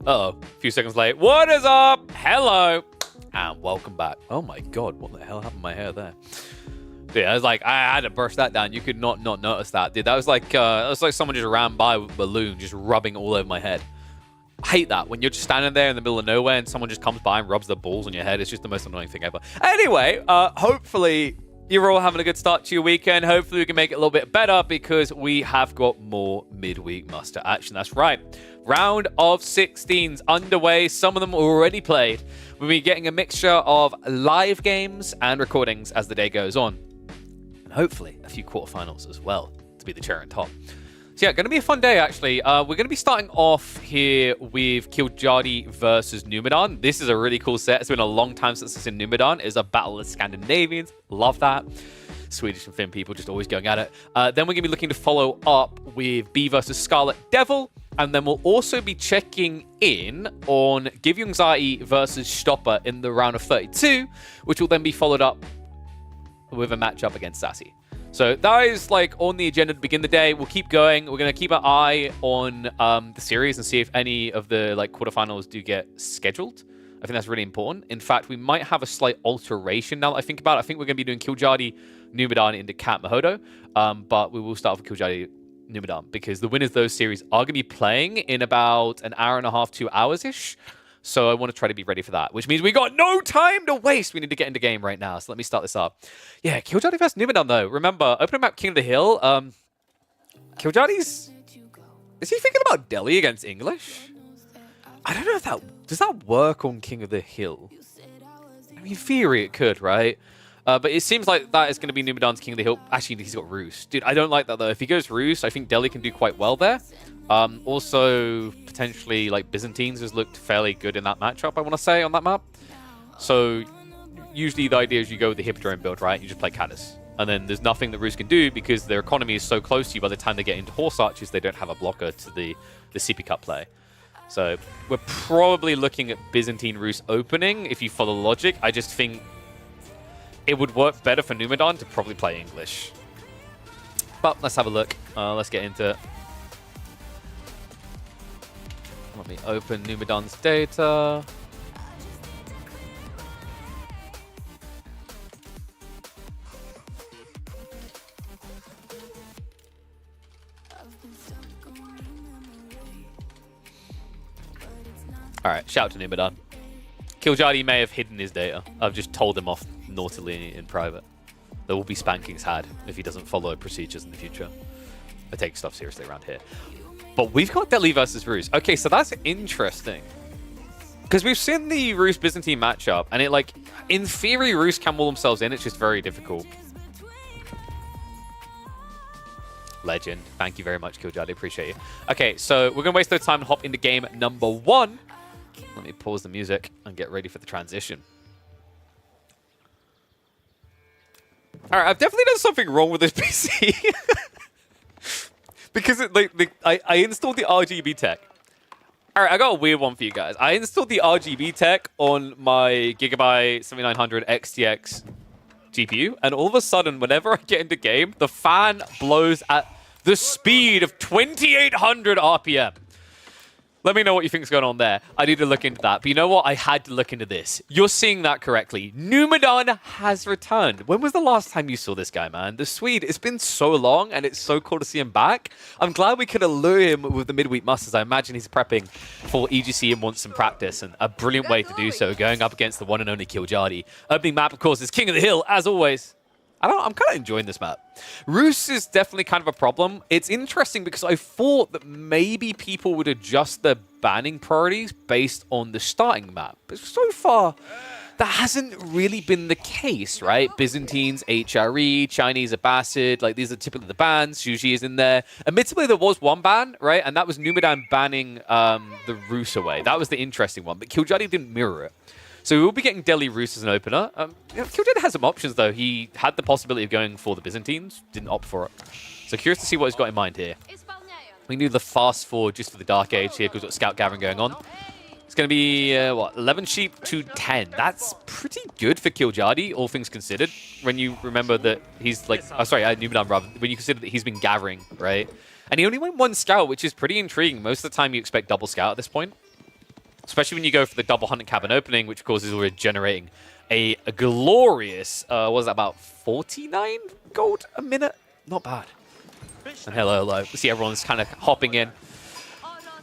Uh-oh, a few seconds late. What is up? Hello, and welcome back. Oh my god, what the hell happened to my hair there? Dude, I was like, I had to brush that down. You could not notice that, dude. That was like someone just ran by with a balloon, just rubbing all over my head. I hate that when you're just standing there in the middle of nowhere and someone just comes by and rubs their balls on your head. It's just the most annoying thing ever. Anyway, hopefully you're all having a good start to your weekend. Hopefully we can make it a little bit better because we have got more midweek muster action. That's right. Round of 16s underway. Some of them already played. We'll be getting a mixture of live games and recordings as the day goes on. And hopefully a few quarterfinals as well to be the cherry on top. So yeah, going to be a fun day, actually. We're going to be starting off here with KillerPigeon's versus Numidan. This is a really cool set. It's been a long time since it's in Numidan. It's a battle of Scandinavians. Love that. Swedish and Finn people just always going at it. Then we're going to be looking to follow up with B versus Scarlet Devil. And then we'll also be checking in on Givjungzai versus Stopper in the round of 32, which will then be followed up with a matchup against Sassy. So that is like on the agenda to begin the day. We'll keep going. We're going to keep an eye on the series and see if any of the like quarterfinals do get scheduled. I think that's really important. In fact, we might have a slight alteration now that I think about it. I think we're going to be doing KillerPigeon, Numidan into Cat Mahodo. But we will start with KillerPigeon, Numidan because the winners of those series are going to be playing in about an hour and a half, 2 hours-ish. So I want to try to be ready for that, which means we got no time to waste. We need to get into game right now. So let me start this up. Yeah, KillerPigeon versus Numidan, though. Remember, opening map King of the Hill. KillerPigeon's... Is he thinking about Delhi against English? I don't know if that... Does that work on King of the Hill? I mean, in theory, it could, right? But it seems like that is going to be Numidan's King of the Hill. Actually, he's got Roos. Dude, I don't like that, though. If he goes Roos, I think Delhi can do quite well there. Also, potentially, like, Byzantines has looked fairly good in that matchup, I want to say, on that map. So, usually the idea is you go with the Hippodrome build, right? You just play Caddis. And then there's nothing that Roos can do because their economy is so close to you by the time they get into Horse Archers, they don't have a blocker to the CP Cup play. So, we're probably looking at Byzantine Roos opening, if you follow logic. I just think it would work better for Numidan to probably play English. But let's have a look. Let's get into it. Let me open Numidan's data. Alright, shout out to Numidan. KillerPigeon may have hidden his data. I've just told him off naughtily in private. There will be spankings had if he doesn't follow procedures in the future. I take stuff seriously around here. But we've got Delhi versus Roos. Okay, so that's interesting. Because we've seen the Roos-Byzantine matchup, and it, like, in theory, Roos can wall themselves in. It's just very difficult. Legend. Thank you very much, KillerPigeon. Appreciate you. Okay, so we're going to waste no time and hop into game number 1. Let me pause the music and get ready for the transition. All right, I've definitely done something wrong with this PC. Because I installed the RGB tech. All right, I got a weird one for you guys. I installed the RGB tech on my Gigabyte 7900 XTX GPU, and all of a sudden, whenever I get into game, the fan blows at the speed of 2800 RPM. Let me know what you think is going on there. I need to look into that. But you know what? I had to look into this. You're seeing that correctly. Numidan has returned. When was the last time you saw this guy, man? The Swede. It's been so long, and it's so cool to see him back. I'm glad we could allure him with the midweek musters. I imagine he's prepping for EGC and wants some practice, and a brilliant way to do so, going up against the one and only KillerPigeon. Opening map, of course, is King of the Hill, as always. I'm kind of enjoying this map. Roos is definitely kind of a problem. It's interesting because I thought that maybe people would adjust their banning priorities based on the starting map. But so far, that hasn't really been the case, right? Byzantines, HRE, Chinese Abbasid, like these are typically the bans. Shuji is in there. Admittedly, there was one ban, right? And that was Numidan banning the Roos away. That was the interesting one. But KillerPigeon didn't mirror it. So we will be getting Delhi Roos as an opener. KillerPigeon has some options, though. He had the possibility of going for the Byzantines. Didn't opt for it. So curious to see what he's got in mind here. We can do the fast forward just for the Dark Age here because we've got Scout gathering going on. It's going to be, what, 11 sheep to 10. That's pretty good for KillerPigeon, all things considered. When you remember that he's like... Oh, sorry, Numidan, rather. When you consider that he's been gathering, right? And he only went 1 Scout, which is pretty intriguing. Most of the time you expect double Scout at this point. Especially when you go for the double hunting cabin opening, which of course is already generating a glorious, what was that, about 49 gold a minute? Not bad. And hello. See everyone's kind of hopping in.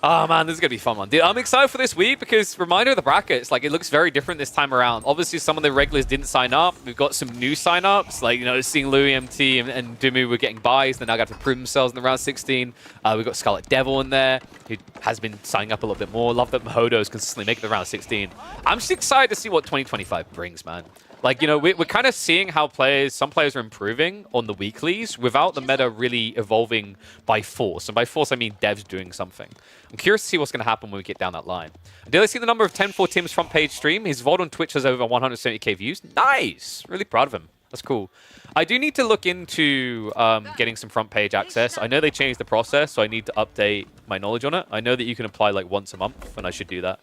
Oh man, this is going to be fun, man. Dude, I'm excited for this week because, reminder of the brackets, like, it looks very different this time around. Obviously, some of the regulars didn't sign up. We've got some new sign-ups, like, you know, seeing Louis MT and Dumu were getting buys. They now got to prove themselves in the round 16. We've got Scarlet Devil in there, who has been signing up a little bit more. Love that Mahodo's consistently making the round 16. I'm just excited to see what 2025 brings, man. Like, you know, we're kind of seeing how some players are improving on the weeklies without the meta really evolving by force. And by force, I mean devs doing something. I'm curious to see what's going to happen when we get down that line. Did I see the number of 10-4 Tim's front page stream? His VOD on Twitch has over 170k views. Nice! Really proud of him. That's cool. I do need to look into getting some front page access. I know they changed the process, so I need to update my knowledge on it. I know that you can apply like once a month, and I should do that.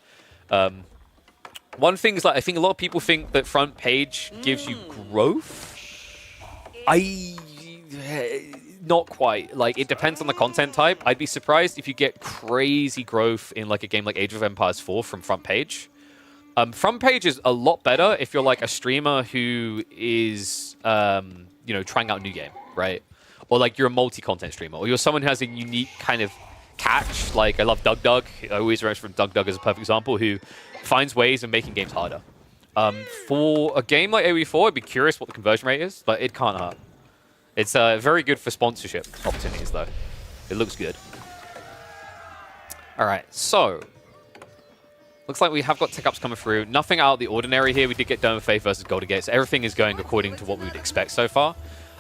One thing is, like, I think a lot of people think that front page gives you growth. Not quite. Like, it depends on the content type. I'd be surprised if you get crazy growth in like a game like Age of Empires 4 from front page. Front page is a lot better if you're like a streamer who is, you know, trying out a new game, right? Or like you're a multi-content streamer, or you're someone who has a unique kind of catch. Like, I love Doug. I always remember from Doug as a perfect example, who finds ways of making games harder. For a game like AoE4, I'd be curious what the conversion rate is, but it can't hurt. It's very good for sponsorship opportunities, though. It looks good. All right, so looks like we have got tick-ups coming through. Nothing out of the ordinary here. We did get Dome of Faith versus Golden Gate, so everything is going according to what we would expect so far.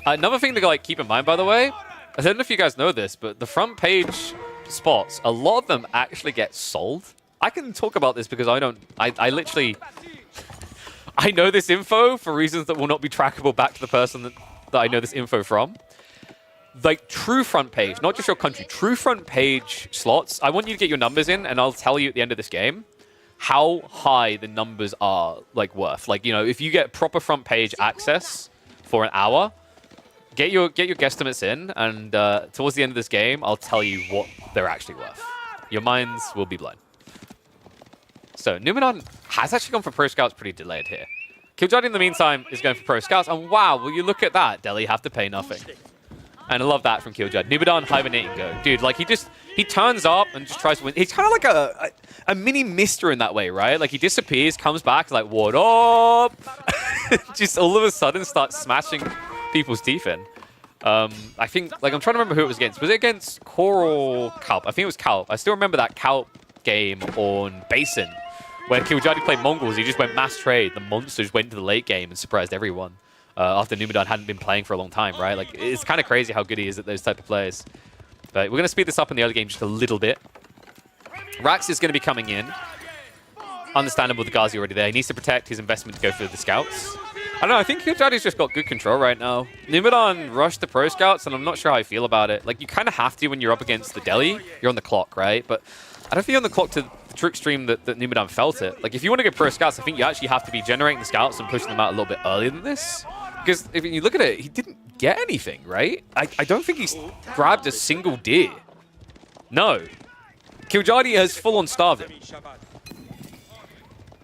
Another thing to like keep in mind, by the way, I don't know if you guys know this, but the front page spots, a lot of them actually get sold. I can talk about this because I literally, I know this info for reasons that will not be trackable back to the person that I know this info from. Like, true front page, not just your country, true front page slots, I want you to get your numbers in, and I'll tell you at the end of this game how high the numbers are, like, worth. Like, you know, if you get proper front page access for an hour, get your guesstimates in, and towards the end of this game, I'll tell you what they're actually worth. Your minds will be blown. So, Numenon has actually gone for Pro Scouts pretty delayed here. Killjoy, in the meantime, is going for Pro Scouts, and wow, will you look at that? Delhi have to pay nothing. And I love that from Killjoy. Numenon hibernating go. Dude, like, he turns up and just tries to win. He's kind of like a mini Mister in that way, right? Like, he disappears, comes back, like, what up? Just all of a sudden starts smashing people's teeth in. I think, like, I'm trying to remember who it was against. Was it against Core or Calp? I think it was Calp. I still remember that Calp game on Basin, where Killjoy played Mongols. He just went mass trade. The monsters went to the late game and surprised everyone. After Numenon hadn't been playing for a long time, right? Like, it's kind of crazy how good he is at those type of plays. But we're going to speed this up in the early game just a little bit. Rax is going to be coming in. Understandable, the Ghazi already there. He needs to protect his investment to go for the scouts. I don't know, I think Killjoy's just got good control right now. Numenon rushed the Pro Scouts, and I'm not sure how I feel about it. Like, you kind of have to when you're up against the Delhi. You're on the clock, right? But I don't think you're on the clock to the trick stream that Numenon felt it. Like, if you want to get Pro Scouts, I think you actually have to be generating the scouts and pushing them out a little bit earlier than this. Because if you look at it, he didn't get anything, right? I don't think he's grabbed a single deer. No. Killjoy has full-on starved him.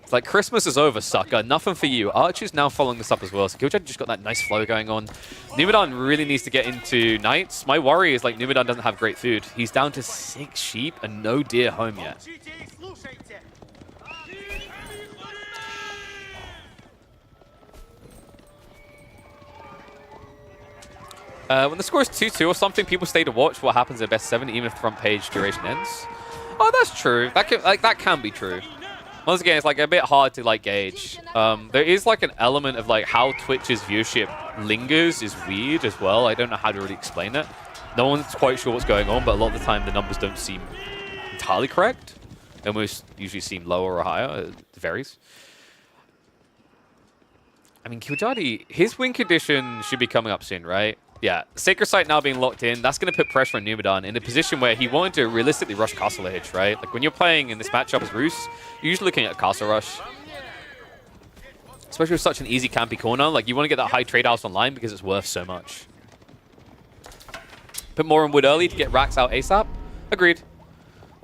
It's like, Christmas is over, sucker. Nothing for you. Archer's now following this up as well. So Killjoy just got that nice flow going on. Numenon really needs to get into Knights. My worry is, like, Numenon doesn't have great food. He's down to 6 sheep and no deer home yet. When the score is 2-2 or something, people stay to watch what happens at best 7, even if the front page duration ends. Oh, that's true. That can be true. Once again, it's like a bit hard to like gauge. There is like an element of like how Twitch's viewership lingers is weird as well. I don't know how to really explain it. No one's quite sure what's going on, but a lot of the time the numbers don't seem entirely correct. They almost usually seem lower or higher. It varies. I mean, Killjoy, his win condition should be coming up soon, right? Yeah, Sacred Site now being locked in, that's going to put pressure on Numenon in a position where he wanted to realistically rush Castle Edge, right? Like, when you're playing in this matchup as Roos, you're usually looking at a Castle Rush. Especially with such an easy campy corner. Like, you want to get that high trade house online because it's worth so much. Put more on wood early to get Rax out ASAP. Agreed.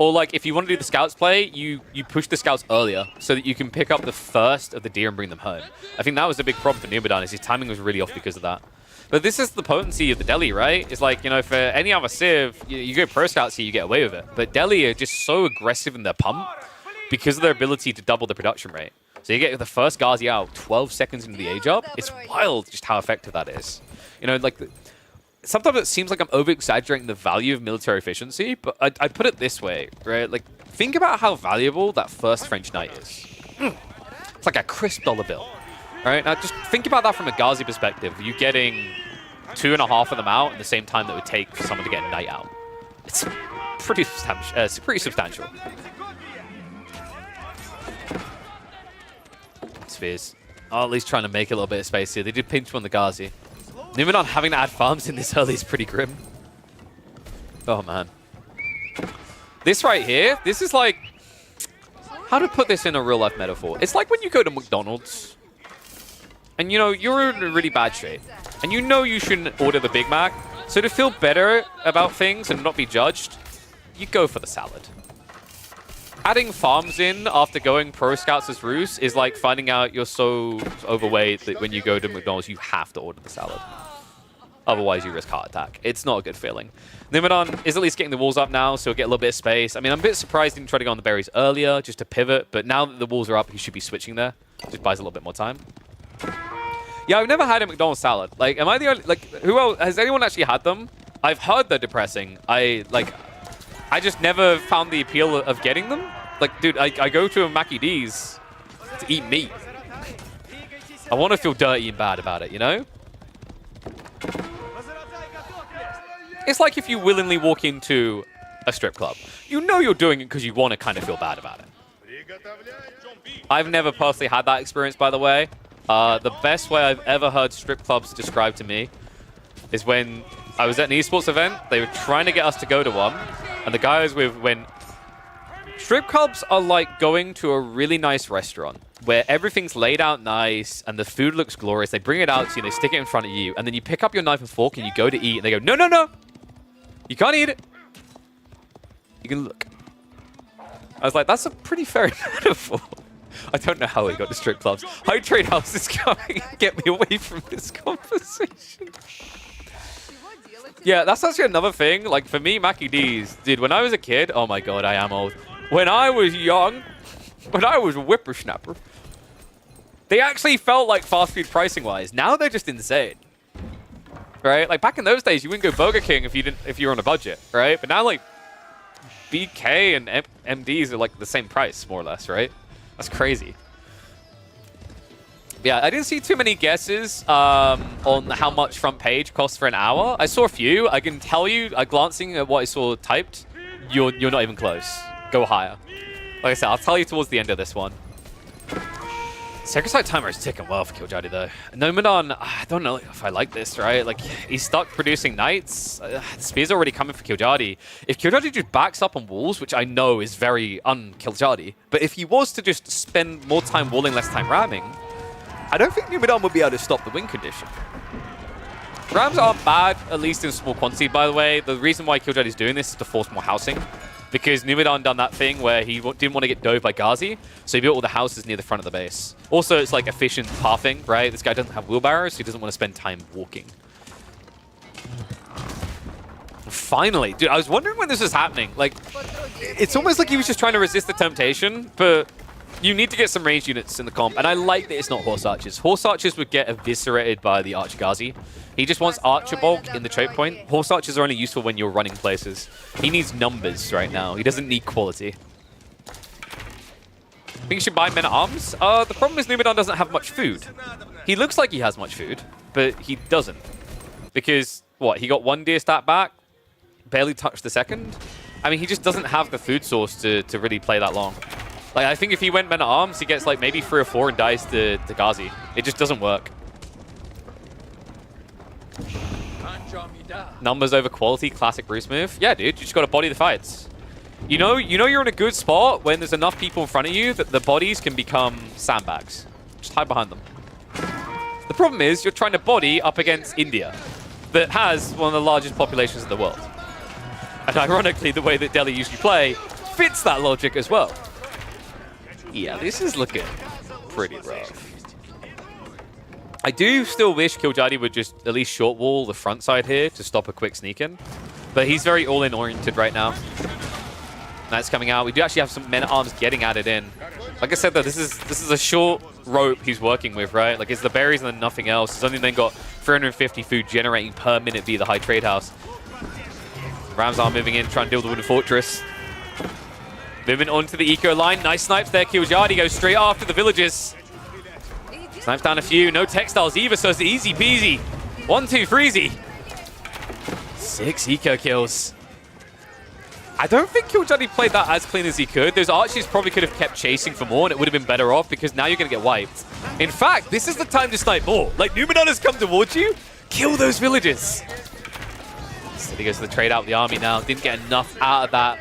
Or like if you want to do the scouts play, you push the scouts earlier so that you can pick up the first of the deer and bring them home. I think that was a big problem for Numidan, is his timing was really off because of that. But this is the potency of the Delhi, right? It's like, you know, for any other Civ, you go pro scouts here, you get away with it. But Delhi are just so aggressive in their pump because of their ability to double the production rate. So you get the first Ghazi out 12 seconds into the age up. It's wild just how effective that is. You know, like, sometimes it seems like I'm over-exaggerating the value of military efficiency, but I put it this way, right? Like, think about how valuable that first French knight is. It's like a crisp dollar bill, right? Now, just think about that from a Ghazi perspective. You getting 2.5 of them out at the same time that it would take for someone to get a knight out. It's pretty substantial. Spheres. Oh, at least trying to make a little bit of space here. They did pinch one the Ghazi. Numidan having to add farms in this early is pretty grim. Oh, man. This right here, this is like... How to put this in a real-life metaphor? It's like when you go to McDonald's and, you know, you're in a really bad shape. And you know you shouldn't order the Big Mac. So to feel better about things and not be judged, you go for the salad. Adding farms in after going pro scouts as Roos is like finding out you're so overweight that when you go to McDonald's, you have to order the salad. Otherwise, you risk heart attack. It's not a good feeling. Numidan is at least getting the walls up now, so he'll get a little bit of space. I mean, I'm a bit surprised he didn't try to go on the berries earlier just to pivot, but now that the walls are up, he should be switching there. Just buys a little bit more time. Yeah, I've never had a McDonald's salad. Like, am I the only... Like, who else... Has anyone actually had them? I've heard they're depressing. I just never found the appeal of getting them. Like, dude, I go to a Mackie D's to eat meat. I want to feel dirty and bad about it, you know? It's like if you willingly walk into a strip club. You know you're doing it because you want to kind of feel bad about it. I've never personally had that experience, by the way. The best way I've ever heard strip clubs described to me is when I was at an esports event. They were trying to get us to go to one. And the guy I was with went, strip clubs are like going to a really nice restaurant where everything's laid out nice and the food looks glorious. They bring it out to you, they stick it in front of you, and then you pick up your knife and fork and you go to eat, and they go, no, no, no. You can't eat it. You can look. I was like, that's a pretty fair metaphor. I don't know how we got to strip clubs. High trade house is coming. Get me away from this conversation. Yeah, that's actually another thing. Like, for me, Mackie D's, dude, when I was a kid, oh my god, I am old. When I was young, when I was a whippersnapper, they actually felt like fast food pricing-wise. Now they're just insane. Right? Like, back in those days, you wouldn't go Burger King if you were on a budget, right? But now, like, BK and MDs are, like, the same price, more or less, right? That's crazy. Yeah, I didn't see too many guesses on how much front page costs for an hour. I saw a few. I can tell you, glancing at what I saw typed, you're not even close. Go higher. Like I said, I'll tell you towards the end of this one. Sacrifice timer is ticking well for Killjoy, though. Numidan, I don't know if I like this, right? Like, he's stuck producing knights. The spear's already coming for Killjoy. If Killjoy just backs up on walls, which I know is very un-Killjoy, but if he was to just spend more time walling, less time ramming, I don't think Numidan would be able to stop the win condition. Rams aren't bad, at least in small quantity, by the way. The reason why Killjoy is doing this is to force more housing. Because Numidan done that thing where he didn't want to get dove by Ghazi, so he built all the houses near the front of the base. Also, it's like efficient pathing, right? This guy doesn't have wheelbarrows, so he doesn't want to spend time walking. Finally, dude, I was wondering when this was happening. Like, it's almost like he was just trying to resist the temptation, but you need to get some ranged units in the comp, and I like that it's not horse archers. Horse archers would get eviscerated by the Arch Ghazi. He just wants Archer Bulk in the choke point. Horse archers are only useful when you're running places. He needs numbers right now. He doesn't need quality. Think you should buy men at arms? The problem is Numidan doesn't have much food. He looks like he has much food, but he doesn't. Because, what, he got one deer stat back, barely touched the second? I mean, he just doesn't have the food source to really play that long. Like, I think if he went men at arms, he gets like maybe 3 or 4 and dies to Ghazi. It just doesn't work. Numbers over quality, classic Bruce move. Yeah, dude, you just got to body the fights. You know you're in a good spot when there's enough people in front of you that the bodies can become sandbags. Just hide behind them. The problem is you're trying to body up against India that has one of the largest populations in the world. And ironically, the way that Delhi usually play, fits that logic as well. Yeah, this is looking pretty rough. I do still wish Killjadi would just at least short wall the front side here to stop a quick sneak in. But he's very all-in oriented right now. That's coming out. We do actually have some men-at-arms getting added in. Like I said, though, this is a short rope he's working with, right? Like, it's the berries and then nothing else. He's only then got 350 food generating per minute via the high trade house. Rams are moving in, trying to deal with the wooden fortress. Moving on to the eco line. Nice snipes there. Killjadi goes straight after the villagers. Snipes down a few. No textiles either, so it's easy peasy. 1, 2, freezy. 6 eco kills. I don't think Killjadi played that as clean as he could. Those archers probably could have kept chasing for more and it would have been better off because now you're going to get wiped. In fact, this is the time to snipe more. Like, Numenor has come towards you. Kill those villagers. So he goes to the trade out of the army now. Didn't get enough out of that.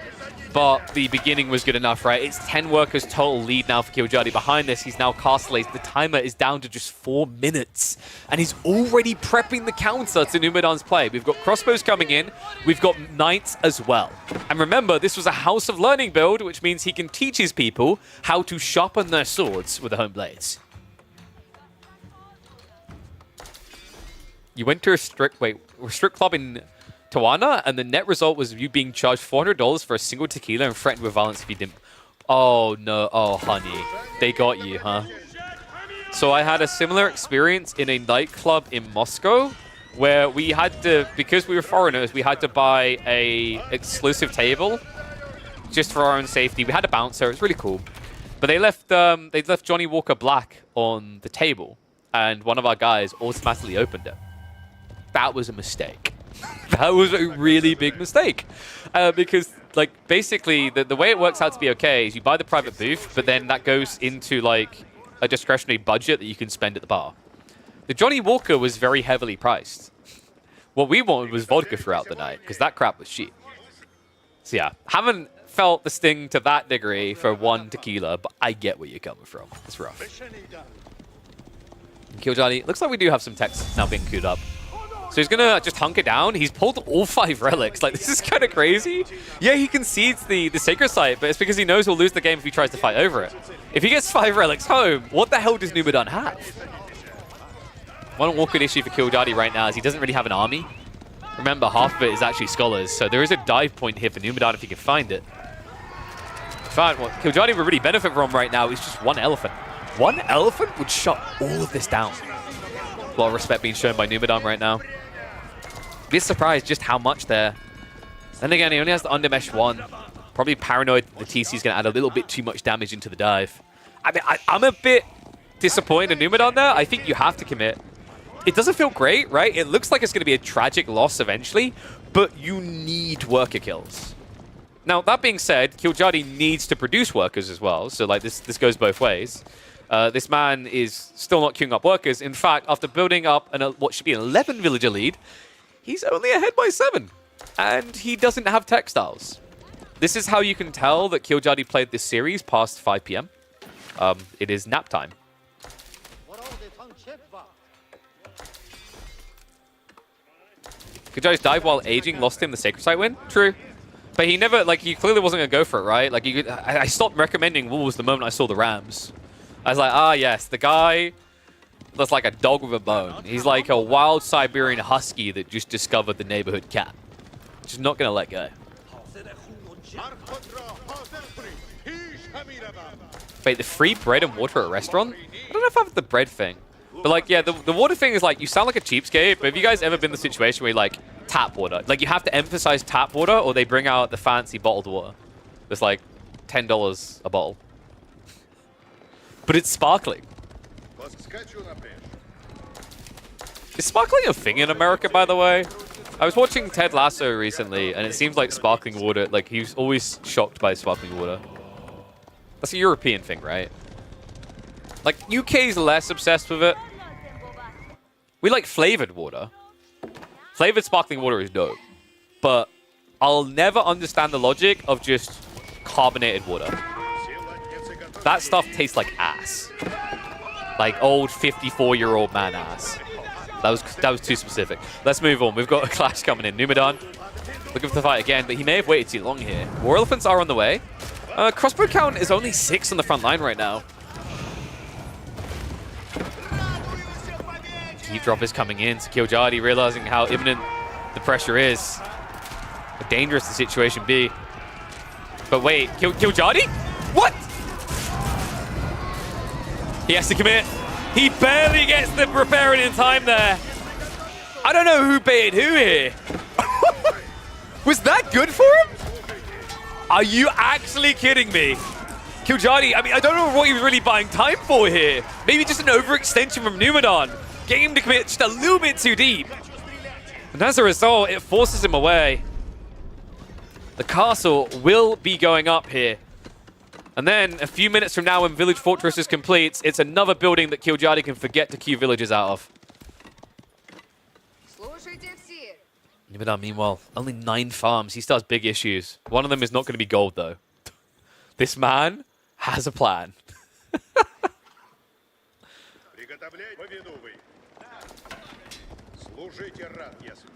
But the beginning was good enough, right? It's 10 workers total lead now for Killjadi. Behind this, he's now castellated. The timer is down to just 4 minutes. And he's already prepping the counter to Numenon's play. We've got crossbows coming in. We've got knights as well. And remember, this was a House of Learning build, which means he can teach his people how to sharpen their swords with the home blades. You went to a strip club in Tawana, and the net result was you being charged $400 for a single tequila and threatened with violence if you didn't. Oh, no. Oh, honey. They got you, huh? So I had a similar experience in a nightclub in Moscow where we had to, because we were foreigners, we had to buy a exclusive table just for our own safety. We had a bouncer. It was really cool. But they left Johnny Walker Black on the table, and one of our guys automatically opened it. That was a mistake. That was a really big mistake. Because, like, basically, the way it works out to be okay is you buy the private booth, but then that goes into, like, a discretionary budget that you can spend at the bar. The Johnny Walker was very heavily priced. What we wanted was vodka throughout the night, because that crap was cheap. So, yeah, haven't felt the sting to that degree for 1 tequila, but I get where you're coming from. It's rough. Killjadi, looks like we do have some techs now being queued up. So he's going to just hunker down. He's pulled all 5 relics. Like, this is kind of crazy. Yeah, he concedes the sacred site, but it's because he knows he'll lose the game if he tries to fight over it. If he gets 5 relics home, what the hell does Numenor have? One awkward issue for Killjadi right now is he doesn't really have an army. Remember, half of it is actually scholars, so there is a dive point here for Numenor if he can find it. In fact, what Killjadi would really benefit from right now is just 1 elephant. 1 elephant would shut all of this down. A lot of respect being shown by Numenor right now. Be surprised just how much there. Then again, he only has the undermesh 1. Probably paranoid the TC is going to add a little bit too much damage into the dive. I mean, I'm a bit disappointed in Numenor there. I think you have to commit. It doesn't feel great, right? It looks like it's going to be a tragic loss eventually, but you need worker kills. Now, that being said, Killjadi needs to produce workers as well. So, like, this goes both ways. This man is still not queuing up workers. In fact, after building up what should be an 11 villager lead, he's only ahead by 7. And he doesn't have textiles. This is how you can tell that Killjadi played this series past 5 PM. It is nap time. Killjadi's dive while aging lost him the Sacred Site win. True. But he never, like, he clearly wasn't going to go for it, right? Like, I stopped recommending Wolves the moment I saw the Rams. I was like, ah, yes, the guy that's like a dog with a bone. He's like a wild Siberian husky that just discovered the neighborhood cat. Just not going to let go. Wait, the free bread and water at a restaurant? I don't know if I have the bread thing. But, like, yeah, the water thing is like, you sound like a cheapskate, but have you guys ever been in the situation where you, like, tap water? Like, you have to emphasize tap water, or they bring out the fancy bottled water. It's like $10 a bottle. But it's sparkling. Is sparkling a thing in America, by the way? I was watching Ted Lasso recently, and it seems like sparkling water, like, he was always shocked by sparkling water. That's a European thing, right? Like, UK's less obsessed with it. We like flavored water. Flavored sparkling water is dope. But I'll never understand the logic of just carbonated water. That stuff tastes like ass. Like old 54-year-old man ass. That was too specific. Let's move on. We've got a clash coming in. Numenor looking for the fight again, but he may have waited too long here. War Elephants are on the way. Crossbow count is only 6 on the front line right now. Keep drop is coming in. So Killjardy realizing how imminent the pressure is. How dangerous the situation be. But wait, Killjardy? What? He has to commit. He barely gets the repair in time there. I don't know who baited who here. Was that good for him? Are you actually kidding me? Killjardy, I mean, I don't know what he was really buying time for here. Maybe just an overextension from Numadon. Getting him to commit just a little bit too deep. And as a result, it forces him away. The castle will be going up here. And then, a few minutes from now when Village Fortress is complete, it's another building that Killjardy can forget to queue villagers out of. Numadon, meanwhile, only 9 farms. He still has big issues. One of them is not going to be gold, though. This man has a plan.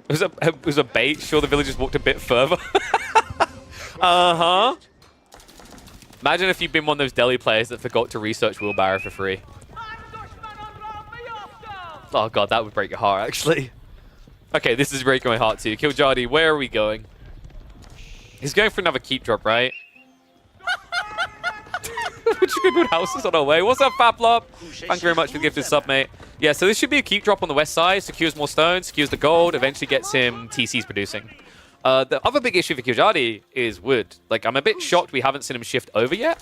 It was a bait. Sure, the villagers walked a bit further. Uh-huh. Imagine if you've been one of those deli players that forgot to research wheelbarrow for free. Oh god, that would break your heart, actually. Okay, this is breaking my heart too. Killjardy, where are we going? He's going for another keep drop, right? We should go build houses on our way. What's up, Faplop? Thank you very much for the gifted sub, mate. Yeah, so this should be a keep drop on the west side. Secures more stones, secures the gold, eventually gets him TCs producing. The other big issue for Killjardy is wood. Like, I'm a bit shocked we haven't seen him shift over yet.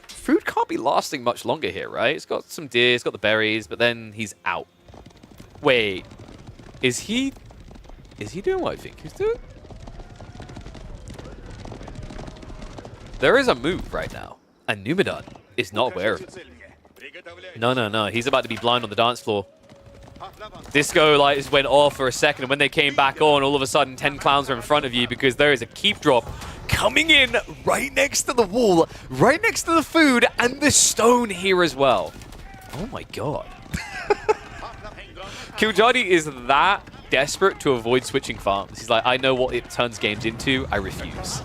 Food can't be lasting much longer here, right? It's got some deer, it's got the berries, but then he's out. Wait, is he doing what I think he's doing? There is a move right now, and Numadon is not aware of it. No. He's about to be blind on the dance floor. Disco lights went off for a second, and when they came back on, all of a sudden 10 clowns are in front of you because there is a keep drop coming in right next to the wall, right next to the food, and the stone here as well. Oh my god. Killjardy is that desperate to avoid switching farms. He's like, I know what it turns games into, I refuse.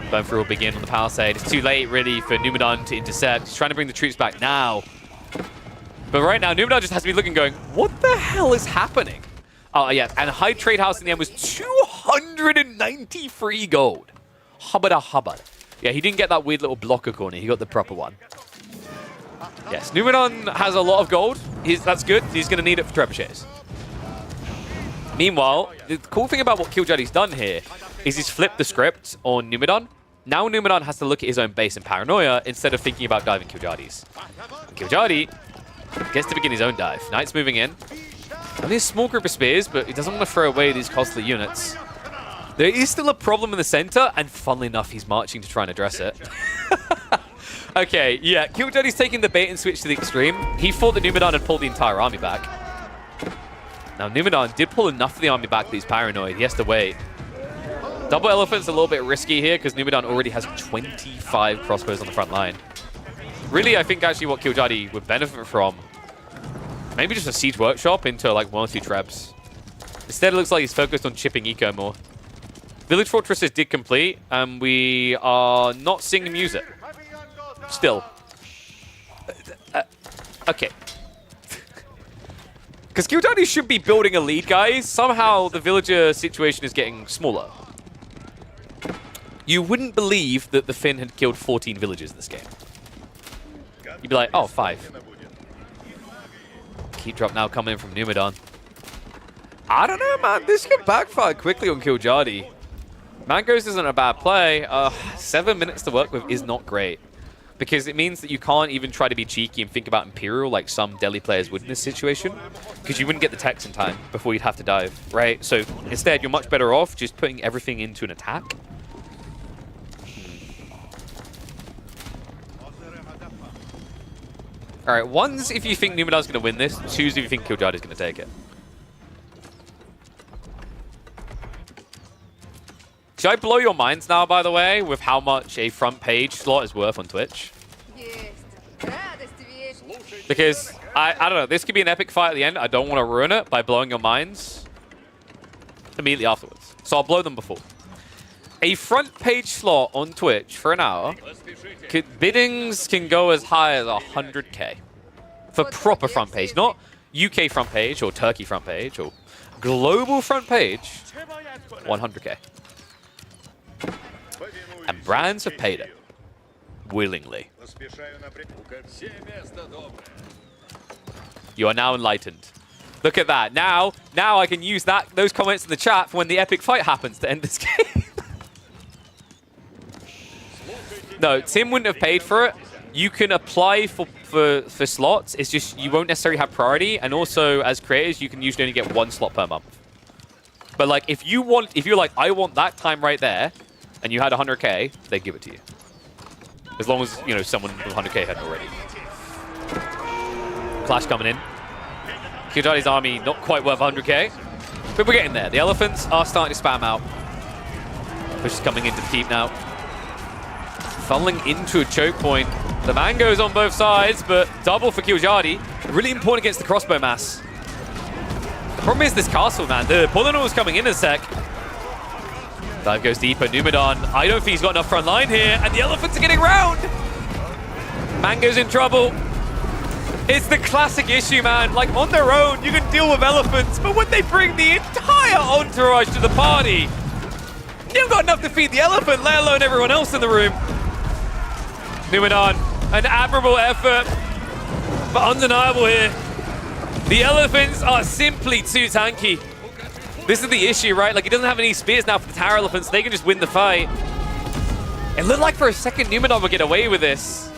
Burnthrough will begin on the palisade. It's too late, really, for Numadon to intercept. He's trying to bring the troops back now. But right now, Numadon just has to be looking going, what the hell is happening? Oh, yeah, and high trade house in the end was 293 gold. Hubbard. Yeah, he didn't get that weird little blocker corner. He got the proper one. Yes, Numadon has a lot of gold. That's good. He's going to need it for trebuchets. Meanwhile, the cool thing about what Killjardy's done here is he's flipped the script on Numadon. Now Numadon has to look at his own base and paranoia instead of thinking about diving Killjardy's. Killjardy gets to begin his own dive. Knight's moving in. Only a small group of spears, but he doesn't want to throw away these costly units. There is still a problem in the center, and funnily enough, he's marching to try and address it. Okay, yeah, Killjardy's taking the bait and switch to the extreme. He thought that Numadon had pulled the entire army back. Now, Numadon did pull enough of the army back, but he's paranoid. He has to wait. Double Elephant's a little bit risky here because Numadon already has 25 crossbows on the front line. Really, I think actually what Killjardy would benefit from, maybe just a siege workshop into like 1 or 2 trebs. Instead, it looks like he's focused on chipping eco more. Village Fortresses did complete, and we are not seeing him use it. Still. Okay. Because Killjardy should be building a lead, guys. Somehow, the villager situation is getting smaller. You wouldn't believe that the Finn had killed 14 villagers this game. You'd be like, oh, 5. Keep drop now coming in from Numadon. I don't know, man. This could backfire quickly on Killjardy. Mangoes isn't a bad play. 7 minutes to work with is not great. Because it means that you can't even try to be cheeky and think about Imperial like some Delhi players would in this situation. Because you wouldn't get the techs in time before you'd have to dive, right? So instead, you're much better off just putting everything into an attack. Alright, 1's if you think Numadon's going to win this. 2's if you think Killjardy's going to take it. Should I blow your minds now, by the way, with how much a front page slot is worth on Twitch? Because, I don't know, this could be an epic fight at the end. I don't want to ruin it by blowing your minds immediately afterwards. So I'll blow them before. A front page slot on Twitch for an hour, biddings can go as high as 100k for proper front page, not UK front page or Turkey front page or global front page. 100k. And brands have paid it willingly. You are now enlightened. Look at that. Now I can use those comments in the chat for when the epic fight happens to end this game. No, Tim wouldn't have paid for it. You can apply for slots. It's just you won't necessarily have priority. And also, as creators, you can usually only get 1 slot per month. But like, if you're like, I want that time right there, and you had 100k, they give it to you. As long as, you know, someone with 100k had already. Clash coming in. Kijadi's army not quite worth 100k, but we're getting there. The elephants are starting to spam out. Push is coming into the keep now. Funneling into a choke point. The mangoes on both sides, but double for Kijadi. Really important against the crossbow mass. The problem is this castle, man. The Polynormal is coming in a sec. Dive goes deeper. Numidan, I don't think he's got enough front line here, and the elephants are getting round. Mango's in trouble. It's the classic issue, man. Like, on their own, you can deal with elephants, but when they bring the entire entourage to the party, you've got enough to feed the elephant, let alone everyone else in the room. Numidan, an admirable effort, but undeniable here. The elephants are simply too tanky. This is the issue, right? Like, he doesn't have any spears now for the tower elephants. They can just win the fight. It looked like for a second Numidan would get away with this.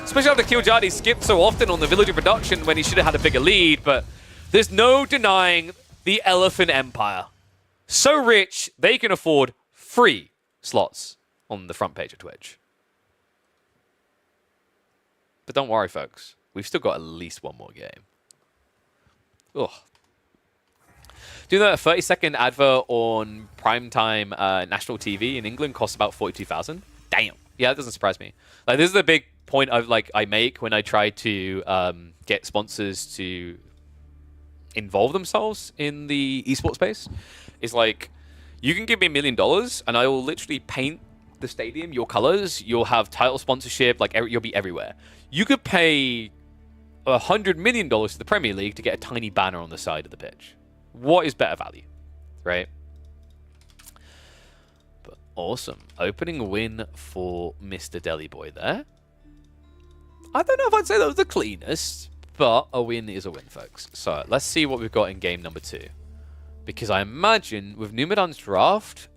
Especially after Kijadi skipped so often on the villager production when he should have had a bigger lead. But there's no denying the Elephant Empire. So rich, they can afford free slots on the front page of Twitch. But don't worry, folks. We've still got at least one more game. Ugh. Do you know that a 30-second advert on primetime national TV in England costs about 42,000? Damn. Yeah, that doesn't surprise me. Like, this is the big point I make when I try to get sponsors to involve themselves in the esports space. Is like, you can give me $1 million and I will literally paint the stadium your colors. You'll have title sponsorship. Like, you'll be everywhere. You could pay $100 million to the Premier League to get a tiny banner on the side of the pitch. What is better value, right? But awesome. Opening win for Mr. Deli Boy there. I don't know if I'd say that was the cleanest, but a win is a win, folks. So let's see what we've got in game number 2. Because I imagine with Numidan's draft,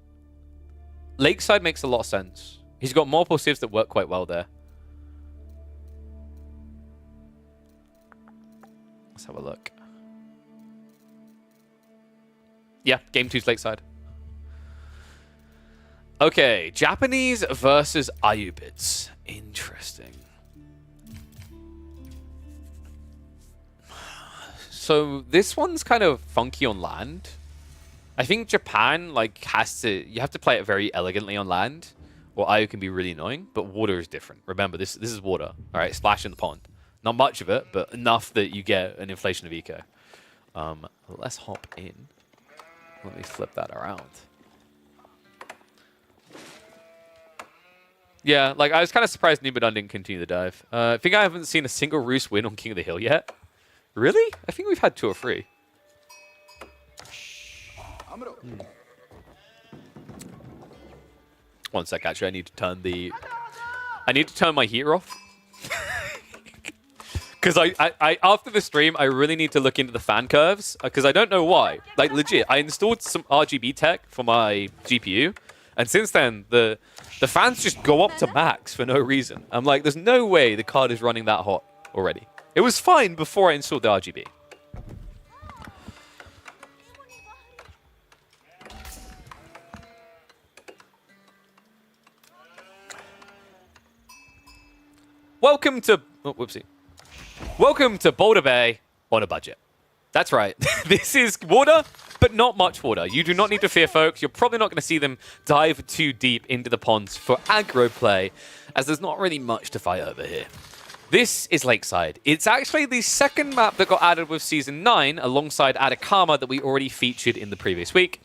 Lakeside makes a lot of sense. He's got multiple civs that work quite well there. Let's have a look. Yeah, game 2's Lakeside. Okay, Japanese versus Ayubids. Interesting. So this one's kind of funky on land. I think Japan like you have to play it very elegantly on land, or Ayu can be really annoying. But water is different. Remember, this is water. All right, splash in the pond. Not much of it, but enough that you get an inflation of eco. Let's hop in. Let me flip that around. Yeah, like I was kind of surprised Numidan didn't continue the dive. I think I haven't seen a single Roos win on King of the Hill yet. Really? I think we've had 2 or 3. One sec, actually, I need to turn my heater off. Because I after the stream, I really need to look into the fan curves. Because I don't know why. Like, legit, I installed some RGB tech for my GPU. And since then, the fans just go up to max for no reason. I'm like, there's no way the card is running that hot already. It was fine before I installed the RGB. Welcome to... Oh, whoopsie. Welcome to Boulder Bay on a budget. That's right. This is water, but not much water. You do not need to fear, folks. You're probably not going to see them dive too deep into the ponds for aggro play, as there's not really much to fight over here. This is Lakeside. It's actually the second map that got added with Season 9 alongside Atacama that we already featured in the previous week.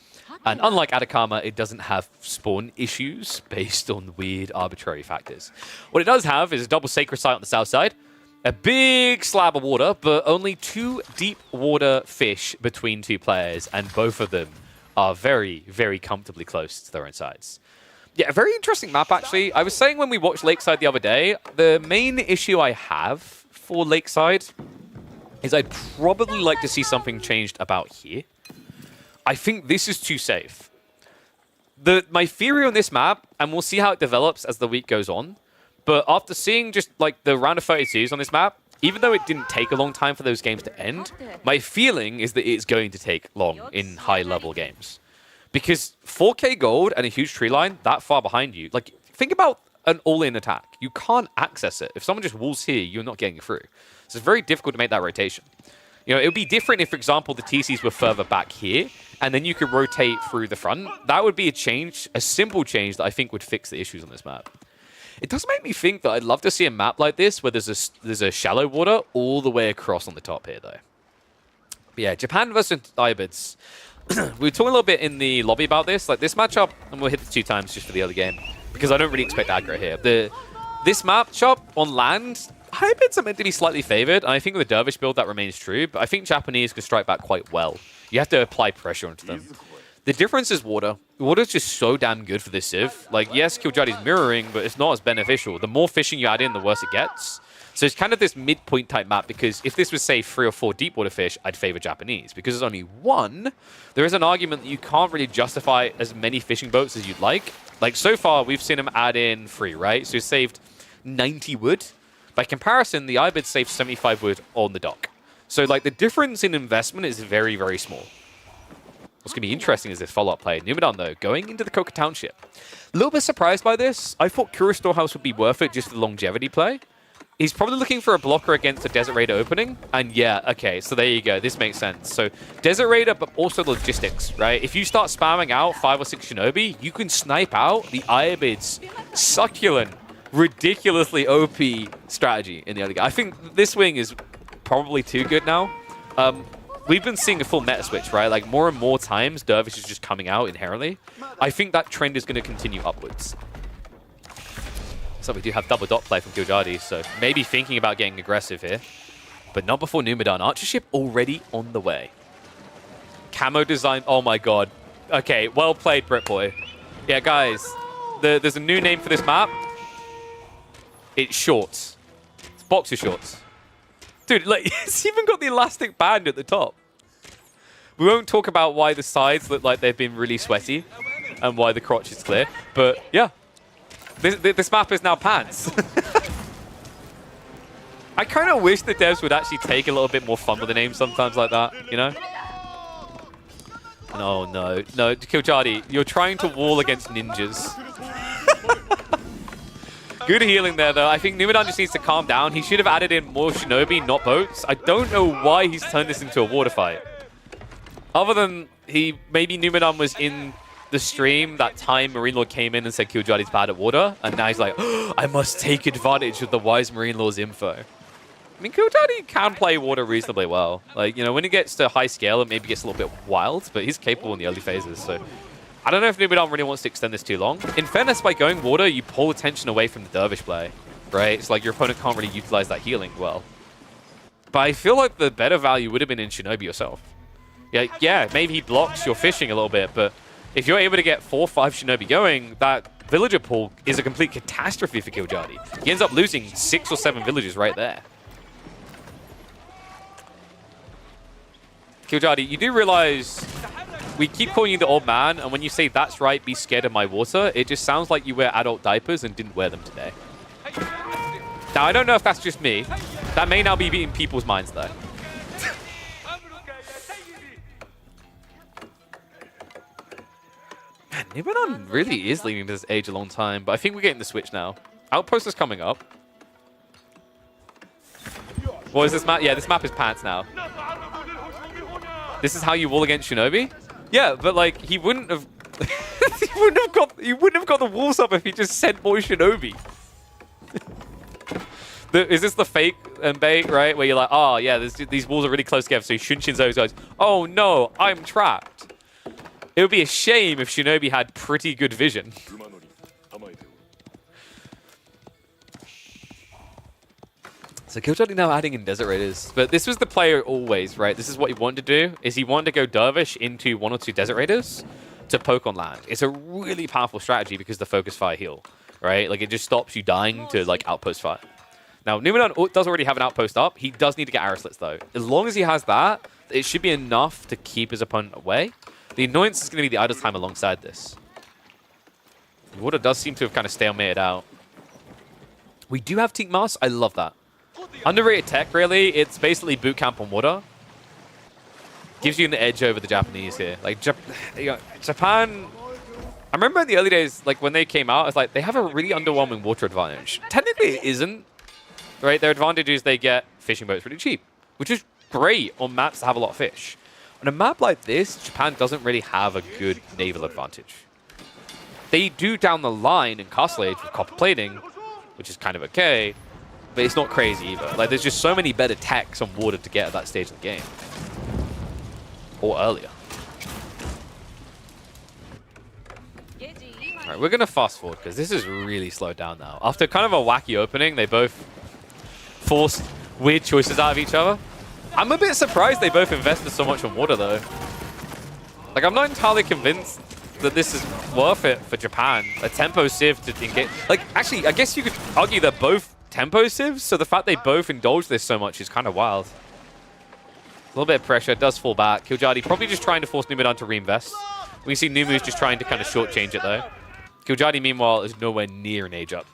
And unlike Atacama, it doesn't have spawn issues based on weird arbitrary factors. What it does have is a double Sacred Site on the south side, a big slab of water, but only 2 deep water fish between 2 players, and both of them are very, very comfortably close to their own sides. Yeah, a very interesting map, actually. I was saying when we watched Lakeside the other day, the main issue I have for Lakeside is I'd probably like to see something changed about here. I think this is too safe. My theory on this map, and we'll see how it develops as the week goes on, but after seeing just like the round of 32s on this map, even though it didn't take a long time for those games to end, my feeling is that it's going to take long in high-level games. Because 4K gold and a huge tree line that far behind you, like, think about an all-in attack. You can't access it. If someone just walls here, you're not getting through. So it's very difficult to make that rotation. You know, it would be different if, for example, the TCs were further back here, and then you could rotate through the front. That would be a change, a simple change that I think would fix the issues on this map. It does make me think that I'd love to see a map like this where there's a shallow water all the way across on the top here, though. But yeah, Japan versus Ibids. We were talking a little bit in the lobby about this. Like, this matchup, and we'll hit it 2 times just for the other game, because I don't really expect aggro here. This matchup on land, Hybrids are meant to be slightly favored, and I think with the Dervish build that remains true, but I think Japanese can strike back quite well. You have to apply pressure onto them. The difference is water. Water's just so damn good for this Civ. Like, yes, Killjadi's mirroring, but it's not as beneficial. The more fishing you add in, the worse it gets. So it's kind of this midpoint type map, because if this was, say, 3 or 4 deep water fish, I'd favor Japanese. Because there's only 1, there is an argument that you can't really justify as many fishing boats as you'd like. Like, so far, we've seen him add in 3, right? So he's saved 90 wood. By comparison, the Ibid saved 75 wood on the dock. So, like, the difference in investment is very, very small. What's going to be interesting is this follow-up play. Numidan, though, going into the Coca Township. A little bit surprised by this. I thought Kura Storehouse would be worth it just for the longevity play. He's probably looking for a blocker against a Desert Raider opening. And yeah, okay, so there you go. This makes sense. So Desert Raider, but also logistics, right? If you start spamming out 5 or 6 Shinobi, you can snipe out the Ibid's succulent, ridiculously OP strategy in the early game. I think this wing is probably too good now. We've been seeing a full meta switch, right? Like, more and more times, Dervish is just coming out inherently. I think that trend is going to continue upwards. So we do have double dot play from Killjadi, so maybe thinking about getting aggressive here. But not before Numidan. Archership already on the way. Camo design. Oh my god. Okay, well played, Britboy. Yeah, guys, there's a new name for this map. It's shorts. It's boxer shorts. Dude, like, it's even got the elastic band at the top. We won't talk about why the sides look like they've been really sweaty and why the crotch is clear, but yeah. This map is now pants. I kind of wish the devs would actually take a little bit more fun with the name sometimes like that, you know? No, no, no. Killjadi, you're trying to wall against ninjas. Good healing there, though. I think Numidan just needs to calm down. He should have added in more Shinobi, not boats. I don't know why he's turned this into a water fight. Other than maybe Numidan was in the stream that time Marine Lord came in and said Killjadi's bad at water, and now he's like, oh, I must take advantage of the wise Marine Lord's info. I mean, Killjadi can play water reasonably well. Like, you know, when it gets to high scale, it maybe gets a little bit wild, but he's capable in the early phases, so I don't know if Numidan really wants to extend this too long. In fairness, by going water, you pull attention away from the Dervish play, right? It's like your opponent can't really utilize that healing well. But I feel like the better value would have been in Shinobi yourself. Yeah, maybe he blocks your fishing a little bit, but if you're able to get 4 or 5 Shinobi going, that villager pull is a complete catastrophe for Killjadi. He ends up losing 6 or 7 villagers right there. Killjadi, you do realize we keep calling you the old man, and when you say that's right, be scared of my water, it just sounds like you wear adult diapers and didn't wear them today. Now, I don't know if that's just me. That may now be in people's minds, though. Man, Numidan really is leaving this age a long time, but I think we're getting the switch now. Outpost is coming up. What is this map? Yeah, this map is pants now. This is how you wall against Shinobi? Yeah, but like, he wouldn't have he wouldn't have got the walls up if he just sent more Shinobi. Is this the fake bait, right? Where you're like, oh yeah, these walls are really close together, so you Shunshin those guys. Oh no, I'm trapped. It would be a shame if Shinobi had pretty good vision. So Killjoy now adding in Desert Raiders. But this was the player always, right? This is what he wanted to do, is he wanted to go Dervish into 1 or 2 Desert Raiders to poke on land. It's a really powerful strategy because the focus fire heal, right? Like, it just stops you dying to, like, outpost fire. Now, Numenon does already have an outpost up. He does need to get arrow slits, though. As long as he has that, it should be enough to keep his opponent away. The annoyance is going to be the idle time alongside this. Water does seem to have kind of stalemated out. We do have Teak Mask. I love that. Underrated tech, really. It's basically boot camp on water. Gives you an edge over the Japanese here. Like, Japan... I remember in the early days, like, when they came out, it's like, they have a really underwhelming water advantage. Technically, it isn't. Right? Their advantage is they get fishing boats really cheap, which is great on maps that have a lot of fish. On a map like this, Japan doesn't really have a good naval advantage. They do down the line in Castle Age with copper plating, which is kind of okay, but it's not crazy either. Like, there's just so many better techs on water to get at that stage of the game. Or earlier. Alright, we're going to fast forward because this is really slowed down now. After kind of a wacky opening, they both forced weird choices out of each other. I'm a bit surprised they both invested so much on water, though. Like, I'm not entirely convinced that this is worth it for Japan. A tempo civ to engage. Like, actually, I guess you could argue they're both tempo civs, so the fact they both indulge this so much is kind of wild. A little bit of pressure, does fall back. Killjoy probably just trying to force Numenon to reinvest. We see Numu's just trying to kind of shortchange it, though. Killjoy, meanwhile, is nowhere near an age up.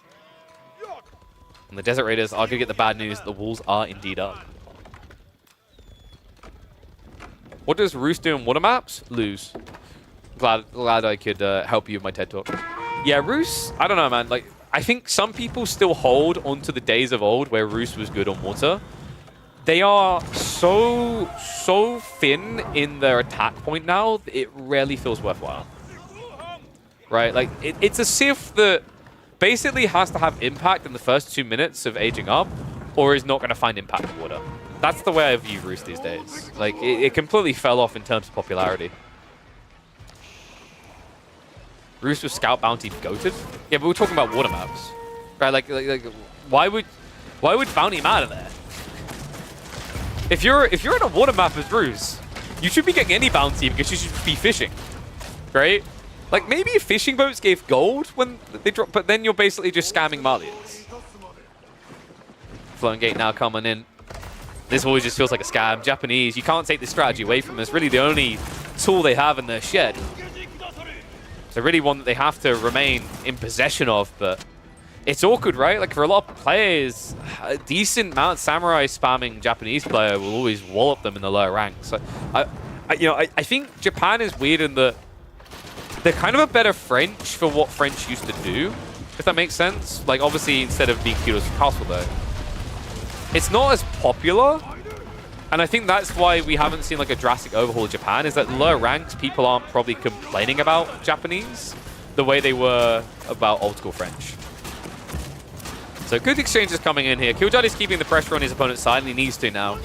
And the Desert Raiders are going to get the bad news. The walls are indeed up. What does Roos do in water maps? Lose. Glad I could help you with my TED Talk. Yeah, Roos, I don't know, man. Like, I think some people still hold onto the days of old where Roos was good on water. They are so thin in their attack point now, it rarely feels worthwhile. Right? Like, it's a civ that basically has to have impact in the first 2 minutes of aging up, or is not going to find impact in water. That's the way I view Roos these days. Like, it completely fell off in terms of popularity. Roos was Scout Bounty goated? Yeah, but we're talking about water maps. Right, like why would Bounty matter there? If you're in a water map as Roos, you should be getting any bounty because you should be fishing. Right? Like, maybe if fishing boats gave gold when they drop, but then you're basically just scamming Malians. Floating gate now coming in. This always just feels like a scam. Japanese, you can't take this strategy away from them. It's really the only tool they have in their shed. So really one that they have to remain in possession of, but it's awkward, right? Like, for a lot of players, a decent Mount Samurai spamming Japanese player will always wallop them in the lower ranks. So I think Japan is weird in that they're kind of a better French for what French used to do, if that makes sense. Like, obviously, instead of being Kudos Castle, though, it's not as popular. And I think that's why we haven't seen like a drastic overhaul of Japan, is that lower ranks, people aren't probably complaining about Japanese the way they were about old school French. So good exchanges coming in here. Killjoy is keeping the pressure on his opponent's side, and he needs to now.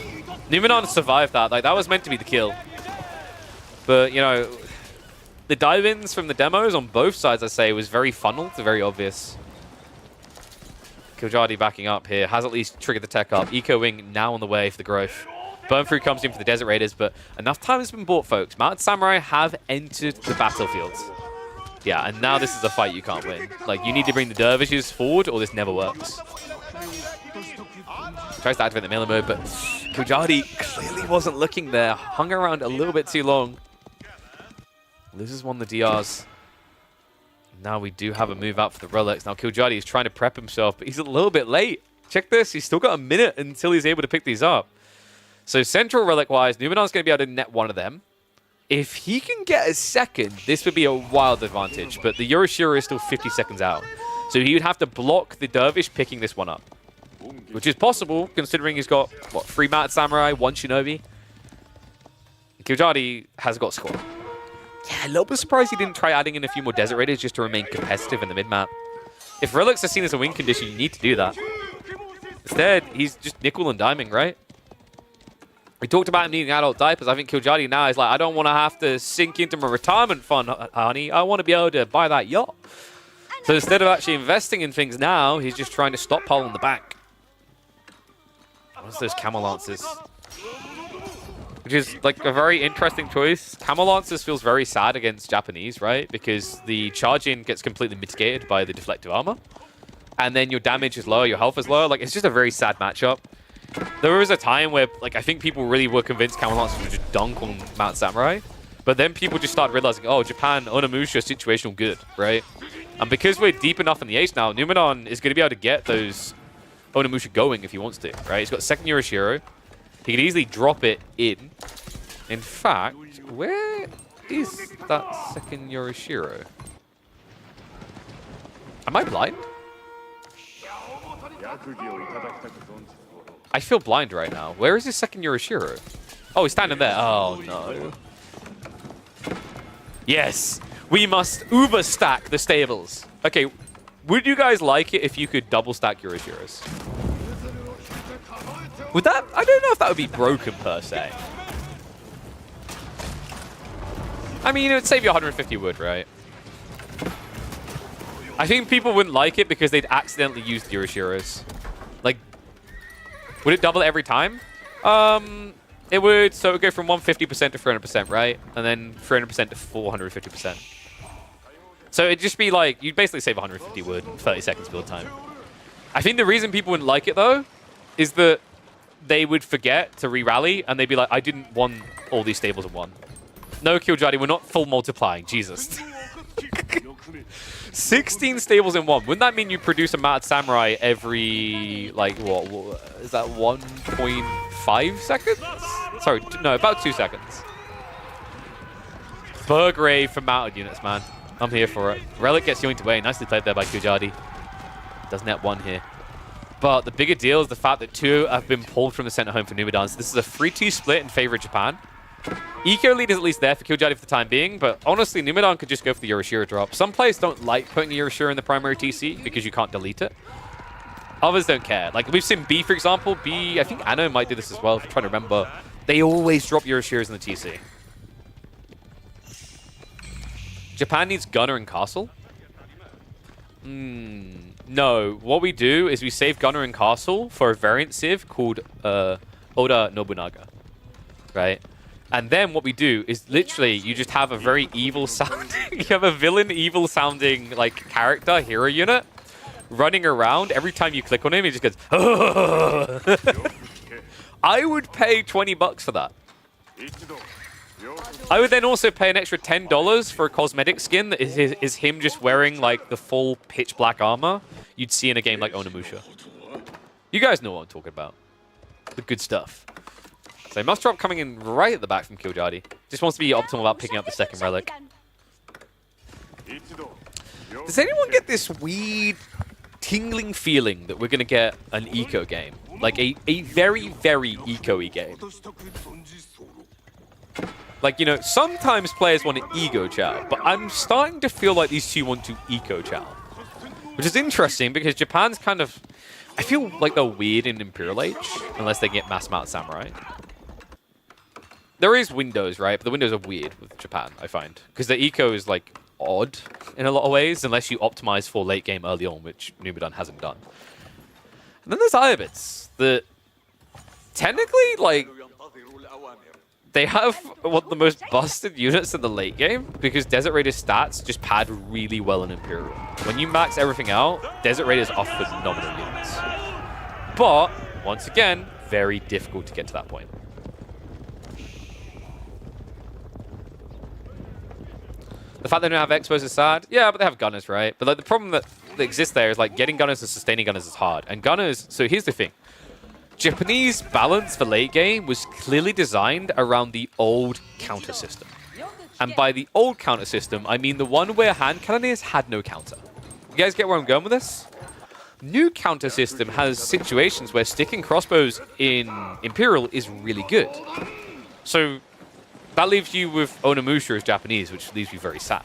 Numenon survived that. Like, that was meant to be the kill. But, you know, the dive-ins from the demos on both sides, I say, was very funneled, very obvious. Killjoy backing up here, has at least triggered the tech up. Eco Wing now on the way for the growth. Burn Through comes in for the Desert Raiders, but enough time has been bought, folks. Mounted Samurai have entered the battlefield. Yeah, and now this is a fight you can't win. Like, you need to bring the Dervishes forward, or this never works. Tries to activate the melee mode, but Killjoy clearly wasn't looking there. Hung around a little bit too long. Loses one of the DRs. Now we do have a move out for the relics. Now Killjoy is trying to prep himself, but he's a little bit late. Check this. He's still got a minute until he's able to pick these up. So central relic-wise, Numenon's going to be able to net one of them. If he can get a second, this would be a wild advantage. But the Yoroshiro is still 50 seconds out. So he would have to block the Dervish picking this one up. Which is possible, considering he's got, what, 3 Mounted Samurai, 1 Shinobi. Killjoy has got score. Yeah, a little bit surprised he didn't try adding in a few more Desert Raiders just to remain competitive in the mid-map. If relics are seen as a win condition, you need to do that. Instead, he's just nickel and diming, right? We talked about him needing adult diapers. I think Kiljadi now is like, I don't want to have to sink into my retirement fund, honey. I want to be able to buy that yacht. So instead of actually investing in things now, he's just trying to stockpile in the bank. What's those camel lances? Which is like a very interesting choice. Camel lances feels very sad against Japanese, right? Because the charge-in gets completely mitigated by the deflective armor. And then your damage is lower, your health is lower. Like, it's just a very sad matchup. There was a time where, like, I think people really were convinced camel lances would just dunk on Mount Samurai. But then people just started realizing, oh, Japan, Onimusha, situational good, right? And because we're deep enough in the ace now, Numenor is going to be able to get those Onimusha going if he wants to, right? He's got second Yorishiro. He could easily drop it in. In fact, where is that second Yorishiro? Am I blind? I feel blind right now. Where is his second Yorishiro? Oh, he's standing there. Oh, no. Yes, we must uber stack the stables. Okay, would you guys like it if you could double stack Yorishiros? Would that? I don't know if that would be broken per se. I mean, it would save you 150 wood, right? I think people wouldn't like it because they'd accidentally use the Yorishiros. Like, would it double every time? It would, so it would go from 150% to 300%, right? And then 300% to 450%. So it'd just be like, you'd basically save 150 wood in 30 seconds build time. I think the reason people wouldn't like it, though, is that they would forget to re-rally, and they'd be like, I didn't want all these stables in one. No, Kiljadi, we're not full multiplying. Jesus. 16 stables in one. Wouldn't that mean you produce a Mad Samurai every, like, what is that, 1.5 seconds? Sorry, no, about 2 seconds. Burgrave for mounted units, man. I'm here for it. Relic gets yoinked away. Nicely played there by Kiljadi. Does net 1 here. But the bigger deal is the fact that 2 have been pulled from the center home for Numenor. So this is a 3-2 split in favor of Japan. Eco lead is at least there for Kiljadi for the time being, but honestly, Numenor could just go for the Yorishiro drop. Some players don't like putting a Yorishiro in the primary TC because you can't delete it. Others don't care. Like, we've seen B, for example. B, I think Anno might do this as well, if I'm trying to remember. They always drop Yorishiros in the TC. Japan needs Gunner and Castle. No, what we do is we save Gunner and Castle for a variant civ called Oda Nobunaga, right? And then what we do is literally you just have a very evil sounding, you have a villain evil sounding like character, hero unit, running around. Every time you click on him, he just goes, I would pay $20 for that. I would then also pay an extra $10 for a cosmetic skin that is him just wearing like the full pitch black armor you'd see in a game like Onimusha. You guys know what I'm talking about. The good stuff. So must drop coming in right at the back from Kiljadi. Just wants to be optimal about picking up the second relic. Does anyone get this weird tingling feeling that we're going to get an eco game? Like a very, very eco-y game. Like, you know, sometimes players want to ego chow, but I'm starting to feel like these two want to eco chow. Which is interesting because Japan's kind of... I feel like they're weird in Imperial Age, unless they get mass Mount Samurai. There is windows, right? But the windows are weird with Japan, I find. Because the eco is, like, odd in a lot of ways, unless you optimize for late game early on, which Numenor hasn't done. And then there's Iobits that technically, like... They have one of the most busted units in the late game because Desert Raiders stats just pad really well in Imperial. When you max everything out, Desert Raiders are phenomenal units. But, once again, very difficult to get to that point. The fact they don't have Expos is sad. Yeah, but they have Gunners, right? But like, the problem that exists there is like getting Gunners and sustaining Gunners is hard. And Gunners, so here's the thing. Japanese balance for late game was clearly designed around the old counter system. And by the old counter system, I mean the one where hand cannoneers had no counter. You guys get where I'm going with this? New counter system has situations where sticking crossbows in Imperial is really good. So that leaves you with Onimusha as Japanese, which leaves you very sad,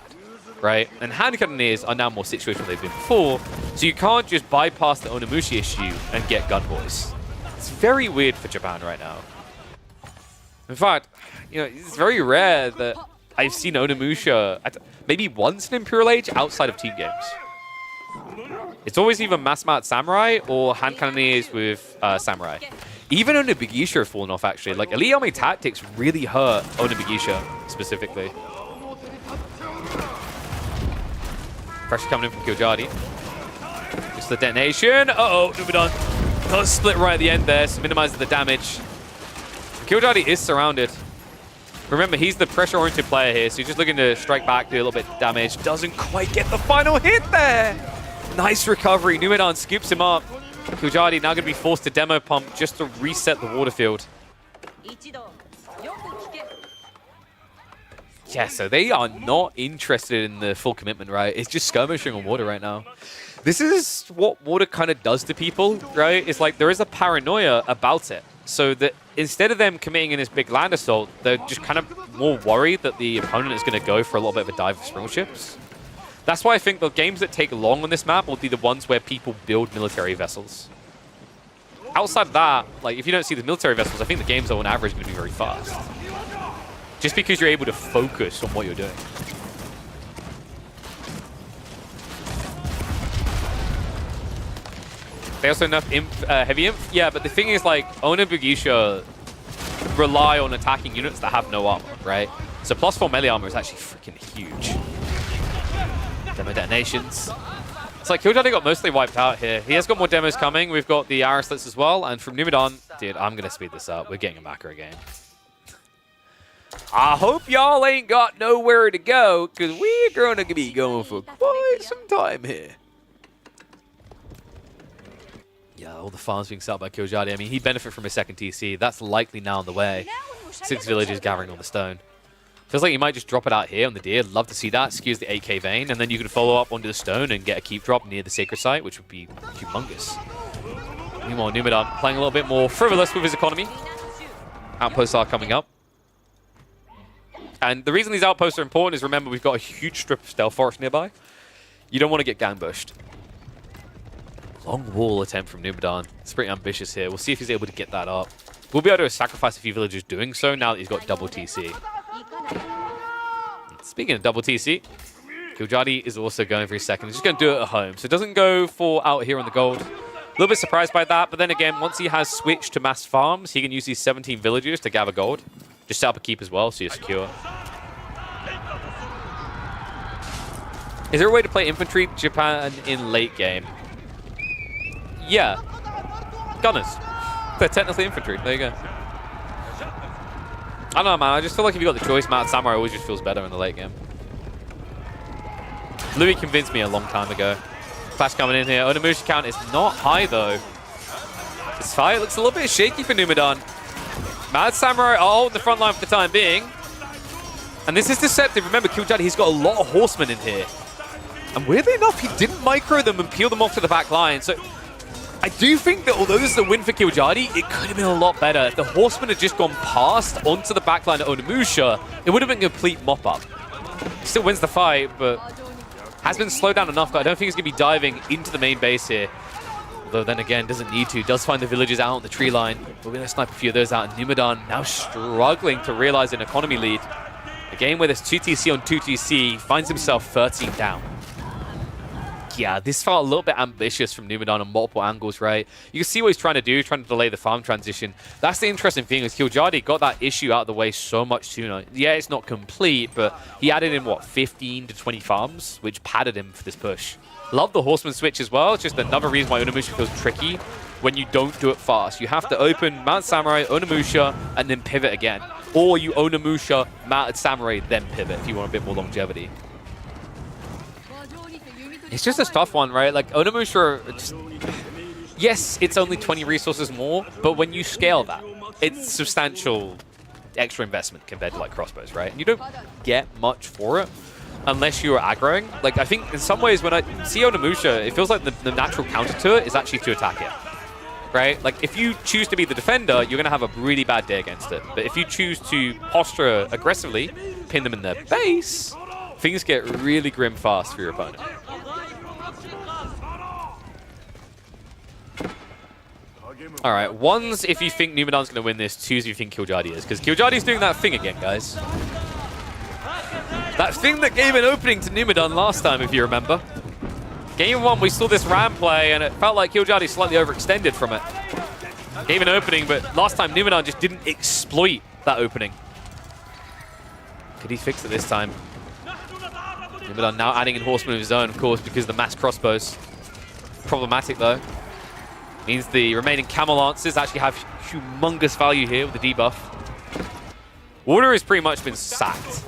right? And hand cannoneers are now more situational than they've been before, so you can't just bypass the Onimusha issue and get gun boys. It's very weird for Japan right now. In fact, you know, it's very rare that I've seen Onimusha maybe once in Imperial Age outside of team games. It's always either Mass Mount Samurai or hand cannoneers with Samurai. Even Onimusha have fallen off, actually. Like, Elite Army Tactics really hurt Onimusha specifically. Pressure coming in from Kiljadi. Just the detonation. Uh-oh, Numidan does split right at the end there, so minimizes the damage. Kiljadi is surrounded. Remember, he's the pressure-oriented player here, so he's just looking to strike back, do a little bit of damage. Doesn't quite get the final hit there. Nice recovery. Numidan scoops him up. Kiljadi now going to be forced to demo pump just to reset the water field. Yeah, so they are not interested in the full commitment, right? It's just skirmishing on water right now. This is what water kind of does to people, right? It's like there is a paranoia about it. So that instead of them committing in this big land assault, they're just kind of more worried that the opponent is going to go for a little bit of a dive of spring ships. That's why I think the games that take long on this map will be the ones where people build military vessels. Outside of that, like if you don't see the military vessels, I think the games are on average going to be very fast. Just because you're able to focus on what you're doing. They also enough heavy imp. Yeah, but the thing is, like, Ona Bugisha rely on attacking units that have no armor, right? So +4 melee armor is actually freaking huge. Demo detonations. It's like Kiljadi got mostly wiped out here. He has got more demos coming. We've got the arrow slits as well. And from Numidan, dude, I'm going to speed this up. We're getting a macro game. I hope y'all ain't got nowhere to go, because we're going to be going for quite some time here. Yeah, all the farms being set up by Kiljadi. I mean, he'd benefit from a second TC. That's likely now on the way. 6 villages gathering on the stone. Feels like you might just drop it out here on the deer. Love to see that. Skews the AK vein, and then you can follow up onto the stone and get a keep drop near the sacred site, which would be humongous. Meanwhile, Numidan playing a little bit more frivolous with his economy. Outposts are coming up. And the reason these outposts are important is, remember, we've got a huge strip of stealth forest nearby. You don't want to get gangbushed. Long wall attempt from Numidan. It's pretty ambitious here. We'll see if he's able to get that up. We'll be able to sacrifice a few villagers doing so now that he's got double TC. Speaking of double TC, Kiljadi is also going for his second. He's just going to do it at home. So it doesn't go for out here on the gold. A little bit surprised by that, but then again, once he has switched to mass farms, he can use these 17 villagers to gather gold. Just set up a keep as well, so you're secure. Is there a way to play infantry Japan in late game? Yeah. Gunners. They're technically infantry. There you go. I don't know, man. I just feel like if you got the choice, Mount Samurai always just feels better in the late game. Louis convinced me a long time ago. Flash coming in here. Onimusha count is not high, though. This fight looks a little bit shaky for Numidan. Mad Samurai are holding the front line for the time being. And this is deceptive. Remember, Kiljadi, he's got a lot of horsemen in here. And weirdly enough, he didn't micro them and peel them off to the back line. So I do think that although this is a win for Kiljadi, it could have been a lot better. If the horsemen had just gone past onto the back line of Onimusha, it would have been a complete mop-up. Still wins the fight, but has been slowed down enough that I don't think he's going to be diving into the main base here. Although then again, doesn't need to. Does find the villagers out on the tree line. We're going to snipe a few of those out. And Numidan now struggling to realize an economy lead. A game where there's 2TC on 2TC, finds himself 13 down. Yeah, this felt a little bit ambitious from Numidan on multiple angles, right? You can see what he's trying to do, trying to delay the farm transition. That's the interesting thing, is Kiljadi got that issue out of the way so much sooner. Yeah, it's not complete, but he added in, what, 15 to 20 farms, which padded him for this push. Love the horseman switch as well. It's just another reason why Onimusha feels tricky when you don't do it fast. You have to open Mount Samurai, Onimusha, and then pivot again. Or you Onimusha, Mount Samurai, then pivot if you want a bit more longevity. It's just a tough one, right? Like, Onimusha, yes, it's only 20 resources more, but when you scale that, it's substantial extra investment compared to, like, crossbows, right? And you don't get much for it unless you're aggroing. Like, I think in some ways when I see Onimusha, it feels like the natural counter to it is actually to attack it, right? Like, if you choose to be the defender, you're going to have a really bad day against it. But if you choose to posture aggressively, pin them in their base, things get really grim fast for your opponent. All right, one's if you think Numidan's going to win this, two's if you think Killjadi is, because Killjadi's doing that thing again, guys. That thing that gave an opening to Numidan last time, if you remember. Game 1, we saw this ram play, and it felt like Killjadi slightly overextended from it. Gave an opening, but last time Numidan just didn't exploit that opening. Could he fix it this time? Numidan now adding in Horseman of his own, of course, because of the mass crossbows. Problematic, though. Means the remaining Camel Lancers actually have humongous value here with the debuff. Water has pretty much been sacked.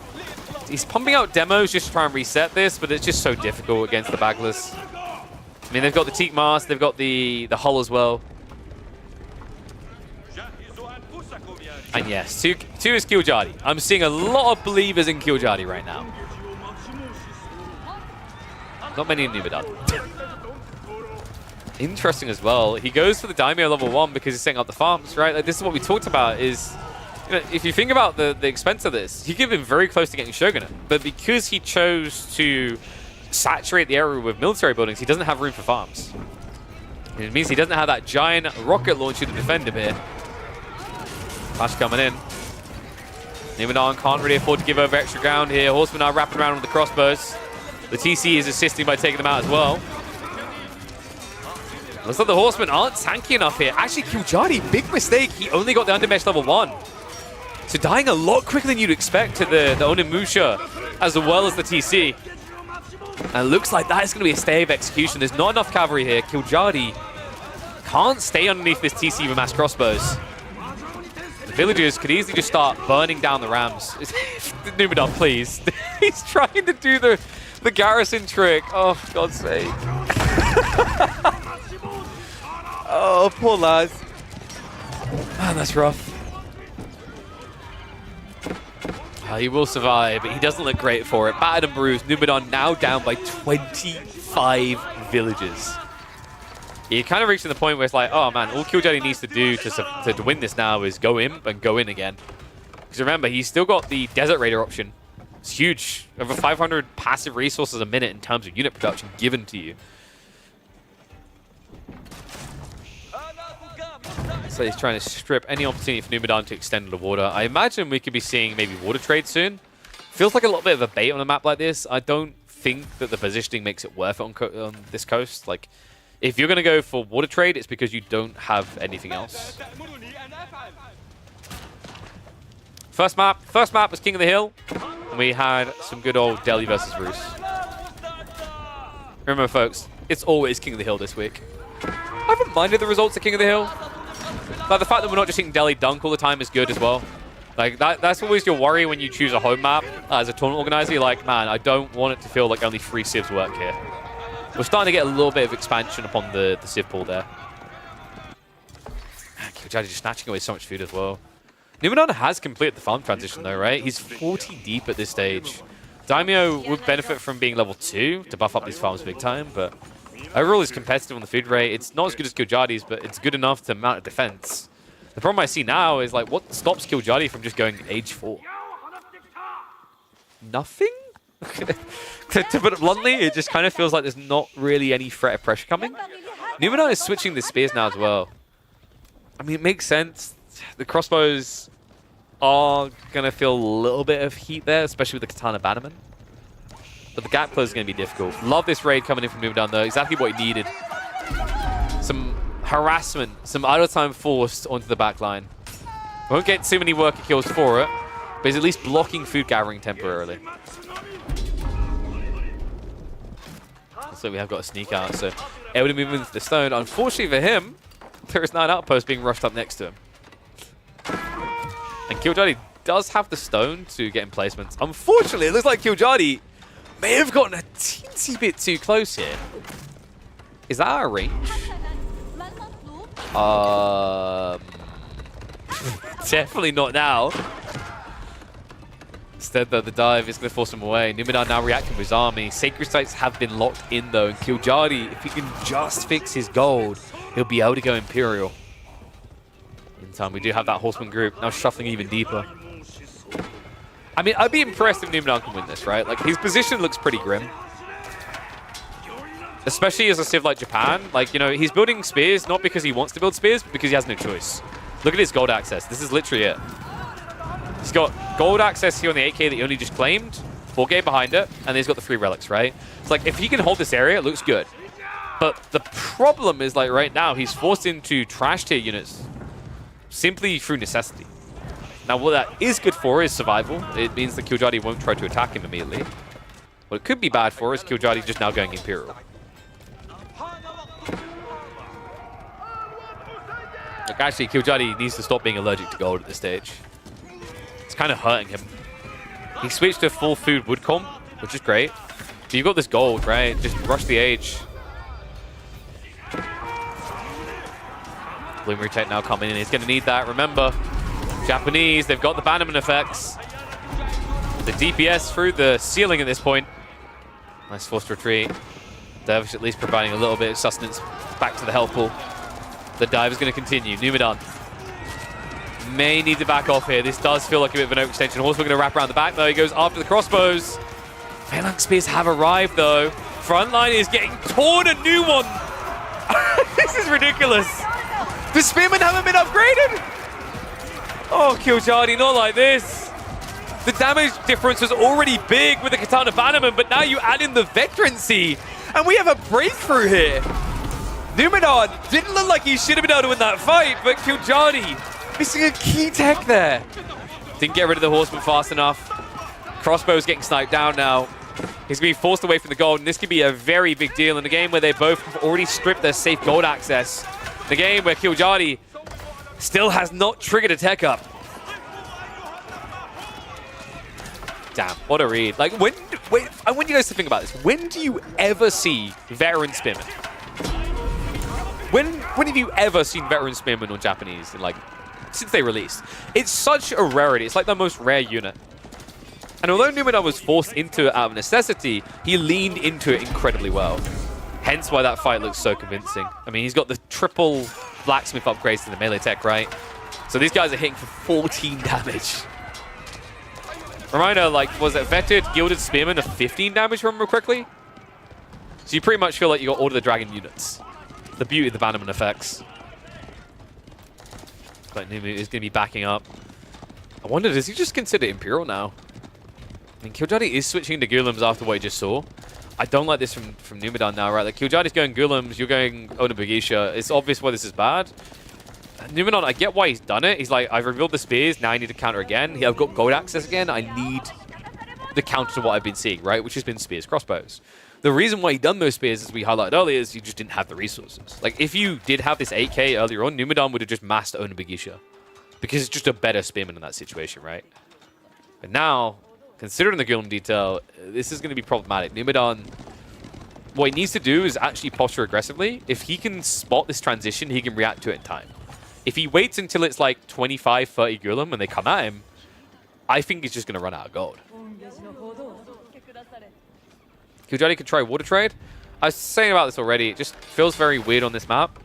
He's pumping out demos just to try and reset this, but it's just so difficult against the Baglers. I mean, they've got the Teak Mask, they've got the hull as well. And yes, two is Killjadi. I'm seeing a lot of believers in Killjadi right now. Not many in Numidan. Interesting as well. He goes for the Daimyo level 1 because he's setting up the farms, right? Like, this is what we talked about is, you know, if you think about the expense of this, he could have been very close to getting Shogunate. But because he chose to saturate the area with military buildings, he doesn't have room for farms. And it means he doesn't have that giant rocket launcher to defend him here. Flash coming in. Numidan can't really afford to give over extra ground here. Horsemen are wrapping around with the crossbows. The TC is assisting by taking them out as well. Looks like the Horsemen aren't tanky enough here. Actually, Killjadi, big mistake. He only got the Undermesh level 1. So dying a lot quicker than you'd expect to the Onimusha, as well as the TC. And it looks like that is going to be a stay of execution. There's not enough cavalry here. Killjadi can't stay underneath this TC with mass crossbows. The villagers could easily just start burning down the rams. Numidan, please. He's trying to do the garrison trick. Oh, for God's sake. Oh, poor lads. Man, that's rough. He will survive, but he doesn't look great for it. Battered and bruised. Numidan now down by 25 villagers. You're kind of reaching the point where it's like, oh man, all Killjadi needs to do to win this now is go in and go in again. Because remember, he's still got the Desert Raider option. It's huge. Over 500 passive resources a minute in terms of unit production given to you. So he's trying to strip any opportunity for Numidan to extend the water. I imagine we could be seeing maybe water trade soon. Feels like a little bit of a bait on a map like this. I don't think that the positioning makes it worth it on this coast. Like, if you're going to go for water trade, it's because you don't have anything else. First map was King of the Hill. And we had some good old Delhi versus Roos. Remember, folks, it's always King of the Hill this week. I haven't minded the results of King of the Hill. Like, the fact that we're not just seeing Delhi dunk all the time is good as well. Like, that's always your worry when you choose a home map as a tournament organizer. You're like, man, I don't want it to feel like only 3 civs work here. We're starting to get a little bit of expansion upon the civ pool there. Killjadi just snatching away so much food as well. Numidan has completed the farm transition though, right? He's 40 deep at this stage. Daimyo would benefit from being level 2 to buff up these farms big time, but overall he's competitive on the food rate. It's not as good as Killjadi's, but it's good enough to mount a defense. The problem I see now is, like, what stops Killjadi from just going age 4? Nothing? to put it bluntly, it just kind of feels like there's not really any threat of pressure coming. Numidan is switching the spears now as well. I mean, it makes sense. The crossbows are going to feel a little bit of heat there, especially with the Katana Bannerman. But the gap close is going to be difficult. Love this raid coming in from Numidan, though. Exactly what he needed. Some harassment, some idle time forced onto the back line. Won't get too many worker kills for it, but he's at least blocking food gathering temporarily. So we have got a sneak out, so able to move into the stone. Unfortunately for him, there is now an outpost being rushed up next to him. And Killjadi does have the stone to get in placements. Unfortunately, it looks like Killjadi may have gotten a teensy bit too close here. Is that our range? Definitely not now. Instead, though, the dive is going to force him away. Numidan now reacting with his army. Sacred Sites have been locked in, though. And Killjadi, if he can just fix his gold, he'll be able to go Imperial. In time, we do have that Horseman group now shuffling even deeper. I mean, I'd be impressed if Numidan can win this, right? Like, his position looks pretty grim. Especially as a civ like Japan. Like, you know, he's building spears not because he wants to build spears, but because he has no choice. Look at his gold access. This is literally it. He's got gold access here on the 8k that he only just claimed, 4k behind it, and then he's got the 3 relics, right? It's like, if he can hold this area, it looks good. But the problem is, like, right now, he's forced into trash tier units simply through necessity. Now, what that is good for is survival. It means that Killjoy won't try to attack him immediately. What it could be bad for is Killjoy just now going Imperial. Like, actually, Killjoy needs to stop being allergic to gold at this stage. It's kind of hurting him. He switched to full food wood comp, which is great. So you've got this gold, right? Just rush the age. Bloomery Tech now coming in. He's going to need that. Remember, Japanese, they've got the bannerman effects. The DPS through the ceiling at this point. Nice forced retreat. Dervish at least providing a little bit of sustenance back to the health pool. The dive is going to continue. Numidan may need to back off here. This does feel like a bit of an overextension. Horse we're going to wrap around the back, though. He goes after the crossbows. Phalanx spears have arrived, though. Frontline is getting torn a new one. This is ridiculous. The spearmen haven't been upgraded. Oh, Killjoy, not like this. The damage difference was already big with the Katana Bannerman, but now you add in the veterancy, and we have a breakthrough here. Numidan didn't look like he should have been able to win that fight, but Killjoy missing a key tech there. Didn't get rid of the horseman fast enough. Crossbow's getting sniped down now. He's going to be forced away from the gold, and this could be a very big deal in a game where they both have already stripped their safe gold access. The game where Killjoy still has not triggered a tech up. Damn, what a read. Like, I want you guys to think about this. When do you ever see veteran spearmen? When have you ever seen veteran spearmen on Japanese, like, since they released? It's such a rarity. It's like the most rare unit. And although Numidan was forced into it out of necessity, he leaned into it incredibly well. Hence why that fight looks so convincing. I mean, he's got the triple blacksmith upgrades to the melee tech, right? So these guys are hitting for 14 damage. Reminder, like, was it vetted Gilded Spearman of 15 damage, remember quickly? So you pretty much feel like you got all of the dragon units. The beauty of the Bannerman effects. But Numu is going to be backing up. I wonder, does he just consider Imperial now? I mean, Killjoy is switching to Ghoulims after what he just saw. I don't like this from Numidan now, right? Like, Killjoy is going Ghoulims, you're going Onabagisha. It's obvious why this is bad. Numidan, I get why he's done it. He's like, I've revealed the spears, now I need to counter again. I've got gold access again, I need the counter to what I've been seeing, right? Which has been spears, crossbows. The reason why he done those spears, as we highlighted earlier, is you just didn't have the resources. Like, if you did have this 8k earlier on, Numidan would have just massed Onabagisha. Because it's just a better spearman in that situation, right? But now, considering the Ghulam detail, this is going to be problematic. Numidan, what he needs to do is actually posture aggressively. If he can spot this transition, he can react to it in time. If he waits until it's like 25, 30 Ghulam and they come at him, I think he's just going to run out of gold. Killjoy could try water trade. I was saying about this already. It just feels very weird on this map.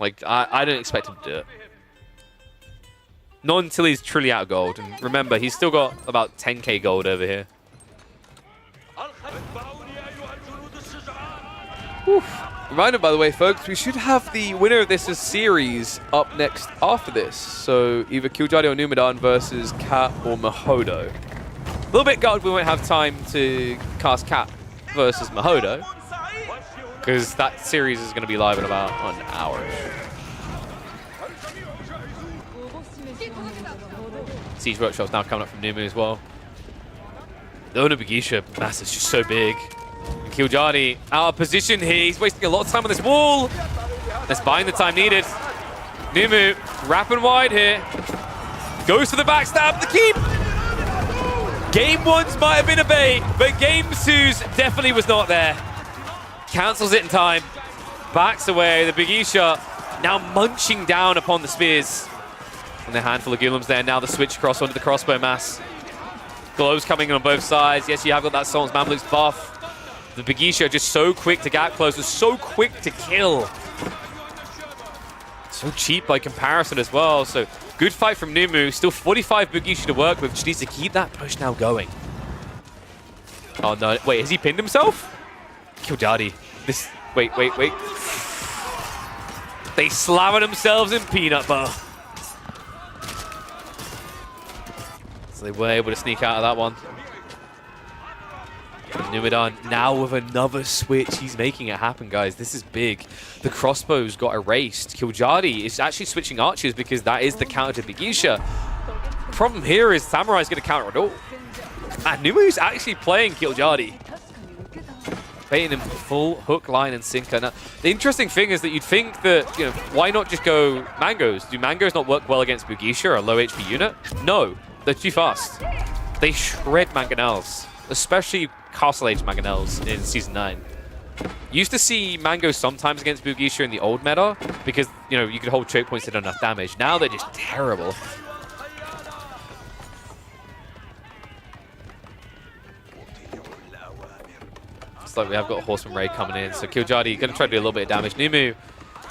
Like, I don't expect him to do it. Not until he's truly out of gold. And remember, he's still got about 10k gold over here. Oof. Reminder, by the way, folks, we should have the winner of this series up next after this. So either Killjoy or Numidan versus Cat or Mahodo. A little bit gutted we won't have time to cast Cat versus Mahodo, because that series is going to be live in about an hour. Siege Workshop's now coming up from Numu as well. The Onabagisha mass is just so big. And Killjoy out of position here. He's wasting a lot of time on this wall. That's buying the time needed. Numu wrapping wide here. Goes for the backstab, the keep. Game 1's might have been a bait, but Game 2's definitely was not there. Cancels it in time. Backs away. The Bagisha now munching down upon the spears. And a handful of Ghulams there. Now the switch across onto the crossbow mass. Glows coming in on both sides. Yes, you have got that Sultan's Mamluks buff. The Bagisha just so quick to gap close, so quick to kill. So cheap by comparison as well. So good fight from Numu. Still 45 Bagisha to work with. Just needs to keep that push now going. Oh no, wait, has he pinned himself? Killjoy. This. Wait. They slammer themselves in peanut butter. So they were able to sneak out of that one. Numidan now with another switch. He's making it happen, guys. This is big. The crossbows got erased. Kiljadi is actually switching archers because that is the counter to Bigisha. Problem here is Samurai's going to counter it all. And Numu's actually playing Kiljadi. Baiting him full hook, line, and sinker. Now, the interesting thing is that you'd think that, you know, why not just go mangoes? Do mangoes not work well against Bigisha, a low HP unit? No, they're too fast. They shred mangonels, especially Castle Age mangonels in Season 9. Used to see mangoes sometimes against Bigisha in the old meta because, you know, you could hold choke points that did enough damage. Now they're just terrible. Looks like we have got a Horseman Raid coming in, so Kiljadi going to try to do a little bit of damage. Numu, you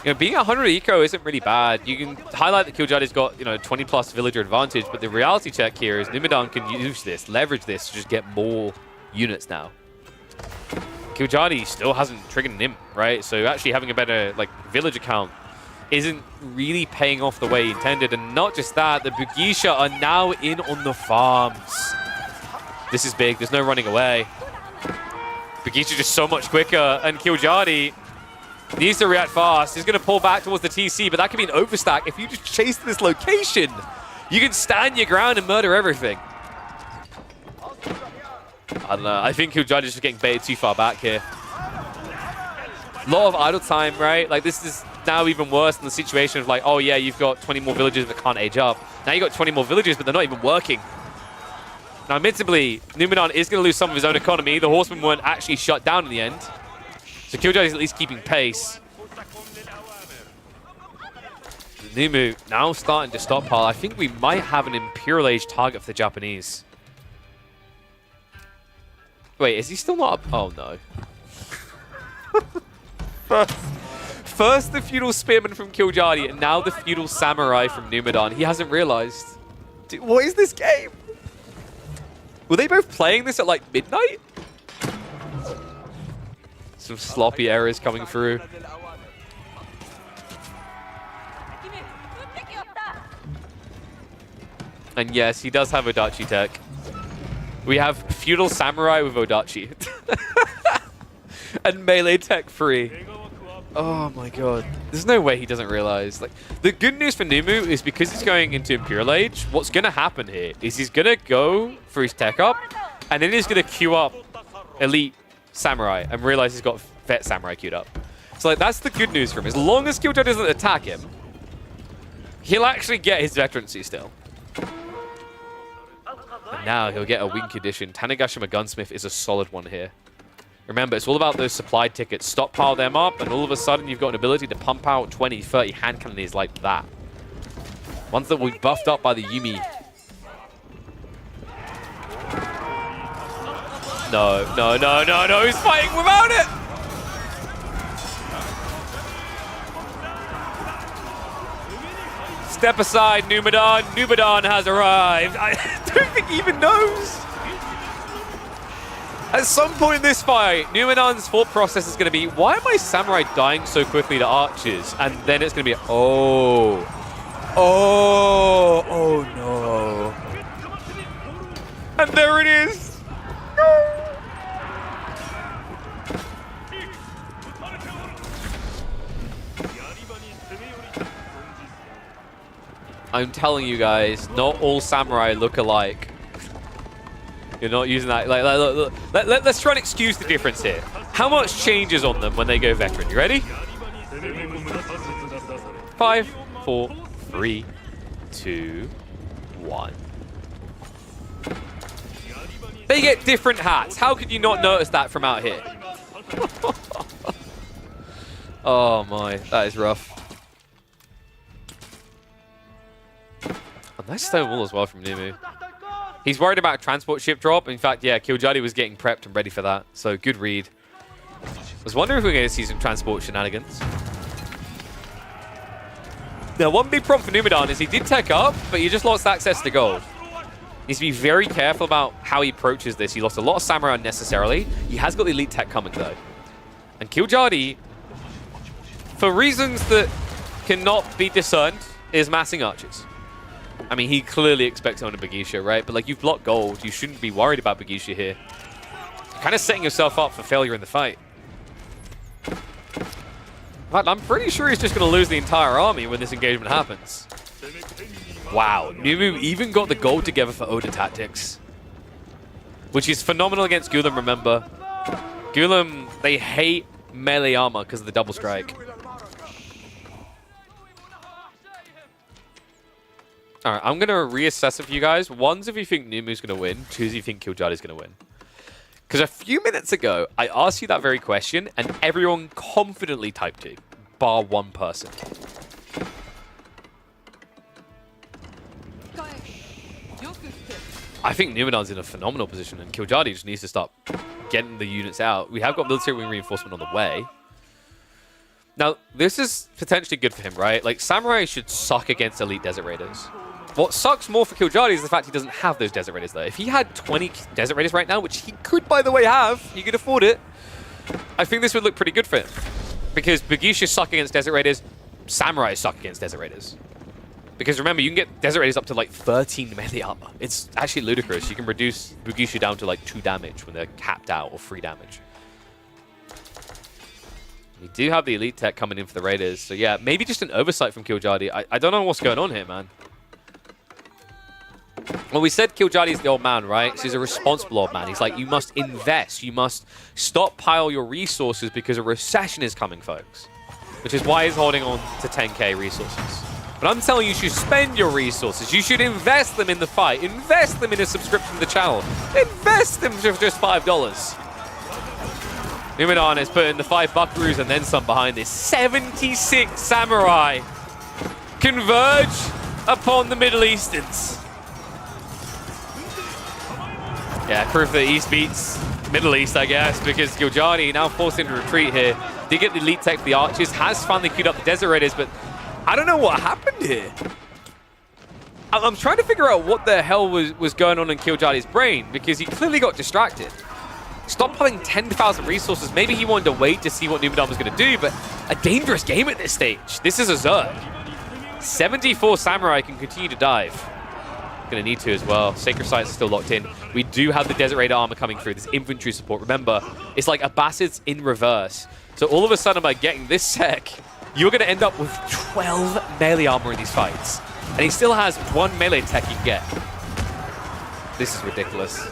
know, being 100 eco isn't really bad. You can highlight that Kiljadi's got, you know, 20+ villager advantage, but the reality check here is Numidan can use this, leverage this to just get more units now. Kiljadi still hasn't triggered an imp, right? So actually having a better, like, villager count isn't really paying off the way he intended. And not just that, the Bigisha are now in on the farms. This is big. There's no running away. Bigisha just so much quicker, and Kiljadi needs to react fast. He's going to pull back towards the TC, but that could be an overstack. If you just chase this location, you can stand your ground and murder everything. I don't know. I think Kiljadi is just getting baited too far back here. A lot of idle time, right? Like, this is now even worse than the situation of like, oh yeah, you've got 20 more villagers that can't age up. Now you've got 20 more villagers, but they're not even working. Now, admittedly, Numidan is going to lose some of his own economy. The horsemen weren't actually shut down in the end. So Kiljadi is at least keeping pace. Numu now starting to stockpile. I think we might have an Imperial Age target for the Japanese. Wait, is he still not up? Oh, no. First the Feudal Spearman from Kiljadi, and now the Feudal Samurai from Numidan. He hasn't realized. Dude, what is this game? Were they both playing this at, like, midnight? Some sloppy errors coming through. And yes, he does have Odachi tech. We have Feudal Samurai with Odachi. And melee tech free. Oh my god. There's no way he doesn't realize. Like, the good news for Numu is because he's going into Imperial Age, what's going to happen here is he's going to go for his tech up, and then he's going to queue up Elite Samurai and realize he's got Vet Samurai queued up. So, like, that's the good news for him. As long as Kiljadi doesn't attack him, he'll actually get his veterancy still. And now he'll get a Wing Condition. Tanegashima Gunsmith is a solid one here. Remember, it's all about those supplied tickets. Stockpile them up, and all of a sudden you've got an ability to pump out 20, 30 hand cannons like that. Ones that will be buffed up by the Yumi. No, no, no, no, no, he's fighting without it! Step aside, Numidan. Numidan has arrived. I don't think he even knows. At some point in this fight, Numidan's thought process is going to be, why are my samurai dying so quickly to archers? And then it's going to be, oh no. And there it is. No. I'm telling you guys, not all samurai look alike. You're not using that. Like, look. Let's try and excuse the difference here. How much changes on them when they go veteran? You ready? 5, 4, 3, 2, 1. They get different hats. How could you not notice that from out here? Oh my, that is rough. A nice stone wall as well from Numu. He's worried about transport ship drop. In fact, yeah, Kiljadi was getting prepped and ready for that. So, good read. Was wondering if we're going to see some transport shenanigans. Now, one big problem for Numidan is he did tech up, but he just lost access to gold. Needs to be very careful about how he approaches this. He lost a lot of samurai unnecessarily. He has got the elite tech coming, though. And Killjadi, for reasons that cannot be discerned, is massing archers. I mean, he clearly expects on a Bagisha, right? But like, you've blocked gold. You shouldn't be worried about Bagisha here. You're kind of setting yourself up for failure in the fight. In fact, I'm pretty sure he's just going to lose the entire army when this engagement happens. Wow, Numu even got the gold together for Oda tactics. Which is phenomenal against Gulam, remember. Gulam, they hate melee armor because of the double strike. Alright, I'm going to reassess it for you guys. One's if you think Numu's going to win. Two's if you think Killjadi's going to win. Because a few minutes ago, I asked you that very question, and everyone confidently typed it, bar one person. I think Numenon's in a phenomenal position, and Killjadi just needs to start getting the units out. We have got military wing reinforcement on the way. Now, this is potentially good for him, right? Like, Samurai should suck against elite Desert Raiders. What sucks more for Killjadi is the fact he doesn't have those Desert Raiders, though. If he had 20 Desert Raiders right now, which he could, by the way, have, he could afford it, I think this would look pretty good for him. Because Bagisha suck against Desert Raiders, Samurai suck against Desert Raiders. Because remember, you can get Desert Raiders up to like 13 melee armor. It's actually ludicrous. You can reduce Bagisha down to like 2 damage when they're capped out, or 3 damage. We do have the elite tech coming in for the Raiders, so yeah, maybe just an oversight from Killjadi. I don't know what's going on here, man. Well, we said Killjadi's the old man, right? So he's a responsible old man. He's like, you must invest. You must stockpile your resources because a recession is coming, folks. Which is why he's holding on to 10k resources. But I'm telling you, you should spend your resources. You should invest them in the fight. Invest them in a subscription to the channel. Invest them for just $5. Numenon is putting the 5 buckaroos and then some behind this. 76 samurai converge upon the Middle Easterns. Yeah, proof that East beats Middle East, I guess, because Killjadi now forced into retreat here. Did get the elite tech for the archers, has finally queued up the Desert Raiders, but I don't know what happened here. I'm trying to figure out what the hell was going on in Killjadi's brain, because he clearly got distracted. Stockpiling 10,000 resources, maybe he wanted to wait to see what Numenor was going to do, but a dangerous game at this stage. This is a Zerg. 74 Samurai can continue to dive. Going to need to as well. Sacred Sites are still locked in. We do have the Desert Raider armor coming through, this infantry support. Remember, it's like Abbasids in reverse. So all of a sudden, by getting this sec, you're going to end up with 12 melee armor in these fights. And he still has 1 melee tech you can get. This is ridiculous.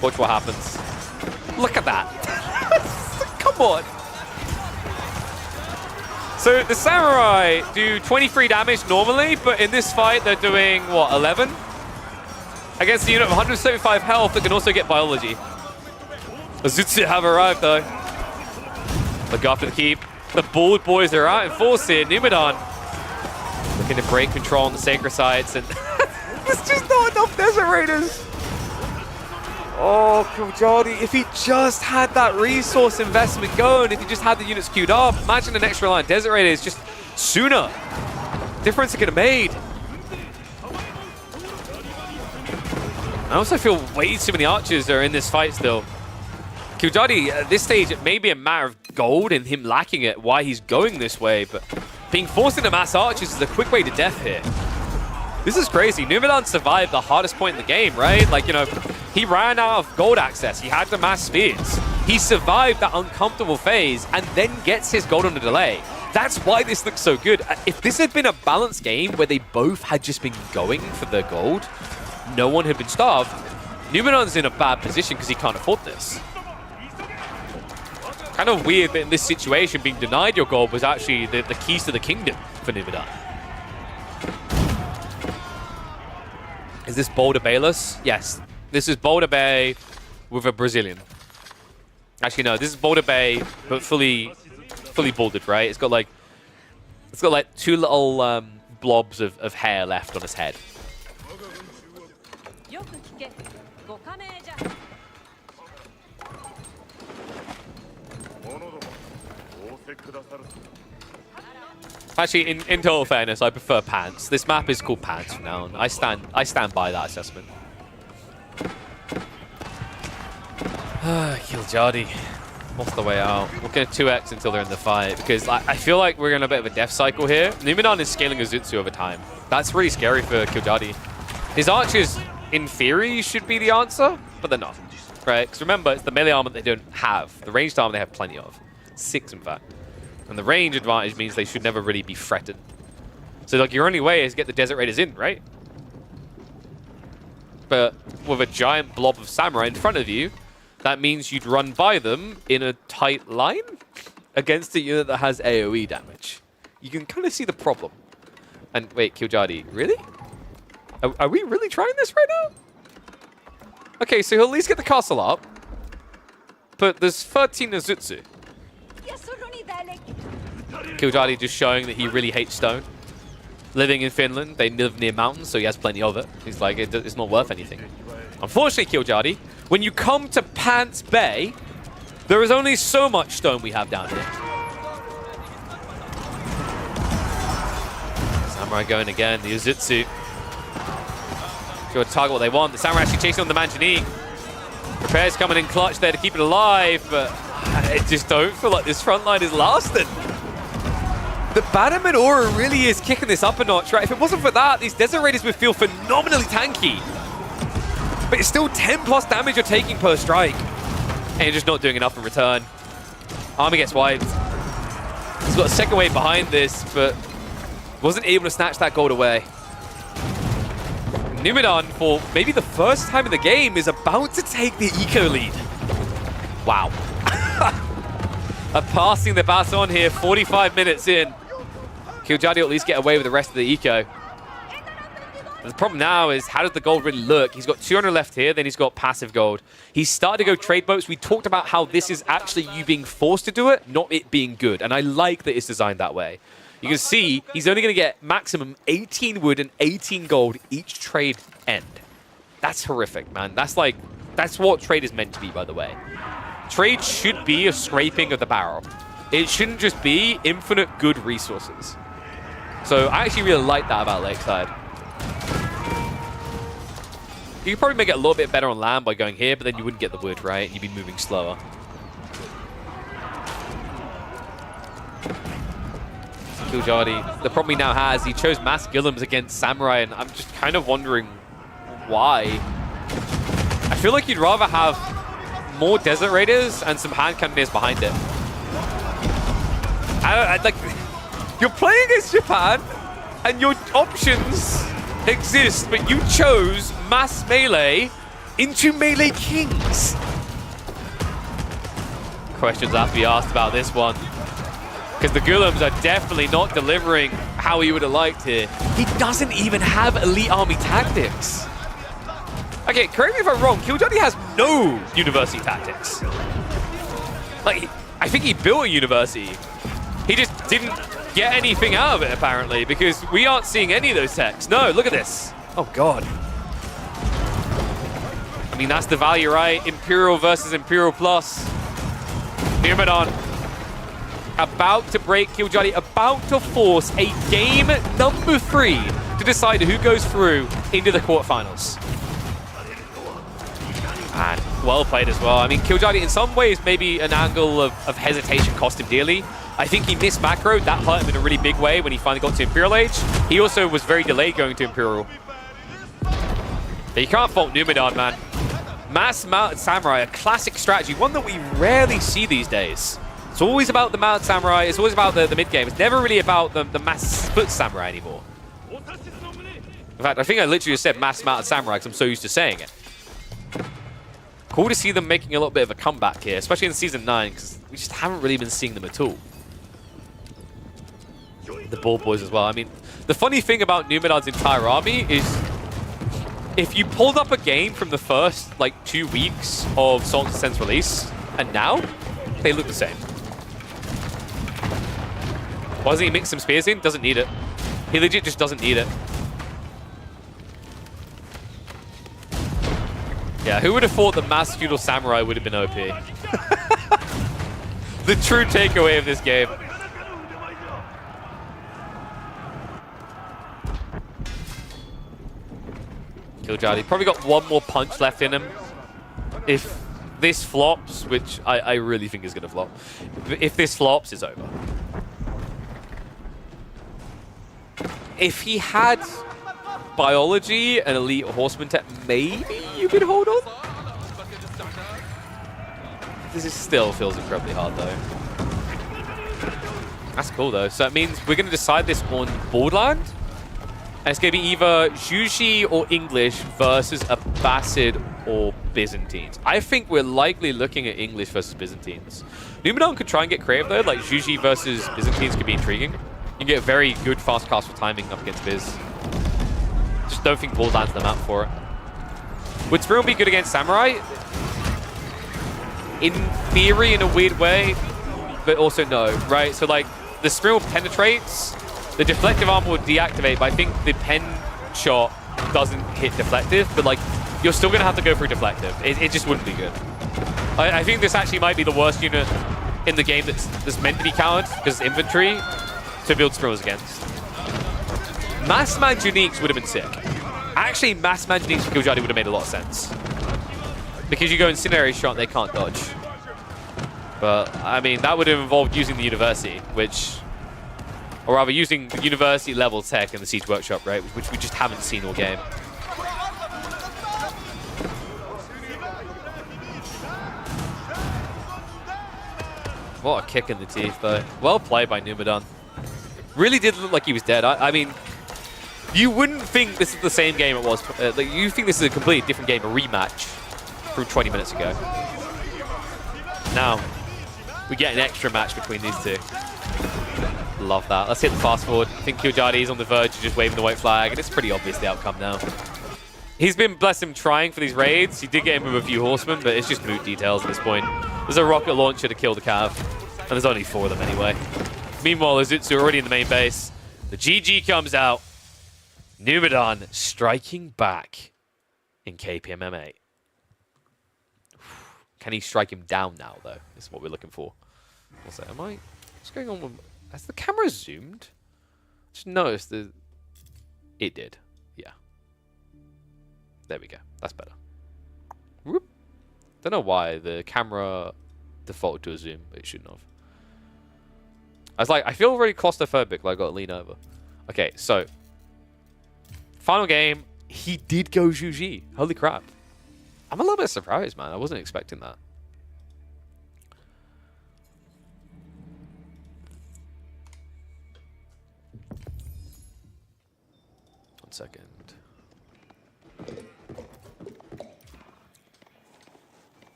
Watch what happens. Look at that. Come on. So the Samurai do 23 damage normally, but in this fight, they're doing, what, 11? Against the unit of 175 health that can also get biology. Azutsu have arrived, though. Look after the keep. The Bald Boys are out in force here. Numenor looking to break control on the Sacred Sites, and there's just not enough Desert Raiders. Oh, Killjadi, if he just had that resource investment going, if he just had the units queued up, imagine an extra line Desert Raiders just sooner. Difference it could have made. I also feel way too many archers are in this fight still. Killjadi, at this stage, it may be a matter of gold and him lacking it, why he's going this way, but being forced into mass archers is a quick way to death here. This is crazy. Numenor survived the hardest point in the game, right? Like, you know, he ran out of gold access. He had to mass spears. He survived that uncomfortable phase and then gets his gold on a delay. That's why this looks so good. If this had been a balanced game where they both had just been going for the gold, no one had been starved, Numenor's in a bad position because he can't afford this. Kind of weird that in this situation, being denied your gold was actually the keys to the kingdom for Numenor. Is this Boulder Bayless? Yes. This is Boulder Bay with a Brazilian. Actually, no. This is Boulder Bay, but fully balded, right? It's got like 2 little blobs of hair left on his head. Actually, in total fairness, I prefer Pants. This map is called Pants from now on. I stand by that assessment. Killjadi. What's the way out? We're going to 2x until they're in the fight, because I feel like we're in a bit of a death cycle here. Numinon is scaling Azutsu over time. That's really scary for Killjardy. His archers, in theory, should be the answer, but they're not. Right? Because remember, it's the melee armor they don't have. The ranged armor they have plenty of. 6, in fact. And the range advantage means they should never really be threatened. So like your only way is get the Desert Raiders in, right? But with a giant blob of samurai in front of you, that means you'd run by them in a tight line against a unit that has AoE damage. You can kind of see the problem. And wait, Killjardy, really? Are we really trying this right now? Okay, so he'll at least get the castle up. But there's 13 Azutsu. Killjardy just showing that he really hates stone. Living in Finland, they live near mountains, so he has plenty of it. He's like, it's not worth anything. Unfortunately, Killjardy, when you come to Pants Bay, there is only so much stone we have down here. Samurai going again, the Uzutsu. Sure to target what they want. The Samurai actually chasing on the Manjanique. Repairs coming in clutch there to keep it alive, but I just don't feel like this front line is lasting. The Bannerman aura really is kicking this up a notch, right? If it wasn't for that, these Desert Raiders would feel phenomenally tanky. But it's still 10 plus damage you're taking per strike. And you're just not doing enough in return. Army gets wiped. He's got a second wave behind this, but wasn't able to snatch that gold away. Numinon, for maybe the first time in the game, is about to take the eco lead. Wow. Passing the baton here, 45 minutes in. Killjardy will at least get away with the rest of the eco. The problem now is, how does the gold really look? He's got 200 left here, then he's got passive gold. He's started to go trade boats. We talked about how this is actually you being forced to do it, not it being good. And I like that it's designed that way. You can see he's only going to get maximum 18 wood and 18 gold each trade end. That's horrific, man. That's what trade is meant to be, by the way. Trade should be a scraping of the barrel. It shouldn't just be infinite good resources. So I actually really like that about Lakeside. You could probably make it a little bit better on land by going here, but then you wouldn't get the wood, right? You'd be moving slower. Killjardy, the problem he now has, he chose Mass Gillums against Samurai, and I'm just kind of wondering why. I feel like you'd rather have more Desert Raiders and some hand cannoneers behind it. Like, you're playing against Japan, and your options exist, but you chose mass melee into melee kings. Questions have to be asked about this one, because the Gulams are definitely not delivering how he would have liked here. He doesn't even have elite army tactics. Okay, correct me if I'm wrong, Killjardy has no university tactics. Like, I think he built a university. He just didn't get anything out of it, apparently, because we aren't seeing any of those techs. No, look at this. Oh, God. I mean, that's the value, right? Imperial versus Imperial Plus. Numinon about to break Killjardy, about to force a game number 3 to decide who goes through into the quarterfinals. And well played as well. I mean, Killjardy, in some ways, maybe an angle of hesitation cost him dearly. I think he missed macro. That hurt him in a really big way when he finally got to Imperial Age. He also was very delayed going to Imperial. But you can't fault Numinon, man. Mass Mounted Samurai, a classic strategy, one that we rarely see these days. It's always about the Mounted Samurai. It's always about the mid-game. It's never really about the Mass Foot Samurai anymore. In fact, I think I literally just said Mass Mounted Samurai because I'm so used to saying it. Cool to see them making a little bit of a comeback here, especially in Season 9, because we just haven't really been seeing them at all. The Ball Boys as well. I mean, the funny thing about Numinon's entire army is if you pulled up a game from the first, like, 2 weeks of Salt and Sense release, and now, they look the same. Why doesn't he mix some spears in? Doesn't need it. He legit just doesn't need it. Yeah, who would have thought the Mass Feudal Samurai would have been OP? The true takeaway of this game. Killjardy probably got one more punch left in him. If this flops, which I really think is going to flop, if this flops, it's over. If he had biology and elite horseman tech, maybe you could hold on. This still feels incredibly hard, though. That's cool, though. So that means we're going to decide this on Borderland. And it's going to be either Juji or English versus Abbasid or Byzantines. I think we're likely looking at English versus Byzantines. Numidan could try and get creative, though. Like, Juji versus Byzantines could be intriguing. You can get very good fast castle timing up against Biz. Just don't think Borderland's the map for it. Would Sprint be good against Samurai? In theory, in a weird way, but also no, right? So, like, the Sprint penetrates, the deflective armor will deactivate, but I think the pen shot doesn't hit deflective, but, like, you're still going to have to go for deflective. It just wouldn't be good. I think this actually might be the worst unit in the game that's meant to be countered, because it's infantry, to build Sprills against. Mass Man Uniques would have been sick. Actually, Mass Man Uniques for Kiljadi would have made a lot of sense. Because you go Incendiary Shot, they can't dodge. But, I mean, that would have involved using the University, which... Or rather, using the University-level tech in the Siege Workshop, right? Which we just haven't seen all game. What a kick in the teeth, though. Well played by Numidan. Really did look like he was dead. I mean... You wouldn't think this is the same game it was. Like, you think this is a completely different game, a rematch from 20 minutes ago. Now, we get an extra match between these two. Love that. Let's hit the fast forward. I think Kiljadi is on the verge of just waving the white flag, and it's pretty obvious the outcome now. He's been, bless him, trying for these raids. He did get him with a few horsemen, but it's just moot details at this point. There's a rocket launcher to kill the cav, and there's only 4 of them anyway. Meanwhile, Azutsu already in the main base. The GG comes out. Numidan striking back in KPMM8. Can he strike him down now, though? Is what we're looking for. What's that? What's going on with... Has the camera zoomed? Just noticed that... It did. Yeah. There we go. That's better. Whoop. Don't know why the camera defaulted to a zoom, but it shouldn't have. I was like, I feel really claustrophobic, like I got to lean over. Okay, so... Final game, he did go Juji. Holy crap. I'm a little bit surprised, man. I wasn't expecting that. One second.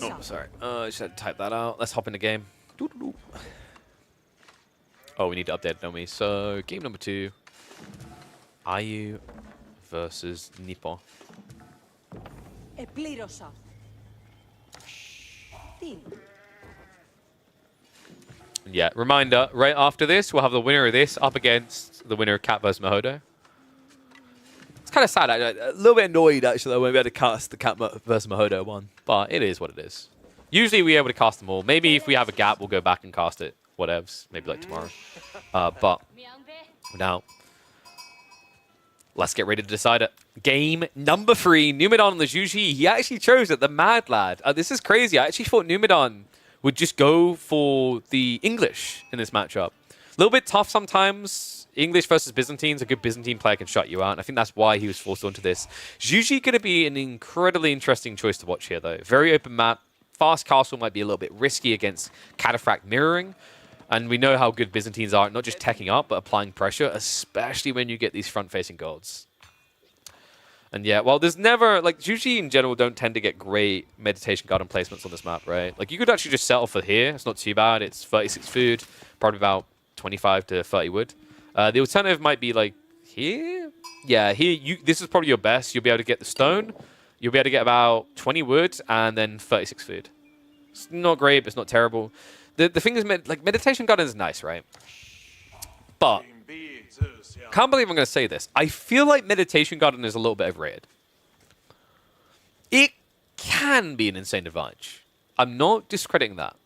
Oh, sorry. I just had to type that out. Let's hop in the game. Oh, we need to update, don't we? So, game number 2. IU versus Nippon. Yeah, reminder, right after this, we'll have the winner of this up against the winner of Cat vs. Mahodo. It's kind of sad. A little bit annoyed, actually, that we won't be able to cast the Cat vs. Mahodo one. But it is what it is. Usually we're able to cast them all. Maybe if we have a gap, we'll go back and cast it. Whatevs. Maybe like tomorrow. But now, let's get ready to decide it. Game number 3. Numidan on the Juji. He actually chose it. The Mad Lad. This is crazy. I actually thought Numidan would just go for the English in this matchup. A little bit tough sometimes. English versus Byzantines, a good Byzantine player can shut you out, and I think that's why he was forced onto this. Juji going to be an incredibly interesting choice to watch here, though. Very open map. Fast castle might be a little bit risky against Cataphract mirroring, and we know how good Byzantines are, not just teching up, but applying pressure, especially when you get these front-facing gods. And yeah, well, there's never... Like, Juji in general don't tend to get great meditation garden placements on this map, right? Like, you could actually just settle for here. It's not too bad. It's 36 food, probably about 25 to 30 wood. The alternative might be like here. Yeah, here. This is probably your best. You'll be able to get the stone. You'll be able to get about 20 wood and then 36 food. It's not great, but it's not terrible. The thing is, like, meditation garden is nice, right? But can't believe I'm going to say this. I feel like meditation garden is a little bit overrated. It can be an insane advantage. I'm not discrediting that.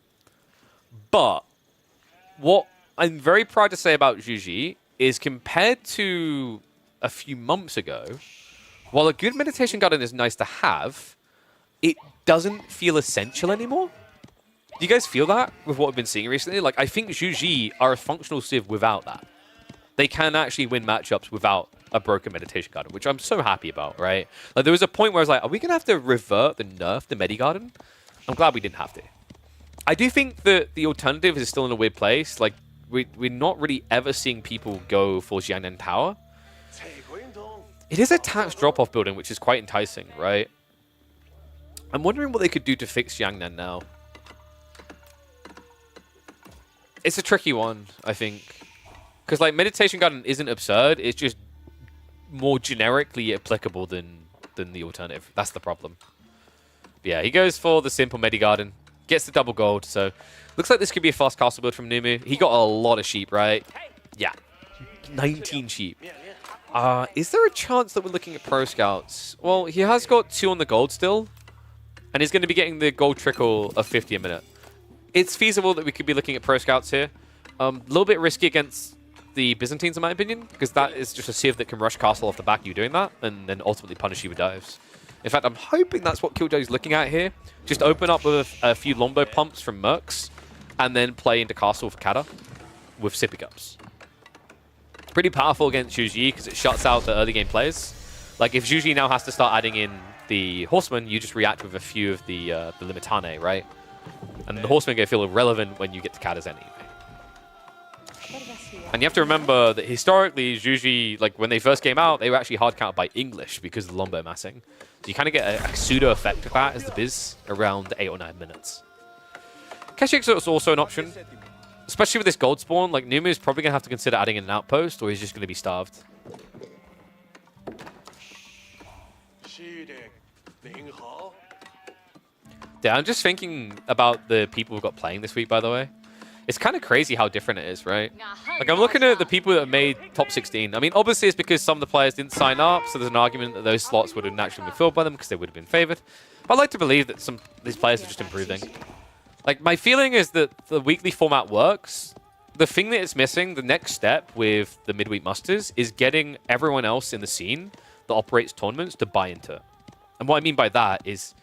But what I'm very proud to say about Zhuji is compared to a few months ago, while a good meditation garden is nice to have, it doesn't feel essential anymore. Do you guys feel that with what we've been seeing recently? Like, I think Zhuji are a functional civ without that. They can actually win matchups without a broken meditation garden, which I'm so happy about, right? Like, there was a point where I was like, are we going to have to revert the nerf the medi garden? I'm glad we didn't have to. I do think that the alternative is still in a weird place. Like, we're not really ever seeing people go for Jiangnan Tower. It is a tax drop-off building, which is quite enticing, right? I'm wondering what they could do to fix Jiangnan now. It's a tricky one, I think. Because, like, Meditation Garden isn't absurd. It's just more generically applicable than the alternative. That's the problem. But yeah, he goes for the simple Medi Garden. Gets the double gold, so looks like this could be a fast castle build from Numu. He got a lot of sheep, right? Yeah. 19 sheep. Is there a chance that we're looking at Pro Scouts? Well, he has got 2 on the gold still. And he's going to be getting the gold trickle of 50 a minute. It's feasible that we could be looking at Pro Scouts here. A little bit risky against the Byzantines, in my opinion, because that is just a civ that can rush castle off the back of you doing that, and then ultimately punish you with dives. In fact, I'm hoping that's what Killjoy's looking at here. Just open up with a few Lombo pumps from Mercs, and then play into castle with Kata with Sippy Ups. Pretty powerful against Zhuji because it shuts out the early game players. Like, if Zhuji now has to start adding in the Horsemen, you just react with a few of the Limitane, right? And the Horsemen are going to feel irrelevant when you get to Kata's anyway. And you have to remember that historically, Zhuji, like, when they first came out, they were actually hard counted by English because of the Lombo massing. So you kind of get a pseudo effect of that as the Biz around 8 or 9 minutes. Keshik is also an option, especially with this gold spawn. Like, Numu is probably going to have to consider adding in an outpost, or he's just going to be starved. Yeah, I'm just thinking about the people who got playing this week, by the way. It's kind of crazy how different it is, right? Like, I'm looking at the people that have made top 16. I mean, obviously it's because some of the players didn't sign up, so there's an argument that those slots would have naturally been filled by them because they would have been favored. But I'd like to believe that some of these players are just improving. Like, my feeling is that the weekly format works. The thing that it's missing, the next step with the midweek musters, is getting everyone else in the scene that operates tournaments to buy into it. And what I mean by that is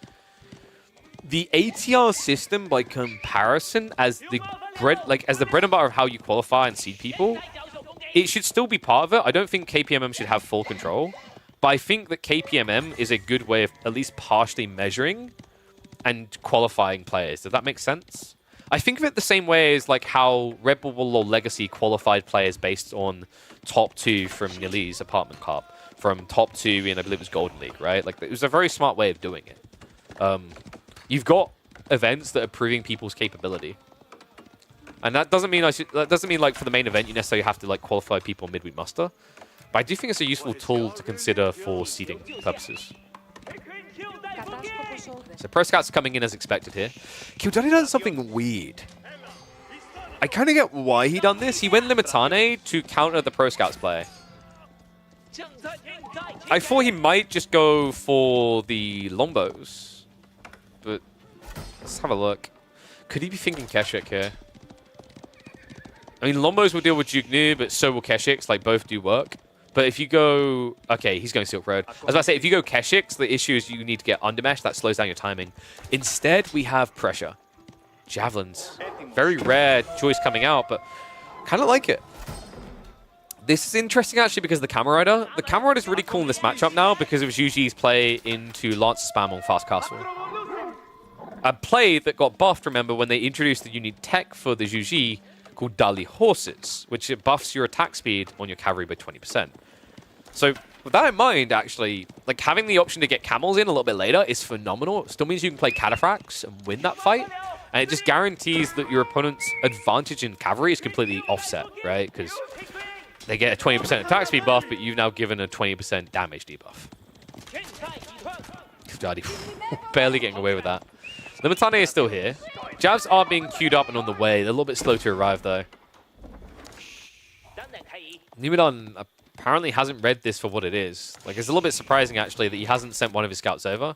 the ATR system, by comparison, as the bread and butter of how you qualify and seed people, it should still be part of it. I don't think KPMM should have full control, but I think that KPMM is a good way of at least partially measuring and qualifying players. Does that make sense? I think of it the same way as like how Red Bull or Legacy qualified players based on top 2 from Nili's Apartment Cup, from top 2 in, I believe it was Golden League, right? Like, it was a very smart way of doing it. You've got events that are proving people's capability. And that doesn't mean like for the main event you necessarily have to like qualify people midweek muster. But I do think it's a useful tool to consider for seeding purposes. So Pro Scouts coming in as expected here. Kildani does something weird. I kind of get why he done this. He went Limitane to counter the Pro Scouts play. I thought he might just go for the Lombos. But let's have a look. Could he be thinking Keshik here? I mean, Lombos will deal with Jugnu, but so will Keshiks. Like, both do work. But if you go... Okay, he's going Silk Road. I was about to say, if you go Keshiks, the issue is you need to get Undermesh. That slows down your timing. Instead, we have Pressure. Javelins. Very rare choice coming out, but kind of like it. This is interesting, actually, because the Camera Rider. The Camera Rider is really cool in this matchup now because of Zhuji's play into Lance Spam on Fast Castle. A play that got buffed, remember, when they introduced the unique tech for the Zhuji called Dali Horses, which it buffs your attack speed on your cavalry by 20%. So with that in mind, actually, like having the option to get camels in a little bit later is phenomenal. It still means you can play cataphracts and win that fight. And it just guarantees that your opponent's advantage in cavalry is completely offset, right? Because they get a 20% attack speed buff, but you've now given a 20% damage debuff. Daddy, barely getting away with that. Limitane is still here. Jabs are being queued up and on the way. They're a little bit slow to arrive, though. Numidon apparently hasn't read this for what it is. Like, it's a little bit surprising, actually, that he hasn't sent one of his scouts over.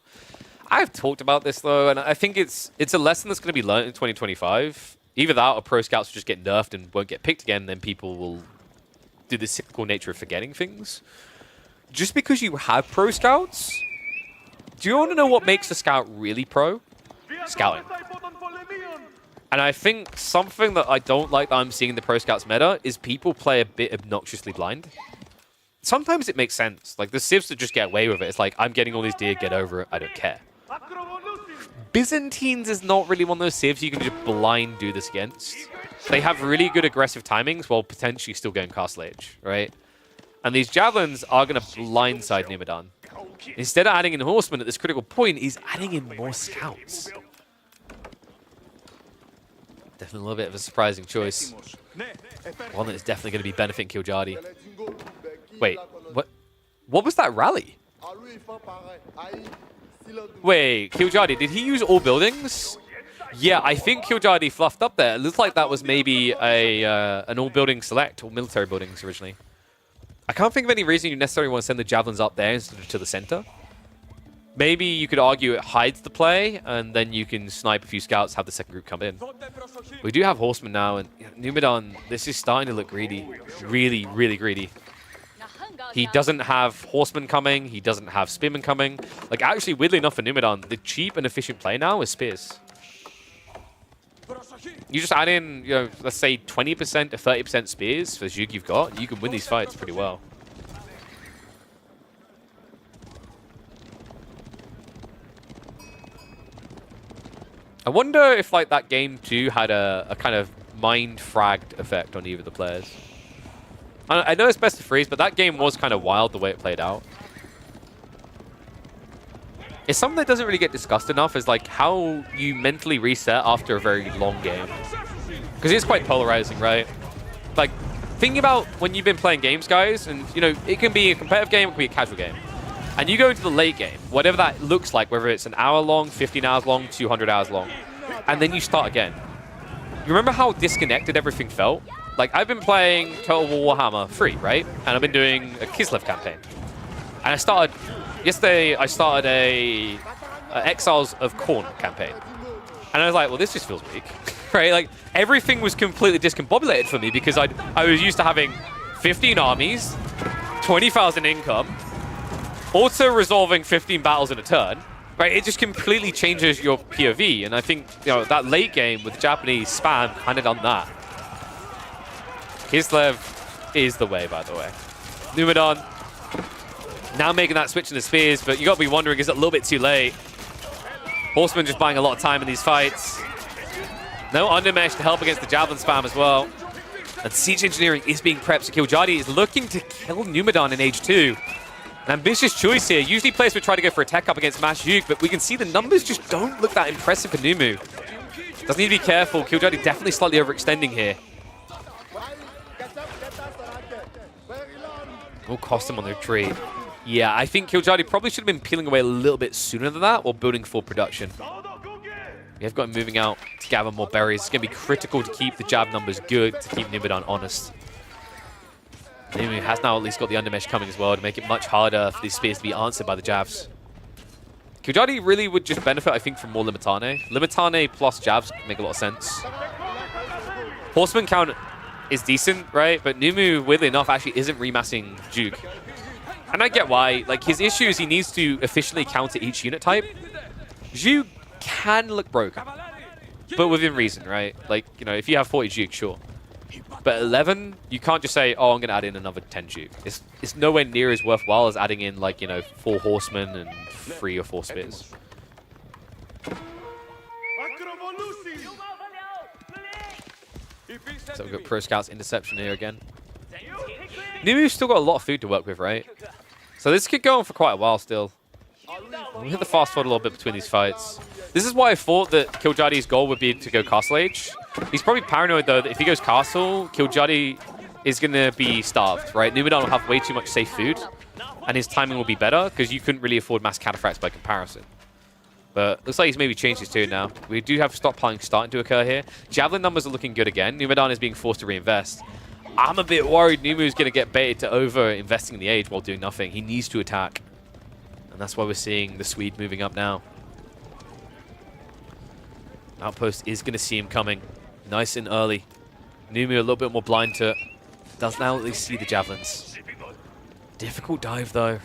I've talked about this though, and I think it's a lesson that's going to be learned in 2025. Either that or pro scouts will just get nerfed and won't get picked again, then people will do the cyclical nature of forgetting things. Just because you have pro scouts, do you want to know what makes a scout really pro? Scouting. And I think something that I don't like that I'm seeing in the pro scouts meta is people play a bit obnoxiously blind. Sometimes it makes sense. Like the civs that just get away with it. It's like, I'm getting all these deer, get over it, I don't care. Byzantines is not really one of those civs you can just blind do this against. They have really good aggressive timings while potentially still going castle age, right? And these javelins are going to blindside Numidan. Instead of adding in horsemen at this critical point, he's adding in more scouts. Definitely a little bit of a surprising choice. One that is definitely going to be benefiting Kiljadi. Wait, what? What was that rally? Wait, Kiljadi, did he use all buildings? Yeah, I think Kiljadi fluffed up there. It looks like that was maybe an all-building select, or military buildings originally. I can't think of any reason you necessarily want to send the javelins up there instead of to the center. Maybe you could argue it hides the play, and then you can snipe a few scouts, have the second group come in. We do have horsemen now, and Numidan, this is starting to look greedy. Really, really greedy. He doesn't have horsemen coming. He doesn't have spearmen coming. Like, actually, weirdly enough for Numidan, the cheap and efficient play now is spears. You just add in, you know, let's say 20% to 30% spears for the Zhug you've got, you can win these fights pretty well. I wonder if, like, that game, too, had a kind of mind-fragged effect on either of the players. I know it's best of threes, but that game was kind of wild the way it played out. It's something that doesn't really get discussed enough, is like how you mentally reset after a very long game. Because it's quite polarizing, right? Like, thinking about when you've been playing games, guys, and, you know, it can be a competitive game, it can be a casual game. And you go into the late game, whatever that looks like, whether it's an hour long, 15 hours long, 200 hours long, and then you start again. You remember how disconnected everything felt? Like, I've been playing Total War Warhammer 3, right? And I've been doing a Kislev campaign. And yesterday I started a Exiles of Khorne campaign. And I was like, well, this just feels weak, right? Like, everything was completely discombobulated for me because I was used to having 15 armies, 20,000 income, auto-resolving 15 battles in a turn, right? It just completely changes your POV. And I think, you know, that late game with Japanese spam kind of done that. Kislev is the way, by the way. Numidan now making that switch into spears, but you got to be wondering, is it a little bit too late? Horseman just buying a lot of time in these fights. No undermesh to help against the javelin spam as well. And siege engineering is being prepped, so Kiljadi is looking to kill Numidan in age 2. An ambitious choice here. Usually players would try to go for a tech up against Mash Zhug, but we can see the numbers just don't look that impressive for Numu. Does need to be careful. Kiljadi definitely slightly overextending here. Will cost him on the retreat. Yeah, I think Kiljadi probably should have been peeling away a little bit sooner than that, or building full production. We have got him moving out to gather more berries. It's going to be critical to keep the jab numbers good, to keep Numidan honest. Numu has now at least got the undermesh coming as well to make it much harder for these spears to be answered by the jabs. Kiljadi really would just benefit, I think, from more Limitane. Limitane plus jabs make a lot of sense. Horseman count is decent, right? But Numu, weirdly enough, actually isn't remassing Zhug. And I get why. Like, his issue is he needs to efficiently counter each unit type. Zhug can look broken, but within reason, right? Like, you know, if you have 40 Zhug, sure. But 11, you can't just say, oh, I'm going to add in another 10 Zhug. It's nowhere near as worthwhile as adding in, like, you know, 4 horsemen and 3 or 4 spears. So we've got Pro Scouts interception here again. Numu's still got a lot of food to work with, right? So this could go on for quite a while still. We'll hit the fast forward a little bit between these fights. This is why I thought that Kiljadi's goal would be to go Castle Age. He's probably paranoid, though, that if he goes Castle, Kiljadi is going to be starved, right? Numidan will have way too much safe food, and his timing will be better, because you couldn't really afford mass cataphracts by comparison. But looks like he's maybe changed his tune now. We do have stockpiling starting to occur here. Javelin numbers are looking good again. Numidan is being forced to reinvest. I'm a bit worried Numu's going to get baited to over-investing in the age while doing nothing. He needs to attack. And that's why we're seeing the Swede moving up now. Outpost is going to see him coming nice and early. Numu a little bit more blind to it. Does now at least see the javelins. Difficult dive though.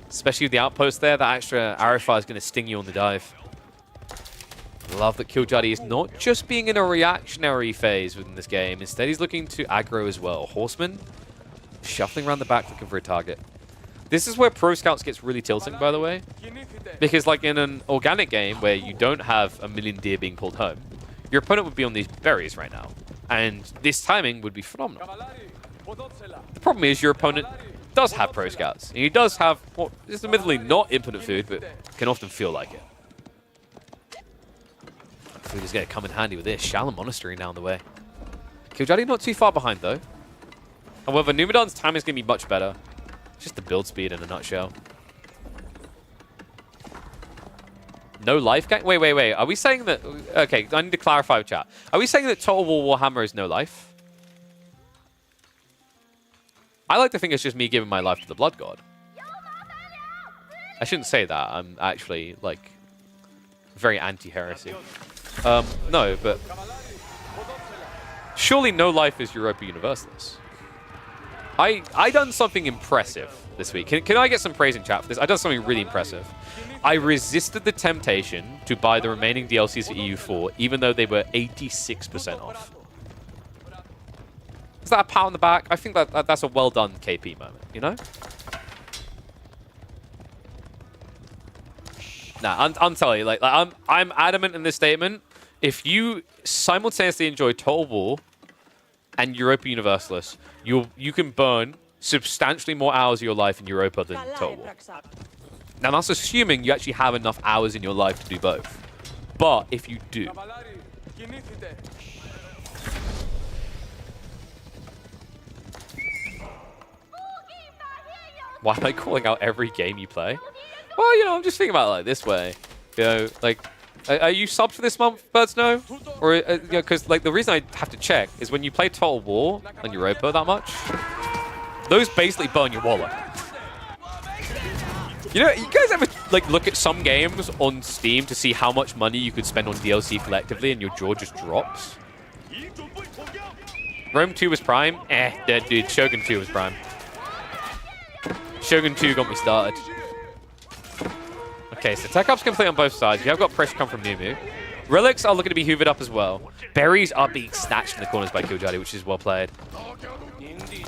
Especially with the outpost there, that extra arrow fire is going to sting you on the dive. Love that Killjoy is not just being in a reactionary phase within this game. Instead, he's looking to aggro as well. Horseman shuffling around the back looking for a target. This is where Pro Scouts gets really tilting, by the way. Because like in an organic game where you don't have a million deer being pulled home, your opponent would be on these berries right now. And this timing would be phenomenal. The problem is your opponent does have Pro Scouts. And he does have what is admittedly not infinite food, but can often feel like it. Food is going to come in handy with this. Shallow Monastery now on the way. Killjoy not too far behind though. However, Numidon's timing is going to be much better. Just the build speed in a nutshell. No life gain? Wait. Are we saying that... Okay, I need to clarify with chat. Are we saying that Total War Warhammer is no life? I like to think it's just me giving my life to the Blood God. I shouldn't say that. I'm actually, like, very anti-heresy. No, but... Surely no life is Europa Universalis. I done something impressive this week. Can I get some praise in chat for this? I done something really impressive. I resisted the temptation to buy the remaining DLCs for EU4, even though they were 86% off. Is that a pat on the back? I think that's a well done KP moment, you know? Nah, I'm telling you, like I'm adamant in this statement. If you simultaneously enjoy Total War and Europa Universalis, you can burn substantially more hours of your life in Europa than Total War. Now that's assuming you actually have enough hours in your life to do both. But if you do, why am I calling out every game you play? Well, you know, I'm just thinking about it like this way. You know, like, are you subbed for this month, Bird Snow? Or, you know, because, like, the reason I have to check is when you play Total War on Europa that much, those basically burn your wallet. You know, you guys ever, like, look at some games on Steam to see how much money you could spend on DLC collectively and your jaw just drops? Rome 2 was Prime? Dead, dude. Shogun 2 was Prime. Shogun 2 got me started. Okay, so tech up's complete on both sides. You have got pressure come from Numu. Relics are looking to be hoovered up as well. Berries are being snatched from the corners by Killjoy, which is well played.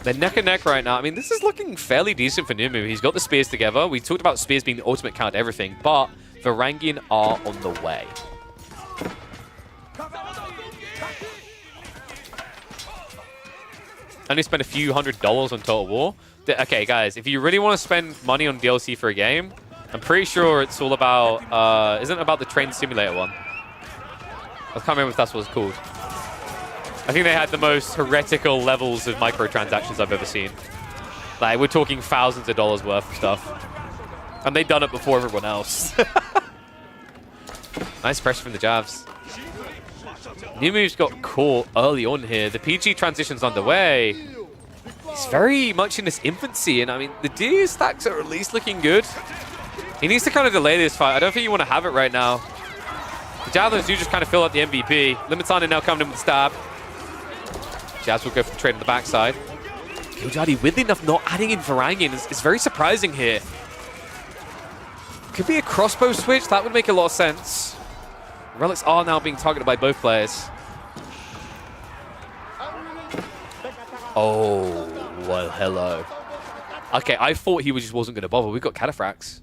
They're neck and neck right now. I mean, this is looking fairly decent for Numu. He's got the spears together. We talked about spears being the ultimate count to everything, but Varangian are on the way. Only spent a few $100s on Total War. Okay, guys, if you really want to spend money on DLC for a game, I'm pretty sure it's all about, isn't it about the train simulator one? I can't remember if that's what it's called. I think they had the most heretical levels of microtransactions I've ever seen. Like, we're talking thousands of dollars worth of stuff. And they'd done it before everyone else. Nice pressure from the Javs. Numu's got caught early on here. The PG transition's underway. He's very much in his infancy, and I mean, the DD stacks are at least looking good. He needs to kind of delay this fight. I don't think you want to have it right now. The Javelins do just kind of fill out the MVP. Limitana now coming in with the stab. Jazz will go for the trade on the backside. Killjoy, weirdly enough, not adding in Varangian is very surprising here. Could be a crossbow switch. That would make a lot of sense. Relics are now being targeted by both players. Oh, well, hello. Okay, I thought he just wasn't going to bother. We've got Cataphracts.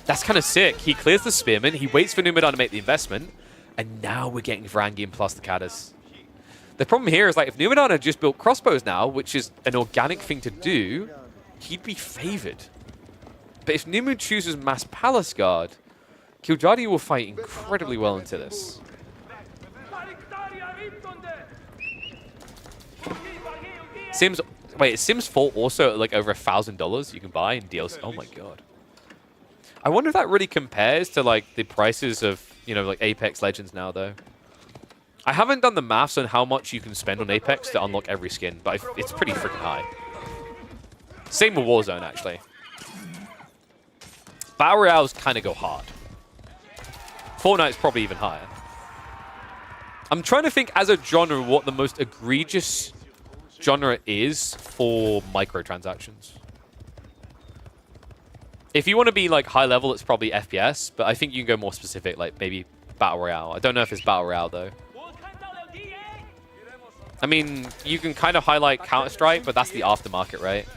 That's kind of sick. He clears the Spearman. He waits for Numidon to make the investment. And now we're getting Varangian plus the Catas. The problem here is, like, if Numidon had just built crossbows now, which is an organic thing to do, he'd be favored. But if Numu chooses Mass Palace Guard, Killjoy will fight incredibly well into this. Sims, wait, is Sims 4 also like over $1,000 you can buy in DLC? Oh my god. I wonder if that really compares to like the prices of, you know, like Apex Legends now though. I haven't done the maths on how much you can spend on Apex to unlock every skin, but it's pretty freaking high. Same with Warzone actually. Battle Royales kind of go hard. Fortnite's probably even higher. I'm trying to think as a genre what the most egregious genre is for microtransactions. If you want to be like high level, it's probably FPS, but I think you can go more specific, like maybe Battle Royale. I don't know if it's Battle Royale though. I mean, you can kind of highlight Counter-Strike, but that's the aftermarket, right?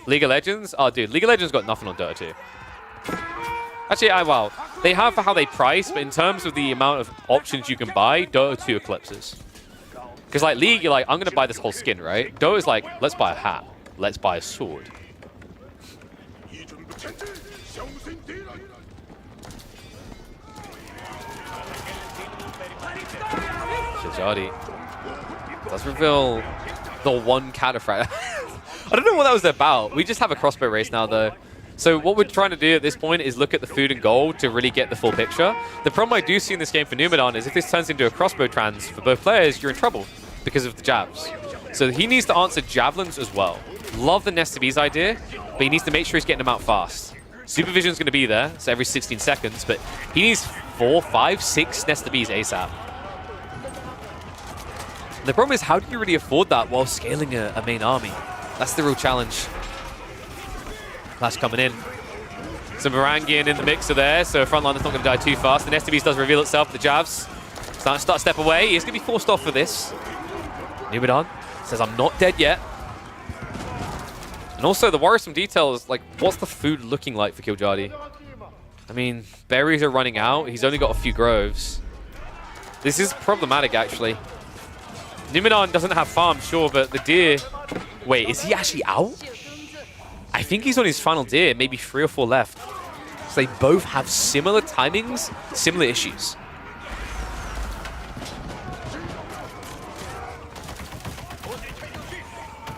League of Legends? Oh, dude, League of Legends got nothing on Dota 2. Actually, well, they have for how they price, but in terms of the amount of options you can buy, Dota 2 eclipses. Because like League, you're like, I'm going to buy this whole skin, right? Dota's like, let's buy a hat. Let's buy a sword. Shajadi does reveal the one cataphract. I don't know what that was about. We just have a crossbow race now, though. So what we're trying to do at this point is look at the food and gold to really get the full picture. The problem I do see in this game for Numadon is if this turns into a crossbow trans for both players, you're in trouble because of the jabs. So he needs to answer javelins as well. Love the Nest of Bees idea, but he needs to make sure he's getting them out fast. Supervision's going to be there, so every 16 seconds, but he needs 4, 5, 6 Nest of Bees ASAP. The problem is, how do you really afford that while scaling a main army? That's the real challenge. Clash coming in. Some Varangian in the mixer there, so frontliner's not going to die too fast. The Nest of Bees does reveal itself, the jabs. Start to step away. He's going to be forced off for this. Numadon says, I'm not dead yet. And also, the worrisome detail is, like, what's the food looking like for Kiljadi? I mean, berries are running out. He's only got a few groves. This is problematic, actually. Numadon doesn't have farm, sure, but the deer... Wait, is he actually out? I think he's on his final deer, maybe 3 or 4 left. So they both have similar timings, similar issues.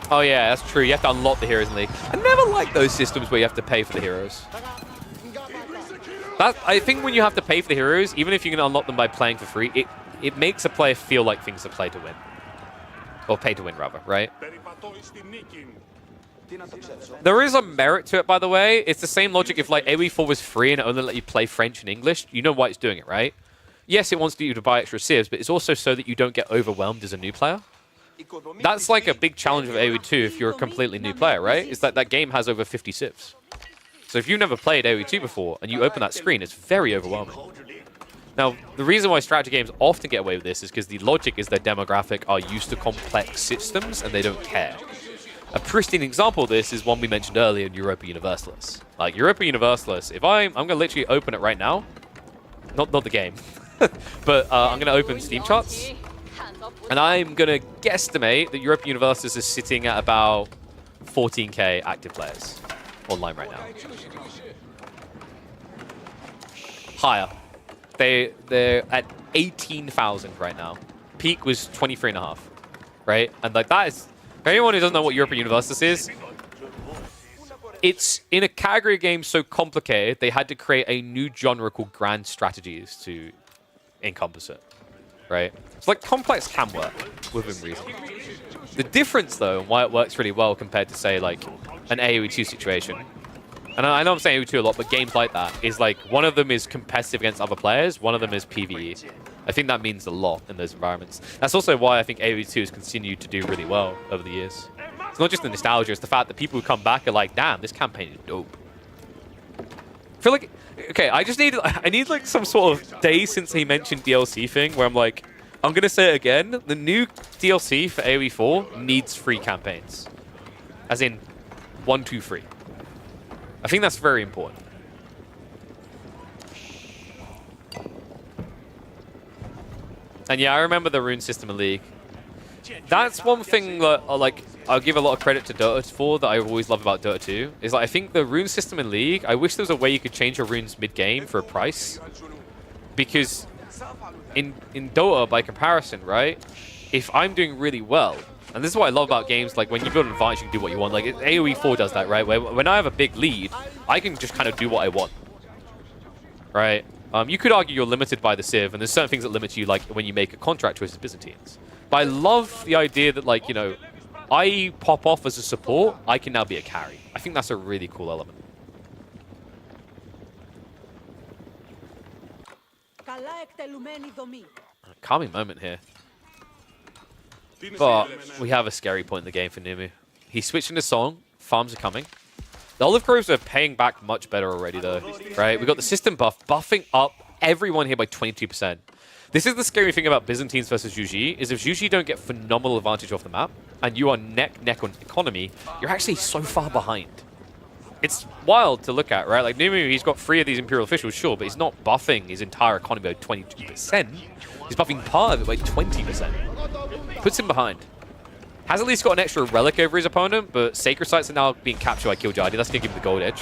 Oh yeah, that's true. You have to unlock the heroes in the league. I never like those systems where you have to pay for the heroes. I think when you have to pay for the heroes, even if you can unlock them by playing for free, it makes a player feel like things are play to win. Or pay to win, rather, right? There is a merit to it, by the way. It's the same logic if like AoE4 was free and it only let you play French and English. You know why it's doing it, right? Yes, it wants you to buy extra civs, but it's also so that you don't get overwhelmed as a new player. That's like a big challenge of AoE2 if you're a completely new player, right? Is that that game has over 50 civs. So if you've never played AoE2 before and you open that screen, it's very overwhelming. Now, the reason why strategy games often get away with this is because the logic is their demographic are used to complex systems and they don't care. A pristine example of this is one we mentioned earlier in Europa Universalis. Like, Europa Universalis, if I'm going to literally open it right now, not the game, but I'm going to open Steam charts, and I'm going to guesstimate that Europa Universalis is sitting at about 14k active players online right now. Higher. They're at 18,000 right now. Peak was 23.5, right? And like that is, for anyone who doesn't know what Europa Universalis is, it's in a category game so complicated, they had to create a new genre called grand strategies to encompass it, right? So like complex can work within reason. The difference though, and why it works really well compared to say like an AoE2 situation, and I know I'm saying AoE2 a lot, but games like that is like one of them is competitive against other players, one of them is PvE. I think that means a lot in those environments. That's also why I think AoE2 has continued to do really well over the years. It's not just the nostalgia, it's the fact that people who come back are like, damn, this campaign is dope. I feel like, okay, I need like some sort of day since he mentioned DLC thing where I'm like, I'm going to say it again, the new DLC for AoE4 needs free campaigns. As in, 1, 2, 3. I think that's very important. And yeah, I remember the rune system in League. That's one thing that I'll give a lot of credit to Dota for that I always love about Dota 2. Is like I think the rune system in League, I wish there was a way you could change your runes mid-game for a price. Because in Dota, by comparison, right, if I'm doing really well, and this is what I love about games, like when you build an advantage, you can do what you want. Like AoE4 does that, right? Where when I have a big lead, I can just kind of do what I want, right? You could argue you're limited by the Civ, and there's certain things that limit you, like when you make a contract with Byzantines. But I love the idea that, like, you know, I pop off as a support, I can now be a carry. I think that's a really cool element. Calming moment here. But we have a scary point in the game for Numu. He's switching the song. Farms are coming. The Olive Groves are paying back much better already, though. Right? We got the system buff, buffing up everyone here by 22%. This is the scary thing about Byzantines versus Juji, is if Juji don't get phenomenal advantage off the map, and you are neck on economy, you're actually so far behind. It's wild to look at, right? Like, Numu, he's got 3 of these Imperial officials, sure, but he's not buffing his entire economy by 22%. He's buffing part of it by 20%. Puts him behind. Has at least got an extra relic over his opponent, but Sacred Sites are now being captured by Killjadi. That's going to give him the gold edge.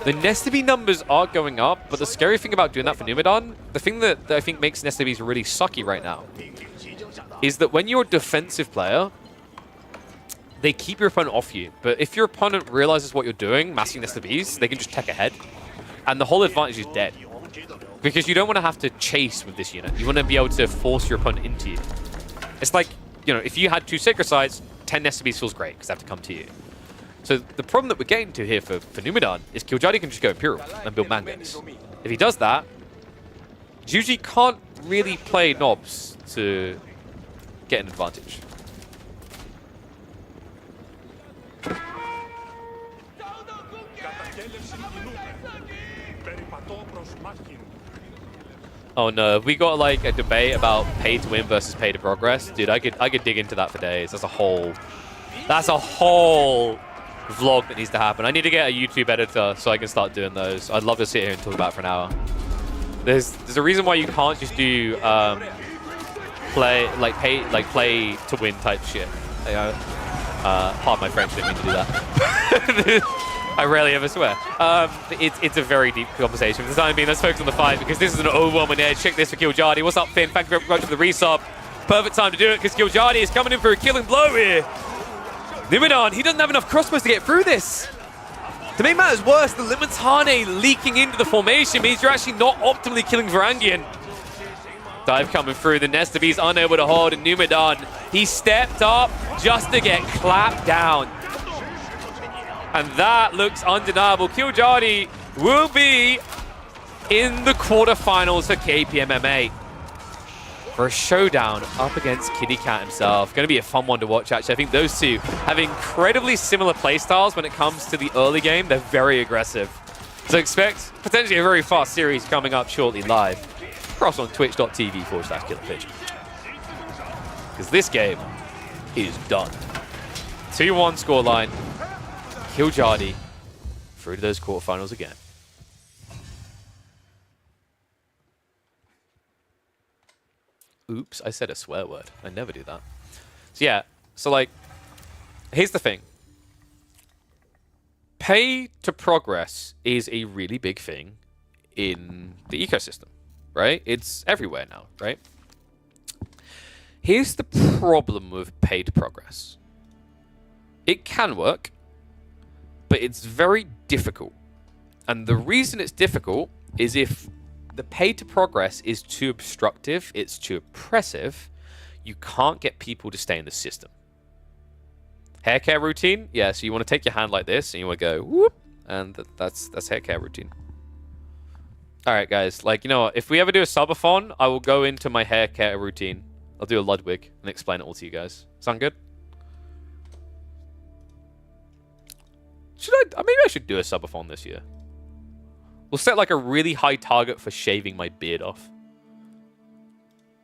The Nesta-B numbers are going up, but the scary thing about doing that for Numidan, the thing that I think makes Nesta-Bs really sucky right now, is that when you're a defensive player, they keep your opponent off you. But if your opponent realizes what you're doing, massing Nesta-Bs, they can just tech ahead. And the whole advantage is dead. Because you don't want to have to chase with this unit. You want to be able to force your opponent into you. It's like, you know, if you had 2 Sacred Sites, 10 Nesta-Bs feels great, because they have to come to you. So the problem that we're getting to here for Numidan is Killjadi can just go Imperial and build mangoes. If he does that, Juji can't really play knobs to get an advantage. Oh no, we got like a debate about pay to win versus pay to progress. Dude, I could dig into that for days. That's a whole vlog that needs to happen. I need to get a YouTube editor so I can start doing those. I'd love to sit here and talk about it for an hour. There's a reason why you can't just do play to win type shit. You know, pardon my French, didn't mean to do that. I rarely ever swear. It's a very deep conversation. For the time being, let's focus on the fight because this is an overwhelming edge. Check this for Killjadi. What's up, Finn? Thank you very much for the resub. Perfect time to do it because Killjadi is coming in for a killing blow here. Numidan, he doesn't have enough crossbows to get through this. To make matters worse, the Limitane leaking into the formation means you're actually not optimally killing Varangian. Dive coming through, the Nesta-B's unable to hold, and Numidan, he stepped up just to get clapped down. And that looks undeniable. Killjadi will be in the quarterfinals for KPMMA. For a showdown up against Kitty Cat himself. Going to be a fun one to watch, actually. I think those two have incredibly similar playstyles when it comes to the early game. They're very aggressive. So expect potentially a very fast series coming up shortly live. Across on twitch.tv/KillerPigeon. Because this game is done. 2-1 scoreline. Killjadi through to those quarterfinals again. Oops, I said a swear word. I never do that. So yeah, so like, here's the thing. Pay to progress is a really big thing in the ecosystem, right? It's everywhere now, right? Here's the problem with pay to progress. It can work, but it's very difficult. And the reason it's difficult is if the pay to progress is too obstructive, it's too oppressive, you can't get people to stay in the system. Hair care routine? Yeah, so you want to take your hand like this and you want to go whoop, and that's hair care routine. All right, guys, like, you know what? If we ever do a subathon, I will go into my hair care routine. I'll do a Ludwig and explain it all to you guys. Sound good? Maybe I should do a subathon this year. We'll set like a really high target for shaving my beard off.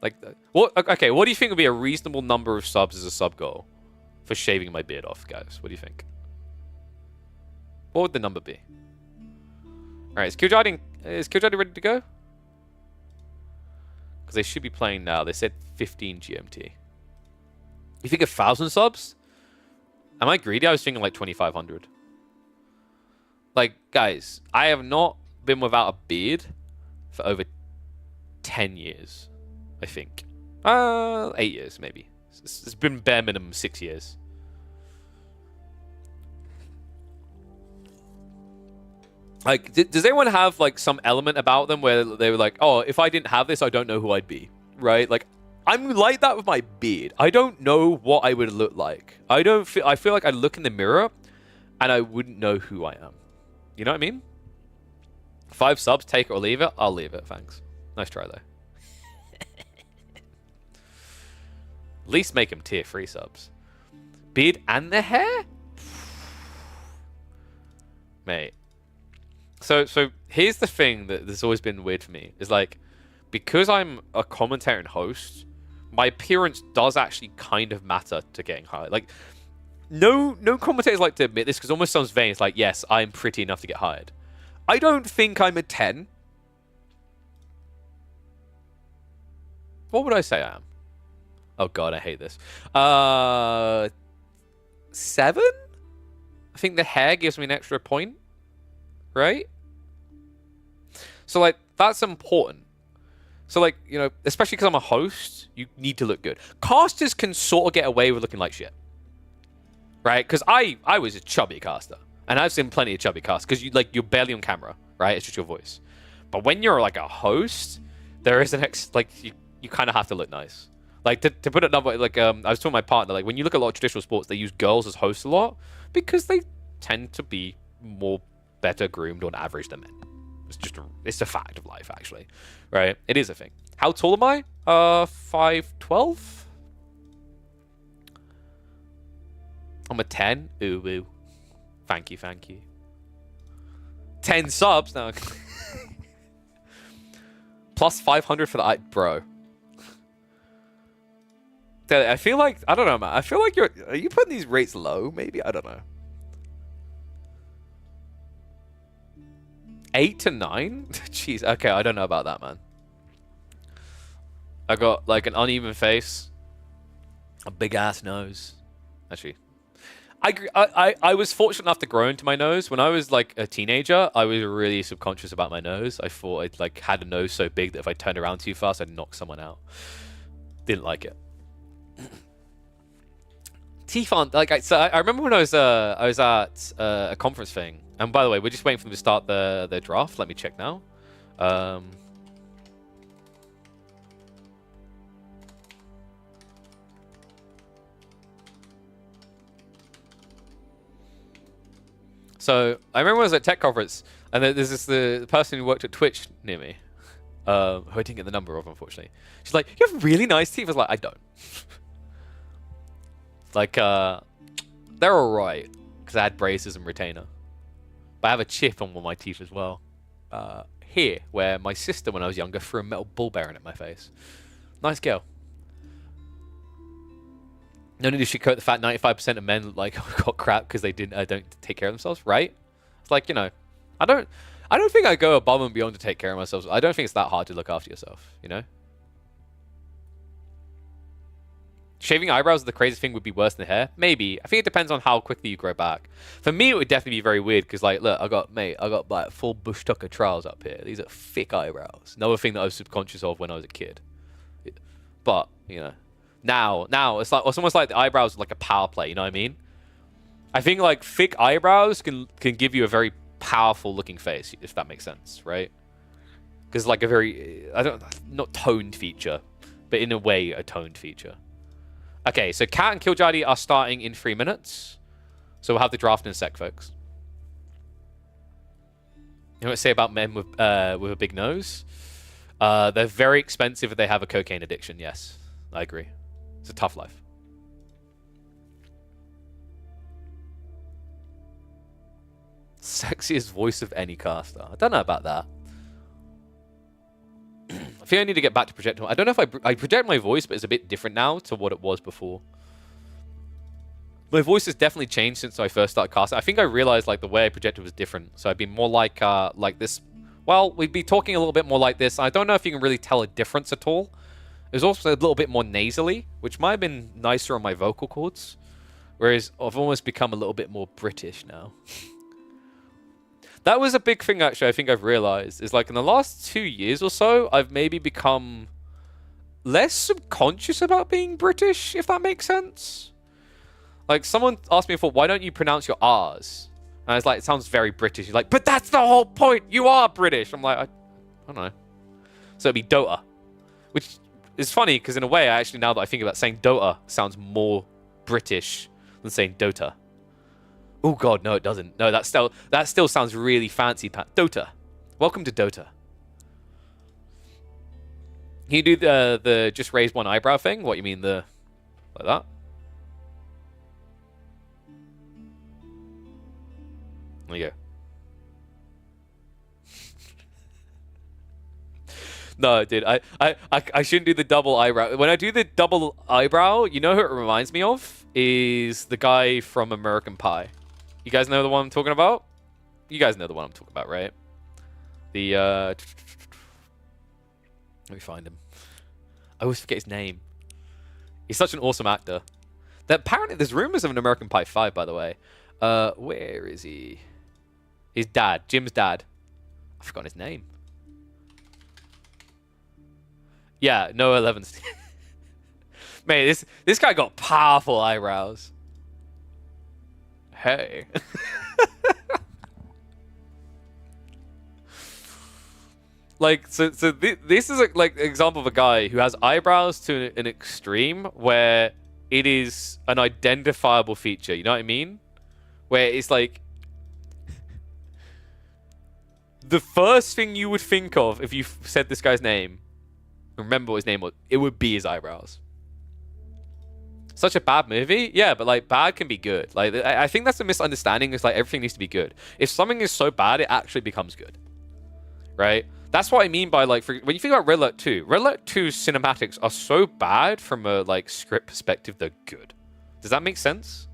Like, okay, what do you think would be a reasonable number of subs as a sub goal for shaving my beard off, guys? What do you think? What would the number be? All right, is Killjadi ready to go? Because they should be playing now. They said 15 GMT. You think 1,000 subs? Am I greedy? I was thinking like 2,500. Like, guys, I have not been without a beard for over 10 years, I think. 8 years, maybe. It's been bare minimum 6 years. Like, does anyone have, like, some element about them where they were like, oh, if I didn't have this, I don't know who I'd be, right? Like, I'm like that with my beard. I don't know what I would look like. I feel like I look in the mirror and I wouldn't know who I am. You know what I mean? 5 subs, take it or leave it. I'll leave it, thanks. Nice try, though. At least make them tier 3 subs. Beard and the hair? Mate. So here's the thing that's always been weird for me. Is like, because I'm a commentator and host, my appearance does actually kind of matter to getting hired. Like, no commentators like to admit this because it almost sounds vain. It's like, yes, I'm pretty enough to get hired. I don't think I'm a 10. What would I say I am? Oh god, I hate this. 7? I think the hair gives me an extra point, right? So like, that's important. So like, you know, especially because I'm a host, you need to look good. Casters can sort of get away with looking like shit, right? Because I was a chubby caster, and I've seen plenty of chubby casters because you're barely on camera, right? It's just your voice. But when you're like a host, there is you kind of have to look nice. Like, to put it another way, like, I was talking to my partner, like, when you look at a lot of traditional sports, they use girls as hosts a lot because they tend to be more better groomed on average than men. It's a fact of life, actually, right? It is a thing. How tall am I? 5'12". I'm a 10. Ooh. Thank you. 10 subs now. Plus 500 for the bro. I feel like, I don't know, man. I feel like are you putting these rates low? Maybe, I don't know. 8 to 9? Jeez, okay, I don't know about that, man. I got like an uneven face, a big ass nose. Actually, I was fortunate enough to grow into my nose. When I was like a teenager, I was really subconscious about my nose. I thought I'd like had a nose so big that if I turned around too fast, I'd knock someone out. Didn't like it. Teeth aren't like I remember when I was at a conference thing, and by the way, we're just waiting for them to start the draft. Let me check now. So I remember when I was at tech conference, and there's the person who worked at Twitch near me, who I didn't get the number of, unfortunately. She's like, "You have really nice teeth." I was like, "I don't." Like, they're alright, because I had braces and retainer. But I have a chip on one of my teeth as well. Here, where my sister, when I was younger, threw a metal ball bearing at my face. Nice girl. No need to sugarcoat the fact 95% of men like got crap because they don't take care of themselves, right? It's like, you know, I don't think I go above and beyond to take care of myself. I don't think it's that hard to look after yourself, you know? Shaving eyebrows, the craziest thing would be worse than hair? Maybe. I think it depends on how quickly you grow back. For me, it would definitely be very weird because, like, look, I got like full bush tucker trials up here. These are thick eyebrows. Another thing that I was subconscious of when I was a kid. But, you know, now it's almost like the eyebrows are like a power play. You know what I mean? I think like thick eyebrows can give you a very powerful looking face, if that makes sense, right? Because like a very not toned feature, but in a way a toned feature. Okay, so Cat and Killjadi are starting in 3 minutes. So we'll have the draft in a sec, folks. You know what I say about men with a big nose? They're very expensive if they have a cocaine addiction, yes. I agree. It's a tough life. Sexiest voice of any caster. I don't know about that. I think I need to get back to projecting. I don't know if I project my voice, but it's a bit different now to what it was before. My voice has definitely changed since I first started casting. I think I realized like the way I projected was different. So I'd be more like this. Well, we'd be talking a little bit more like this. I don't know if you can really tell a difference at all. It was also a little bit more nasally, which might have been nicer on my vocal cords. Whereas I've almost become a little bit more British now. That was a big thing, actually, I think I've realized. Is like in the last 2 years or so, I've maybe become less subconscious about being British, if that makes sense. Like, someone asked me before, why don't you pronounce your R's? And I was like, it sounds very British. He's like, but that's the whole point. You are British. I'm like, I don't know. So it'd be Dota. Which is funny, because in a way, actually, now that I think about it, saying Dota sounds more British than saying Dota. Oh god, no, it doesn't. No, that still sounds really fancy. Dota. Welcome to Dota. Can you do the just raise one eyebrow thing? What you mean, the Like that. There you go. No, dude, I shouldn't do the double eyebrow. When I do the double eyebrow, you know who it reminds me of? Is the guy from American Pie. You guys know the one I'm talking about? You guys know the one I'm talking about, right? The, let me find him. I always forget his name. He's such an awesome actor. Apparently, there's rumors of an American Pie 5, by the way. Where is he? His dad. Jim's dad. I've forgotten his name. Yeah, Noah Levinstein. Man, this guy got powerful eyebrows. Hey. Like, so this is like an example of a guy who has eyebrows to an extreme where it is an identifiable feature. You know what I mean? Where it's like the first thing you would think of if you said this guy's name, remember what his name was, it would be his eyebrows. Such a bad movie? Yeah, but like bad can be good. Like I think that's a misunderstanding. It's like everything needs to be good. If something is so bad, it actually becomes good. Right? That's what I mean by like, when you think about Red Alert 2, Red Alert 2's cinematics are so bad from a like script perspective, they're good. Does that make sense?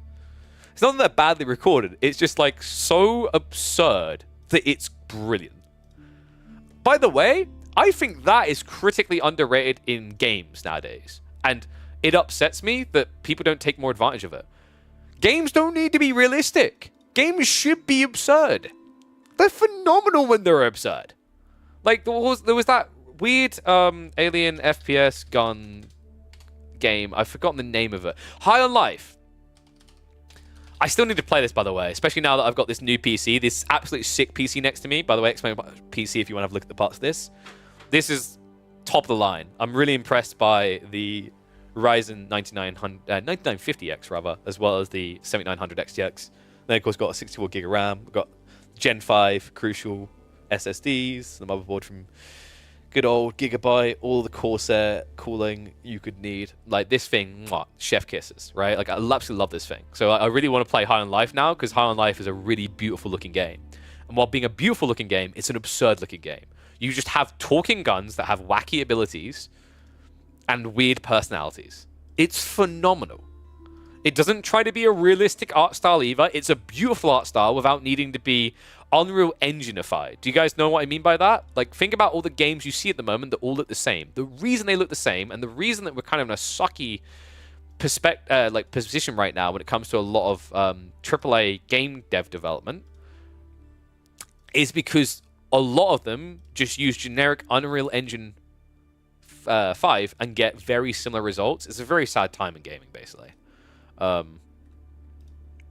It's not that they're badly recorded. It's just like so absurd that it's brilliant. By the way, I think that is critically underrated in games nowadays. And it upsets me that people don't take more advantage of it. Games don't need to be realistic. Games should be absurd. They're phenomenal when they're absurd. Like, there was that weird alien FPS gun game. I've forgotten the name of it. High on Life. I still need to play this, by the way, especially now that I've got this new PC. This absolutely sick PC next to me. By the way, explain about PC if you want to have a look at the parts of this. This is top of the line. I'm really impressed by the Ryzen 9950X, rather, as well as the 7900 XTX. Then, of course, got a 64 gig of RAM. We've got Gen 5 Crucial SSDs, the motherboard from good old Gigabyte, all the Corsair cooling you could need. Like, this thing, mwah, chef kisses, right? Like, I absolutely love this thing. So I really want to play High on Life now, because High on Life is a really beautiful looking game. And while being a beautiful looking game, it's an absurd looking game. You just have talking guns that have wacky abilities and weird personalities. It's phenomenal. It doesn't try to be a realistic art style either. It's a beautiful art style without needing to be Unreal Engine-ified. Do you guys know what I mean by that? Like, think about all the games you see at the moment that all look the same. The reason they look the same, and the reason that we're kind of in a sucky position right now when it comes to a lot of AAA game dev development, is because a lot of them just use generic Unreal Engine 5 and get very similar results. It's a very sad time in gaming, basically.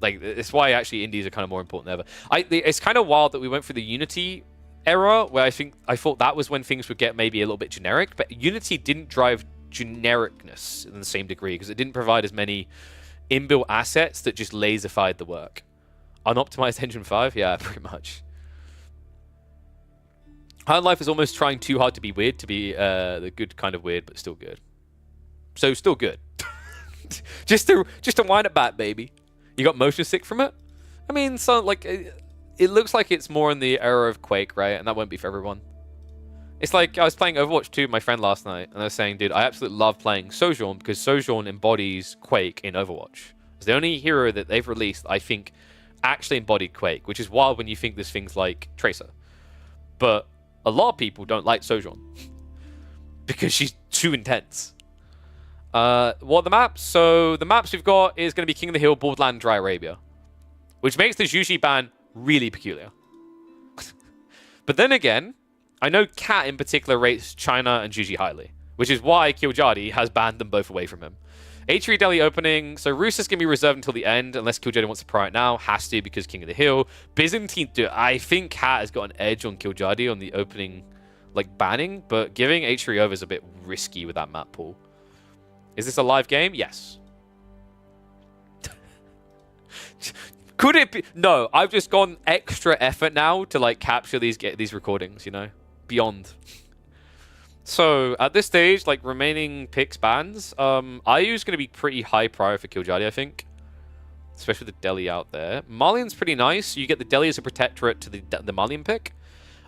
Like, it's why actually indies are kind of more important than ever. It's kind of wild that we went through the Unity era, where I thought that was when things would get maybe a little bit generic, but Unity didn't drive genericness in the same degree because it didn't provide as many inbuilt assets that just laserfied the work. Unoptimized Engine 5? Yeah, pretty much. High on Life is almost trying too hard to be weird, to be the good kind of weird, but still good. So, still good. just to wind it back, baby. You got motion sick from it? I mean, so like it looks like it's more in the era of Quake, right? And that won't be for everyone. It's like I was playing Overwatch 2 with my friend last night, and I was saying, dude, I absolutely love playing Sojourn because Sojourn embodies Quake in Overwatch. It's the only hero that they've released, I think, actually embodied Quake, which is wild when you think there's things like Tracer. But a lot of people don't like Sojourn because she's too intense. What are the maps? So the maps we've got is going to be King of the Hill, Borderland, Dry Arabia, which makes the Juji ban really peculiar. But then again, I know Cat in particular rates China and Juji highly, which is why Killjoy has banned them both away from him. H3 Delhi opening, so Roos is going to be reserved until the end, unless Killjoy wants to pry it now. Has to, because King of the Hill. Byzantine, I think Cat has got an edge on Killjoy on the opening, like, banning, but giving H3 over is a bit risky with that map pool. Is this a live game? Yes. Could it be? No, I've just gone extra effort now to like capture these recordings, you know, beyond. So at this stage, like remaining picks bans, IU's going to be pretty high prior for Kiljadi, I think. Especially with the Delhi out there. Malian's pretty nice. You get the Delhi as a protectorate to the Malian pick.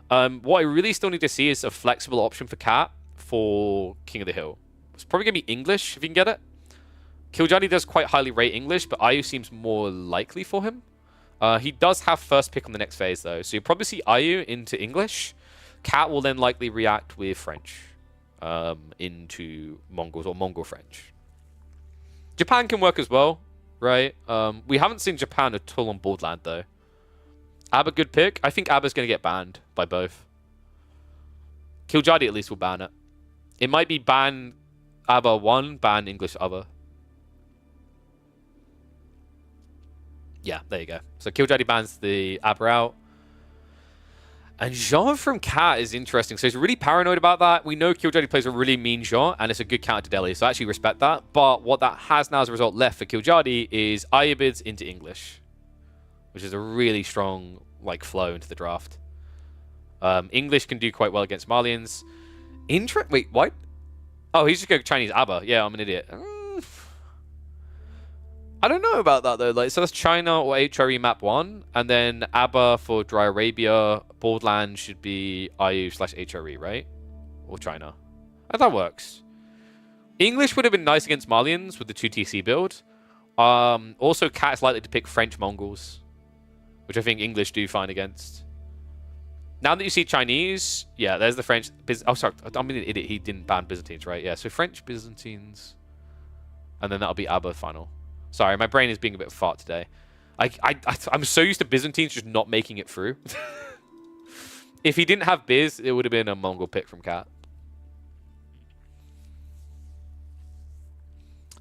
What I really still need to see is a flexible option for Cat for King of the Hill. It's probably going to be English if you can get it. Kiljadi does quite highly rate English, but IU seems more likely for him. He does have first pick on the next phase, though. So you'll probably see IU into English. Cat will then likely react with French into Mongols or Mongol French. Japan can work as well, right? We haven't seen Japan at all on Borderland, though. Abba, good pick. I think Abba's going to get banned by both. Kiljadi at least will ban it. It might be ban Abba 1, ban English other. Yeah, there you go. So Kiljadi bans the Abba out. And Jean from Cat is interesting. So he's really paranoid about that. We know Kiljadi plays a really mean Jean, and it's a good counter to Delhi. So I actually respect that. But what that has now as a result left for Kiljadi is Ayabids into English, which is a really strong like flow into the draft. English can do quite well against Malians. Wait, what? Oh, he's just going Chinese Abba. Yeah, I'm an idiot. I don't know about that though. Like, so that's China or HRE map 1, and then Abba for Dry Arabia. Borderland should be IU/HRE, right? Or China. And that works. English would have been nice against Malians with the 2TC build. Also, Cat is likely to pick French Mongols, which I think English do fine against. Now that you see Chinese, yeah, there's the French. Oh, sorry, I'm an idiot. He didn't ban Byzantines, right? Yeah, so French Byzantines, and then that'll be Abba final. Sorry, my brain is being a bit fart today. I'm so used to Byzantines just not making it through. If he didn't have Biz, it would have been a Mongol pick from Cat.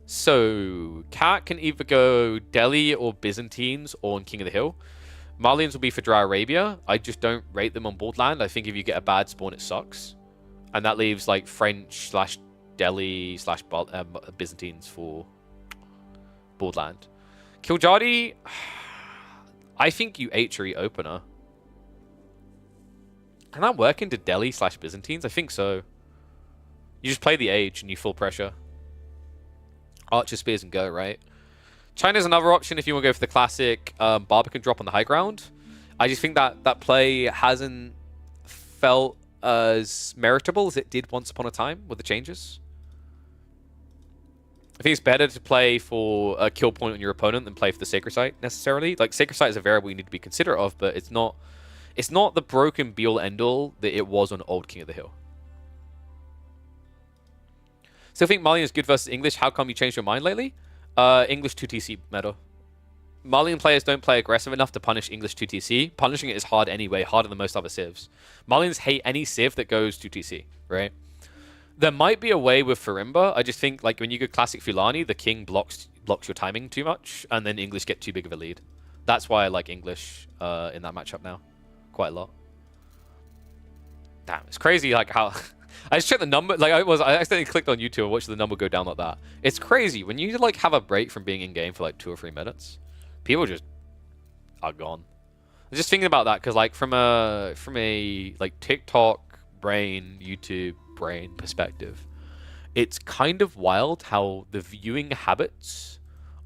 So, Cat can either go Delhi or Byzantines or on King of the Hill. Malians will be for Dry Arabia. I just don't rate them on Borderland. I think if you get a bad spawn, it sucks. And that leaves like French/Delhi/Byzantines for Borderland. Kiljadi, I think you HRE opener. Can that work into Delhi/Byzantines? I think so. You just play the age and you full pressure. Archer spears and go, right? China's another option if you want to go for the classic Barbican drop on the high ground. I just think that play hasn't felt as meritable as it did once upon a time with the changes. I think it's better to play for a kill point on your opponent than play for the Sacred Site necessarily. Like, Sacred Site is a variable you need to be considerate of, but it's not the broken be-all end-all that it was on old King of the Hill. Still think Malian is good versus English. How come you changed your mind lately? English 2TC meta. Malian players don't play aggressive enough to punish English 2TC. Punishing it is hard anyway, harder than most other civs. Malians hate any civ that goes 2TC, right? There might be a way with Farimba. I just think like when you go classic Fulani, the king blocks your timing too much, and then English get too big of a lead. That's why I like English in that matchup now quite a lot. Damn, it's crazy like how... I just checked the number. Like I accidentally clicked on YouTube and watched the number go down like that. It's crazy when you like have a break from being in game for like 2 or 3 minutes. People just are gone. I'm just thinking about that because like from a like TikTok brain, YouTube brain perspective, it's kind of wild how the viewing habits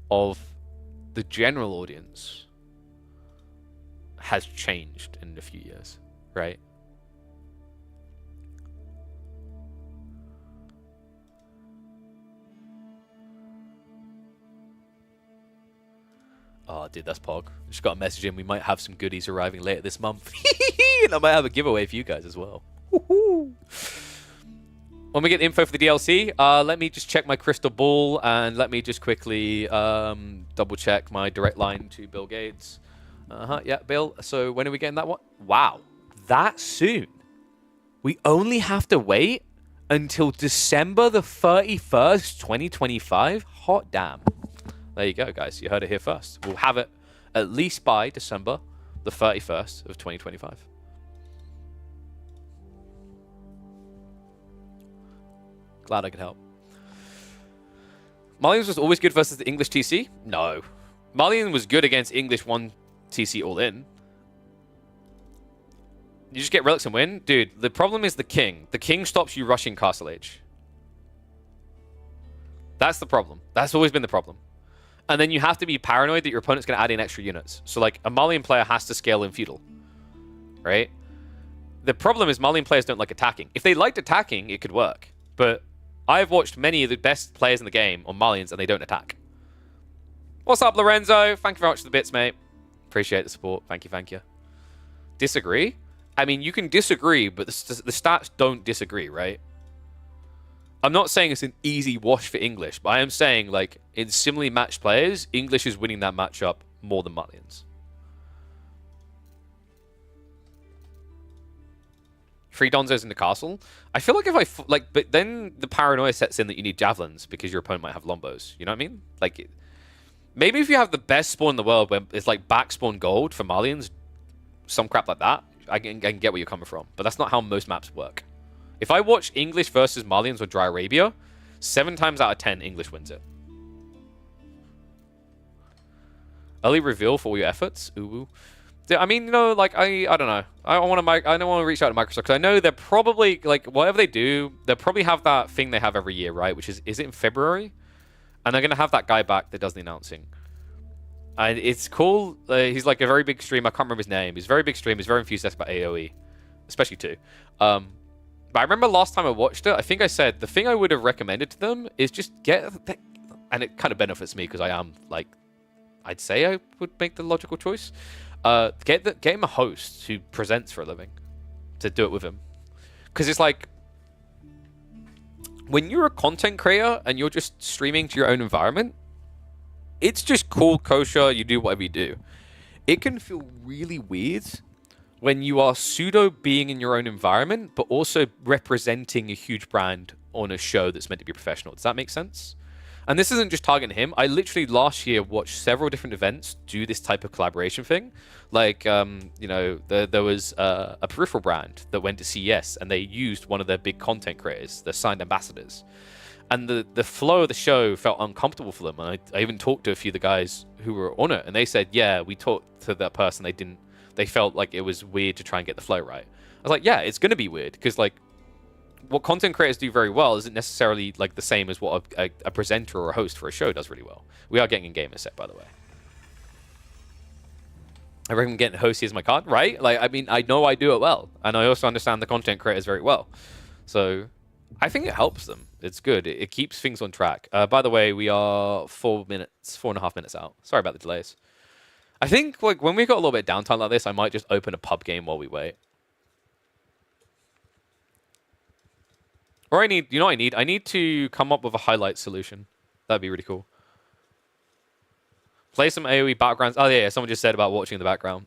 of the general audience has changed in a few years, right? Oh, dude, that's Pog. Just got a message in. We might have some goodies arriving later this month. And I might have a giveaway for you guys as well. When we get the info for the DLC, let me just check my crystal ball and let me just quickly double check my direct line to Bill Gates. Yeah, Bill. So when are we getting that one? Wow, that soon? We only have to wait until December the 31st, 2025? Hot damn. There you go, guys. You heard it here first. We'll have it at least by December the 31st of 2025. Glad I could help. Malian was always good versus the English TC? No. Malian was good against English 1 TC all in. You just get relics and win? Dude, the problem is the king. The king stops you rushing Castle Age. That's the problem. That's always been the problem. And then you have to be paranoid that your opponent's going to add in extra units. So, like, a Malian player has to scale in feudal. Right? The problem is Malian players don't like attacking. If they liked attacking, it could work. But I've watched many of the best players in the game on Malians, and they don't attack. What's up, Lorenzo? Thank you very much for the bits, mate. Appreciate the support. Thank you, thank you. Disagree? I mean, you can disagree, but the stats don't disagree, right? I'm not saying it's an easy wash for English, but I am saying, like, in similarly matched players, English is winning that matchup more than Malians. Free Donzos in the castle. I feel like if I but then the paranoia sets in that you need javelins because your opponent might have lombos. You know what I mean? Like, maybe if you have the best spawn in the world, where it's like back spawn gold for Malians, some crap like that, I can get where you're coming from. But that's not how most maps work. If I watch English versus Malians or Dry Arabia, 7 times out of 10 English wins it. Early reveal for all your efforts. Ooh. I mean, you know, like, I don't know. I don't want to reach out to Microsoft because I know they're probably, like, whatever they do, they'll probably have that thing they have every year, right? Which is it in February? And they're going to have that guy back that does the announcing. And it's cool. He's like a very big streamer. I can't remember his name. He's a very big streamer. He's very enthusiastic about AoE, especially 2. But I remember last time I watched it, I think I said the thing I would have recommended to them is just and it kind of benefits me because I am, like, I'd say I would make the logical choice. Get him a host who presents for a living to do it with him. Because it's like, when you're a content creator and you're just streaming to your own environment, it's just cool, kosher, you do whatever you do. It can feel really weird when you are pseudo being in your own environment, but also representing a huge brand on a show that's meant to be professional. Does that make sense? And this isn't just targeting him. I literally last year watched several different events do this type of collaboration thing. Like, you know, there was a peripheral brand that went to CES and they used one of their big content creators, the signed ambassadors. And the flow of the show felt uncomfortable for them. And I even talked to a few of the guys who were on it, and they said, yeah, we talked to that person. They felt like it was weird to try and get the flow right. I was like, yeah, it's going to be weird because, like, what content creators do very well isn't necessarily like the same as what a presenter or a host for a show does really well. We are getting in game a set, by the way. I recommend getting hosty as my card, right? Like, I mean, I know I do it well, and I also understand the content creators very well. So I think it helps them. It's good. It keeps things on track. By the way, we are 4.5 minutes out. Sorry about the delays. I think, like, when we got a little bit of downtime like this, I might just open a pub game while we wait. Or you know what I need? I need to come up with a highlight solution. That'd be really cool. Play some AoE backgrounds. Oh, yeah, someone just said about watching in the background.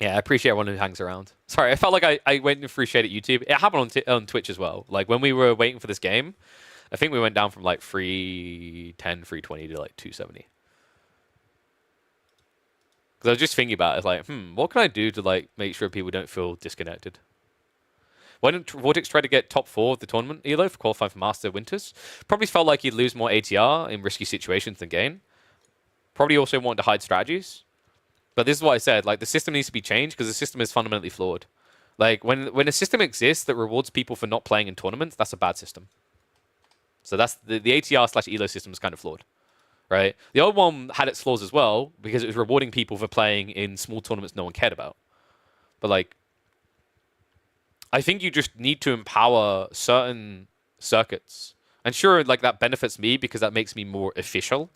Yeah, I appreciate everyone who hangs around. Sorry, I felt like I went through shade at YouTube. It happened on Twitch as well. Like, when we were waiting for this game, I think we went down from, like, 310, 320 to, like, 270. Because I was just thinking about it, like, what can I do to, like, make sure people don't feel disconnected? Why didn't Vortex try to get top 4 of the tournament, Elo, for qualifying for Master Winters? Probably felt like he'd lose more ATR in risky situations than gain. Probably also wanted to hide strategies. But this is what I said, like, the system needs to be changed because the system is fundamentally flawed. Like, when a system exists that rewards people for not playing in tournaments, that's a bad system. So that's the ATR/Elo system is kind of flawed, right? The old one had its flaws as well because it was rewarding people for playing in small tournaments no one cared about. But, like, I think you just need to empower certain circuits. And sure, like, that benefits me because that makes me more official.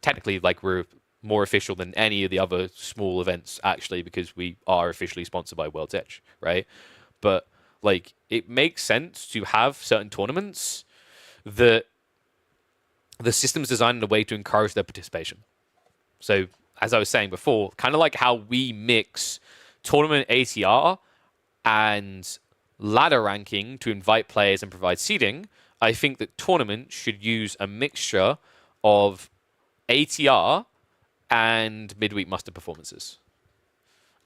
Technically, like, we're more official than any of the other small events, actually, because we are officially sponsored by World's Edge, right? But, like, it makes sense to have certain tournaments that the system's designed in a way to encourage their participation. So, as I was saying before, kind of like how we mix tournament ATR and ladder ranking to invite players and provide seeding, I think that tournaments should use a mixture of ATR and midweek muster performances.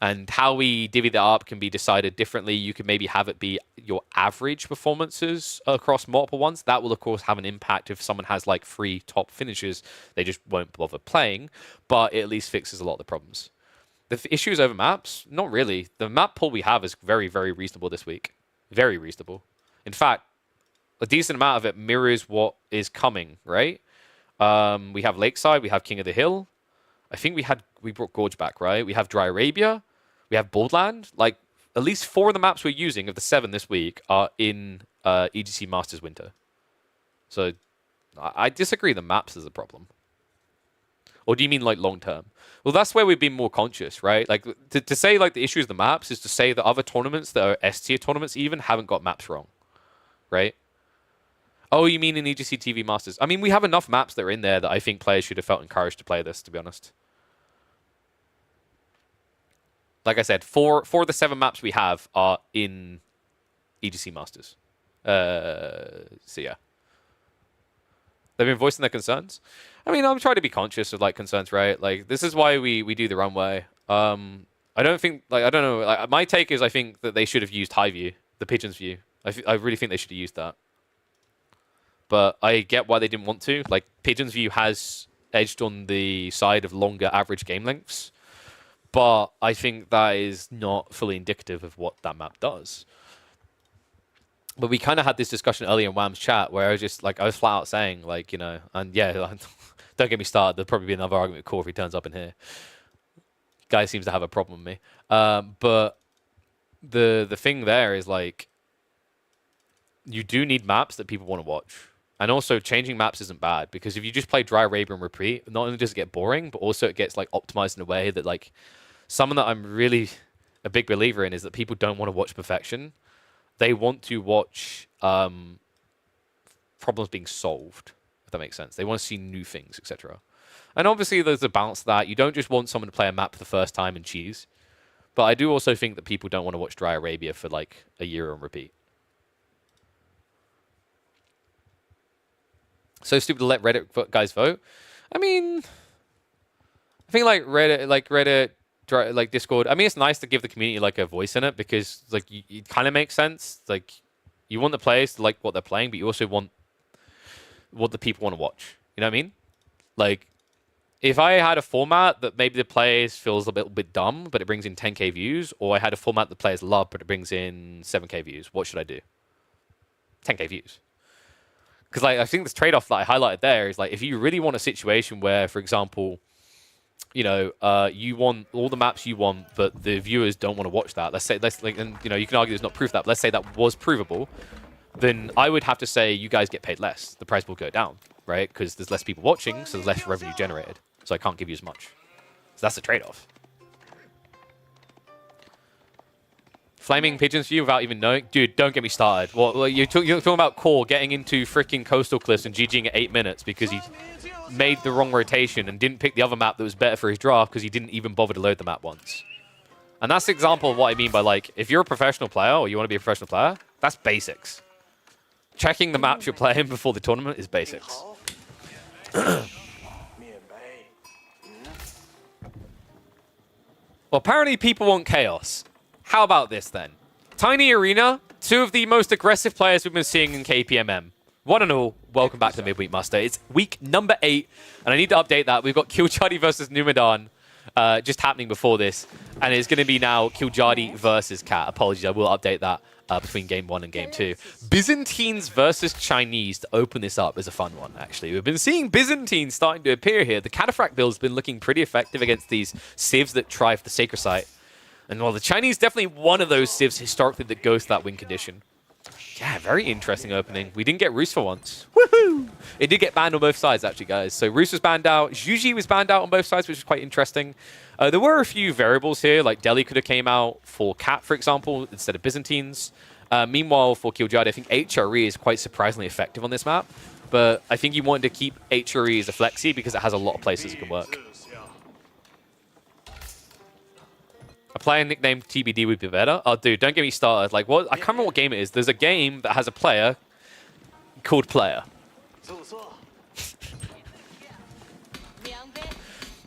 And how we divvy that up can be decided differently. You can maybe have it be your average performances across multiple ones. That will, of course, have an impact if someone has, like, 3 top finishes. They just won't bother playing. But it at least fixes a lot of the problems. The issues over maps? Not really. The map pool we have is very, very reasonable this week. Very reasonable. In fact, a decent amount of it mirrors what is coming, right? We have Lakeside, we have King of the Hill. I think we brought Gorge back, right? We have Dry Arabia, we have Boldland. Like, at least 4 of the maps we're using of the 7 this week are in EGC Masters Winter. So, I disagree the maps is a problem. Or do you mean, like, long term? Well, that's where we've been more conscious, right? Like, to say, like, the issue is the maps is to say that other tournaments that are S-tier tournaments even haven't got maps wrong, right? Oh, you mean in EGC TV Masters? I mean, we have enough maps that are in there that I think players should have felt encouraged to play this, to be honest. Like I said, 4 of the 7 maps we have are in EGC Masters. So, yeah. They've been voicing their concerns. I mean, I'm trying to be conscious of, like, concerns, right? Like, this is why we do the runway. I don't think, like, I don't know. Like, my take is I think that they should have used high view, the Pigeon's view. I really think they should have used that. But I get why they didn't want to. Like, Pigeon's view has edged on the side of longer average game lengths. But I think that is not fully indicative of what that map does. But we kind of had this discussion earlier in Wham's chat where I was just, like, I was flat out saying, like, you know, and yeah, don't get me started. There'll probably be another argument with Core if he turns up in here. Guy seems to have a problem with me. But the thing there is, like, you do need maps that people want to watch. And also, changing maps isn't bad, because if you just play Dry Arabia and repeat, not only does it get boring, but also it gets, like, optimized in a way that, like, someone that I'm really a big believer in is that people don't want to watch perfection. They want to watch problems being solved, if that makes sense. They want to see new things, etc. And obviously, there's a balance to that. You don't just want someone to play a map for the first time and cheese. But I do also think that people don't want to watch Dry Arabia for, like, a year and repeat. So stupid to let Reddit guys vote. I mean, I think like Reddit, like Discord. I mean, it's nice to give the community like a voice in it, because like it kind of makes sense. Like, you want the players to like what they're playing, but you also want what the people want to watch. You know what I mean? Like, if I had a format that maybe the players feels a little bit dumb, but it brings in 10K views, or I had a format the players love, but it brings in 7K views, what should I do? 10K views. Because like, I think this trade-off that I highlighted there is like, if you really want a situation where, for example, you know, you want all the maps you want, but the viewers don't want to watch that. Let's say, and you know, you can argue there's not proof of that, but let's say that was provable, then I would have to say you guys get paid less. The price will go down, right? Because there's less people watching, so there's less revenue generated. So I can't give you as much. So that's the trade-off. Flaming Pigeon's view without even knowing? Dude, don't get me started. Well, you're talking about Core getting into freaking Coastal Cliffs and GGing at 8 minutes because he made the wrong rotation and didn't pick the other map that was better for his draft because he didn't even bother to load the map once. And that's the example of what I mean by, like, if you're a professional player or you want to be a professional player, that's basics. Checking the maps you're playing before the tournament is basics. Well, apparently people want chaos. How about this, then? Tiny Arena, 2 of the most aggressive players we've been seeing in KPMM. One and all, welcome back to Midweek Muster. It's week number 8, and I need to update that. We've got Kiljadi versus Numadan just happening before this, and it's going to be now Kiljadi versus Cat. Apologies, I will update that between Game 1 and Game 2. Byzantines versus Chinese to open this up is a fun one, actually. We've been seeing Byzantines starting to appear here. The Cataphract build's been looking pretty effective against these civs that try for the Sacred Site. And well, the Chinese definitely one of those civs historically that goes to that win condition. Yeah, very interesting opening. We didn't get Roos for once. Woohoo! It did get banned on both sides, actually, guys. So Roos was banned out. Juji was banned out on both sides, which is quite interesting. There were a few variables here, like Delhi could have came out for Cat, for example, instead of Byzantines. Meanwhile, for Kiljadi, I think HRE is quite surprisingly effective on this map. But I think you wanted to keep HRE as a flexi because it has a lot of places it can work. A player nicknamed TBD would be better. Oh, dude, don't get me started. Like, what? I can't remember what game it is. There's a game that has a player called Player.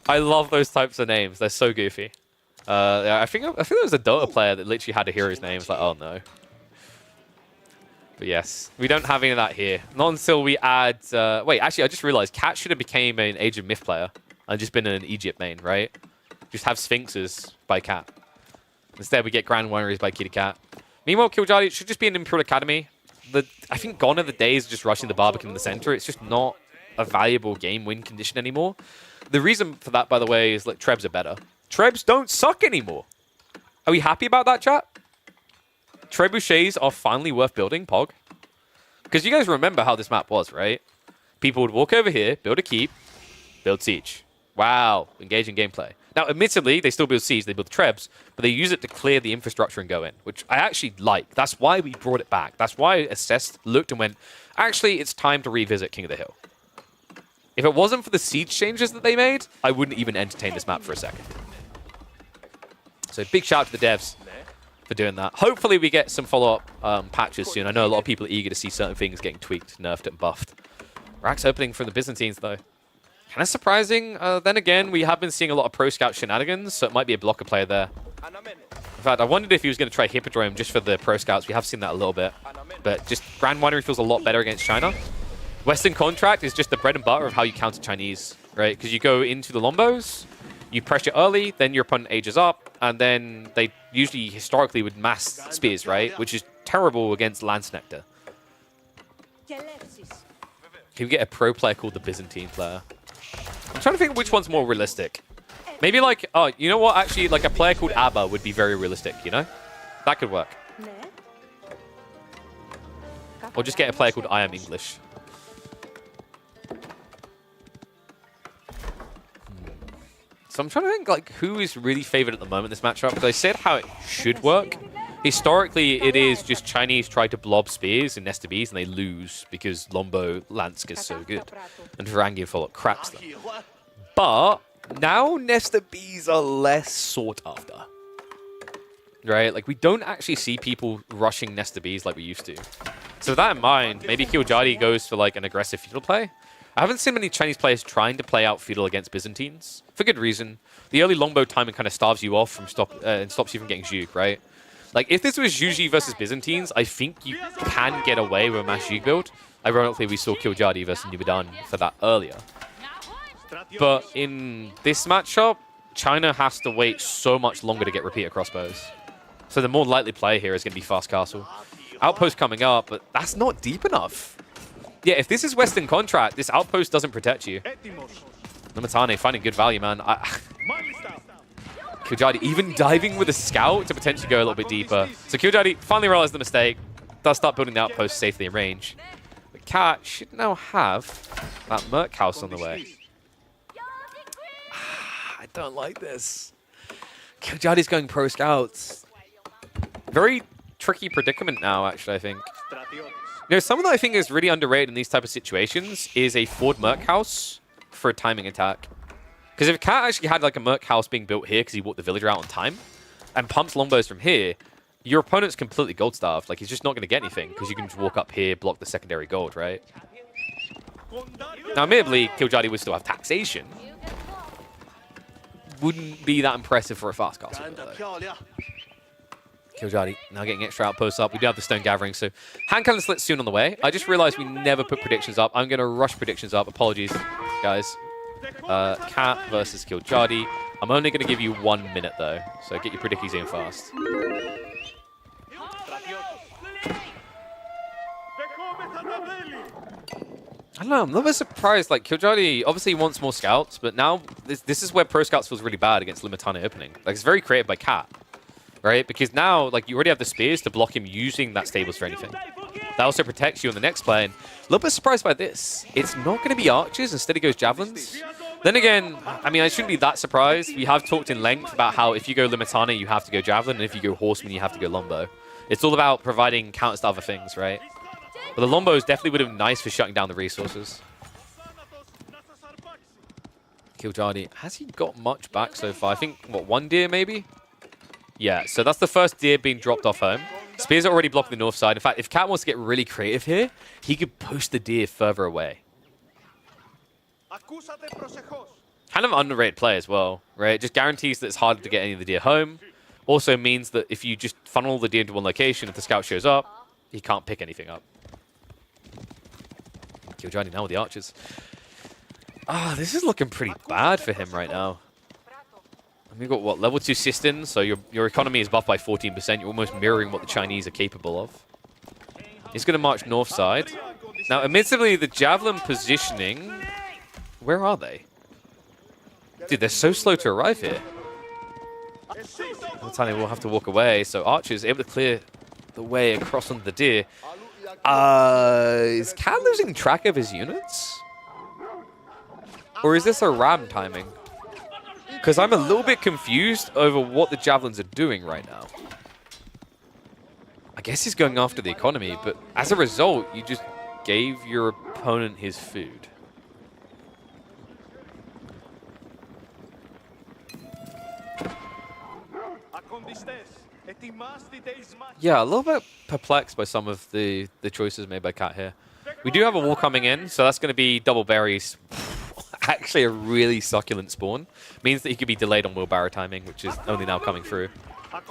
I love those types of names. They're so goofy. I think there was a Dota player that literally had a hero's name. It's like, oh no. But yes, we don't have any of that here. Not until we add... wait, actually, I just realized Cat should have became an Age of Myth player and just been an Egypt main, right? just have Sphinxes by Cat. Instead, we get Grand Wineries by Kitty Cat. Meanwhile, Killjardy should just be an Imperial Academy. I think gone are the days of just rushing the Barbican in the center. It's just not a valuable game win condition anymore. The reason for that, by the way, is like Trebs are better. Trebs don't suck anymore. Are we happy about that, chat? Trebuchets are finally worth building, Pog. Because you guys remember how this map was, right? People would walk over here, build a keep, build siege. Wow, engaging gameplay. Now, admittedly, they still build siege, they build Trebs, but they use it to clear the infrastructure and go in, which I actually like. That's why we brought it back. That's why I assessed, looked, and went, actually, it's time to revisit King of the Hill. If it wasn't for the siege changes that they made, I wouldn't even entertain this map for a second. So big shout out to the devs for doing that. Hopefully we get some follow-up patches soon. I know a lot of people are eager to see certain things getting tweaked, nerfed, and buffed. Racks opening from the Byzantines, though. Kind of surprising. Then again, we have been seeing a lot of Pro Scout shenanigans, so it might be a blocker player there. In fact, I wondered if he was going to try Hippodrome just for the Pro Scouts. We have seen that a little bit. But just Grand Winery feels a lot better against China. Western Contract is just the bread and butter of how you counter Chinese, right? Because you go into the Lombos, you pressure early, then your opponent ages up, and then they usually, historically, would mass spears, right? Which is terrible against Lance Nectar. Can we get a pro player called the Byzantine player? I'm trying to think which one's more realistic. Maybe like, oh, you know what? Actually, like a player called ABBA would be very realistic, you know? That could work. Or just get a player called I Am English. So I'm trying to think like who is really favored at the moment in this matchup, because I said how it should work. Historically, it is just Chinese try to blob spears and Nesta Bees, and they lose because Lombo Lansk is so good. And Varangian follow-up craps them. But now Nesta Bees are less sought after. Right? Like, we don't actually see people rushing Nesta Bees like we used to. So with that in mind, maybe Killjardy goes for like an aggressive feudal play. I haven't seen many Chinese players trying to play out feudal against Byzantines. For good reason. The early longbow timing kind of starves you off from and stops you from getting juke, right? Like, if this was Juji versus Byzantines, I think you can get away with a mass juke build. Ironically, we saw Killjardy versus Nubidan for that earlier. But in this matchup, China has to wait so much longer to get repeater crossbows. So the more likely play here is going to be Fast Castle. Outpost coming up, but that's not deep enough. Yeah, if this is Western Contract, this outpost doesn't protect you. Limitane finding good value, man. Killjardy even diving with a scout to potentially go a little bit deeper. So Killjardy finally realized the mistake. Does start building the outpost safely in range. But Cat should now have that Merc house on the way. I don't like this. Killjardy's going pro scouts. Very tricky predicament now, actually, I think. You know, something that I think is really underrated in these type of situations is a Ford Merc house for a timing attack. Because if Cat actually had like a Merc house being built here because he walked the villager out on time and pumps longbows from here, your opponent's completely gold starved. Like, he's just not going to get anything because you can just walk up here, block the secondary gold, right? Now, admittedly, Killjardy would still have taxation. Wouldn't be that impressive for a fast castle, though. Killjardy now getting extra outposts up. We do have the stone gathering, so hand cannon slit soon on the way. I just realized we never put predictions up. I'm going to rush predictions up. Apologies, guys. Cat versus Killjardy. I'm only going to give you 1 minute, though, so get your predictions in fast. I don't know, I'm a little bit surprised. Like, Killjardy obviously wants more scouts, but now this is where Pro Scouts feels really bad against Limitane opening. Like, it's very creative by Cat. Right? Because now, like, you already have the spears to block him using that stables for anything. That also protects you on the next play. And a little bit surprised by this. It's not going to be archers. Instead, it goes javelins. Then again, I mean, I shouldn't be that surprised. We have talked in length about how if you go Limitane, you have to go javelin. And if you go horseman, you have to go lombo. It's all about providing counters to other things, right? But the lombos definitely would have been nice for shutting down the resources. Killjardy, has he got much back so far? I think, what, 1 deer maybe? Yeah, so that's the first deer being dropped off home. Spears are already blocking the north side. In fact, if Cat wants to get really creative here, he could push the deer further away. Kind of an underrated play as well, right? It just guarantees that it's harder to get any of the deer home. Also means that if you just funnel the deer into one location, if the scout shows up, he can't pick anything up. Killjardy now with the archers. Ah, this is looking pretty bad for him right now. And we've got, what, level 2 Sistan, so your economy is buffed by 14%. You're almost mirroring what the Chinese are capable of. He's going to march north side. Now, admittedly, the Javelin positioning... Where are they? Dude, they're so slow to arrive here. Tiny will have to walk away, so Archer is able to clear the way across onto the deer. Is Cat losing track of his units? Or is this a ram timing? Because I'm a little bit confused over what the Javelins are doing right now. I guess he's going after the economy, but as a result, you just gave your opponent his food. Yeah, a little bit perplexed by some of the choices made by Cat here. We do have a wall coming in, so that's going to be double berries. Actually, a really succulent spawn. Means that he could be delayed on wheelbarrow timing, which is only now coming through. I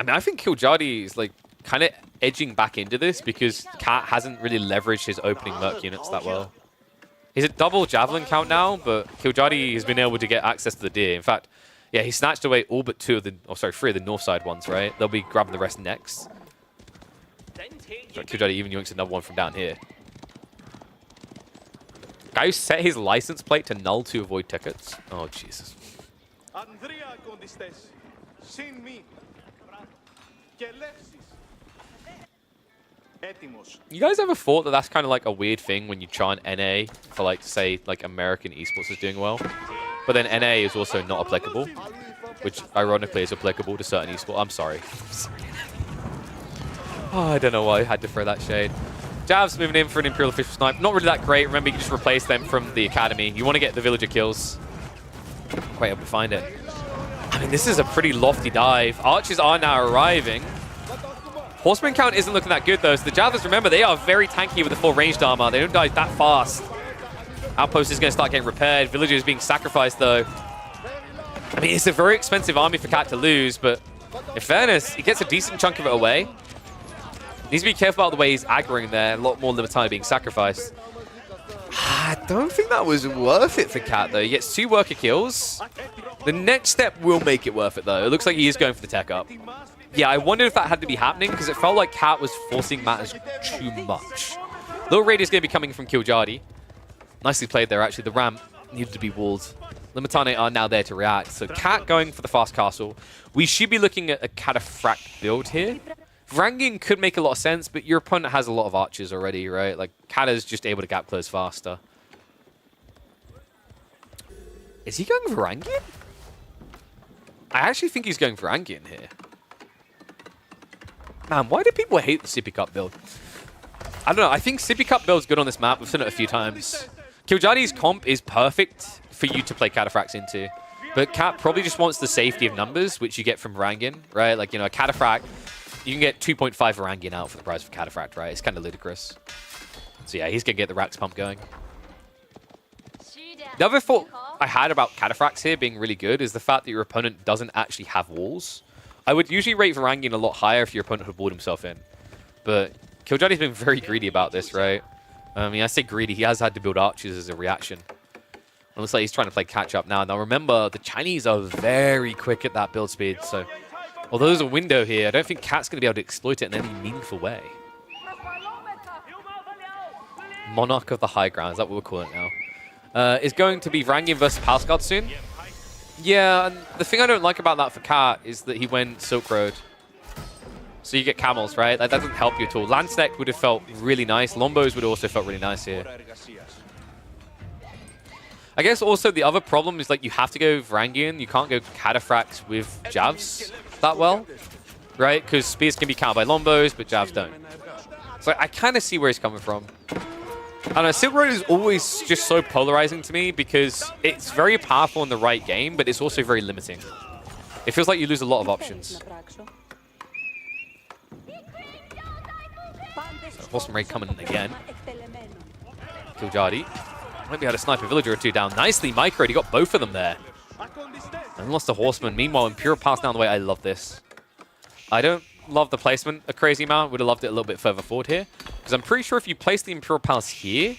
mean, I think Kiljadi is like kind of edging back into this because Cat hasn't really leveraged his opening Merc units that well. He's at double Javelin count now, but Kiljadi has been able to get access to the deer. In fact, yeah, he snatched away all but three of the north side ones, right? They'll be grabbing the rest next. But Kiljadi even yoinks another one from down here. Guy who set his license plate to null to avoid tickets. Oh, Jesus. You guys ever thought that that's kind of like a weird thing when you chant NA for like, say, like American esports is doing well? But then NA is also not applicable, which ironically is applicable to certain esports. I'm sorry. Oh, I don't know why I had to throw that shade. Jav's moving in for an Imperial Official Snipe. Not really that great. Remember, you can just replace them from the Academy. You want to get the villager kills. Quite able to find it. I mean, this is a pretty lofty dive. Archers are now arriving. Horseman count isn't looking that good, though. So the Javelins, remember, they are very tanky with the full ranged armor. They don't die that fast. Outpost is going to start getting repaired. Villager is being sacrificed, though. I mean, it's a very expensive army for Cat to lose, but in fairness, he gets a decent chunk of it away. Needs to be careful about the way he's aggroing there. A lot more Libertad being sacrificed. I don't think that was worth it for Cat, though. He gets 2 worker kills. The next step will make it worth it, though. It looks like he is going for the tech up. Yeah, I wondered if that had to be happening, because it felt like Cat was forcing matters too much. Little Raid is going to be coming from Kiljadi. Nicely played there, actually. The ramp needed to be walled. Limitane are now there to react. So Cat going for the fast castle. We should be looking at a Cataphract build here. Varangian could make a lot of sense, but your opponent has a lot of archers already, right? Like, Cat is just able to gap close faster. Is he going Varangian? I actually think he's going Varangian here. Man, why do people hate the Sippy Cup build? I don't know. I think Sippy Cup build's good on this map. We've seen it a few times. Kiljadi's comp is perfect for you to play Cataphracts into. But Cat probably just wants the safety of numbers, which you get from Varangian, right? Like, you know, a Cataphract, you can get 2.5 Varangian out for the price of Cataphract, right? It's kind of ludicrous. So yeah, he's going to get the Rax pump going. The other thought I had about Cataphracts here being really good is the fact that your opponent doesn't actually have walls. I would usually rate Varangian a lot higher if your opponent had walled himself in. But Kiljadi's been very greedy about this, right? I mean, I say greedy. He has had to build archers as a reaction. It looks like he's trying to play catch-up now. Now, remember, the Chinese are very quick at that build speed. So, although there's a window here, I don't think Cat's going to be able to exploit it in any meaningful way. Monarch of the High Ground, is that what we're calling it now? Is going to be Varangian versus Palace Guard soon. Yeah, and the thing I don't like about that for Cat is that he went Silk Road. So you get camels, right? That doesn't help you at all. Landsneck would have felt really nice. Lombos would have also felt really nice here. I guess also the other problem is like you have to go Varangian. You can't go Cataphracts with Javs that well, right? Because spears can be countered by Lombos, but Javs don't. So I kind of see where he's coming from. I don't know, Silk Road is always just so polarizing to me because it's very powerful in the right game, but it's also very limiting. It feels like you lose a lot of options. So Horseman Raid coming in again. Kiljadi. Might be able to snipe a villager or two down. Nicely microed. He got both of them there. And lost the Horseman. Meanwhile, Imperial Pass down the way. I love this. I don't love the placement a crazy amount. Would have loved it a little bit further forward here. Because I'm pretty sure if you place the Imperial Palace here,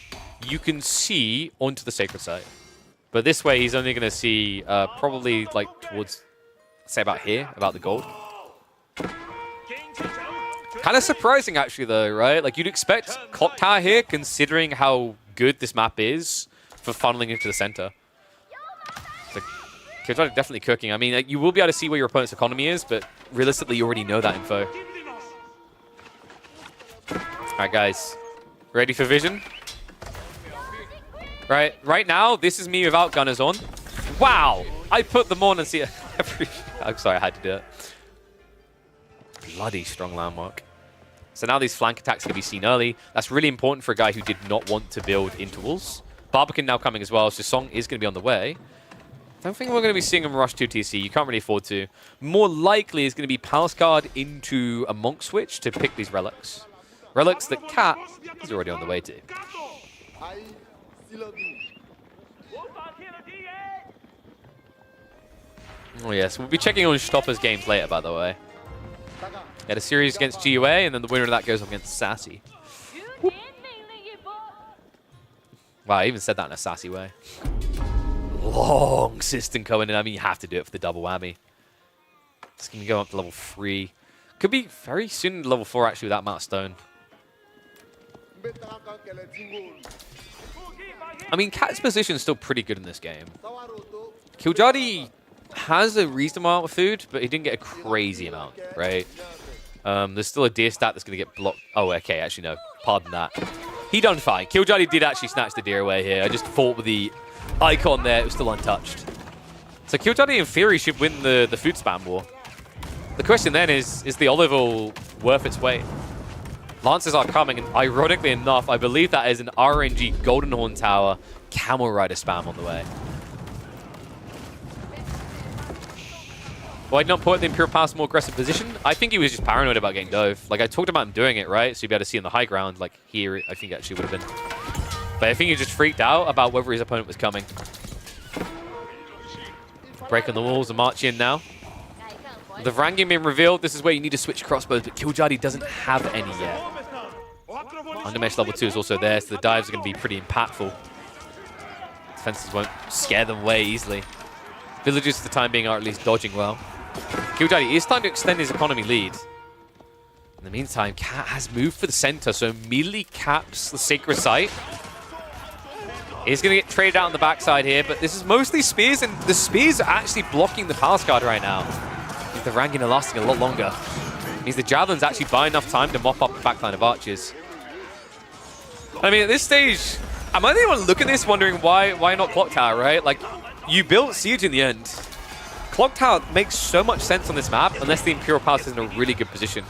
you can see onto the Sacred Site. But this way, he's only going to see probably like towards, say about here, about the gold. Kind of surprising, actually, though, right? Like, you'd expect Clock Tower here, considering how good this map is for funneling into the center. So, KillerPigeon definitely cooking. I mean, you will be able to see where your opponent's economy is, but realistically, you already know that info. All right, guys. Ready for vision? Right now, this is me without gunners on. Wow! I put them on and see... I'm sorry, I had to do it. Bloody strong landmark. So now these flank attacks can be seen early. That's really important for a guy who did not want to build intervals. Barbican now coming as well, so Song is going to be on the way. I don't think we're going to be seeing him rush 2 TC. You can't really afford to. More likely is going to be Palace Guard into a Monk switch to pick these relics. Relics that Cat is already on the way to. Oh yes, we'll be checking on Stopper's games later, by the way. He had a series against GUA, and then the winner of that goes up against Sassy. Whoop. Wow, I even said that in a sassy way. Long system coming in. I mean, you have to do it for the double whammy. It's going to go up to level 3. Could be very soon to level 4, actually, with that amount of stone. I mean, Cat's position is still pretty good in this game. KillerPigeon has a reasonable amount of food, but he didn't get a crazy amount, right? There's still a deer stat that's going to get blocked. Oh, okay, actually, no. Pardon that. He done fine. KillerPigeon did actually snatch the deer away here. I just fought with the icon there. It was still untouched. So KillerPigeon, in theory, should win the food spam war. The question then is the olive oil worth its weight? Lancers are coming, and ironically enough, I believe that is an RNG Golden Horn Tower Camel Rider spam on the way. Why not put the Imperial Palace in a more aggressive position? I think he was just paranoid about getting dove. Like, I talked about him doing it, right? So you'd be able to see on the high ground, like here, I think actually would have been. But I think he just freaked out about whether his opponent was coming. Breaking the walls and march in now. The Varangian being revealed. This is where you need to switch crossbows, but KillerPigeon doesn't have any yet. Undermesh level 2 is also there, so the dives are going to be pretty impactful. Defenses won't scare them away easily. Villagers, for the time being, are at least dodging well. KillerPigeon is time to extend his economy lead. In the meantime, Cat has moved for the center, so immediately caps the Sacred Site. He's going to get traded out on the backside here, but this is mostly spears, and the spears are actually blocking the Palace Guard right now. The Varangian are lasting a lot longer. It means the Javelins actually buy enough time to mop up the backline of archers. I mean, at this stage, I might even look at this wondering why not Clock Tower, right? Like, you built Siege in the end. Clock Tower makes so much sense on this map unless the Imperial Palace is in a really good position.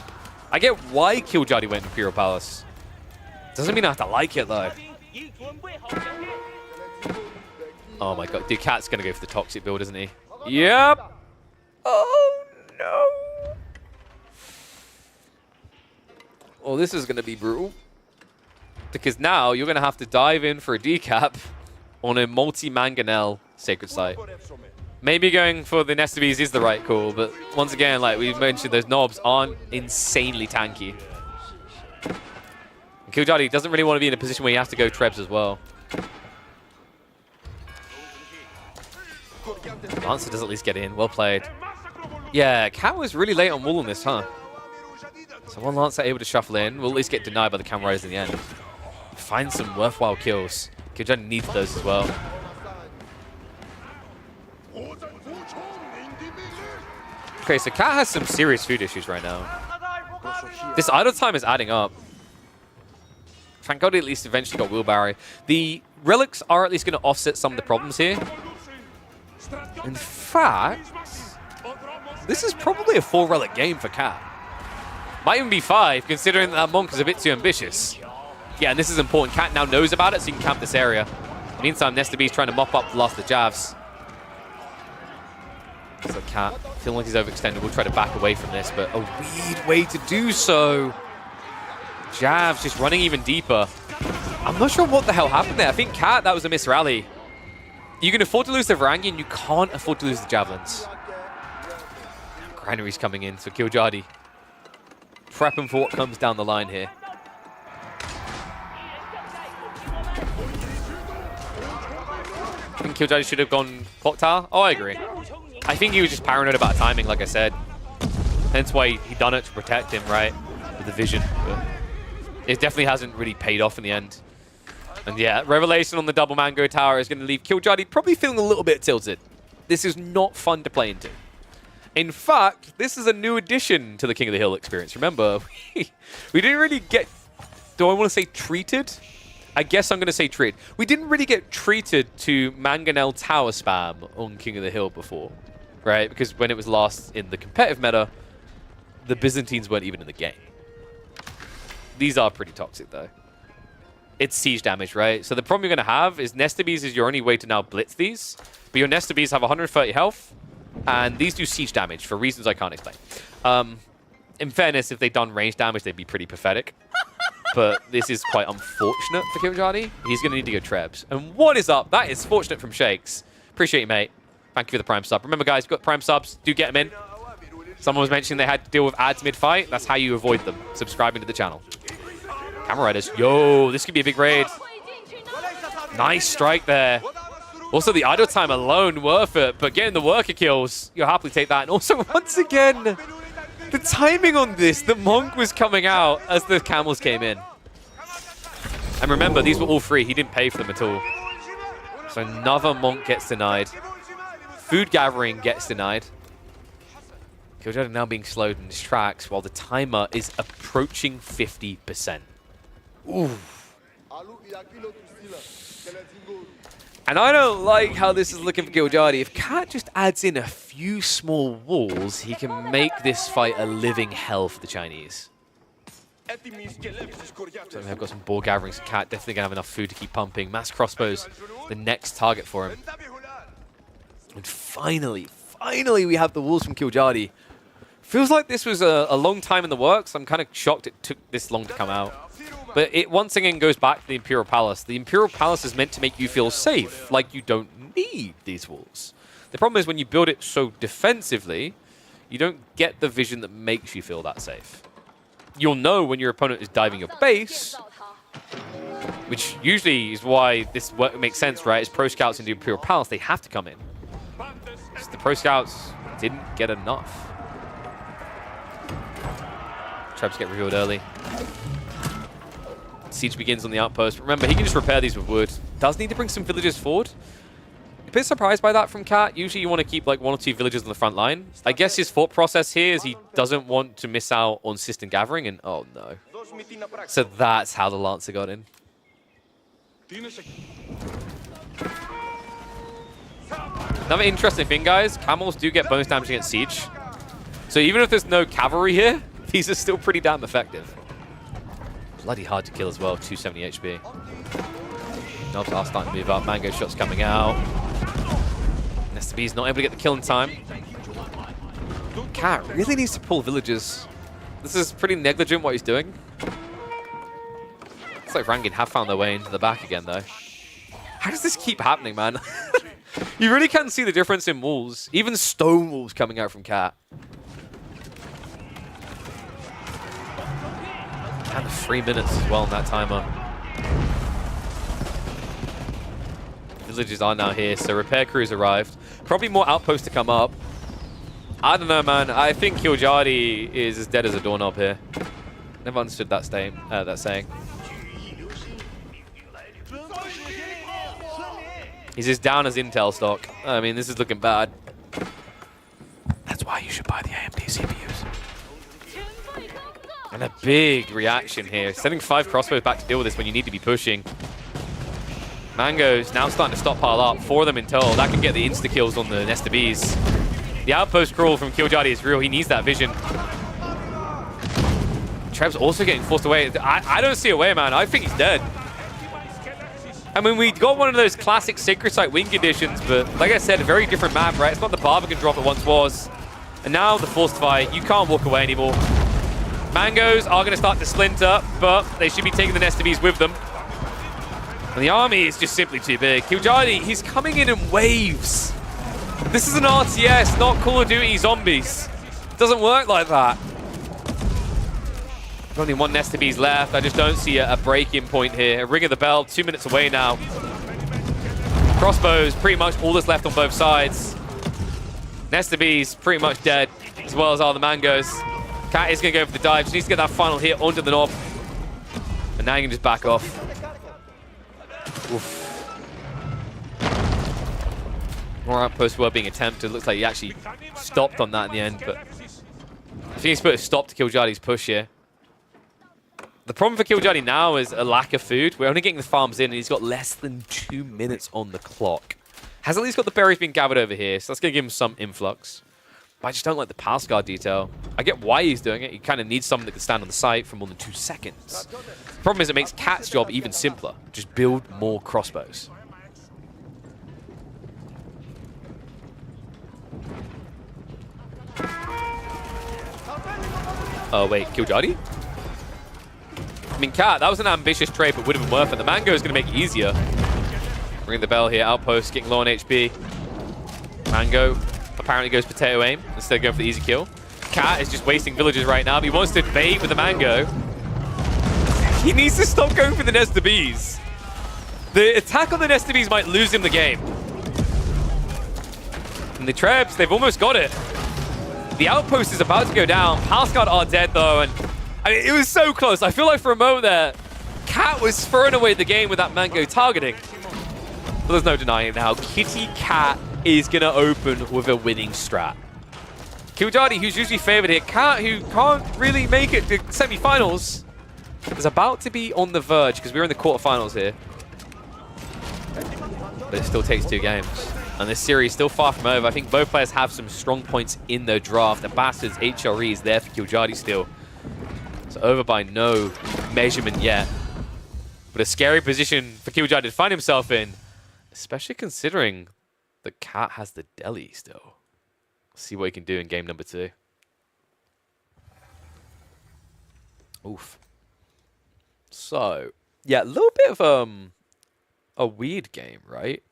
I get why KillerPigeon went Imperial Palace. Doesn't mean I have to like it, though. Oh my god, dude, Cat's going to go for the toxic build, isn't he? Yep. Oh, no. Oh, this is going to be brutal. Because now you're going to have to dive in for a decap on a multi-mangonel Sacred Site. Maybe going for the Nest of Bees is the right call, but once again, like we've mentioned, those knobs aren't insanely tanky. And KillerPigeon doesn't really want to be in a position where you have to go Trebs as well. Lancer does at least get in. Well played. Yeah, Cat was really late on wool on this, huh? So one Lancer able to shuffle in. Will at least get denied by the Camel Riders in the end. Find some worthwhile kills. KillerPigeon needs those as well. Okay, so Cat has some serious food issues right now. This idle time is adding up. Thank God he at least eventually got wheelbarrow. The relics are at least going to offset some of the problems here. In fact, this is probably a 4-relic game for Cat. Might even be 5, considering that Monk is a bit too ambitious. Yeah, and this is important. Cat now knows about it, so he can camp this area. Meantime, Nesta B's trying to mop up the last of the Javs. So Cat, feeling like he's overextended, will try to back away from this, but a weird way to do so. Javs just running even deeper. I'm not sure what the hell happened there. I think Cat, that was a miss rally. You can afford to lose the Varangian, you can't afford to lose the Javelins. Granary's coming in, so KillerPigeon prepping for what comes down the line here. think Killjoy should have gone clock tower. Oh, I agree. I think he was just paranoid about timing, like I said. Hence why he done it to protect him, right? With the vision. But it definitely hasn't really paid off in the end. And yeah, Revelation on the double Mango Tower is going to leave Killjoy probably feeling a little bit tilted. This is not fun to play into. In fact, this is a new addition to the King of the Hill experience. Remember, we didn't really get, do I want to say treated? I guess I'm going to say treated. We didn't really get treated to Mangonel Tower spam on King of the Hill before, right? Because when it was last in the competitive meta, the Byzantines weren't even in the game. These are pretty toxic, though. It's siege damage, right? So the problem you're going to have is Nestor Bees is your only way to now blitz these. But your Nestor Bees have 130 health, and these do siege damage for reasons I can't explain. In fairness, if they'd done range damage, they'd be pretty pathetic. But this is quite unfortunate for Killjoy. He's going to need to go Trebs. And what is up? That is fortunate from Shakes. Appreciate you, mate. Thank you for the Prime sub. Remember, guys, you've got Prime subs. Do get them in. Someone was mentioning they had to deal with ads mid-fight. That's how you avoid them. Subscribing to the channel. Camera Riders. Yo, this could be a big raid. Nice strike there. Also, the idle time alone, worth it. But getting the worker kills, you'll happily take that. And also, once again, the timing on this, the Monk was coming out as the camels came in. And remember, these were all free. He didn't pay for them at all. So another Monk gets denied. Food gathering gets denied. Killjoy now being slowed in his tracks while the timer is approaching 50%. Ooh. And I don't like how this is looking for Killjoy. If Cat just adds in a few small walls, he can make this fight a living hell for the Chinese. So we have got some ball gatherings. Cat definitely going to have enough food to keep pumping. Mass crossbows, the next target for him. And finally we have the walls from Killjoy. Feels like this was a long time in the works. I'm kind of shocked it took this long to come out. But it once again goes back to the Imperial Palace. The Imperial Palace is meant to make you feel safe, like you don't need these walls. The problem is when you build it so defensively, you don't get the vision that makes you feel that safe. You'll know when your opponent is diving your base, which usually is why this makes sense, right? As Pro Scouts in the Imperial Palace, they have to come in. Because the Pro Scouts didn't get enough. Traps get revealed early. Siege begins on the outpost. Remember, he can just repair these with wood. Does need to bring some villagers forward. A bit surprised by that from Cat. Usually you want to keep like 1 or 2 villagers on the front line. I guess his thought process here is he doesn't want to miss out on system gathering, and oh no. So that's how the Lancer got in. Another interesting thing, guys, camels do get bonus damage against siege. So even if there's no cavalry here, these are still pretty damn effective. Bloody hard to kill as well, 270 HP. Knobs are starting to move up. Mango shots coming out. Nestor B's not able to get the kill in time. Cat really needs to pull villagers. This is pretty negligent what he's doing. Looks like Rangin have found their way into the back again, though. How does this keep happening, man? You really can see the difference in walls. Even stone walls coming out from Cat. And 3 minutes as well on that timer. Villagers are now here, so repair crews arrived. Probably more outposts to come up. I don't know, man. I think Killjoy is as dead as a doorknob here. Never understood that saying. He's as down as Intel stock. I mean, this is looking bad. That's why you should buy the AMD CPUs. And a big reaction here. Sending 5 crossbows back to deal with this when you need to be pushing. Mango's now starting to stockpile up. 4 of them in total. That can get the insta-kills on the Nestor Bs. The outpost crawl from Killjoy is real. He needs that vision. Treb's also getting forced away. I don't see a way, man. I think he's dead. I mean, we got one of those classic Sacred Site win conditions, but like I said, a very different map, right? It's not the Barbican drop it once was. And now the forced fight. You can't walk away anymore. Mangoes are going to start to splinter, but they should be taking the Nestor Bs with them. And the army is just simply too big. Killjoy, he's coming in waves. This is an RTS, not Call of Duty Zombies. It doesn't work like that. There's only 1 Nestor Bs left. I just don't see a break-in point here. A ring of the bell, 2 minutes away now. Crossbows, pretty much all that's left on both sides. Nesta B's pretty much dead, as well as all the mangoes. Cat is going to go for the dive. She needs to get that final hit onto the knob. And now you can just back off. Oof. More outposts were being attempted. Looks like he actually stopped on that in the end, but I think he's put a stop to Killjadi's push here. The problem for Killjadi now is a lack of food. We're only getting the farms in, and he's got less than 2 minutes on the clock. Has at least got the berries being gathered over here, so that's going to give him some influx. But I just don't like the pass guard detail. I get why he's doing it. He kind of needs someone that can stand on the site for more than 2 seconds. The problem is it makes Cat's job even simpler. Just build more crossbows. Oh, wait, Killjadi? I mean, Cat, that was an ambitious trade, but would have been worth it. The Mango is going to make it easier. Ring the bell here. Outpost getting low on HP. Mango apparently goes potato aim instead of going for the easy kill. Cat is just wasting villagers right now, but he wants to bait with the Mango. He needs to stop going for the Nesta Bees. The attack on the Nesta Bees might lose him the game. And the Trebs, they've almost got it. The outpost is about to go down. Pass guard are dead, though, and I mean, it was so close. I feel like for a moment there, Cat was throwing away the game with that Mango targeting. But there's no denying it now. Kitty Cat is going to open with a winning strat. Killjadi, who's usually favored here. Cat, who can't really make it to semi-finals, is about to be on the verge because we're in the quarterfinals here. But it still takes 2 games. And this series is still far from over. I think both players have some strong points in their draft. The Bastards HRE is there for Killjadi still. So over by no measurement yet. But a scary position for Killjadi to find himself in. Especially considering the Cat has the Deli still. See what he can do in game number 2. Oof. So, yeah, a little bit of a weird game, right?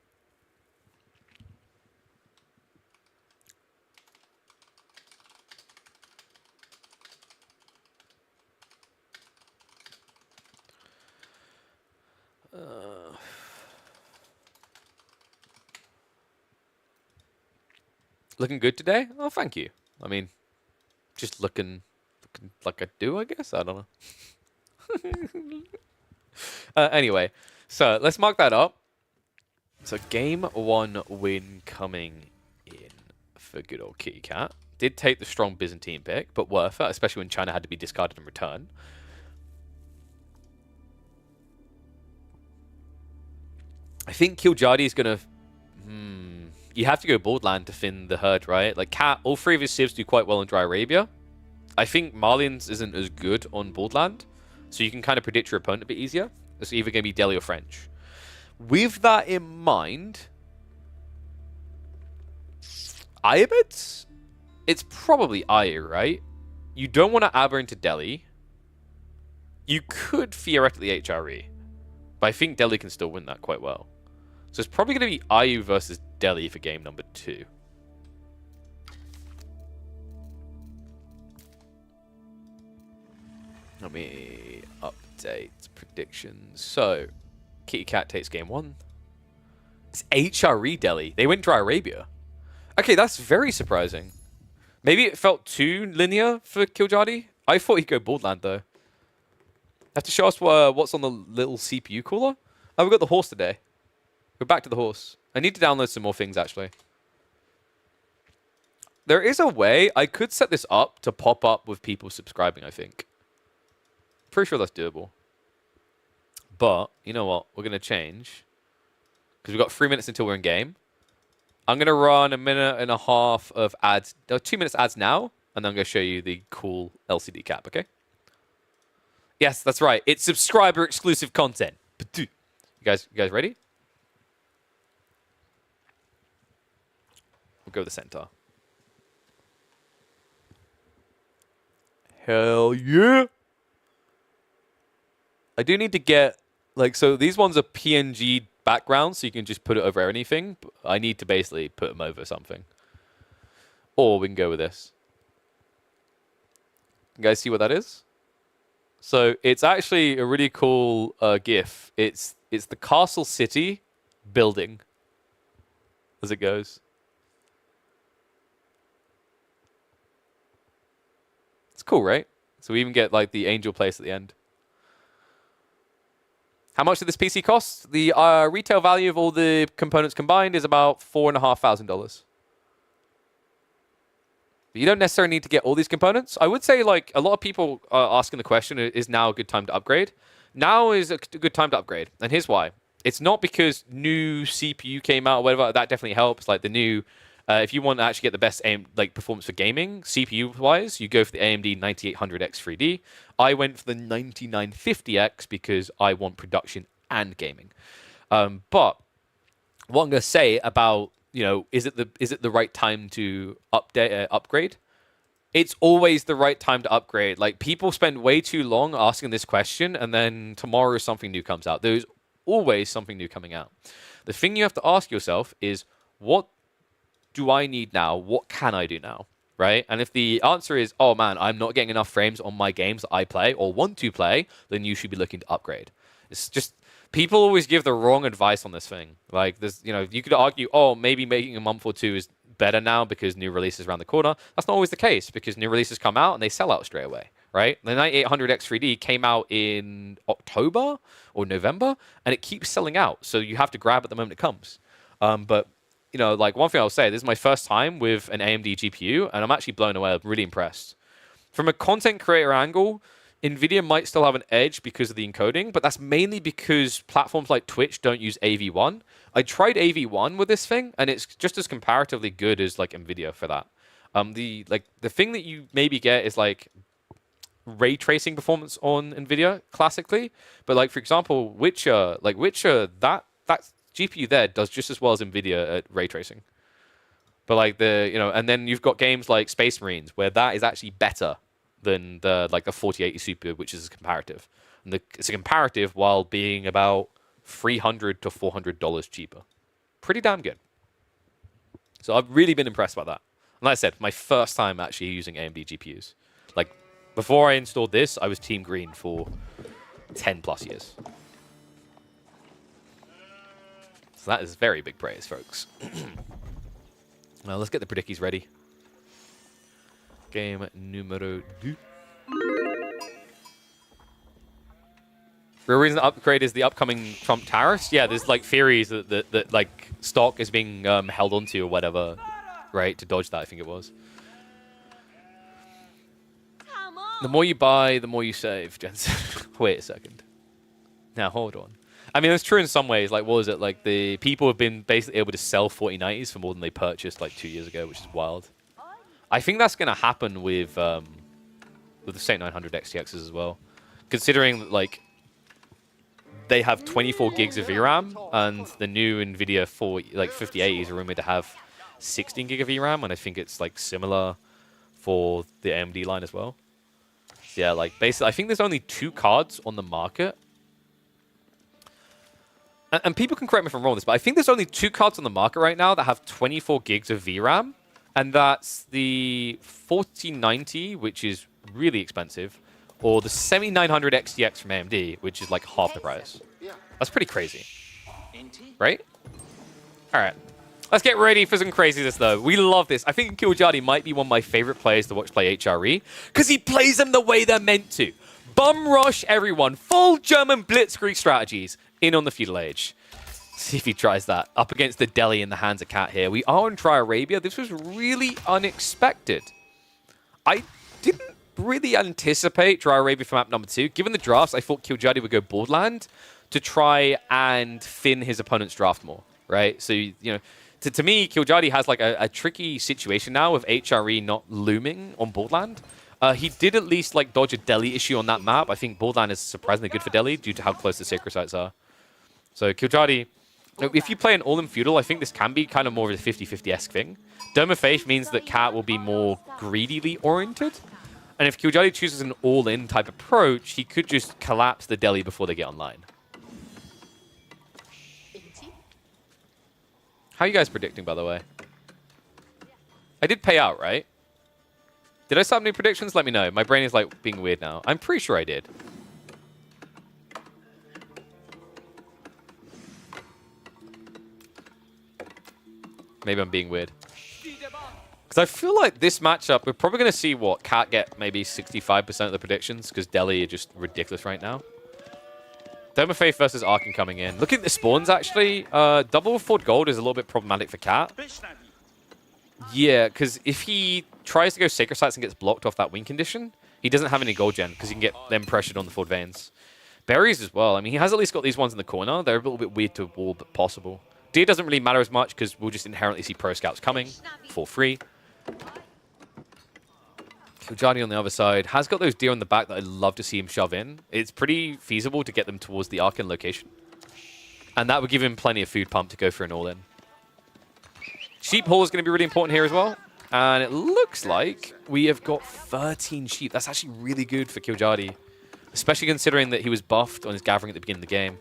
Looking good today? Oh, thank you. I mean, just looking like I do, I guess? I don't know. Anyway, so let's mark that up. So game 1 win coming in for good old Kitty Cat. Did take the strong Byzantine pick, but worth it, especially when China had to be discarded in return. I think Killjadi is going to... You have to go Borderland to fin the herd, right? Like, Cat, all 3 of his civs do quite well in Dry Arabia. I think Marlian's isn't as good on Borderland, so you can kind of predict your opponent a bit easier. It's either going to be Delhi or French. With that in mind, Ayabits? It's probably Ayu, right? You don't want to Aber into Delhi. You could theoretically HRE, but I think Delhi can still win that quite well. So it's probably going to be Ayu versus Delhi for game number 2. Let me update predictions. So, Kitty Cat takes game 1. It's HRE Delhi. They went Dry Arabia. Okay, that's very surprising. Maybe it felt too linear for Killjadi. I thought he'd go Borderland, though. Have to show us what's on the little CPU cooler. Oh, we got the horse today. We're back to the horse. I need to download some more things, actually. There is a way I could set this up to pop up with people subscribing, I think. Pretty sure that's doable. But, you know what? We're going to change. Because we've got 3 minutes until we're in game. I'm going to run 1.5 minutes of ads. 2 minutes ads now. And then I'm going to show you the cool LCD cap, okay? Yes, that's right. It's subscriber exclusive content. You guys ready? We'll go with the centaur. Hell yeah! I do need to get, like, so these ones are PNG backgrounds, so you can just put it over anything. But I need to basically put them over something. Or we can go with this. You guys see what that is? So it's actually a really cool GIF. It's the Castle City building as it goes. It's cool, right? So we even get like the angel place at the end. How much did this PC cost? The retail value of all the components combined is about $4,500. But you don't necessarily need to get all these components. I would say like a lot of people are asking the question, is now a good time to upgrade? Now is a good time to upgrade. And here's why. It's not because new CPU came out or whatever. That definitely helps. Like the new, if you want to actually get the best performance for gaming, CPU-wise, you go for the AMD 9800X 3D. I went for the 9950X because I want production and gaming. But what I'm going to say about, is it the right time to upgrade? It's always the right time to upgrade. Like, people spend way too long asking this question, and then tomorrow something new comes out. There's always something new coming out. The thing you have to ask yourself is, what do I need now? What can I do now? Right? And if the answer is, oh man, I'm not getting enough frames on my games that I play or want to play, then you should be looking to upgrade. It's just, people always give the wrong advice on this thing. Like, there's, you could argue, oh, maybe making a month or two is better now because new releases around the corner. That's not always the case, because new releases come out and they sell out straight away, right? The 9800X 3D came out in October or November, and it keeps selling out. So you have to grab it the moment it comes. But like, one thing I'll say, this is my first time with an AMD GPU, and I'm actually blown away. I'm really impressed. From a content creator angle, NVIDIA might still have an edge because of the encoding, but that's mainly because platforms like Twitch don't use AV1. I tried AV1 with this thing, and it's just as comparatively good as like NVIDIA for that. The thing that you maybe get is like ray tracing performance on NVIDIA classically, but like, for example, Witcher, that GPU there does just as well as NVIDIA at ray tracing. But like and then you've got games like Space Marines where that is actually better than the 4080 Super, which is a comparative. And it's a comparative while being about $300 to $400 cheaper. Pretty damn good. So I've really been impressed by that. And like I said, my first time actually using AMD GPUs. Like, before I installed this, I was Team Green for 10 plus years. So that is very big praise, folks. Now let's get the predickies ready. Game numero 2. Real reason the upgrade is the upcoming Trump tariffs. Yeah, there's like theories that like stock is being held onto or whatever, right? To dodge that, I think it was. The more you buy, the more you save, Jensen. Wait a second. Now hold on. I mean, it's true in some ways. Like, what was it? Like, the people have been basically able to sell 4090s for more than they purchased like 2 years ago, which is wild. I think that's going to happen with the same 900 XTXs as well, considering that like they have 24 gigs of VRAM, and the new NVIDIA 5080s are rumored to have 16 gig of VRAM, and I think it's like similar for the AMD line as well. Yeah, like basically, I think there's only 2 cards on the market. And people can correct me if I'm wrong on this, but I think there's only 2 cards on the market right now that have 24 gigs of VRAM. And that's the 4090, which is really expensive, or the 7900 XTX from AMD, which is like half the price. That's pretty crazy, right? All right. Let's get ready for some craziness, though. We love this. I think KillerPigeon might be one of my favorite players to watch play HRE, because he plays them the way they're meant to. Bum rush everyone. Full German blitzkrieg strategies. In on the feudal age. See if he tries that. Up against the Delhi in the hands of Cat here. We are on Tri-Arabia. This was really unexpected. I didn't really anticipate Tri-Arabia for map number 2. Given the drafts, I thought KillerPigeon would go Borderland to try and thin his opponent's draft more, right? So, to me, KillerPigeon has like a tricky situation now with HRE not looming on Borderland. He did at least like dodge a Delhi issue on that map. I think Borderland is surprisingly good for Delhi due to how close the sacred sites are. So KillerPigeon, if you play an all-in feudal, I think this can be kind of more of a 50-50-esque thing. Dome of Faith means that Cat will be more greedily oriented. And if KillerPigeon chooses an all-in type approach, he could just collapse the Delhi before they get online. How are you guys predicting, by the way? I did pay out, right? Did I start new predictions? Let me know. My brain is like being weird now. I'm pretty sure I did. Maybe I'm being weird. Because I feel like this matchup, we're probably going to see what Cat get maybe 65% of the predictions, because Delhi are just ridiculous right now. Dome Faith versus Arkin coming in. Look at the spawns, actually. Double Ford Gold is a little bit problematic for Cat. Yeah, because if he tries to go Sacred Sites and gets blocked off that win condition, he doesn't have any gold gen, because he can get them pressured on the Ford Veins. Berries as well. I mean, he has at least got these ones in the corner. They're a little bit weird to wall, but possible. Deer doesn't really matter as much, because we'll just inherently see Pro Scouts coming for free. Kujadi on the other side has got those deer on the back that I'd love to see him shove in. It's pretty feasible to get them towards the Arkin location. And that would give him plenty of food pump to go for an all-in. Sheep haul is going to be really important here as well. And it looks like we have got 13 sheep. That's actually really good for Killjardy, especially considering that he was buffed on his gathering at the beginning of the game.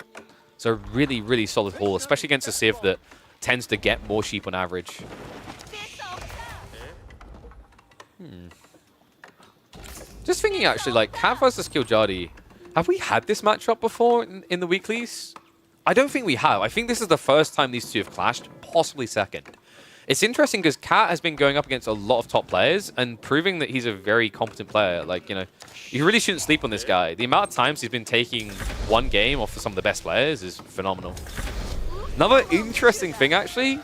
So really, really solid haul, especially against a Civ that tends to get more sheep on average. Just thinking, actually, like, Cat versus Killjardy, have we had this matchup before in the weeklies? I don't think we have. I think this is the first time these two have clashed, possibly second. It's interesting because Cat has been going up against a lot of top players and proving that he's a very competent player. Like, you know, you really shouldn't sleep on this guy. The amount of times he's been taking one game off of some of the best players is phenomenal. Another interesting thing, actually,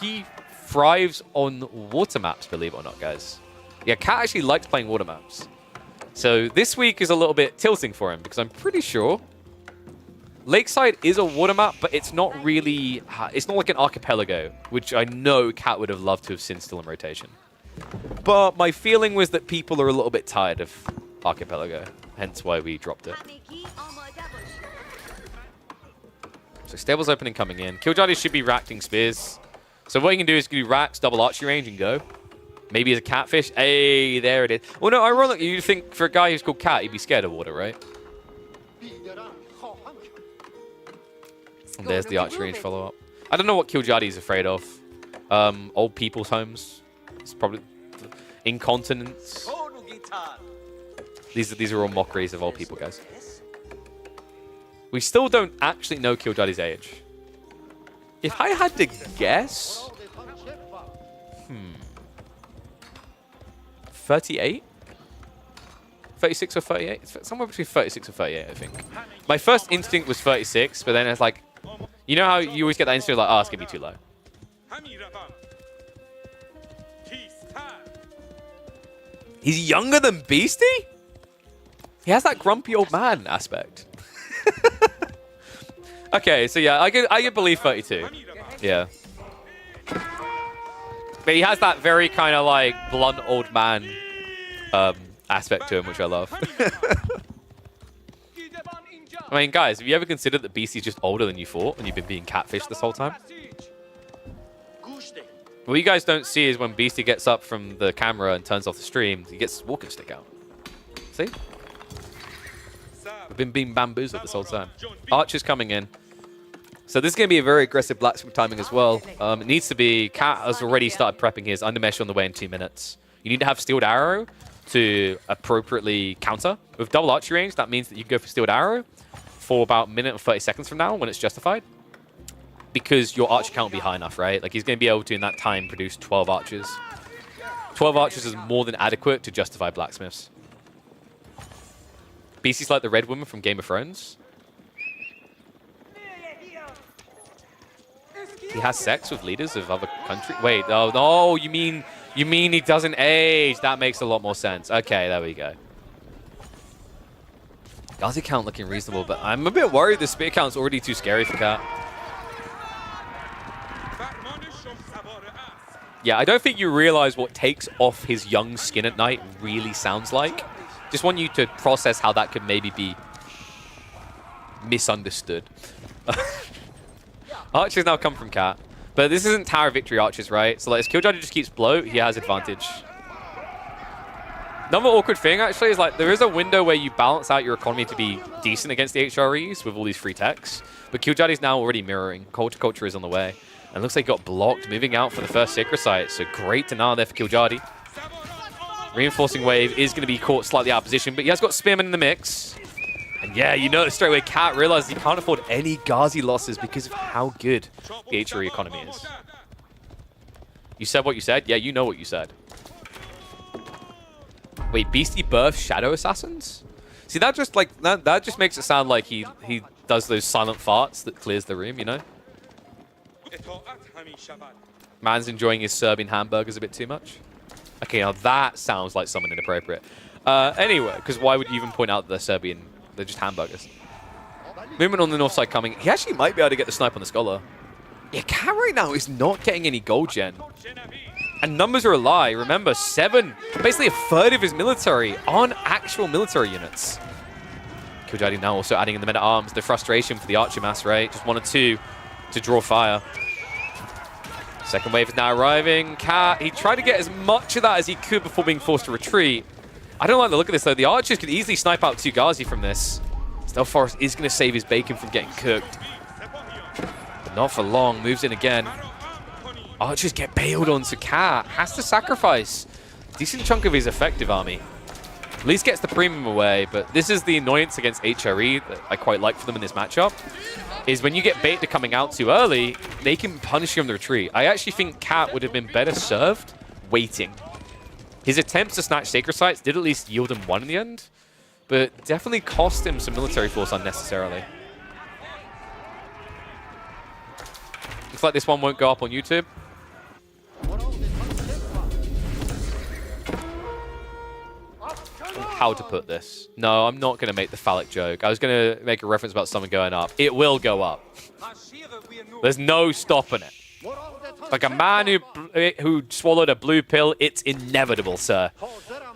he thrives on water maps, believe it or not, guys. Yeah, Cat actually likes playing water maps. So this week is a little bit tilting for him because I'm pretty sure Lakeside is a water map, but it's not really, it's not like an archipelago, which I know Cat would have loved to have seen still in rotation. But my feeling was that people are a little bit tired of archipelago, hence why we dropped it. So Stable's opening coming in. Killjardy should be racking spears. So what you can do is do racks, double archery range, and go. Maybe as a catfish. Hey, there it is. Well, no, ironically, you'd think for a guy who's called Cat, he'd be scared of water, right? And there's the archery range follow-up. I don't know what Killjardy's afraid of. Old people's homes. It's probably incontinence. These are all mockeries of old people, guys. We still don't actually know Killjardy's age. If I had to guess... 38? 36 or 38? It's somewhere between 36 or 38, I think. My first instinct was 36, but then it's like... You know how you always get that instinct like, oh, it's going to be too low. He's younger than Beastie? He has that grumpy old man aspect. Okay, so yeah, I could believe 32. Yeah. But he has that very kind of like blunt old man aspect to him, which I love. I mean, guys, have you ever considered that Beastie's just older than you thought and you've been being catfished this whole time? What you guys don't see is when Beastie gets up from the camera and turns off the stream, he gets his walking stick out. See? We've been being bamboozled this whole time. Archer's coming in. So this is going to be a very aggressive blacksmith timing as well. It needs to be... Cat has already started prepping his undermesh on the way in 2 minutes. You need to have Steeled Arrow to appropriately counter. With double archery range, that means that you can go for Steeled Arrow for about a minute and 30 seconds from now when it's justified. Because your archer count will be high enough, right? Like, he's going to be able to, in that time, produce 12 archers. 12 archers is more than adequate to justify blacksmiths. Beastie's like the red woman from Game of Thrones. He has sex with leaders of other countries. Wait, oh no, you mean he doesn't age? That makes a lot more sense. Okay, there we go. Gazi count looking reasonable, but I'm a bit worried the spear count's already too scary for Cat. Yeah, I don't think you realize what takes off his young skin at night really sounds like. Just want you to process how that could maybe be misunderstood. Archers now come from Cat. But this isn't Tower Victory Archers, right? So like, as Killjardy just keeps bloat, he has advantage. Another awkward thing, actually, is like, there is a window where you balance out your economy to be decent against the HREs with all these free techs. But Killjardy's now already mirroring. Culture is on the way. And looks like he got blocked, moving out for the first Sacred Site. So great denial there for Killjardy. Reinforcing Wave is going to be caught slightly out of position, but he has got Spearman in the mix. And yeah, you notice straight away, Cat realizes he can't afford any Ghazi losses because of how good the HRE economy is. You said what you said? Yeah, you know what you said. Wait, Beastie births Shadow Assassins? See, that just like that just makes it sound like he does those silent farts that clears the room, you know? Man's enjoying his Serbian hamburgers a bit too much. Okay, now that sounds like something inappropriate. Anyway, because why would you even point out that they're Serbian? They're just hamburgers. Movement on the north side coming. He actually might be able to get the snipe on the Scholar. Yeah, Cat right now is not getting any gold gen. And numbers are a lie. Remember, 7, basically a third of his military on actual military units. Killjoy now also adding in the men-at-arms. The frustration for the Archer mass, right? Just 1 or 2 to draw fire. Second wave is now arriving. Cat, he tried to get as much of that as he could before being forced to retreat. I don't like the look of this, though. The Archers could easily snipe out 2 Ghazi from this. Stealth Forest is going to save his bacon from getting cooked. But not for long. Moves in again. Archers get bailed on, so Cat has to sacrifice a decent chunk of his effective army. At least gets the premium away, but this is the annoyance against HRE that I quite like for them in this matchup, is when you get bait to coming out too early, they can punish you on the retreat. I actually think Cat would have been better served waiting. His attempts to snatch Sacred Sites did at least yield him 1 in the end, but definitely cost him some military force unnecessarily. Looks like this one won't go up on YouTube. How to put this? No, I'm not going to make the phallic joke. I was going to make a reference about someone going up. It will go up. There's no stopping it. Like a man who swallowed a blue pill, it's inevitable, sir.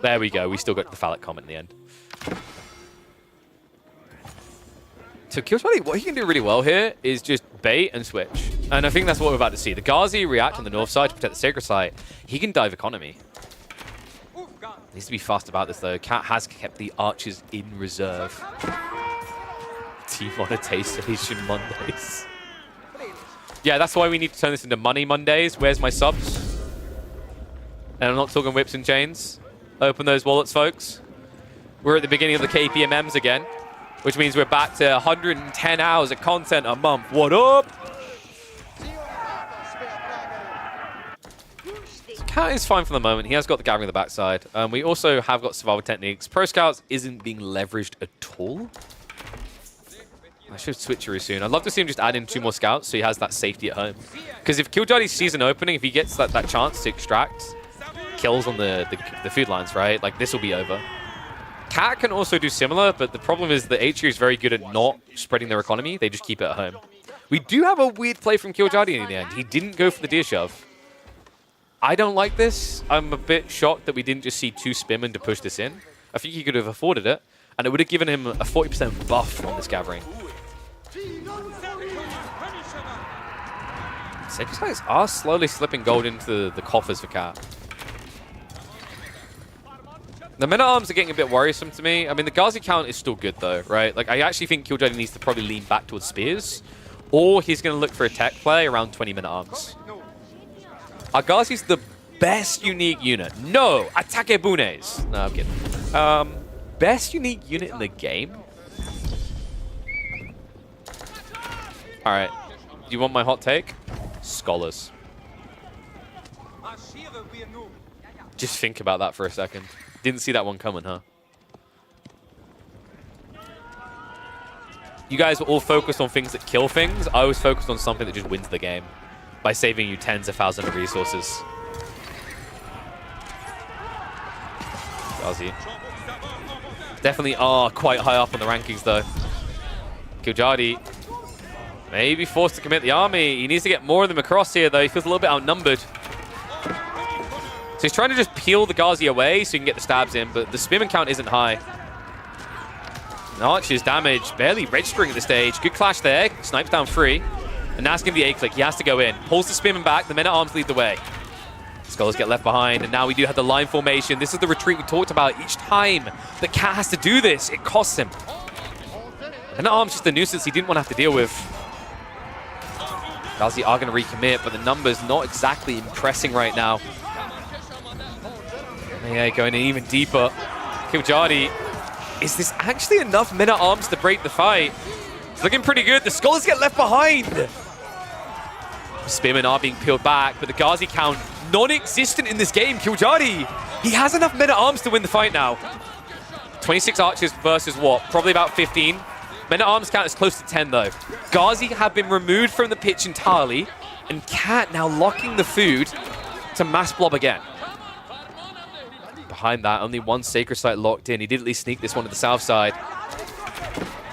There we go. We still got the phallic comment in the end. So Killjoy, what he can do really well here is just bait and switch. And I think that's what we're about to see. The Ghazi react on the north side to protect the Sacred Site. He can dive economy. Needs to be fast about this, though. Cat has kept the Archers in reserve. Demonetization Mondays. Yeah, that's why we need to turn this into Money Mondays. Where's my subs? And I'm not talking whips and chains. Open those wallets, folks. We're at the beginning of the KPMMs again, which means we're back to 110 hours of content a month. What up? Cat is fine for the moment. He has got the gathering on the backside. We also have got survival techniques. Pro Scouts isn't being leveraged at all. I should switch Cherry soon. I'd love to see him just add in 2 more Scouts so he has that safety at home. Because if Killjoy sees an opening, if he gets that chance to extract kills on the food lines, right? Like, this will be over. Cat can also do similar, but the problem is that HQ is very good at not spreading their economy. They just keep it at home. We do have a weird play from Killjoy in the end. He didn't go for the deer shove. I don't like this. I'm a bit shocked that we didn't just see 2 Spimmen to push this in. I think he could have afforded it, and it would have given him a 40% buff on this gathering. Sacred Sites are slowly slipping gold into the coffers for Cat. The men-at-arms are getting a bit worrisome to me. I mean, the Ghazi count is still good, though, right? Like, I actually think Killjoy needs to probably lean back towards spears, or he's going to look for a tech play around 20 men-at-arms. Our Ghazi's the best unique unit. No! Atake Bunes! No, I'm kidding. Best unique unit in the game? Alright. Do you want my hot take? Scholars. Just think about that for a second. Didn't see that one coming, huh? You guys were all focused on things that kill things. I was focused on something that just wins the game by saving you tens of thousands of resources. Ghazi. Definitely are quite high up on the rankings, though. Killjoy may be forced to commit the army. He needs to get more of them across here, though. He feels a little bit outnumbered. So he's trying to just peel the Ghazi away so he can get the stabs in, but the Spearman count isn't high. And Archer's damage barely registering at this stage. Good clash there. Snipes down 3. And now it's going to be A-click. He has to go in. Pulls the Spearman back. The men-at-arms lead the way. Scholars get left behind, and now we do have the line formation. This is the retreat we talked about. Each time the Cat has to do this, it costs him. Men-at-arms just a nuisance he didn't want to have to deal with. Ghazi are going to recommit, but the numbers not exactly impressing right now. Yeah, going in even deeper. Killjoy, is this actually enough men-at-arms to break the fight? It's looking pretty good. The Scholars get left behind. Spearmen are being peeled back, but the Ghazi count non-existent in this game. Kiljadi, he has enough men-at-arms to win the fight now. 26 archers versus what? Probably about 15. Men-at-arms count is close to 10 though. Ghazi have been removed from the pitch entirely, and Cat now locking the food to mass blob again. Behind that, only one Sacred Site locked in. He did at least sneak this one to the south side.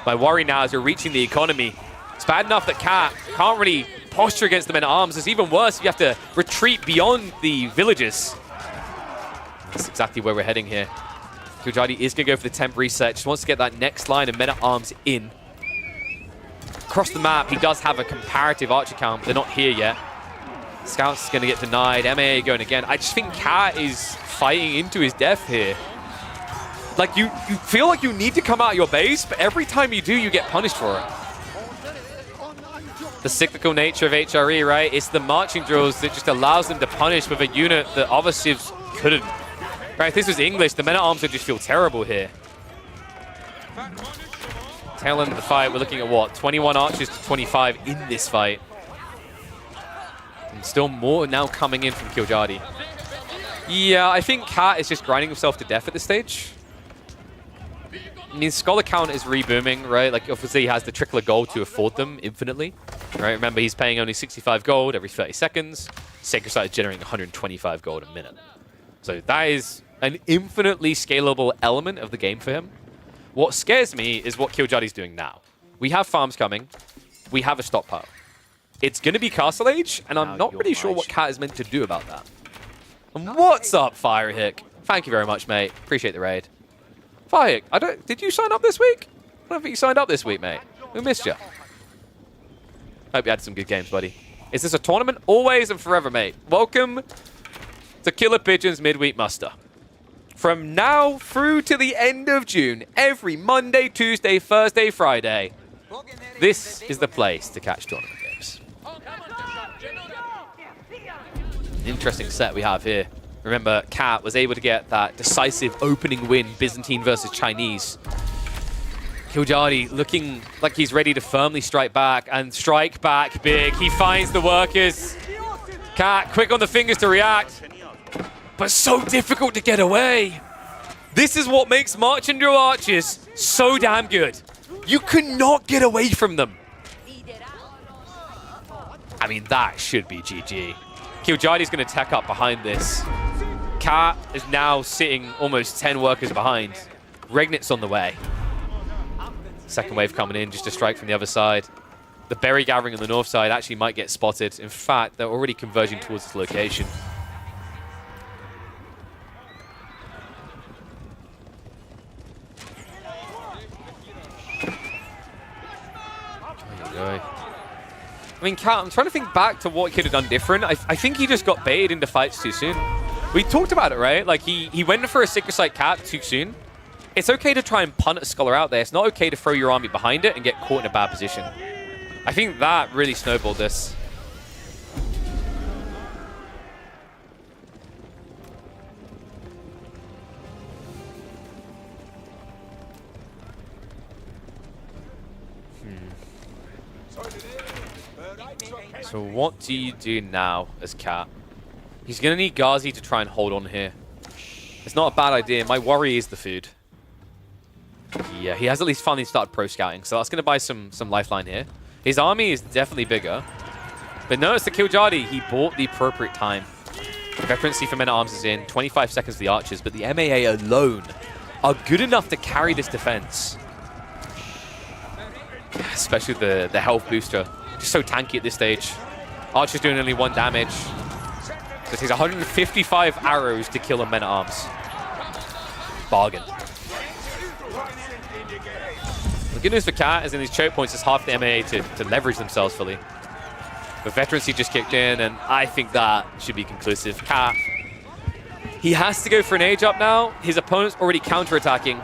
My worry now is you're reaching the economy. It's bad enough that Cat can't really posture against the men-at-arms. It's even worse if you have to retreat beyond the villages. That's exactly where we're heading here. Kiljadi is going to go for the temp reset. Just wants to get that next line of men-at-arms in. Across the map, he does have a comparative archer count. They're not here yet. Scouts is going to get denied. MAA going again. I just think Cat is fighting into his death here. Like, you feel like you need to come out of your base, but every time you do, you get punished for it. The cyclical nature of HRE, right? It's the marching drills that just allows them to punish with a unit that other civs couldn't. Right, if this was English, the men-at-arms would just feel terrible here. Tail end of the fight, we're looking at what? 21 archers to 25 in this fight. And still more now coming in from Kiljadi. Yeah, I think Cat is just grinding himself to death at this stage. I mean, Scholar count is rebooming, right? Like, obviously, he has the trickle of gold to afford them infinitely. Right? Remember, he's paying only 65 gold every 30 seconds. Sacred Site is generating 125 gold a minute. So that is an infinitely scalable element of the game for him. What scares me is what Kiljadi's doing now. We have farms coming. We have a stockpile. It's going to be Castle Age, and I'm not really sure what Cat is meant to do about that. And what's up, Firehick? Thank you very much, mate. Appreciate the raid. Firehick, did you sign up this week? I don't think you signed up this week, mate. We missed you. Hope you had some good games, buddy. Is this a tournament? Always and forever, mate. Welcome to KillerPigeon's Midweek Muster. From now through to the end of June, every Monday, Tuesday, Thursday, Friday, this is the place to catch tournament games. Interesting set we have here. Remember, Cat was able to get that decisive opening win, Byzantine versus Chinese. Kiljadi looking like he's ready to firmly strike back, and strike back big. He finds the workers. Cat, quick on the fingers to react, but so difficult to get away. This is what makes Marching Drill Archers so damn good. You cannot get away from them. I mean, that should be GG. Kiljadi's going to tech up behind this. Cat is now sitting almost 10 workers behind. Regnit's on the way. Second wave coming in just to strike from the other side. The berry gathering on the north side actually might get spotted. In fact, they're already converging towards its location. I mean, Cat, I'm trying to think back to what he could have done different. I think he just got baited into fights too soon. We talked about it, right? Like, he went for a Sacred Site Cat too soon. It's okay to try and punt a Scholar out there. It's not okay to throw your army behind it and get caught in a bad position. I think that really snowballed this. So what do you do now as Cat? He's going to need Ghazi to try and hold on here. It's not a bad idea. My worry is the food. Yeah, he has at least finally started pro-scouting, so that's going to buy some lifeline here. His army is definitely bigger. But notice the Kiljadi, he bought the appropriate time. Veterancy for men-at-arms is in, 25 seconds for the archers, but the MAA alone are good enough to carry this defense. Especially the health booster. Just so tanky at this stage. Archer's doing only 1 damage. So it takes 155 arrows to kill a men-at-arms. Bargain. The good news for Cat is in these choke points, it's half the MAA to leverage themselves fully. But Veterancy just kicked in, and I think that should be conclusive. Cat, he has to go for an age up now. His opponent's already counter-attacking.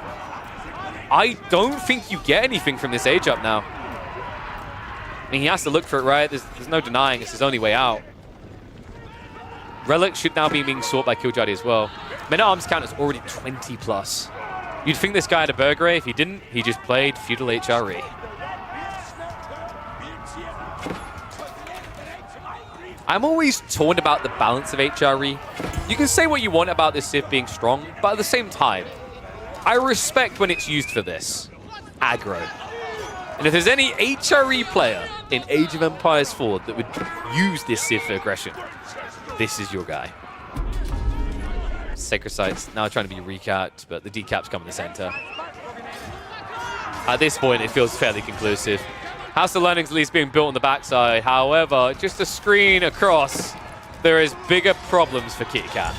I don't think you get anything from this age up now. I mean, he has to look for it, right? There's no denying it's his only way out. Relic should now be being sought by Kiljadi as well. Men-at-arms count is already 20 plus. You'd think this guy had a burger. If he didn't, he just played Feudal HRE. I'm always torn about the balance of HRE. You can say what you want about this Civ being strong, but at the same time, I respect when it's used for this. Aggro. And if there's any HRE player in Age of Empires 4 that would use this Civ for aggression, this is your guy. Sacred Sites now trying to be recapped, but the decaps come in the center. At this point, it feels fairly conclusive. House of Learning's at least being built on the backside. However, just a screen across, there is bigger problems for Kitty Cat.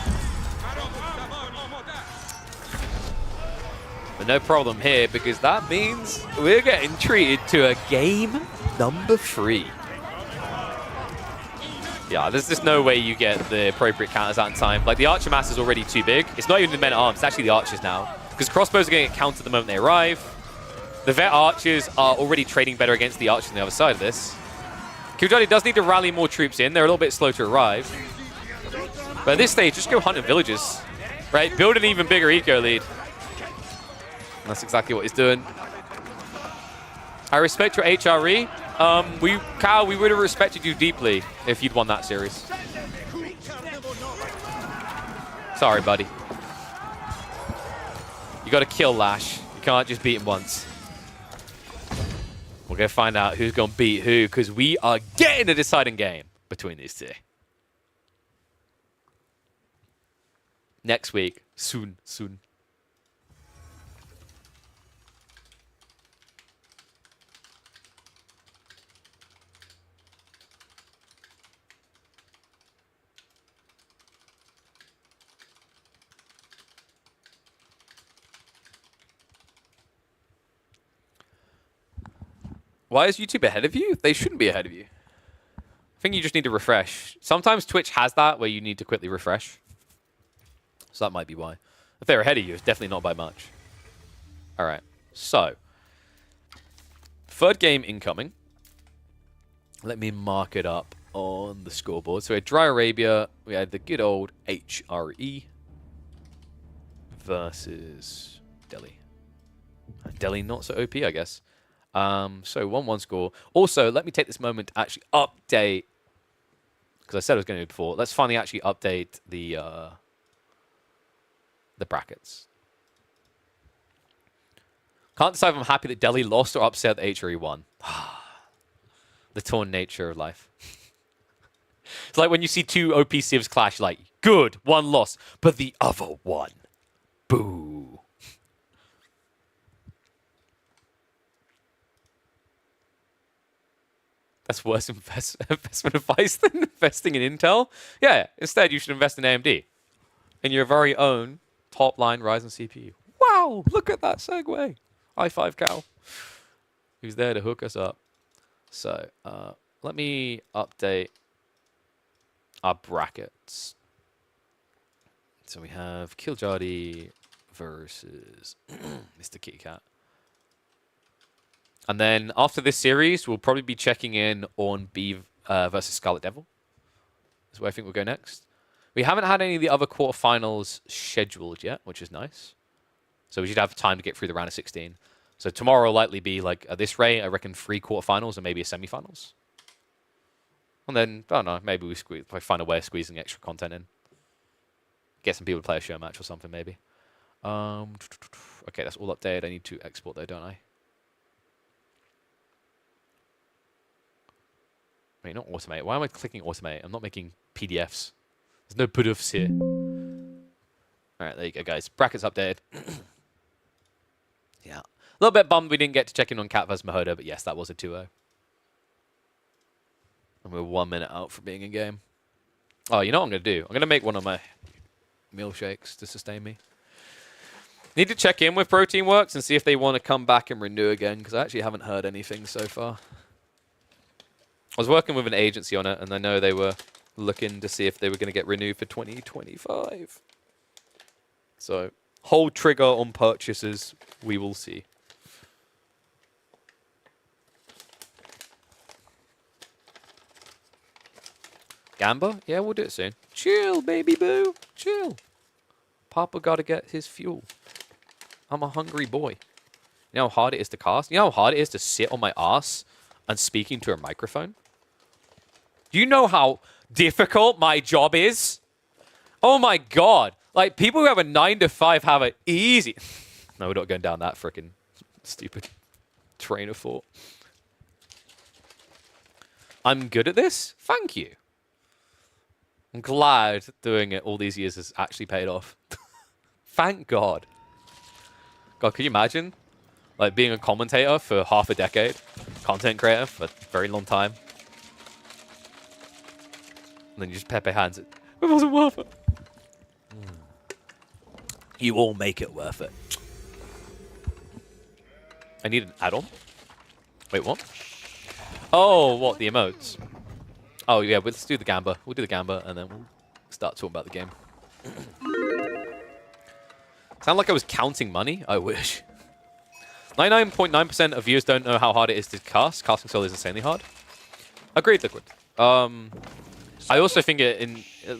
But no problem here, because that means we're getting treated to a game number 3. Yeah, there's just no way you get the appropriate counters out in time. Like, the Archer mass is already too big. It's not even the men-at-arms, it's actually the Archers now. Because crossbows are going to get countered the moment they arrive. The Vet Archers are already trading better against the Archers on the other side of this. Killjoy does need to rally more troops in. They're a little bit slow to arrive. But at this stage, just go hunting villages. Right? Build an even bigger eco lead. And that's exactly what he's doing. I respect your HRE. Kyle, we would have respected you deeply if you'd won that series. Sorry, buddy. You got to kill Lash. You can't just beat him once. We're going to find out who's going to beat who, because we are getting a deciding game between these two. Next week. Soon. Why is YouTube ahead of you? They shouldn't be ahead of you. I think you just need to refresh. Sometimes Twitch has that where you need to quickly refresh. So that might be why. If they're ahead of you, it's definitely not by much. All right. So, third game incoming. Let me mark it up on the scoreboard. So we had Dry Arabia. We had the good old HRE versus Delhi. Delhi not so OP, I guess. So 1-1 score. Also, let me take this moment to actually update, because I said I was going to do it before. Let's finally actually update the brackets. Can't decide if I'm happy that Delhi lost or upset that HRE won. The torn nature of life. It's like when you see two OP civs clash, like, good, one loss, but the other won. Boo. That's worse investment advice than investing in Intel. Yeah, instead you should invest in AMD. In your very own top-line Ryzen CPU. Wow, look at that segue. i5 Cal. Who's there to hook us up. So, let me update our brackets. So we have Killjadi versus Mr. Kitty Cat. And then after this series, we'll probably be checking in on B versus Scarlet Devil. That's where I think we'll go next. We haven't had any of the other quarterfinals scheduled yet, which is nice. So we should have time to get through the round of 16. So tomorrow will likely be, like, at this rate, I reckon 3 quarterfinals and maybe a semifinals. And then, I don't know, maybe we find a way of squeezing extra content in. Get some people to play a show match or something, maybe. Okay, that's all updated. I need to export though, don't I? Wait, not automate. Why am I clicking automate? I'm not making PDFs. There's no PDFs here. Alright, there you go, guys. Brackets updated. Yeah. A little bit bummed we didn't get to check in on Cat vs. Mahoda, but yes, that was a 2-0. And we're 1 minute out from being in game. Oh, you know what I'm going to do? I'm going to make one of my milkshakes to sustain me. Need to check in with Protein Works and see if they want to come back and renew again, because I actually haven't heard anything so far. I was working with an agency on it, and I know they were looking to see if they were going to get renewed for 2025. So, hold trigger on purchases. We will see. Gamba? Yeah, we'll do it soon. Chill, baby boo. Chill. Papa got to get his fuel. I'm a hungry boy. You know how hard it is to cast? You know how hard it is to sit on my ass and speaking to a microphone? Do you know how difficult my job is. Oh my god. Like, people who have a 9 to 5 have it easy. No, we're not going down that freaking stupid train of thought. I'm good at this? Thank you. I'm glad doing it all these years has actually paid off. Thank God. God, could you imagine? Like, being a commentator for half a decade. Content creator for a very long time. And then you just Pepe hands it. It wasn't worth it. You all make it worth it. I need an add-on. Wait, what? Oh, what? The emotes. Oh, yeah, let's do the Gamba. We'll do the Gamba, and then we'll start talking about the game. Sound like I was counting money? I wish. 99.9% of viewers don't know how hard it is to cast. Casting solo is insanely hard. Agreed, Liquid. I also think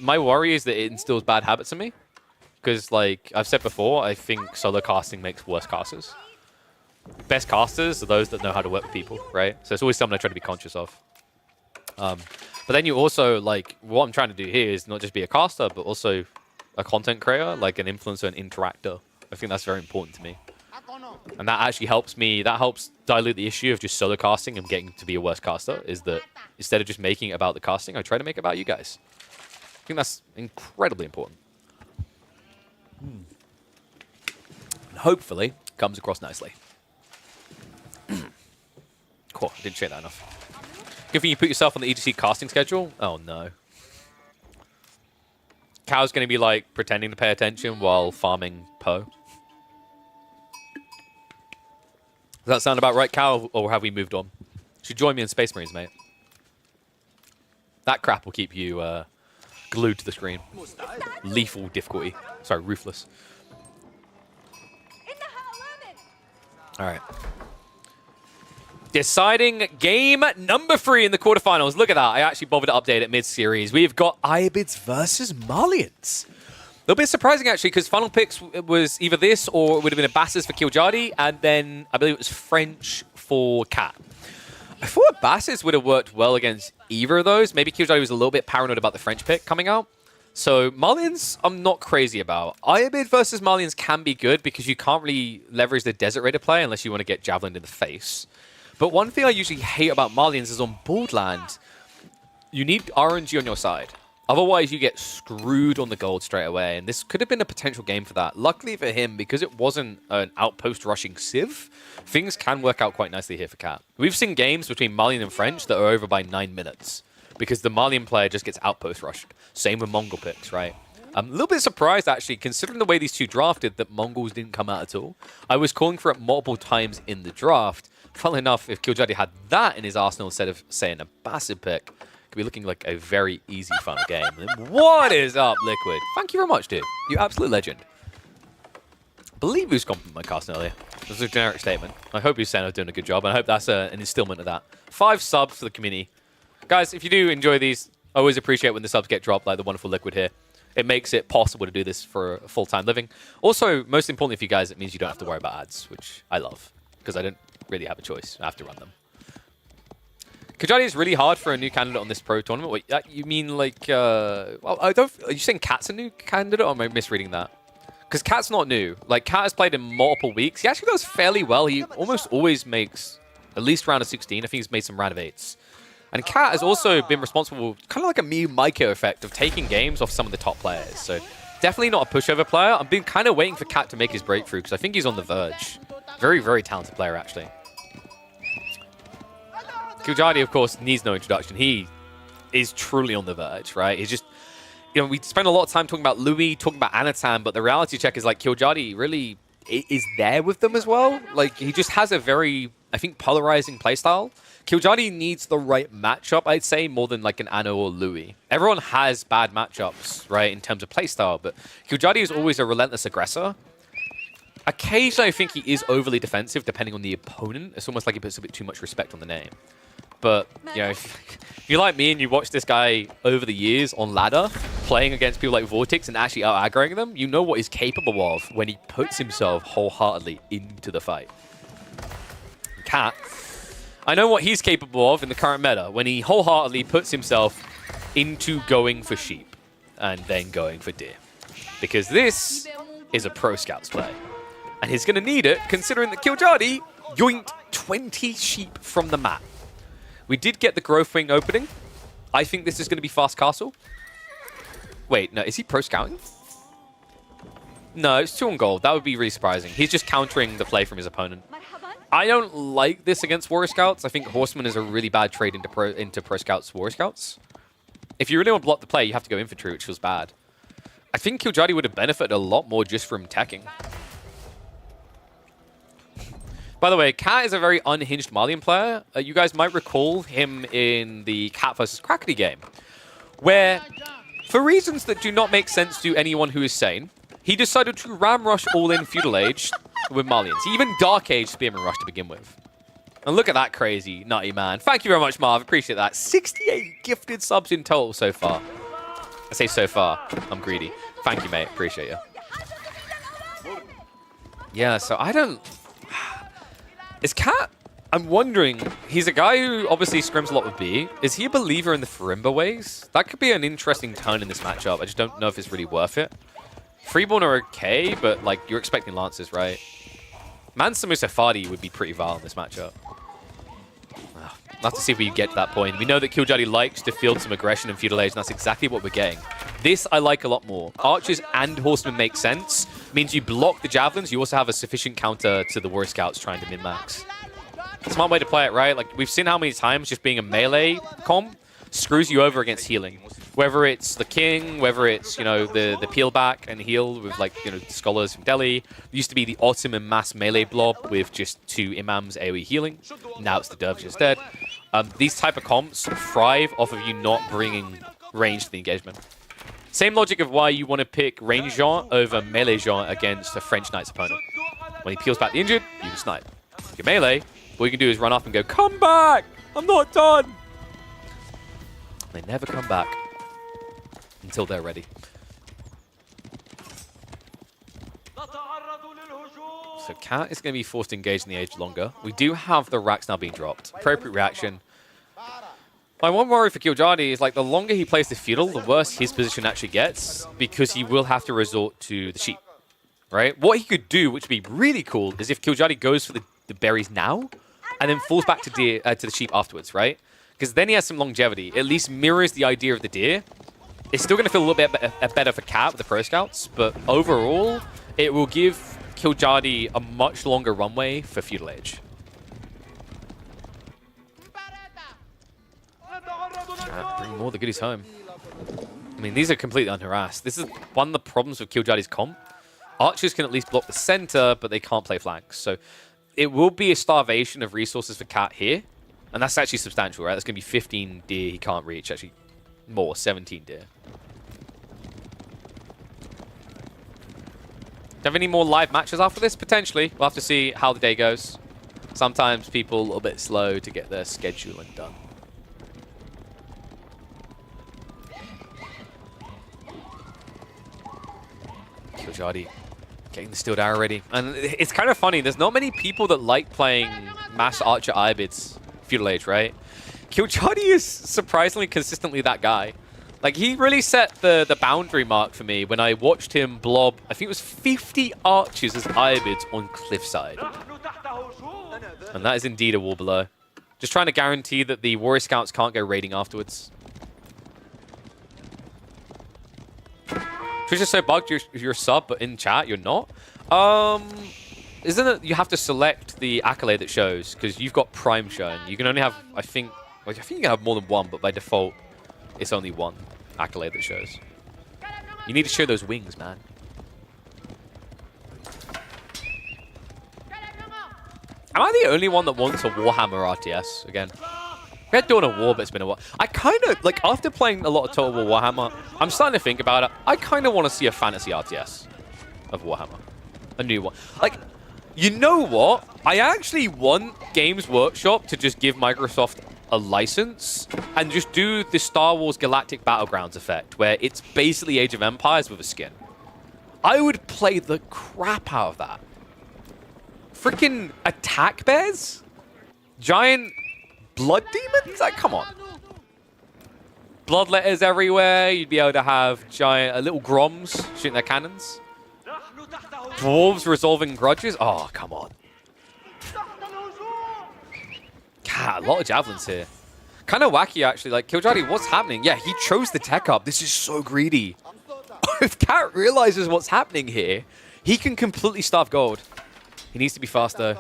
my worry is that it instills bad habits in me. Because, like I've said before, I think solo casting makes worse casters. Best casters are those that know how to work with people, right? So it's always something I try to be conscious of. But then you also, like, what I'm trying to do here is not just be a caster, but also a content creator, like an influencer and interactor. I think that's very important to me. And that actually helps me, that helps dilute the issue of just solo casting and getting to be a worse caster, is that instead of just making it about the casting, I try to make it about you guys. I think that's incredibly important. And hopefully, comes across nicely. Cool, I didn't check that enough. Good thing you put yourself on the EGC casting schedule? Oh no. Cow's going to be like pretending to pay attention while farming Poe. Does that sound about right, Cow, or have we moved on? You should join me in Space Marines, mate. That crap will keep you glued to the screen. Lethal difficulty. Sorry, ruthless. All right. Deciding game number 3 in the quarterfinals. Look at that. I actually bothered to update it mid-series. We've got Ibids versus Malians. A little bit surprising, actually, because final picks was either this or it would have been a Basses for Killjadi, and then I believe it was French for Cat. I thought Basses would have worked well against either of those. Maybe Killjadi was a little bit paranoid about the French pick coming out. So Malians, I'm not crazy about. Ibid versus Malians can be good because you can't really leverage the Desert Raider play unless you want to get Javelin in the face. But one thing I usually hate about Malians is on Boardland, you need RNG on your side. Otherwise, you get screwed on the gold straight away, and this could have been a potential game for that. Luckily for him, because it wasn't an outpost rushing Civ, things can work out quite nicely here for Cat. We've seen games between Malian and French that are over by 9 minutes, because the Malian player just gets outpost rushed. Same with Mongol picks, right? I'm a little bit surprised, actually, considering the way these two drafted, that Mongols didn't come out at all. I was calling for it multiple times in the draft. Funnily enough, if Killjadi had that in his arsenal instead of, say, an Abbasid pick, be looking like a very easy, fun game. What is up, Liquid? Thank you very much, dude. You absolute legend. I believe he was complimenting my casting earlier. It was a generic statement. I hope he's saying I was doing a good job, and I hope that's an instillment of that. 5 subs for the community. Guys, if you do enjoy these, I always appreciate when the subs get dropped, like the wonderful Liquid here. It makes it possible to do this for a full-time living. Also, most importantly for you guys, it means you don't have to worry about ads, which I love, because I don't really have a choice. I have to run them. Killjadi is really hard for a new candidate on this pro tournament. Wait, you mean like, well, I don't, are you saying Cat's a new candidate, or am I misreading that? Because Cat's not new. Like, Cat has played in multiple weeks. He actually does fairly well. He almost always makes at least round of 16. I think he's made some round of 8s. And Cat has also been responsible, kind of like a Mew Maiko effect of taking games off some of the top players. So definitely not a pushover player. I've been kind of waiting for Cat to make his breakthrough because I think he's on the verge. Very, very talented player, actually. Killjadi, of course, needs no introduction. He is truly on the verge, right? He's just, you know, we spend a lot of time talking about Louis, talking about Anatan, but the reality check is like Killjadi really is there with them as well. Like, he just has a very, I think, polarizing playstyle. Killjadi needs the right matchup, I'd say, more than like an Anno or Louis. Everyone has bad matchups, right, in terms of playstyle, but Killjadi is always a relentless aggressor. Occasionally, I think he is overly defensive, depending on the opponent. It's almost like he puts a bit too much respect on the name. But, you know, if you're like me and you watch this guy over the years on ladder, playing against people like Vortex and actually out-aggroing them, you know what he's capable of when he puts himself wholeheartedly into the fight. Cat, I know what he's capable of in the current meta, when he wholeheartedly puts himself into going for sheep and then going for deer. Because this is a Pro Scouts play. And he's going to need it, considering that KillerPigeon yoinked 20 sheep from the map. We did get the Growth Wing opening. I think this is going to be Fast Castle. Wait, no, is he Pro Scouting? No, it's 2 on gold. That would be really surprising. He's just countering the play from his opponent. I don't like this against Warrior Scouts. I think Horseman is a really bad trade into Pro Scouts, Warrior Scouts. If you really want to block the play, you have to go Infantry, which feels bad. I think KillerPigeon would have benefited a lot more just from teching. By the way, Cat is a very unhinged Malian player. You guys might recall him in the Cat versus Crackety game, where, for reasons that do not make sense to anyone who is sane, he decided to ram rush all in Feudal Age with Malians. He even Dark Age Spearman Rush to begin with. And look at that crazy, nutty man. Thank you very much, Marv. Appreciate that. 68 gifted subs in total so far. I say so far. I'm greedy. Thank you, mate. Appreciate you. Yeah, so I don't... Is Cat... I'm wondering, he's a guy who obviously scrims a lot with B. Is he a believer in the Farimba ways? That could be an interesting turn in this matchup. I just don't know if it's really worth it. Freeborn are okay, but like you're expecting Lancers, right? Mansa Musafadi would be pretty vile in this matchup. We'll have to see if we get to that point. We know that KillerPigeon likes to field some aggression in Feudal Age, and that's exactly what we're getting. This I like a lot more. Archers and Horsemen make sense. Means you block the Javelins, you also have a sufficient counter to the Warrior Scouts trying to min-max. Smart way to play it, right? Like, we've seen how many times just being a melee comp screws you over against healing. Whether it's the King, whether it's, you know, the peel back and heal with, like, you know, scholars from Delhi. It used to be the Ottoman mass melee blob with just 2 Imams AoE healing. Now it's the Dervish instead. These type of comps thrive off of you not bringing range to the engagement. Same logic of why you want to pick range Jean over melee Jean against a French Knight's opponent. When he peels back the injured, you can snipe. If you're melee, all you can do is run up and go, "Come back! I'm not done!" They never come back until they're ready. So Cat is going to be forced to engage in the Age longer. We do have the racks now being dropped. Appropriate reaction. My one worry for KillerPigeon is, like, the longer he plays the Feudal, the worse his position actually gets, because he will have to resort to the sheep, right? What he could do, which would be really cool, is if KillerPigeon goes for the berries now, and then falls back to the sheep afterwards, right? Because then he has some longevity. At least mirrors the idea of the deer. It's still going to feel a little bit better for Cat with the Pro Scouts, but overall, it will give KillerPigeon a much longer runway for Feudal Age. Bring more of the goodies home. I mean, these are completely unharassed. This is one of the problems with KillerPigeon's comp. Archers can at least block the center, but they can't play flanks. So it will be a starvation of resources for Cat here. And that's actually substantial, right? That's going to be 15 deer he can't reach. Actually, more, 17 deer. Do you have any more live matches after this? Potentially. We'll have to see how the day goes. Sometimes people a little bit slow to get their scheduling done. KillerPigeon getting the Steeled Arrow ready. And it's kind of funny. There's not many people that like playing Mass Archer Ibids Feudal Age, right? KillerPigeon is surprisingly consistently that guy. Like, he really set the boundary mark for me when I watched him blob, I think it was 50 archers as Ibids on Cliffside. And that is indeed a wall below. Just trying to guarantee that the Warrior Scouts can't go raiding afterwards. Twitch is so bugged, you're sub, but in chat, you're not? Isn't it you have to select the accolade that shows? Because you've got Prime showing. You can only have, I think you can have more than one, but by default, it's only one accolade that shows. You need to show those wings, man. Am I the only one that wants a Warhammer RTS again? We had Dawn of War, but it's been a while. I kind of, like, after playing a lot of Total War Warhammer, I'm starting to think about it. I kind of want to see a fantasy RTS of Warhammer. A new one. Like, you know what? I actually want Games Workshop to just give Microsoft a license and just do the Star Wars Galactic Battlegrounds effect, where it's basically Age of Empires with a skin. I would play the crap out of that. Freaking attack bears? Giant blood demons? Like, come on. bloodletters everywhere. You'd be able to have giant little groms shooting their cannons. Dwarves resolving grudges. Oh, come on. God, a lot of javelins here. Kind of wacky, actually. Like, Killjardy, what's happening? Yeah, he chose the tech up. This is so greedy. If Cat realizes what's happening here, he can completely starve gold. He needs to be faster.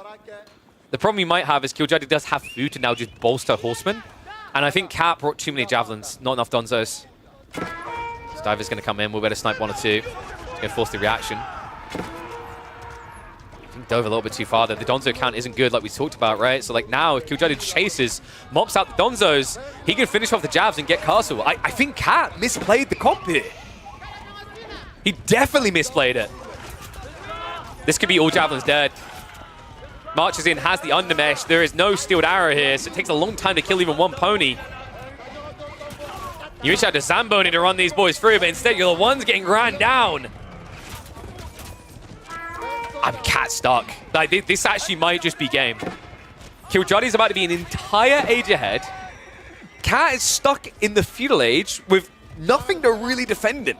The problem he might have is Killjardy does have food to now just bolster Horseman. And I think Cat brought too many javelins, not enough Donzos. Stiver's going to come in. We'll better snipe 1 or 2. He's going to force the reaction. Dove a little bit too far there. The Donzo count isn't good like we talked about, right? So like now, if Killjardy chases, mops out the Donzos, he can finish off the jabs and get Castle. I think Cat misplayed the comp here. He definitely misplayed it. This could be all javelins dead. Marches in, has the undermesh. There is no steeled arrow here, so it takes a long time to kill even one pony. You reach out to Zamboni to run these boys through, but instead you're the ones getting ran down. I'm Cat stuck. Like, this actually might just be game. Killjardy's about to be an entire age ahead. Cat is stuck in the feudal age with nothing to really defend him.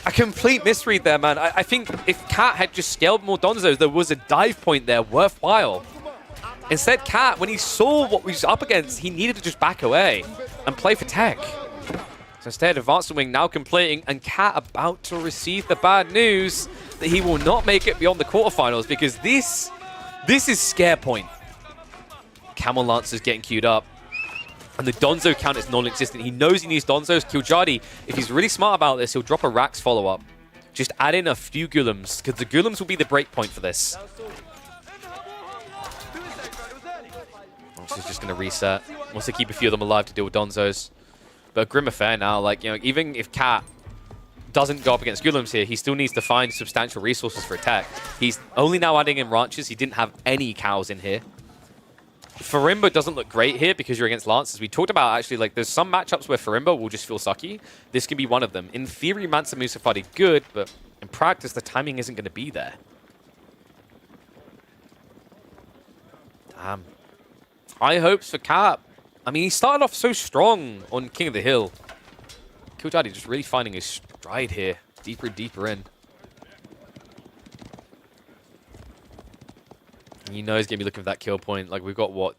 A complete misread there, man. I think if Cat had just scaled more Donzos, there was a dive point there worthwhile. Instead, Cat, when he saw what he was up against, he needed to just back away and play for tech. So instead, Advanced Wing now completing, and Cat about to receive the bad news that he will not make it beyond the quarterfinals, because this is scare point. Camel Lancer's getting queued up, and the Donzo count is non-existent. He knows he needs Donzos. Killjardy, if he's really smart about this, he'll drop a Rax follow-up. Just add in a few Gulums, because the Gulums will be the break point for this. She's just going to reset. Wants to keep a few of them alive to deal with Donzos. But a grim affair now, like, you know, even if Cat doesn't go up against Gulums here, he still needs to find substantial resources for attack. He's only now adding in ranches. He didn't have any cows in here. Farimba doesn't look great here because you're against Lancers. We talked about, actually, like, there's some matchups where Farimba will just feel sucky. This can be one of them. In theory, Mansa Musafati good, but in practice, the timing isn't going to be there. Damn. High hopes for Cat. I mean, he started off so strong on King of the Hill. Killjardy just really finding his stride here. Deeper and deeper in. And you know he's going to be looking for that kill point. Like, we've got what?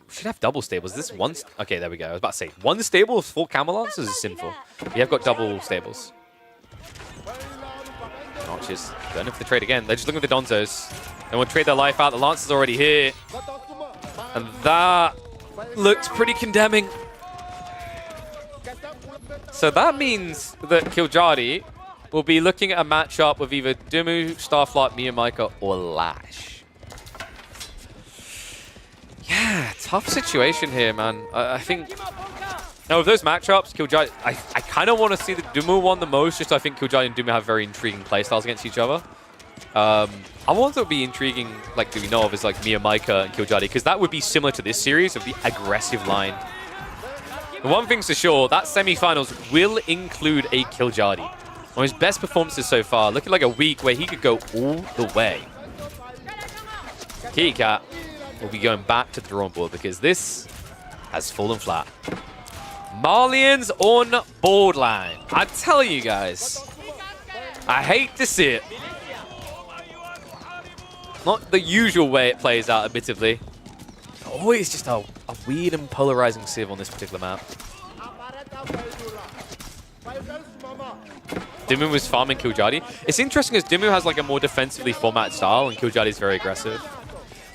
We should have double stables. This one... Okay, there we go. I was about to say, one stable of 4 Camel Lancers is sinful. We have got double stables. Archers going in for the trade again. They're just looking at the Donzos. They want to trade their life out. The Lancer's already here. And that... looks pretty condemning. So that means that Killjardy will be looking at a matchup with either Dumu, Starflight, Miyamika, or Lash. Yeah, tough situation here, man. I think... Now, with those matchups, Killjardy... I kind of want to see the Dumu one the most, just so I think Killjardy and Dumu have very intriguing playstyles against each other. I want to be intriguing, like, do we know of, is like Miyamika and Killjardy, because that would be similar to this series of the aggressive line. The one thing's for sure, that semi-finals will include a Killjardy. One of his best performances so far, looking like a week where he could go all the way. Kitty Cat will be going back to the drawing board because this has fallen flat. Marlians on board line. I tell you guys, I hate to see it. Not the usual way it plays out, admittedly. Always just a weird and polarizing civ on this particular map. Dimmu was farming Killjardy. It's interesting as Dimmu has like a more defensively formatted style and Killjardy is very aggressive.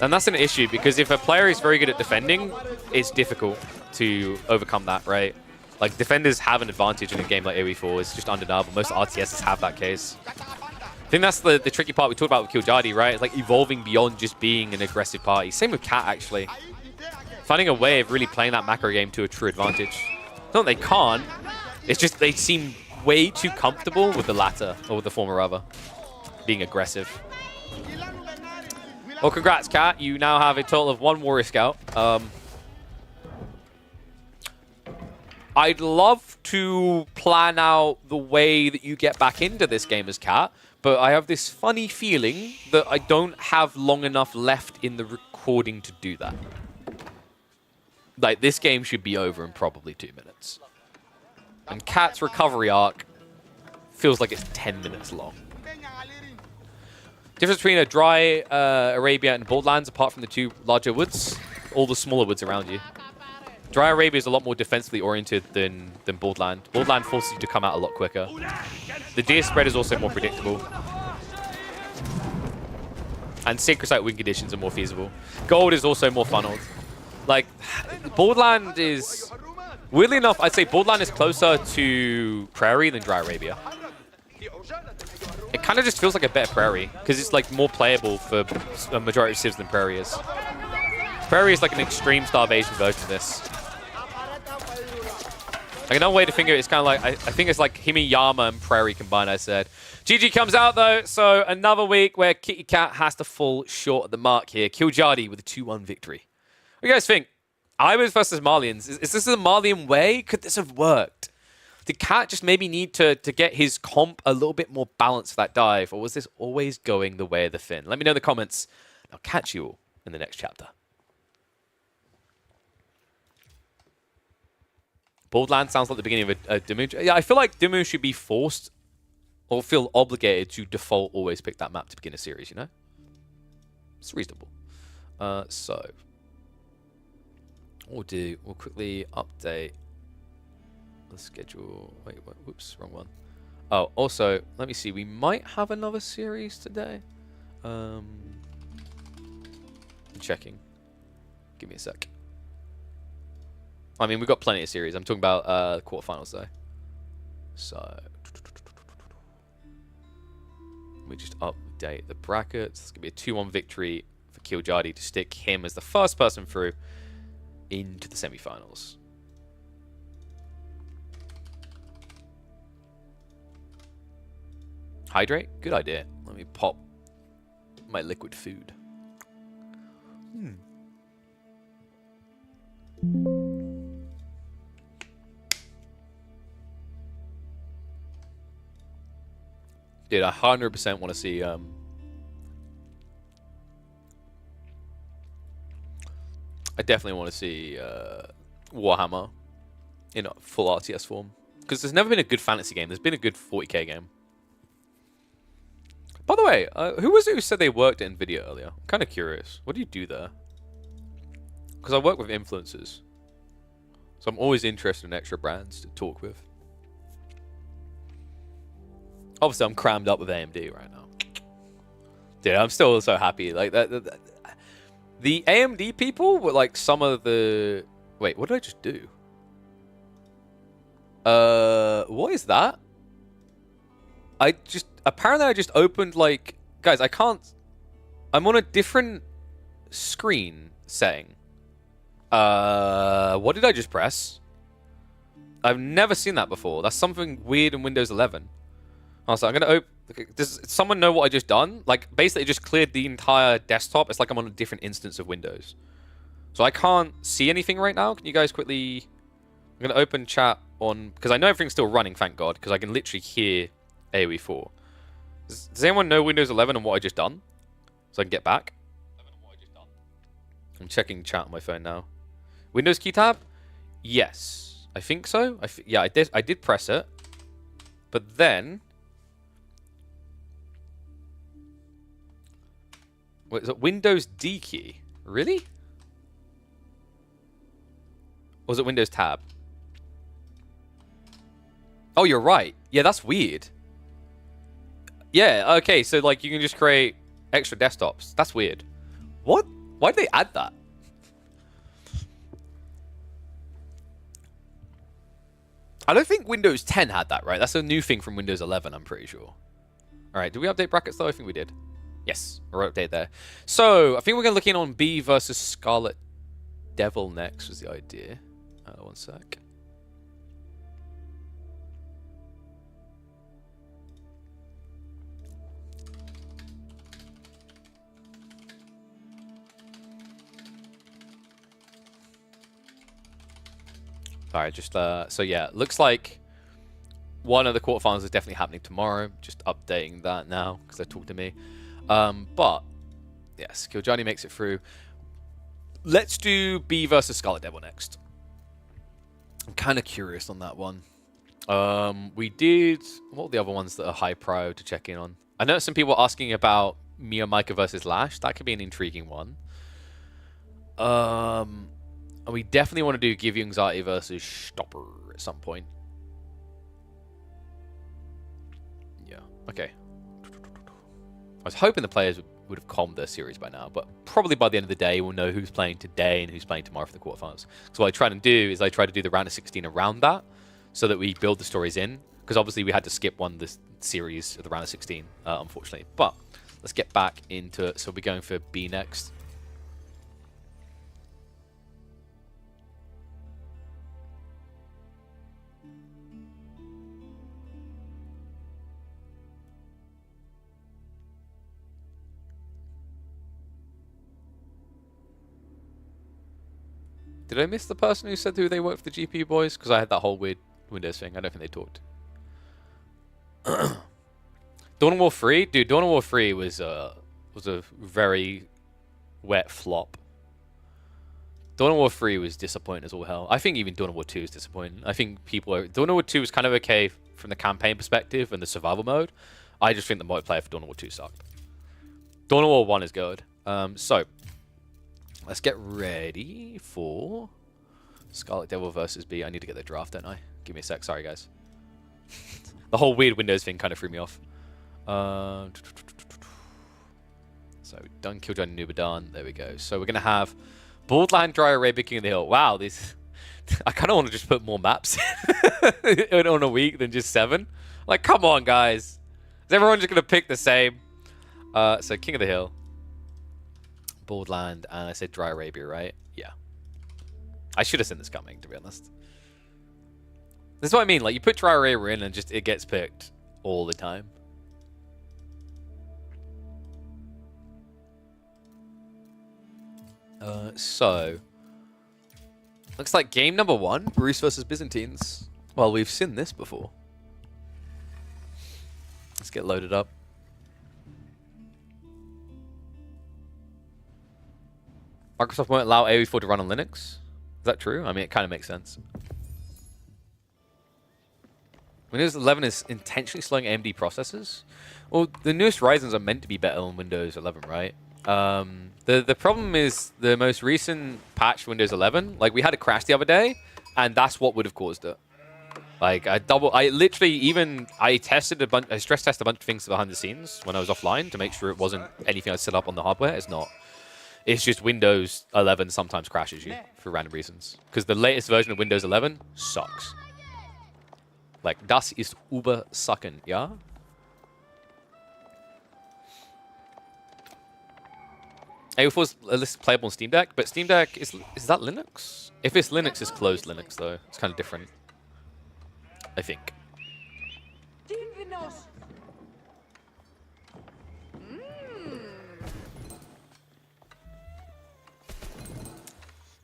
And that's an issue because if a player is very good at defending, it's difficult to overcome that, right? Like, defenders have an advantage in a game like AoE4. It's just undeniable. Most RTSs have that case. I think that's the tricky part we talked about with Killjardy, right? It's like evolving beyond just being an aggressive party. Same with Cat, actually. Finding a way of really playing that macro game to a true advantage. Not that they can't. It's just they seem way too comfortable with the latter, or with the former rather, being aggressive. Well, congrats, Cat. You now have a total of 1 Warrior Scout. I'd love to plan out the way that you get back into this game as Cat, but I have this funny feeling that I don't have long enough left in the recording to do that. Like, this game should be over in probably 2 minutes. And Cat's recovery arc feels like it's 10 minutes long. Difference between a dry Arabia and Borderlands, apart from the 2 larger woods, all the smaller woods around you. Dry Arabia is a lot more defensively oriented than Borderland. Borderland forces you to come out a lot quicker. The deer spread is also more predictable. And Sacred Site win conditions are more feasible. Gold is also more funneled. Like, Borderland is... Weirdly enough, I'd say Borderland is closer to Prairie than Dry Arabia. It kind of just feels like a better Prairie, because it's like more playable for a majority of civs than Prairie is. Prairie is like an extreme starvation version of this. Like, another way to think of it is kind of like, I think it's like Himiyama and Prairie combined, I said. GG comes out, though, so another week where Kitty Cat has to fall short of the mark here. Killjadi with a 2-1 victory. What do you guys think? Ibis versus Malians. Is this the Malian way? Could this have worked? Did Cat just maybe need to get his comp a little bit more balanced for that dive? Or was this always going the way of the Finn? Let me know in the comments. I'll catch you all in the next chapter. Borderlands sounds like the beginning of a Dimu. Yeah, I feel like Dimu should be forced or feel obligated to default always pick that map to begin a series, you know? It's reasonable. So, we'll quickly update the schedule. Wait, whoops, wrong one. Oh, also, let me see. We might have another series today. I'm checking. Give me a sec. I mean, we've got plenty of series. I'm talking about quarterfinals, though. So, let me just update the brackets. It's going to be a 2-1 victory for Killjadi to stick him as the first person through into the semi-finals. Hydrate? Good idea. Let me pop my liquid food. Dude, I 100% want to see I definitely want to see Warhammer in a full RTS form. Because there's never been a good fantasy game. There's been a good 40k game. By the way, who was it who said they worked at NVIDIA earlier? I'm kind of curious. What do you do there? Because I work with influencers. So I'm always interested in extra brands to talk with. Obviously, I'm crammed up with AMD right now. Dude, I'm still so happy. Like that the AMD people were like some of the... Wait, what did I just do? What is that? Apparently I just opened like... Guys, I can't... I'm on a different screen setting. What did I just press? I've never seen that before. That's something weird in Windows 11. Also, I'm going to open... Does someone know what I just done? Like, basically, it just cleared the entire desktop. It's like I'm on a different instance of Windows. So I can't see anything right now. Can you guys quickly... I'm going to open chat on... Because I know everything's still running, thank God. Because I can literally hear AoE 4. Does anyone know Windows 11 and what I just done? So I can get back. I'm checking chat on my phone now. Windows key tab? Yes. I think so. Yeah, I did press it. But then... Wait, is it Windows D key? Really? Or was it Windows tab? Oh, you're right. Yeah, that's weird. Yeah, okay, so like you can just create extra desktops. That's weird. What? Why did they add that? I don't think Windows 10 had that, right? That's a new thing from Windows 11, I'm pretty sure. All right, did we update brackets though? I think we did. Yes, we're update there. So, I think we're going to look in on B versus Scarlet Devil next was the idea. One sec. Alright, just, so yeah, looks like one of the quarterfinals is definitely happening tomorrow. Just updating that now, because they talked to me. But, yes, Killjadi makes it through. let's do B versus Scarlet Devil next. I'm kind of curious on that one. We did... What were the other ones that are high prio to check in on? I know some people asking about Mia Micah versus Lash. That could be an intriguing one. We definitely want to do Give You Anxiety versus Stopper at some point. Yeah, okay. I was hoping the players would have calmed their series by now, but probably by the end of the day, we'll know who's playing today and who's playing tomorrow for the quarterfinals. So what I try to do is I try to do the round of 16 around that, so that we build the stories in. Because obviously we had to skip one this series of the round of 16, unfortunately. But let's get back into it. So we're going for B next. Did I miss the person who said who they work for the GPU boys? Because I had that whole weird Windows thing. I don't think they talked. Dawn of War 3? Dude, Dawn of War 3 was a very wet flop. Dawn of War 3 was disappointing as all hell. I think even Dawn of War 2 is disappointing. I think people are... Dawn of War 2 was kind of okay from the campaign perspective and the survival mode. I just think the multiplayer for Dawn of War 2 sucked. Dawn of War 1 is good. So... Let's get ready for Scarlet Devil versus B. I need to get the draft, don't I? Give me a sec. Sorry, guys. The whole weird Windows thing kind of threw me off. So, done Killjoy and Nubadan. There we go. So, we're going to have Borderland, Dry Arabia, King of the Hill. Wow, these... I kind of want to just put more maps on a week than just 7. Like, come on, guys. Is everyone just going to pick the same? So, King of the Hill. Borderland, and I said Dry Arabia, right? Yeah. I should have seen this coming, to be honest. This is what I mean. Like, you put Dry Arabia in and just it gets picked all the time. So, looks like game number 1, Bruce versus Byzantines. Well, we've seen this before. Let's get loaded up. Microsoft won't allow AOE4 to run on Linux. Is that true? I mean, it kind of makes sense. Windows 11 is intentionally slowing AMD processors. Well, the newest Ryzens are meant to be better on Windows 11, right? The problem is the most recent patch for Windows 11. Like, we had a crash the other day, and that's what would have caused it. Like, I tested a bunch, I stress tested a bunch of things behind the scenes when I was offline to make sure it wasn't anything I set up on the hardware. It's not. It's just Windows 11 sometimes crashes you for random reasons. Because the latest version of Windows 11 sucks. Like, das ist übersacken, ja? AO4 is playable on Steam Deck, but Steam Deck, is that Linux? If it's Linux, it's closed Linux, though. It's kind of different. I think.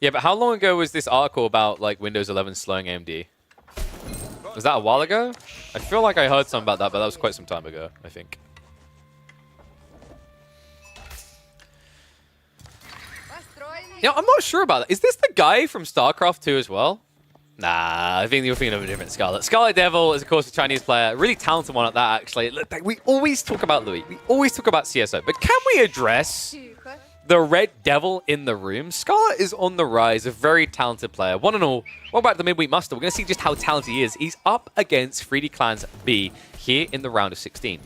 Yeah, but how long ago was this article about like Windows 11 slowing AMD? Was that a while ago? I feel like I heard something about that, but that was quite some time ago, I think. Yeah, I'm not sure about that. Is this the guy from StarCraft 2 as well? Nah, I think you're thinking of a different Scarlet. Scarlet Devil is, of course, a Chinese player. Really talented one at that, actually. Look, we always talk about Louis. We always talk about CSO. But can we address the Red Devil in the room? Scarlet is on the rise, a very talented player. One and all, what about the Midweek Muster? We're going to see just how talented he is. He's up against 3D Clans B here in the round of 16.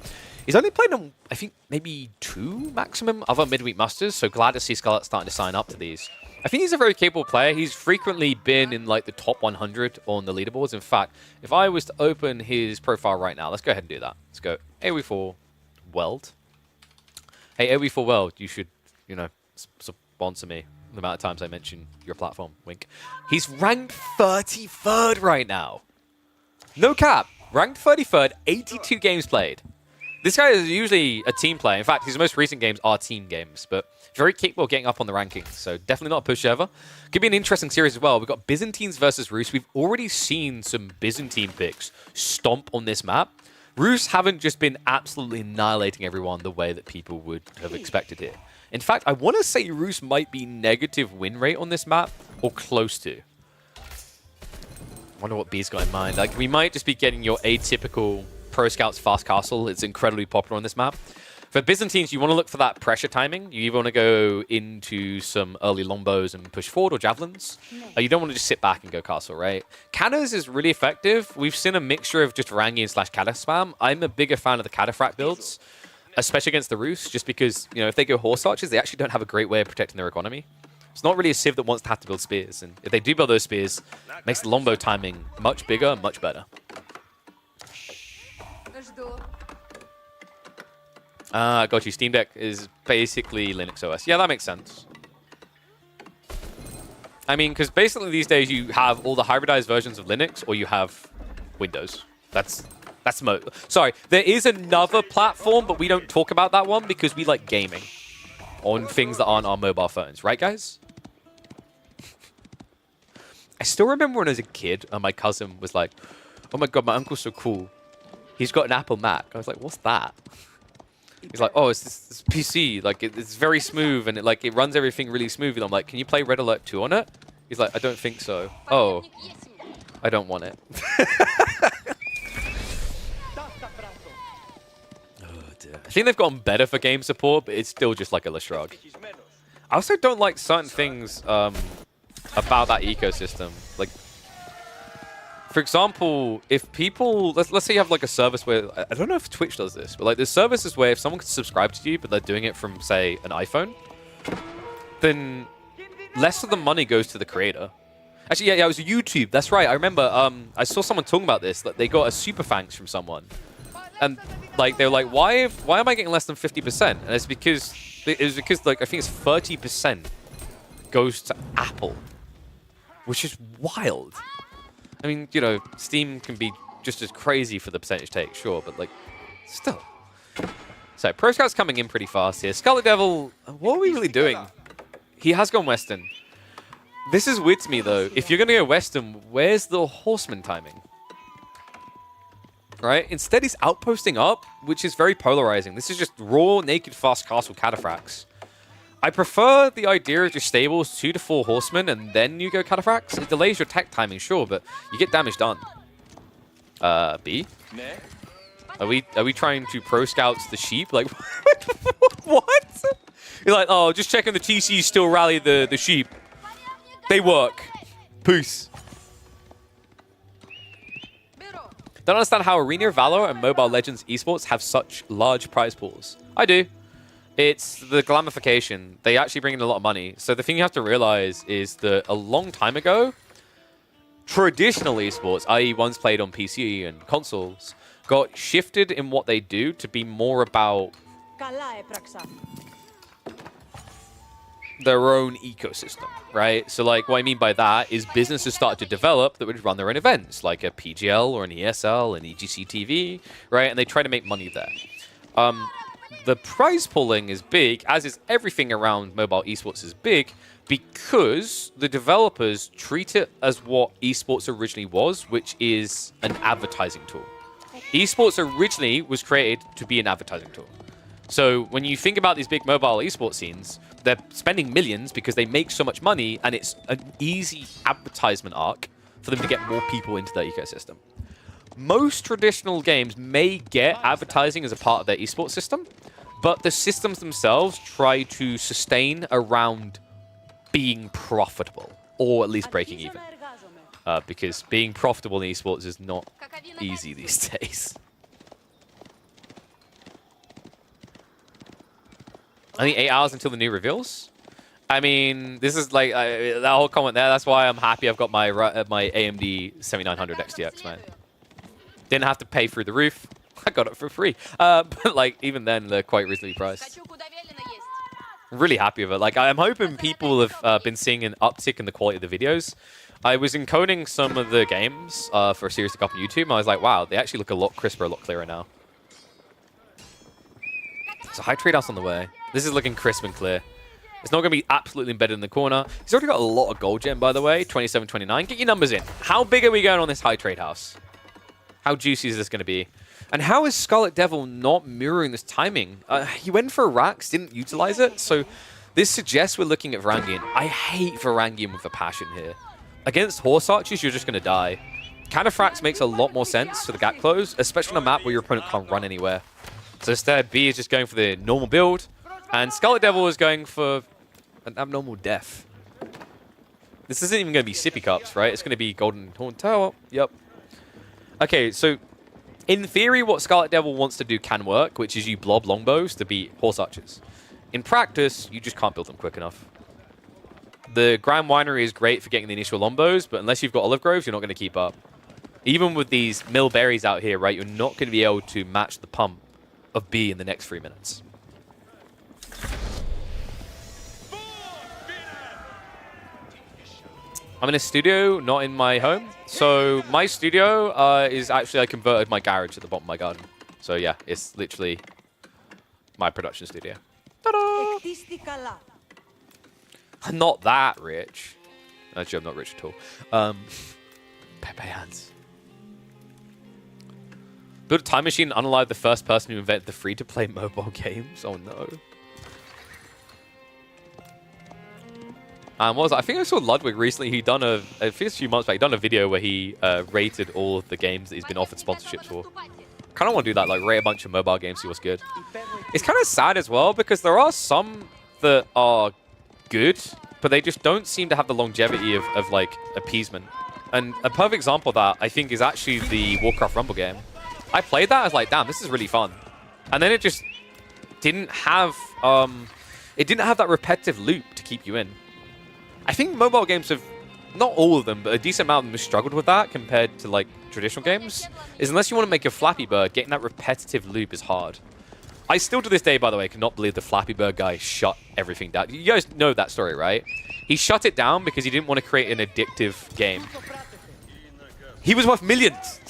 He's only played on, I think, maybe 2 maximum other Midweek Musters, so glad to see Scarlet starting to sign up to these. I think he's a very capable player. He's frequently been in like the top 100 on the leaderboards. In fact, if I was to open his profile right now, let's go ahead and do that. Let's go AOE4 World. Hey, AOE4 World, you should, you know, sponsor me the amount of times I mention your platform. Wink. He's ranked 33rd right now. No cap. Ranked 33rd, 82 games played. This guy is usually a team player. In fact, his most recent games are team games, but very capable of getting up on the rankings. So definitely not a pushover. Could be an interesting series as well. We've got Byzantines versus Rus. We've already seen some Byzantine picks stomp on this map. Roos haven't just been absolutely annihilating everyone the way that people would have expected it. In fact, I want to say Roos might be negative win rate on this map, or close to. I wonder what B's got in mind. Like, we might just be getting your atypical Pro Scouts fast castle. It's incredibly popular on this map. For Byzantines, you want to look for that pressure timing. You either want to go into some early longbows and push forward, or javelins. You don't want to just sit back and go castle, right? Cannons is really effective. We've seen a mixture of just Rangian / Kata spam. I'm a bigger fan of the Cataphracts builds, especially against the Roos, just because, you know, if they go horse archers, they actually don't have a great way of protecting their economy. It's not really a civ that wants to have to build spears, and if they do build those spears, it makes the longbow timing much bigger, much better. Got you. Steam Deck is basically Linux OS. Yeah, that makes sense. I mean, because basically these days you have all the hybridized versions of Linux, or you have Windows. That's sorry, there is another platform, but we don't talk about that one because we like gaming on things that aren't our mobile phones, right, guys? I still remember when I was a kid, and my cousin was like, "Oh my god, my uncle's so cool. He's got an Apple Mac." I was like, "What's that?" He's like, "Oh, it's this PC. Like, it's very smooth, and it runs everything really smooth." And I'm like, "Can you play Red Alert 2 on it?" He's like, "I don't think so." Oh, I don't want it. I think they've gotten better for game support, but it's still just like a Lestrade. I also don't like certain things about that ecosystem. Like, for example, if people, let's say you have like a service where, I don't know if Twitch does this, but like there's services where if someone can subscribe to you, but they're doing it from, say, an iPhone, then less of the money goes to the creator. Actually, yeah, it was YouTube. That's right. I remember I saw someone talking about this, that they got a super thanks from someone. And like they were like, why am I getting less than 50%? And it's because like I think it's 30% goes to Apple, which is wild. I mean, you know, Steam can be just as crazy for the percentage take, sure, but like still. So Pro Scout's coming in pretty fast here. Scarlet Devil, what are we really doing? He has gone Western. This is weird to me though. If you're gonna go Western, where's the horseman timing? Right? Instead, he's outposting up, which is very polarizing. This is just raw, naked, fast castle cataphracts. I prefer the idea of your stables 2 to 4 horsemen, and then you go cataphracts. It delays your tech timing, sure, but you get damage done. B? Are we trying to pro scouts the sheep? Like, what? You're like, oh, just checking the TCs still rally the sheep. They work. Peace. Don't understand how Arena, Valor, and Mobile Legends esports have such large prize pools. I do. It's the glamification. They actually bring in a lot of money. So the thing you have to realize is that a long time ago, traditional esports, i.e. ones played on PC and consoles, got shifted in what they do to be more about their own ecosystem, right? So like what I mean by that is businesses started to develop that would run their own events, like a PGL or an ESL, an EGC TV, right? And they try to make money there. The prize pooling is big, as is everything around mobile esports is big, because the developers treat it as what esports originally was, which is an advertising tool. Esports originally was created to be an advertising tool. So when you think about these big mobile esports scenes, they're spending millions because they make so much money, and it's an easy advertisement arc for them to get more people into their ecosystem. Most traditional games may get advertising as a part of their esports system, but the systems themselves try to sustain around being profitable, or at least breaking even. Because being profitable in esports is not easy these days. I think 8 hours until the new reveals. I mean, this is like that whole comment there. That's why I'm happy I've got my AMD 7900 XTX, man. Didn't have to pay through the roof. I got it for free. But like even then, they're quite reasonably priced. I'm really happy with it. Like I'm hoping people have been seeing an uptick in the quality of the videos. I was encoding some of the games for a series to go up on YouTube, and I was like, wow, they actually look a lot crisper, a lot clearer now. There's a high trade house on the way. This is looking crisp and clear. It's not going to be absolutely embedded in the corner. He's already got a lot of gold gem, by the way. 27, 29. Get your numbers in. How big are we going on this high trade house? How juicy is this going to be? And how is Scarlet Devil not mirroring this timing? He went for Rax, didn't utilize it, so this suggests we're looking at Varangian. I hate Varangian with a passion here. Against Horse Archers, you're just going to die. Cataphracts makes a lot more sense to the gap close, especially on a map where your opponent can't run anywhere. So instead, B is just going for the normal build, and Scarlet Devil is going for an abnormal death. This isn't even going to be Sippy Cups, right? It's going to be Golden Horn Tower. Yep. Okay, so in theory, what Scarlet Devil wants to do can work, which is you blob longbows to beat Horse Archers. In practice, you just can't build them quick enough. The Grand Winery is great for getting the initial longbows, but unless you've got Olive Groves, you're not going to keep up. Even with these mill berries out here, right, you're not going to be able to match the pump of B in the next 3 minutes. I'm in a studio, not in my home. So my studio is actually, I converted my garage at the bottom of my garden. So yeah, it's literally my production studio. Ta-da! I'm not that rich. Actually, I'm not rich at all. Pepe hands. Build a time machine and unalive the first person who invented the free-to-play mobile games. Oh no. What was that? I think I saw Ludwig recently. He done I think it's a few months back. He done a video where he rated all of the games that he's been offered sponsorships for. Kind of want to do that, like rate a bunch of mobile games, see what's good. It's kind of sad as well because there are some that are good, but they just don't seem to have the longevity of like appeasement. And a perfect example of that, I think, is actually the Warcraft Rumble game. I played that, I was like, damn, this is really fun. And then it just didn't have that repetitive loop to keep you in. I think mobile games have, not all of them, but a decent amount of them have struggled with that compared to like traditional games. Is unless you want to make a Flappy Bird, getting that repetitive loop is hard. I still to this day, by the way, cannot believe the Flappy Bird guy shut everything down. You guys know that story, right? He shut it down because he didn't want to create an addictive game. He was worth millions.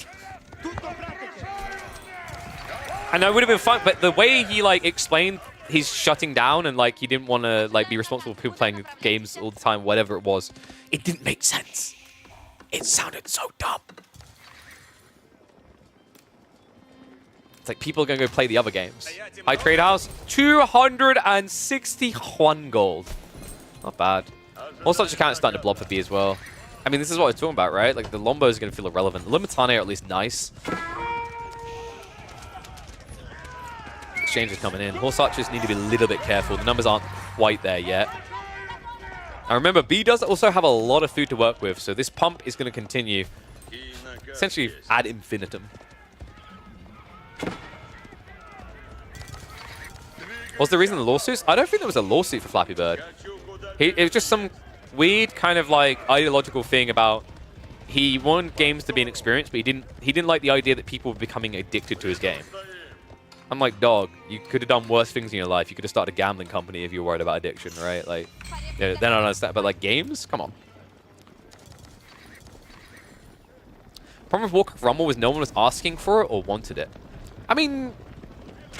And I would have been fun, but the way he like explained he's shutting down and like he didn't want to like be responsible for people playing games all the time, whatever it was, it didn't make sense. It sounded so dumb. It's like people are going to go play the other games. High Trade House, 261 gold. Not bad. Also, such account is starting to blob for B as well. I mean, this is what I was talking about, right? Like the Lombo is going to feel irrelevant. The Limitane are at least nice. Exchanges coming in. Horse Archers need to be a little bit careful. The numbers aren't quite there yet. Now remember, B does also have a lot of food to work with, so this pump is going to continue. Essentially ad infinitum. What's the reason the lawsuits? I don't think there was a lawsuit for Flappy Bird. It was just some weird kind of like ideological thing about he wanted games to be an experience, but he didn't like the idea that people were becoming addicted to his game. I'm like, dog, you could have done worse things in your life. You could have started a gambling company if you were worried about addiction, right? Like, yeah, then I don't understand. But like games, come on. Problem with Warcraft Rumble was no one was asking for it or wanted it. I mean,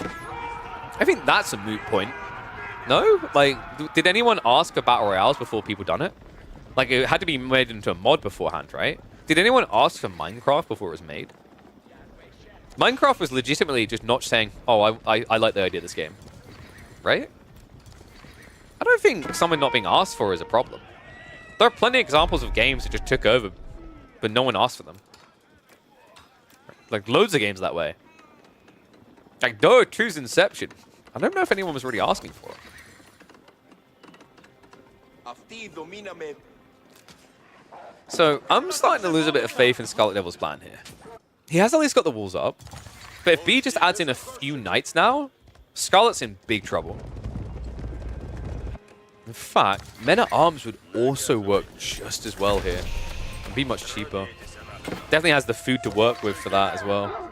I think that's a moot point. No? Like, did anyone ask for Battle Royales before people done it? Like, it had to be made into a mod beforehand, right? Did anyone ask for Minecraft before it was made? Minecraft was legitimately just not saying, oh, I like the idea of this game. Right? I don't think someone not being asked for is a problem. There are plenty of examples of games that just took over, but no one asked for them. Like, loads of games that way. Like, Dota 2's Inception. I don't know if anyone was really asking for it. So, I'm starting to lose a bit of faith in Scarlet Devil's plan here. He has at least got the walls up. But if B just adds in a few knights now, Scarlet's in big trouble. In fact, Men-at-Arms would also work just as well here. And be much cheaper. Definitely has the food to work with for that as well.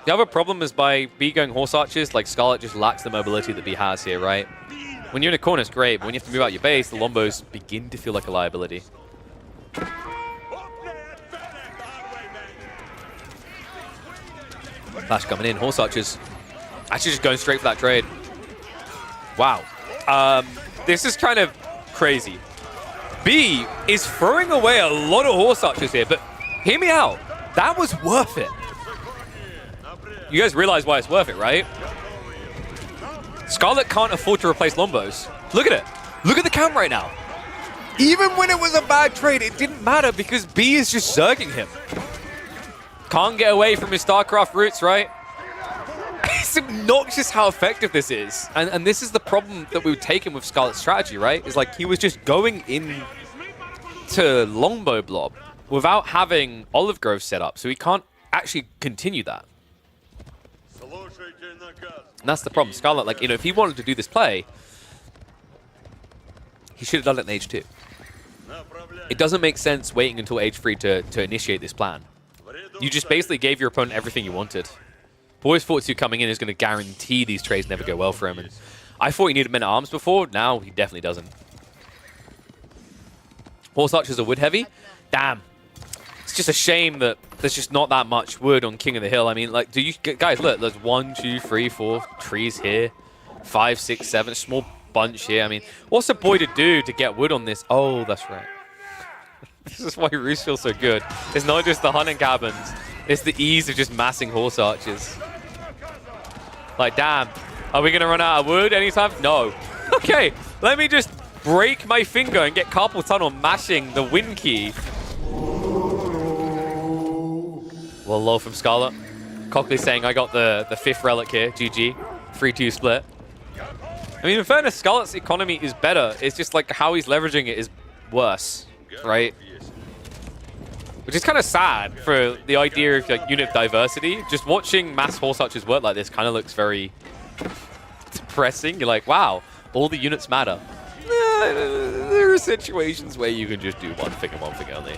The other problem is by B going Horse Archers, like Scarlet just lacks the mobility that B has here, right? When you're in a corner, it's great, but when you have to move out your base, the Lombos begin to feel like a liability. Flash coming in, Horse Archers. Actually just going straight for that trade. Wow. This is kind of crazy. B is throwing away a lot of Horse Archers here, but hear me out. That was worth it. You guys realize why it's worth it, right? Scarlet can't afford to replace Lombos. Look at it. Look at the cam right now. Even when it was a bad trade, it didn't matter because B is just zerging him. Can't get away from his StarCraft roots, right? It's obnoxious how effective this is. And this is the problem that we were taking with Scarlet's strategy, right? Is like he was just going in to Longbow Blob without having Olive Grove set up. So he can't actually continue that. And that's the problem. Scarlet, like, you know, if he wanted to do this play, he should have done it in Age 2. It doesn't make sense waiting until Age 3 to initiate this plan. You just basically gave your opponent everything you wanted. Boys Fortitude coming in is going to guarantee these trades never go well for him. And I thought he needed men-at-arms before. Now he definitely doesn't. Horse Archers are wood heavy. Damn. It's just a shame that there's just not that much wood on King of the Hill. I mean, like, do you guys look? There's 1, 2, 3, 4 trees here, 5, 6, 7, a small bunch here. I mean, what's a boy to do to get wood on this? Oh, that's right. This is why Roos feels so good. It's not just the hunting cabins. It's the ease of just massing Horse Archers. Like, damn. Are we going to run out of wood anytime? No. Okay, let me just break my finger and get carpal tunnel mashing the win key. Well, low from Scarlet. Cockley saying, I got the 5th relic here. GG. 3-2 split. I mean, in fairness, Scarlet's economy is better. It's just like how he's leveraging it is worse, right? Which is kind of sad for the idea of like unit diversity. Just watching mass Horse Archers work like this kind of looks very depressing. You're like, wow, all the units matter. There are situations where you can just do one thing and one thing only.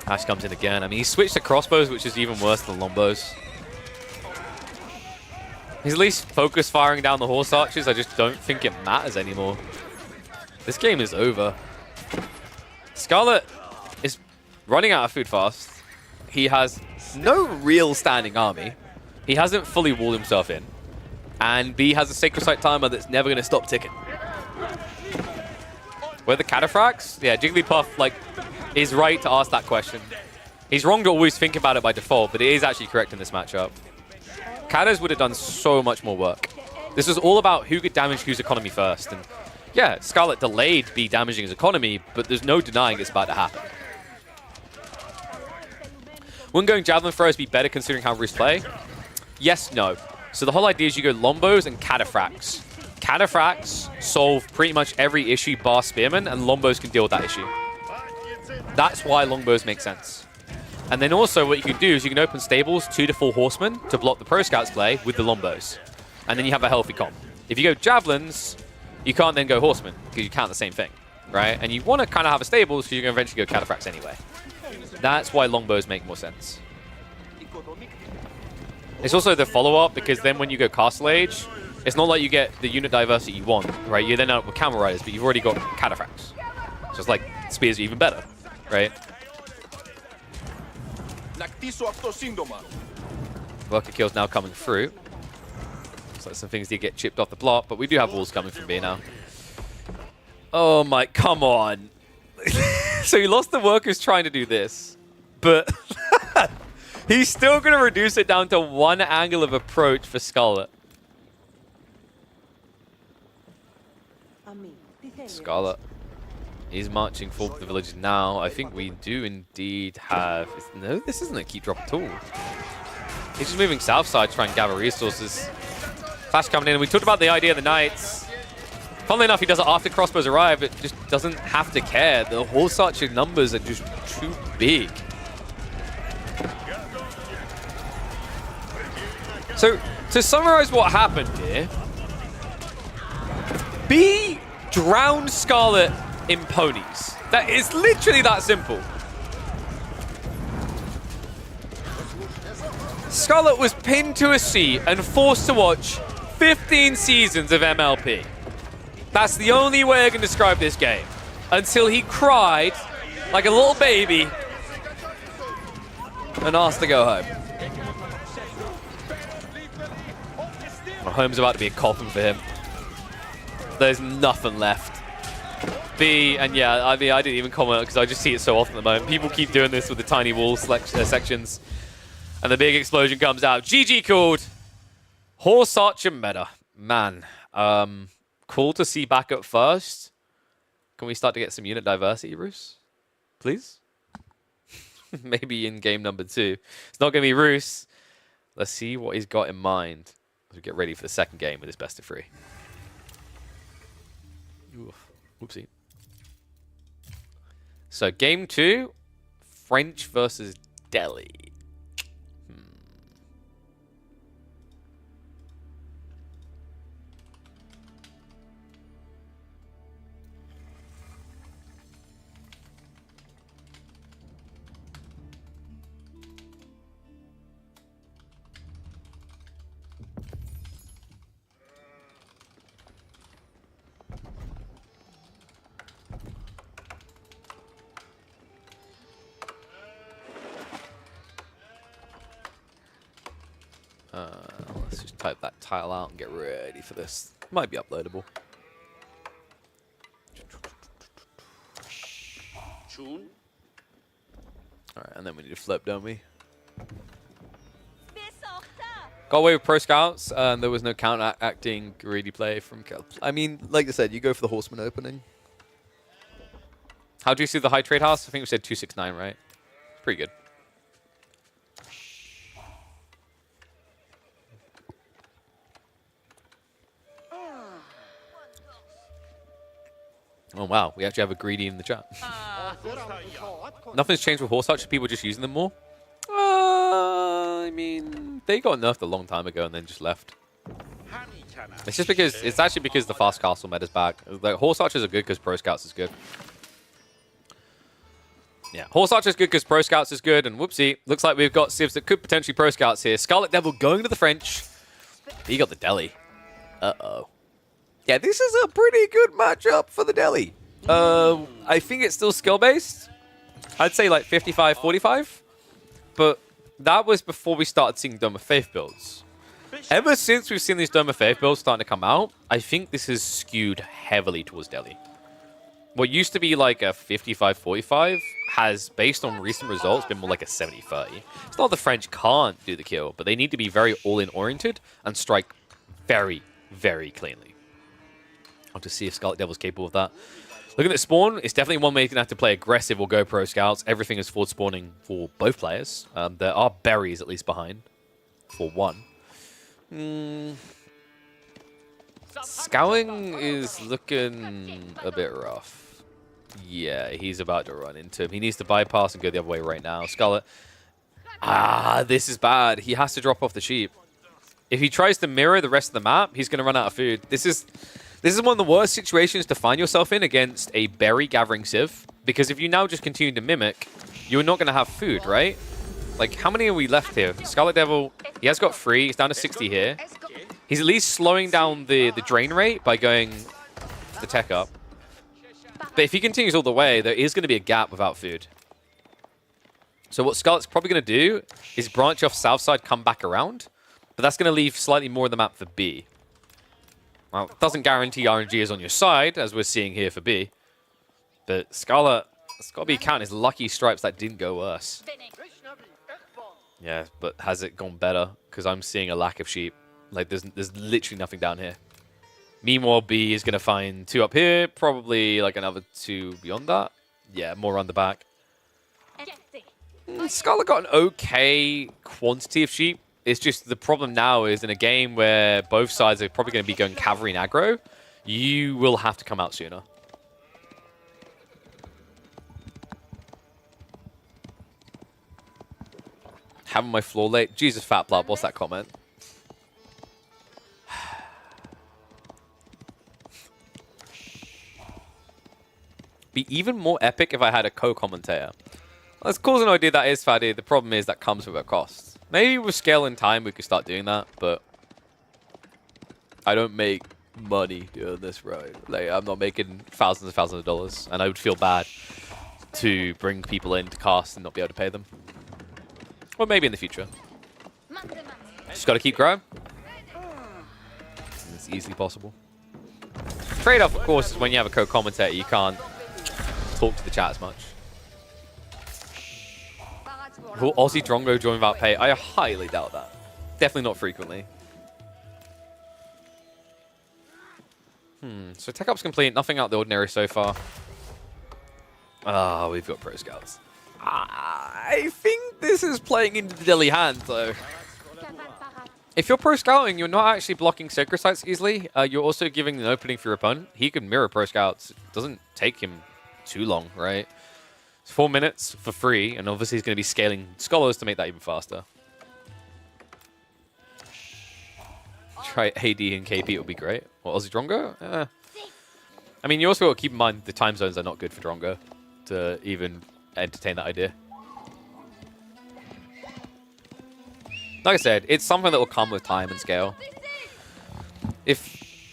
Ash comes in again. I mean, he switched to crossbows, which is even worse than Lombos. He's at least focus firing down the Horse Archers. I just don't think it matters anymore. This game is over. Scarlet is running out of food fast. He has no real standing army. He hasn't fully walled himself in. And B has a Sacred Site timer that's never going to stop ticking. Where the Cataphracts? Yeah, Jigglypuff, like, is right to ask that question. He's wrong to always think about it by default, but it is actually correct in this matchup. Katas would have done so much more work. This was all about who could damage whose economy first. And yeah, Scarlet delayed B damaging his economy, but there's no denying it's about to happen. Wouldn't going Javelin Throwers be better considering how Roos play? Yes, no. So the whole idea is you go Lombos and Cataphracts. Cataphracts solve pretty much every issue bar Spearman, and Lombos can deal with that issue. That's why Longbows make sense. And then also what you can do is you can open stables 2 to 4 horsemen to block the Pro Scouts play with the Lombos. And then you have a healthy comp. If you go Javelins, you can't then go horsemen because you count the same thing, right? And you want to kind of have a stable so you're going to eventually go Cataphracts anyway. That's why Longbows make more sense. It's also the follow-up because then when you go Castle Age, it's not like you get the unit diversity you want, right? You then end up with Camel Riders, but you've already got Cataphracts. So it's like Spears are even better, right? Worker kills now coming through. Looks like some things did get chipped off the block, but we do have walls coming from B now. Oh my, come on. So he lost the workers trying to do this, but he's still going to reduce it down to one angle of approach for Scarlet. Scarlet. He's marching forward to the village now. I think we do indeed have... No, this isn't a keep drop at all. He's just moving south side to try and gather resources. Flash coming in. We talked about the idea of the Knights. Funnily enough, he does it after crossbows arrive. It just doesn't have to care. The Horse Archer numbers are just too big. So, to summarize what happened here, B drowned Scarlet in ponies. That is literally that simple. Scarlet was pinned to a seat and forced to watch 15 seasons of MLP. That's the only way I can describe this game. Until he cried like a little baby and asked to go home. Well, home's about to be a coffin for him. There's nothing left. B, and yeah, I mean, I didn't even comment because I just see it so often at the moment. People keep doing this with the tiny wall sections, and the big explosion comes out. GG called. Horse Archer meta. Man, cool to see back up first. Can we start to get some unit diversity, Roos? Please? Maybe in game number 2. It's not going to be Roos. Let's see what he's got in mind as we get ready for the second game with his best of 3. Oof. Whoopsie. So game 2, French versus Delhi. Let's just type that tile out and get ready for this. Might be uploadable. Alright, and then we need to flip, don't we? Got away with Pro Scouts, and there was no counteracting greedy play from Kel. I mean, like I said, you go for the Horseman opening. How do you see the high trade house? I think we said 269, right? Pretty good. Oh wow, we actually have a greedy in the chat. Nothing's changed with Horse Archer, people just using them more? I mean, they got nerfed a long time ago and then just left. It's just because, it's actually because the fast castle meta's back. Like, Horse Archers are good because Pro Scouts is good. Yeah, Horse Archer is good because Pro Scouts is good, and whoopsie, looks like we've got civs that could potentially Pro Scouts here. Scarlet Devil going to the French. He got the Delhi. Uh-oh. Yeah, this is a pretty good matchup for the Delhi. I think it's still skill-based. I'd say like 55-45. But that was before we started seeing Dome of Faith builds. Ever since we've seen these Dome of Faith builds starting to come out, I think this is skewed heavily towards Delhi. What used to be like a 55-45 has, based on recent results, been more like a 70-30. It's not the French can't do the kill, but they need to be very all-in oriented and strike very, very cleanly. I'll just see if Scarlet Devil's capable of that. Looking at spawn, it's definitely one way you're going to have to play aggressive or go Pro Scouts. Everything is forward spawning for both players. There are berries at least behind for one. Scouting is looking a bit rough. Yeah, he's about to run into him. He needs to bypass and go the other way right now. Scarlet. This is bad. He has to drop off the sheep. If he tries to mirror the rest of the map, he's going to run out of food. This is one of the worst situations to find yourself in against a berry gathering civ. Because if you now just continue to mimic, you're not going to have food, right? Like, how many are we left here? Scarlet Devil, he has got 3. He's down to 60 here. He's at least slowing down the drain rate by going the tech up. But if he continues all the way, there is going to be a gap without food. So what Scarlet's probably going to do is branch off south side, come back around. But that's going to leave slightly more of the map for B. Well, it doesn't guarantee RNG is on your side, as we're seeing here for B. But Scarlet, it's got to be counting his lucky stripes that didn't go worse. Yeah, but has it gone better? Because I'm seeing a lack of sheep. Like, there's literally nothing down here. Meanwhile, B is going to find 2 up here, probably like another 2 beyond that. Yeah, more on the back. Scarlet got an okay quantity of sheep. It's just the problem now is in a game where both sides are probably going to be going cavalry and aggro, you will have to come out sooner. Having my floor late. Jesus, fat blood. What's that comment? Be even more epic if I had a co-commentator. As cool as an idea that is, Faddy, the problem is that comes with a cost. Maybe with scale and time we could start doing that, but I don't make money doing this, right? Like, I'm not making thousands and thousands of dollars, and I would feel bad to bring people in to cast and not be able to pay them. Or maybe in the future. Just got to keep growing. It's easily possible. trade-off, of course, is when you have a co-commentator, you can't talk to the chat as much. Will Aussie Drongo join without pay? I highly doubt that. Definitely not frequently. So tech up's complete. Nothing out of the ordinary so far. Ah, we've got pro scouts. I think this is playing into the Delhi hand, though. If you're pro scouting, you're not actually blocking sacred sites easily. You're also giving an opening for your opponent. He can mirror pro scouts. It doesn't take him too long, right? It's 4 minutes for free, and obviously he's going to be scaling scholars to make that even faster. Try AD and KP, it would be great. Well, Aussie Drongo? I mean, you also got to keep in mind the time zones are not good for Drongo to even entertain that idea. Like I said, it's something that will come with time and scale. If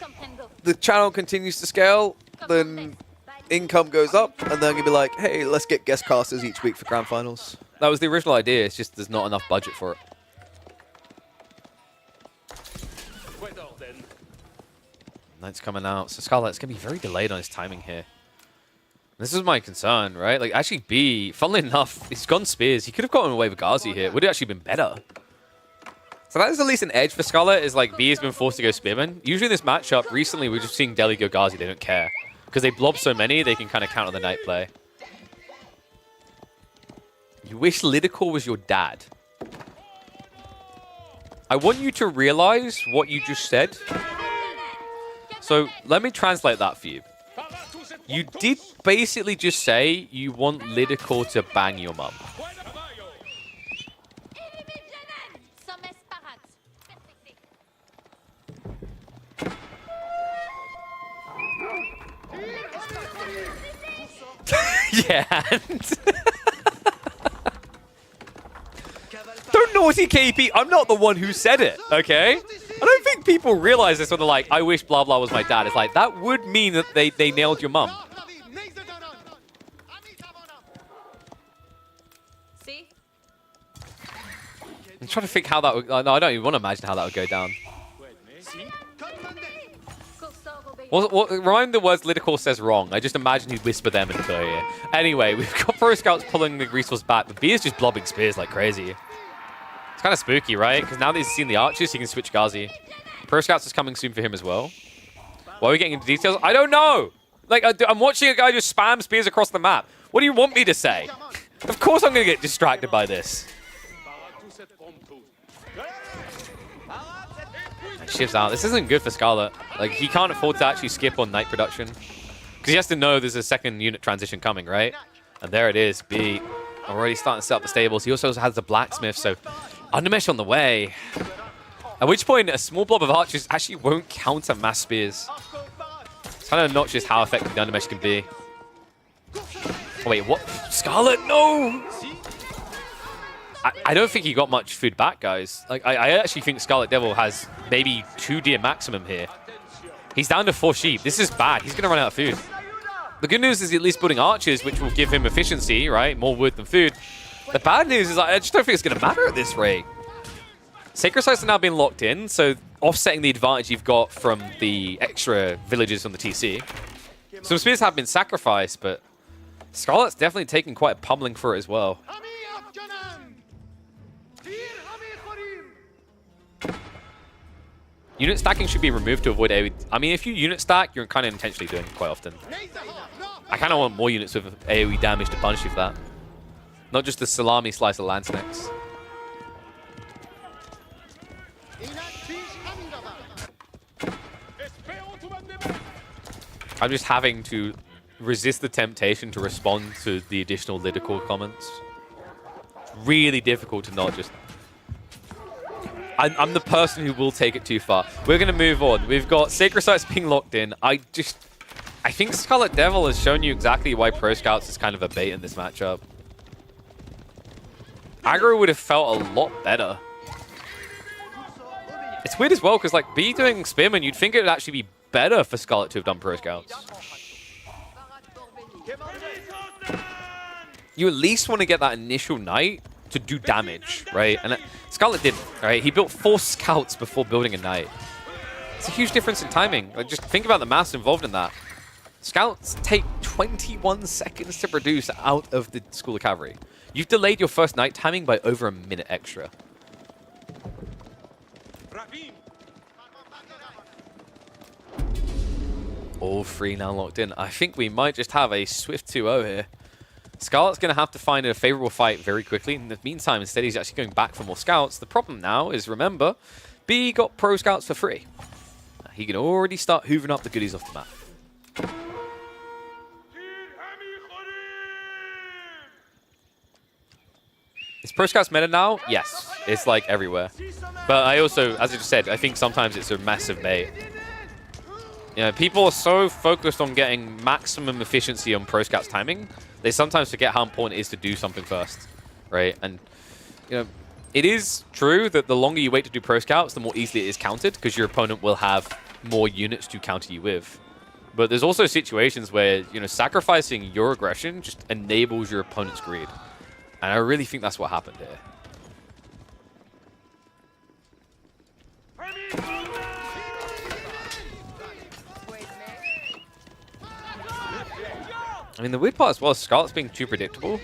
the channel continues to scale, then income goes up, and then you'll be like, hey, let's get guest casters each week for grand finals. That was the original idea, it's just there's not enough budget for it. Knight's coming out, so Scarlet's going to be very delayed on his timing here. This is my concern, right? Like, actually B, funnily enough, he's gone Spears. He could have gotten away with Ghazi here. Would have actually been better. So that is at least an edge for Scarlet, is like B has been forced to go Spearman. Usually in this matchup, recently we're just seeing Delhi go Ghazi, they don't care. Because they blob so many, they can kind of counter the Knight play. You wish Lidicor was your dad. I want you to realize what you just said. So let me translate that for you. You did basically just say you want Lidicor to bang your mum. Yeah. Don't naughty KP. I'm not the one who said it, okay? I don't think people realize this when they're like, I wish blah blah was my dad. It's like, that would mean that they nailed your mum. See? I'm trying to think how that would... No, I don't even want to imagine how that would go down. What remind the words Lidicor says wrong. I just imagine he'd whisper them into her ear. Anyway, we've got Pro Scouts pulling the resource back, but B is just blobbing spears like crazy. It's kind of spooky, right? Because now that he's seen the archers, he can switch Ghazi. Pro Scouts is coming soon for him as well. Why are we getting into details? I don't know! Like, I'm watching a guy just spam spears across the map. What do you want me to say? Of course I'm going to get distracted by this. Shifts out. This isn't good for Scarlet. Like, he can't afford to actually skip on Knight production. Because he has to know there's a second unit transition coming, right? And there it is. B already starting to set up the stables. He also has the blacksmith, so undermesh on the way. At which point, a small blob of archers actually won't counter mass spears. It's kind of obnoxious how effective the undermesh can be. Oh, wait, what? Scarlet? No! I don't think he got much food back, guys. Like, I actually think Scarlet Devil has maybe 2 deer maximum here. He's down to 4 sheep. This is bad. He's going to run out of food. The good news is he's at least building archers, which will give him efficiency, right? More wood than food. The bad news is I just don't think it's going to matter at this rate. Sacred sites are now being locked in, so offsetting the advantage you've got from the extra villages on the TC. Some spears have been sacrificed, but Scarlet's definitely taking quite a pummeling for it as well. Unit stacking should be removed to avoid AoE. I mean, if you unit stack, you're kind of intentionally doing it quite often. I kind of want more units with AoE damage to punish you for that. Not just the salami slice of land snakes. I'm just having to resist the temptation to respond to the additional Lidicor comments. It's really difficult to not just... I'm the person who will take it too far. We're going to move on. We've got Sacred Sites being locked in. I think Scarlet Devil has shown you exactly why Pro Scouts is kind of a bait in this matchup. Aggro would have felt a lot better. It's weird as well, because like B doing Spearman, you'd think it would actually be better for Scarlet to have done Pro Scouts. You at least want to get that initial Knight to do damage, right? And Scarlet didn't, right? He built 4 scouts before building a Knight. It's a huge difference in timing. Like, just think about the maths involved in that. Scouts take 21 seconds to produce out of the School of Cavalry. You've delayed your first night timing by over a minute extra. All three now locked in. I think we might just have a swift 2-0 here. Scarlet's going to have to find a favorable fight very quickly. In the meantime, instead, he's actually going back for more scouts. The problem now is, remember, B got pro scouts for free. He can already start hoovering up the goodies off the map. Is pro scouts meta now? Yes. It's like everywhere. But I also, as I just said, I think sometimes it's a massive bait. You know, people are so focused on getting maximum efficiency on pro scouts timing, they sometimes forget how important it is to do something first, right? And, you know, it is true that the longer you wait to do pro scouts, the more easily it is countered, because your opponent will have more units to counter you with. But there's also situations where, you know, sacrificing your aggression just enables your opponent's greed. And I really think that's what happened here. I mean, the weird part as well is Scarlet's being too predictable.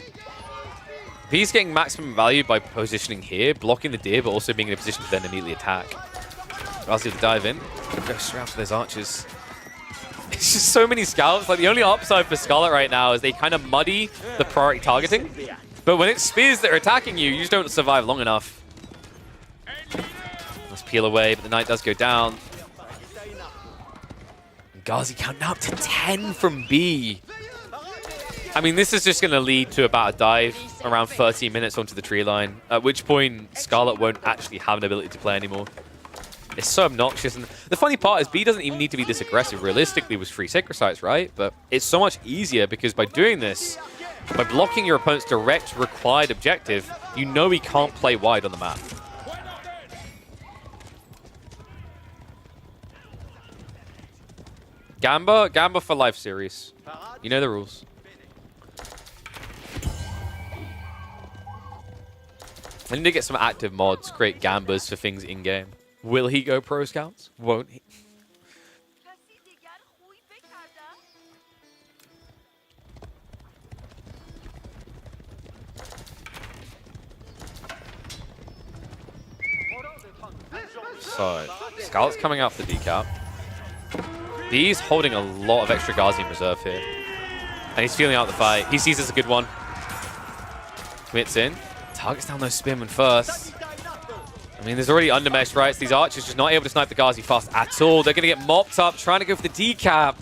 He's getting maximum value by positioning here, blocking the deer, but also being in a position to then immediately attack. Razzie to dive in. Go straight after those archers. It's just so many scouts. Like, the only upside for Scarlet right now is they kind of muddy the priority targeting. But when it's spears that are attacking you, you just don't survive long enough. Let's peel away, but the knight does go down. Ghazi counting up to 10 from B. I mean, this is just going to lead to about a dive around 13 minutes onto the tree line, at which point Scarlet won't actually have an ability to play anymore. It's so obnoxious. And the funny part is B doesn't even need to be this aggressive realistically with 3 sacred sites, right? But it's so much easier because by doing this, by blocking your opponent's direct required objective, you know he can't play wide on the map. Gamba for life series. You know the rules. I need to get some active mods, create gambas for things in-game. Will he go pro scouts? Won't he? So, Scarlet's coming out for the decap. He's holding a lot of extra Ghazi in reserve here. And he's feeling out the fight. He sees it's a good one. Commits in. Targets down those spearmen first. I mean, there's already undermesh, right? So these archers just not able to snipe the Ghazi fast at all. They're going to get mopped up, trying to go for the decap.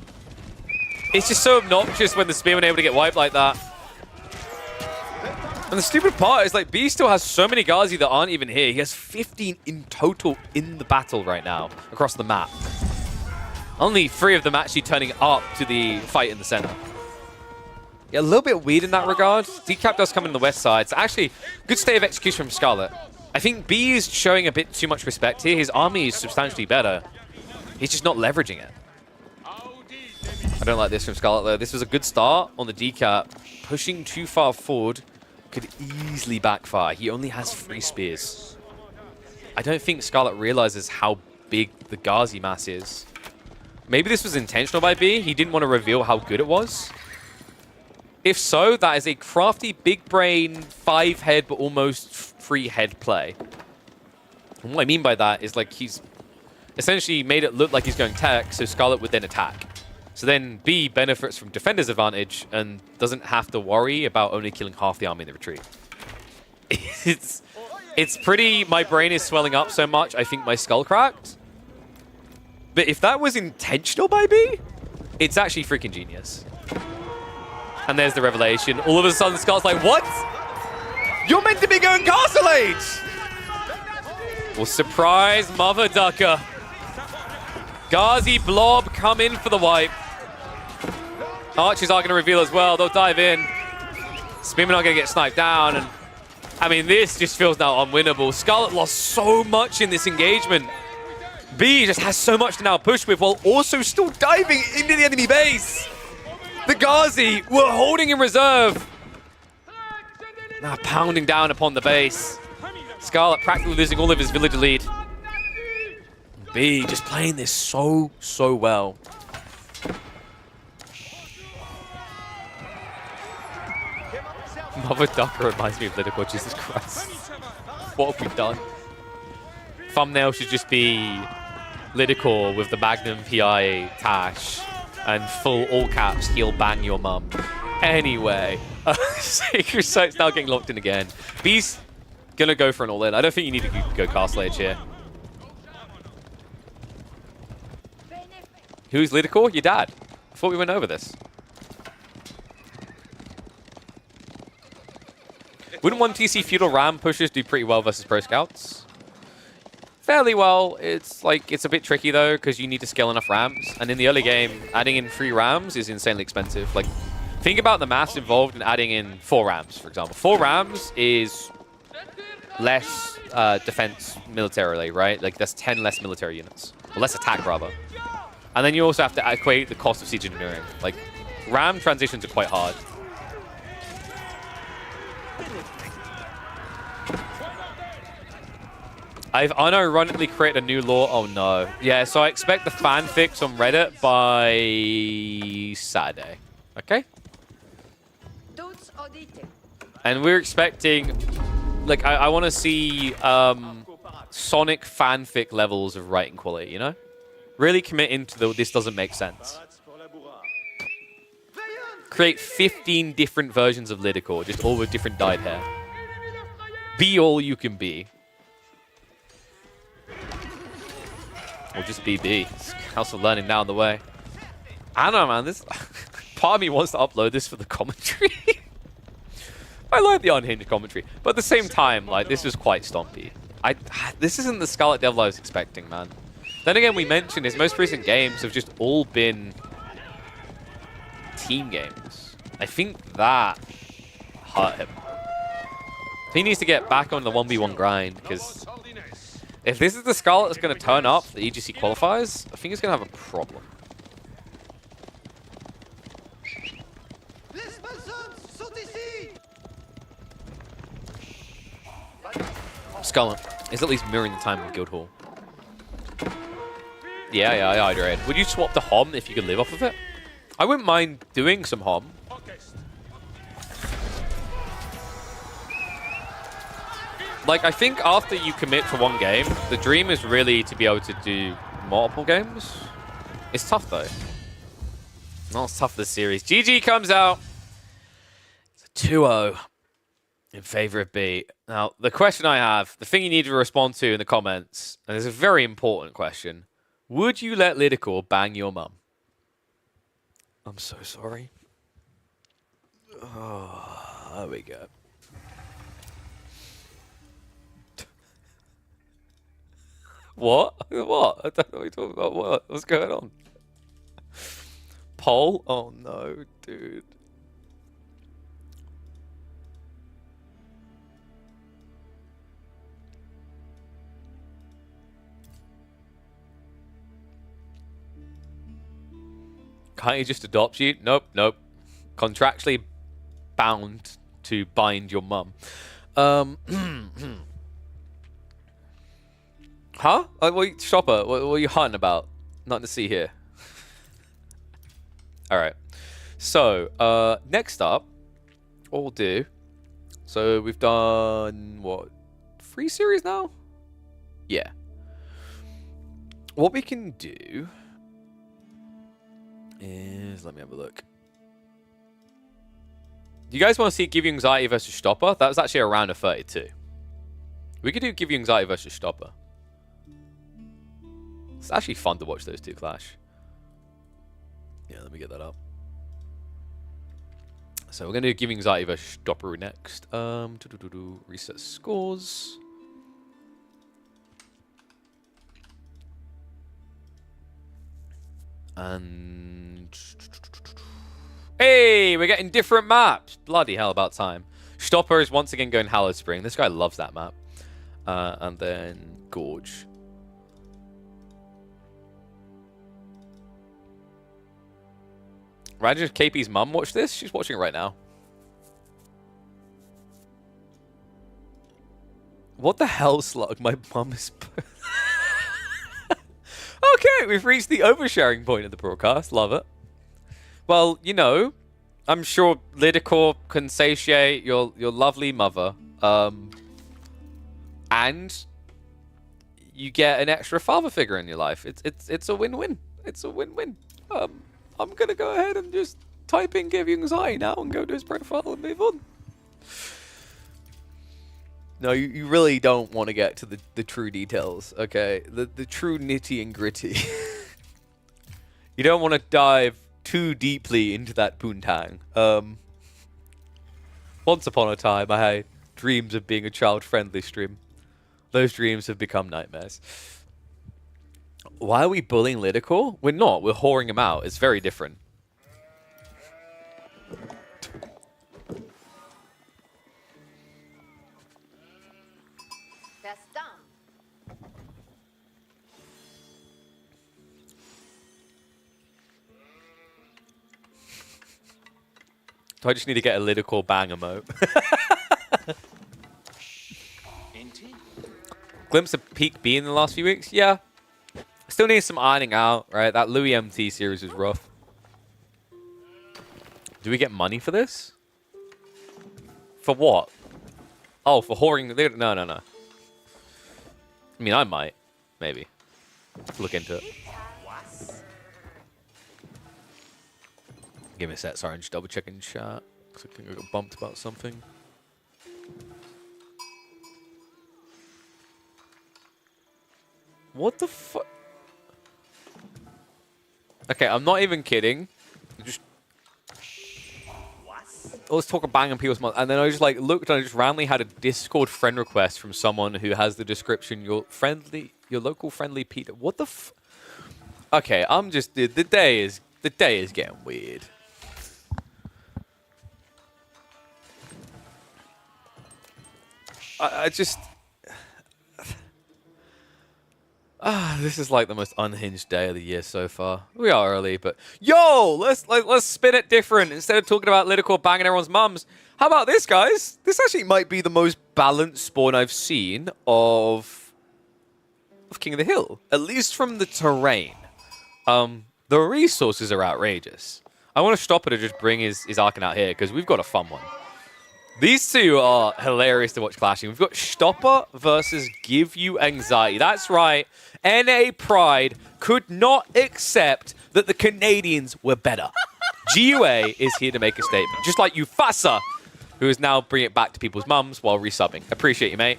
It's just so obnoxious when the spearmen are able to get wiped like that. And the stupid part is, like, B still has so many Ghazi that aren't even here. He has 15 in total in the battle right now across the map. Only 3 of them actually turning up to the fight in the center. Yeah, a little bit weird in that regard. Decap does come in the west side. So actually, good state of execution from Scarlet. I think B is showing a bit too much respect here. His army is substantially better. He's just not leveraging it. I don't like this from Scarlet, though. This was a good start on the decap. Pushing too far forward could easily backfire. He only has 3 spears. I don't think Scarlet realizes how big the Ghazi mass is. Maybe this was intentional by B. He didn't want to reveal how good it was. If so, that is a crafty, big brain, 5-head, but almost 3-head play. And what I mean by that is, like, he's essentially made it look like he's going tech, so Scarlet would then attack. So then B benefits from defender's advantage and doesn't have to worry about only killing half the army in the retreat. It's pretty... My brain is swelling up so much, I think my skull cracked. But if that was intentional by B, it's actually freaking genius. And there's the revelation. All of a sudden, Scott's like, what? You're meant to be going Castle Age! Well, surprise, Mother Ducker. Ghazi Blob come in for the wipe. Archers are going to reveal as well. They'll dive in. Spearmen are going to get sniped down. And I mean, this just feels now unwinnable. Scarlet lost so much in this engagement. B just has so much to now push with while also still diving into the enemy base. The Ghazi were holding in reserve. Now pounding down upon the base. Scarlet practically losing all of his villager lead. B just playing this so well. Mother Ducker reminds me of Lydical, Jesus Christ. What have we done? Thumbnail should just be Lydical with the Magnum PI Tash and full all caps, he'll bang your mum. Anyway, Sacred Sight's now getting locked in again. B's gonna go for an all-in. I don't think you need to go Castle Age here. Who's Lydical? Your dad. I thought we went over this. Wouldn't 1TC Feudal Ram pushers do pretty well versus Pro Scouts? Fairly well. It's like, it's a bit tricky though, because you need to scale enough Rams. And in the early game, adding in 3 Rams is insanely expensive. Like, think about the maths involved in adding in 4 Rams, for example. 4 Rams is less defense militarily, right? Like, that's 10 less military units. Or less attack, rather. And then you also have to equate the cost of siege engineering. Like, Ram transitions are quite hard. I've unironically created a new law. Oh no. Yeah, so I expect the fanfics on Reddit by Saturday. Okay? And we're expecting, like, I want to see Sonic fanfic levels of writing quality, you know? Really commit into the this doesn't make sense. Create 15 different versions of Lydical, just all with different dyed hair. Be all you can be. Or just BB. House of Learning down the way. I don't know, man. This part of me wants to upload this for the commentary. I like the unhinged commentary, but at the same time, like, this was quite stompy. This isn't the Scarlet Devil I was expecting, man. Then again, we mentioned his most recent games have just all been team games. I think that hurt him. He needs to get back on the 1v1 grind, because if this is the Scarlet that's going to turn up the EGC qualifiers, I think he's going to have a problem. Scarlet is at least mirroring the time in Guildhall. Yeah, I iterate. Would you swap the HOM if you could live off of it? I wouldn't mind doing some HOM. Like, I think after you commit to one game, the dream is really to be able to do multiple games. It's tough, though. Not as tough this series. GG comes out. It's a 2-0 in favor of B. Now, the question I have, the thing you need to respond to in the comments, and it's a very important question. Would you let Lydical bang your mum? I'm so sorry. Oh, there we go. What? What? I don't know what you're talking about. What? What's going on? Poll? Oh no, dude. Can't he just adopt you? Nope, nope. Contractually bound to bind your mum. Huh? What, Shopper, what are you hunting about? Nothing to see here. Alright. So, next up, what we'll do... So, we've done, what, 3 series now? Yeah. What we can do is... Let me have a look. Do you guys want to see Give You Anxiety versus Stopper? That was actually a round of 32. We could do Give You Anxiety versus Stopper. It's actually fun to watch those two clash. Yeah, let me get that up. So we're going to do Give You Anxiety versus Stopper next. Reset scores. And... Hey, we're getting different maps. Bloody hell, about time. Stopper is once again going Hallowed Spring. This guy loves that map. And then Gorge. Imagine if KP's mum watched this. She's watching it right now. What the hell, Slug? My mum is... Okay, we've reached the oversharing point of the broadcast. Love it. Well, you know, I'm sure Lidicor can satiate your lovely mother. And you get an extra father figure in your life. It's a win-win. It's a win-win. I'm gonna go ahead and just type in KillerPigeon's eye now and go to his profile and move on. No, you really don't want to get to the true details, okay? The true nitty and gritty. You don't want to dive too deeply into that poontang. Once upon a time, I had dreams of being a child-friendly stream. Those dreams have become nightmares. Why are we bullying Lidicor? We're not. We're whoring him out. It's very different. Do I just need to get a Lidicor bang emote? Glimpse of peak B in the last few weeks? Yeah. Still needs some ironing out, right? That Louis MT series was rough. Do we get money for this? For what? Oh, for whoring. No. I mean, I might. Maybe. Let's look into it. Give me a sec. Sorry, I'm just double checking chat. I think I got bumped about something. What the fuck? Okay, I'm not even kidding. Just let's talk about banging people's mouths. And then I just like looked and I just randomly had a Discord friend request from someone who has the description your local friendly Peter. What the f? Okay, I'm just the day is getting weird. I just this is like the most unhinged day of the year so far. We are early, but yo, let's spin it different. Instead of talking about Lidicor banging everyone's mums, how about this, guys? This actually might be the most balanced spawn I've seen of King of the Hill, at least from the terrain. The resources are outrageous. I want to stop it to just bring his Arcan out here because we've got a fun one. These two are hilarious to watch clashing. We've got Stopper versus Give You Anxiety. That's right. NA Pride could not accept that the Canadians were better. GUA is here to make a statement. Just like Ufasa, who is now bringing it back to people's mums while resubbing. Appreciate you, mate.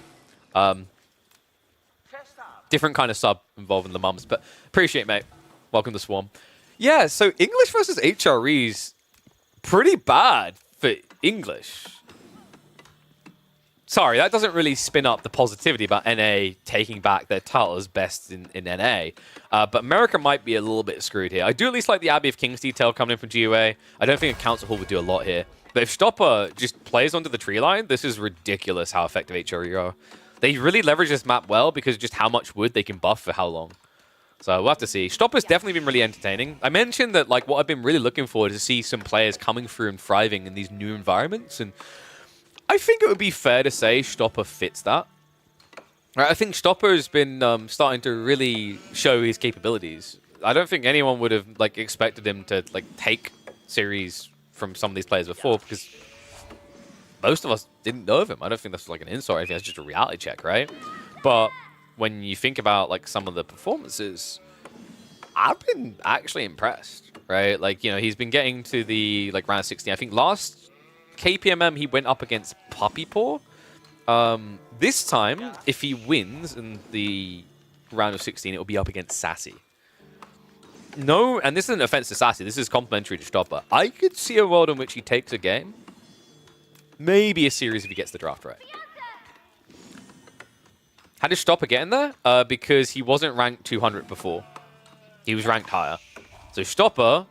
Different kind of sub involving the mums, but appreciate it, mate. Welcome to Swarm. Yeah, so English versus HREs, pretty bad for English. Sorry, that doesn't really spin up the positivity about NA taking back their title as best in NA. But America might be a little bit screwed here. I do at least like the Abbey of King's detail coming in from GUA. I don't think a Council Hall would do a lot here. But if Stopper just plays onto the tree line, this is ridiculous how effective HRE are. They really leverage this map well because of just how much wood they can buff for how long. So we'll have to see. Stopper's definitely been really entertaining. I mentioned that like what I've been really looking for is to see some players coming through and thriving in these new environments. And I think it would be fair to say Stopper fits that. Right, I think Stopper has been starting to really show his capabilities. I don't think anyone would have like expected him to like take series from some of these players before because most of us didn't know of him. I don't think that's like an insult. I think that's just a reality check, right? But when you think about like some of the performances, I've been actually impressed, right? Like, you know, he's been getting to the like round 16. I think last KPMM he went up against Puppy Paw. This time, if he wins in the round of 16, it will be up against Sassy. No, and this isn't an offense to Sassy. This is complimentary to Stopper. I could see a world in which he takes a game. Maybe a series if he gets the draft right. How did Stopper get in there? Because he wasn't ranked 200 before. He was ranked higher. So Stopper,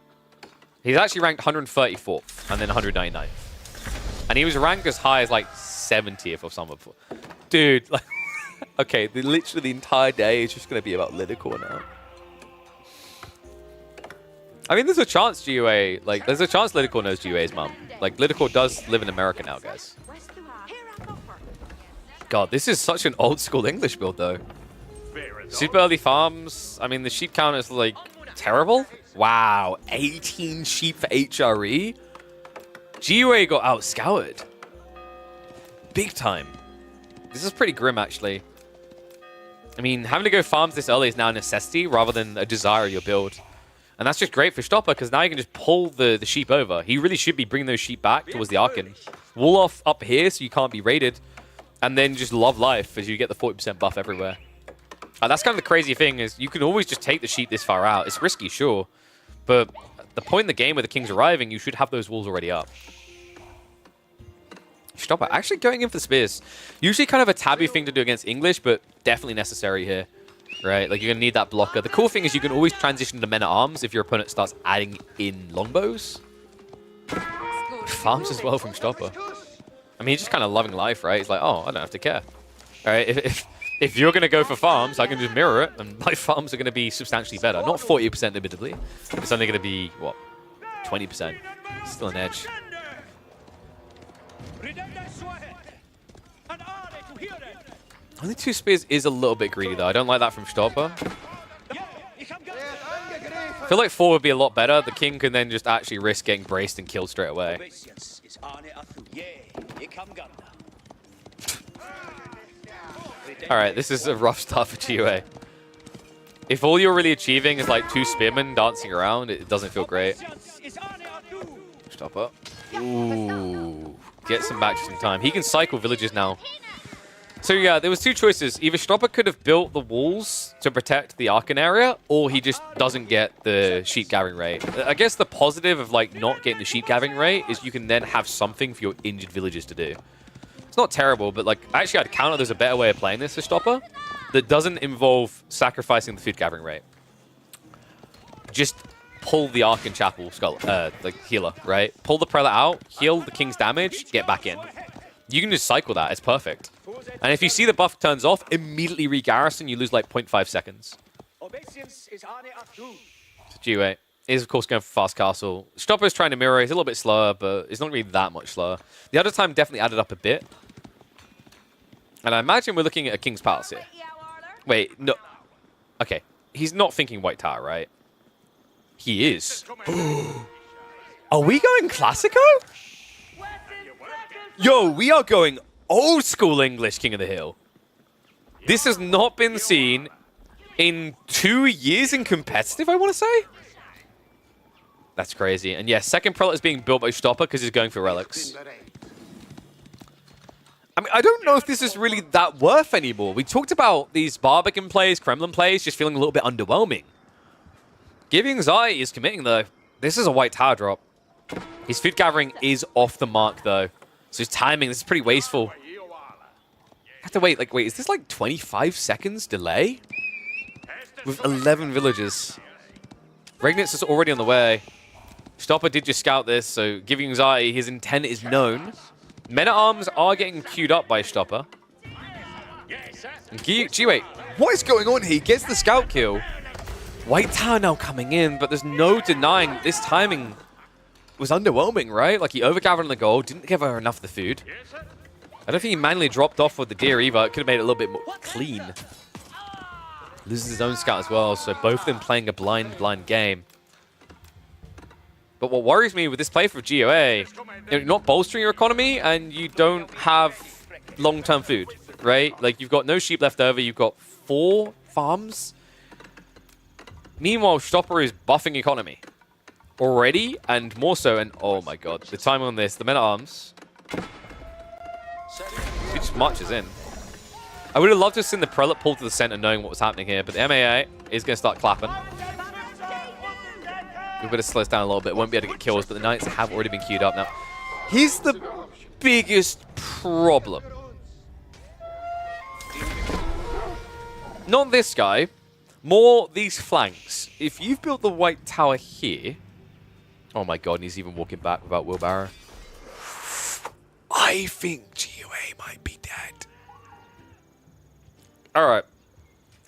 he's actually ranked 134th and then 199th. And he was ranked as high as like 70th or something before. Dude, like, okay, literally the entire day is just going to be about Lidicor now. I mean, there's a chance GUA, like, there's a chance Lidicor knows GUA's mum. Like, Lidicor does live in America now, guys. God, this is such an old school English build, though. Super early farms. I mean, the sheep count is like terrible. Wow, 18 sheep for HRE. GUA got out-scouted. Big time. This is pretty grim, actually. I mean, having to go farms this early is now a necessity rather than a desire of your build. And that's just great for Stopper, because now you can just pull the sheep over. He really should be bringing those sheep back towards the Archon. Wall off up here so you can't be raided. And then just love life as you get the 40% buff everywhere. And that's kind of the crazy thing, is you can always just take the sheep this far out. It's risky, sure. But at the point in the game where the king's arriving, you should have those walls already up. Stopper actually going in for the spears. Usually kind of a taboo thing to do against English, but definitely necessary here. Right? Like, you're going to need that blocker. The cool thing is you can always transition to men-at-arms if your opponent starts adding in longbows. Farms as well from Stopper. I mean, he's just kind of loving life, right? He's like, oh, I don't have to care. All right, if you're going to go for farms, I can just mirror it, and my farms are going to be substantially better. Not 40% admittedly. It's only going to be, what, 20%. Still an edge. Only 2 spears is a little bit greedy, though. I don't like that from Stopper. I feel like 4 would be a lot better. The king can then just actually risk getting braced and killed straight away. Alright, this is a rough start for GUA. If all you're really achieving is like 2 spearmen dancing around, it doesn't feel great. Stopper. Ooh. Gets him back just in time. He can cycle villages now. So yeah, there was 2 choices. Either Stopper could have built the walls to protect the Archon area, or he just doesn't get the sheep gathering rate. I guess the positive of like not getting the sheep gathering rate is you can then have something for your injured villagers to do. It's not terrible, but like actually I'd counter there's a better way of playing this for Stopper that doesn't involve sacrificing the food gathering rate. Just pull the Archon Chapel skull, like healer, right? Pull the Prelate out, heal the king's damage, get back in. You can just cycle that. It's perfect. And if you see the buff turns off, immediately re-garrison, you lose like 0.5 seconds. So GUA is, of course, going for Fast Castle. Stopper is trying to mirror. He's a little bit slower, but it's not really that much slower. The other time definitely added up a bit. And I imagine we're looking at a King's Palace here. Wait, no. Okay. He's not thinking White Tower, right? He is. Are we going Classico? Yo, we are going old school English King of the Hill. This has not been seen in 2 years in competitive, I want to say. That's crazy. And yeah, second Prelate is being built by Stopper because he's going for relics. I mean, I don't know if this is really that worth anymore. We talked about these Barbican plays, Kremlin plays, just feeling a little bit underwhelming. Giving Anxiety is committing, though. This is a White Tower drop. His food gathering is off the mark, though. So his timing, this is pretty wasteful. I have to wait, like, wait, is this like 25 seconds delay? With 11 villagers. Regnitz is already on the way. Stopper did just scout this, so giving Anxiety, his intent is known. Men-at-Arms are getting queued up by Stopper. Wait, what is going on here? He gets the scout kill. White Tower now coming in, but there's no denying this timing was underwhelming, right? Like, he overgathered on the gold, didn't give her enough of the food. I don't think he manually dropped off with the deer either. It could have made it a little bit more clean. Loses his own scout as well, so both of them playing a blind game. But what worries me with this play for GOA, you're not bolstering your economy, and you don't have long-term food, right? Like, you've got no sheep left over, you've got 4 farms. Meanwhile, Stopper is buffing economy already, and more so, and oh my god, the time on this, the Men-at-Arms. He just marches in. I would have loved to have seen the Prelate pull to the center knowing what was happening here, but the MAA is going to start clapping. We better slow us down a little bit. Won't be able to get kills, but the Knights have already been queued up now. Here's the biggest problem. Not this guy. More these flanks. If you've built the White Tower here... Oh my god, and he's even walking back without wheelbarrow. I think GOA might be dead. Alright.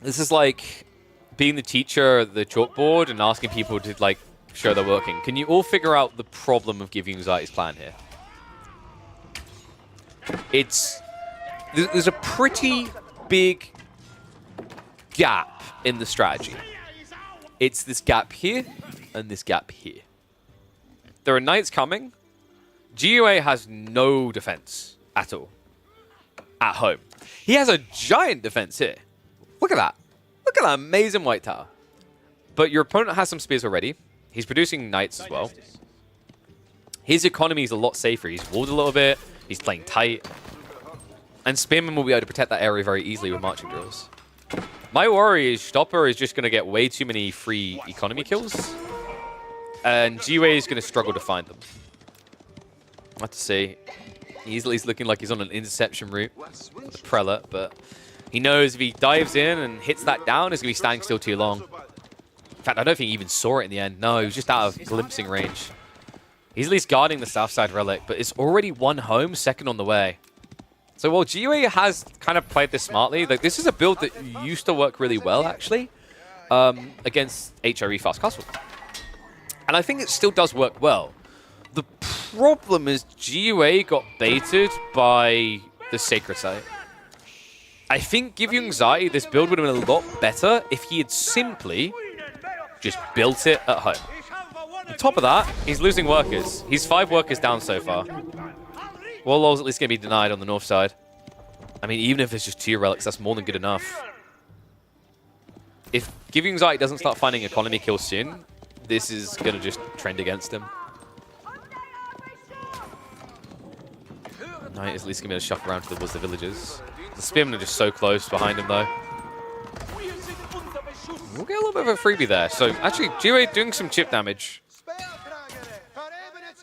This is like being the teacher at the chalkboard and asking people to like show they're working. Can you all figure out the problem of giving Anxiety's plan here? There's a pretty big gap in the strategy. It's this gap here and this gap here. There are knights coming. GUA has no defense at all at home. He has a giant defense here. Look at that. Look at that amazing white tower. But your opponent has some spears already. He's producing knights as well. His economy is a lot safer. He's walled a little bit. He's playing tight. And Spearman will be able to protect that area very easily with marching drills. My worry is Stopper is just going to get way too many free economy kills. And GUA is going to struggle to find them. I'll have to see. He's looking like he's on an interception route with the Prelate, but he knows if he dives in and hits that down, he's going to be standing still too long. In fact, I don't think he even saw it in the end. No, he was just out of glimpsing range. He's at least guarding the south side relic, but it's already one home, second on the way. So while GUA has kind of played this smartly, like this is a build that used to work really well, actually, against HRE Fast Castle. And I think it still does work well. The problem is GUA got baited by the Sacred Site. I think, give you anxiety, this build would have been a lot better if he had simply just built it at home. On top of that, he's losing workers. He's 5 workers down so far. Warlord's at least going to be denied on the north side. I mean, even if it's just 2 relics, that's more than good enough. If Give You Anxiety doesn't start finding economy kills soon, this is going to just trend against him. Knight is at least going to be able to shuffle around towards the villagers. The Spearmen are just so close behind him, though. We'll get a little bit of a freebie there. So, actually, GUA doing some chip damage.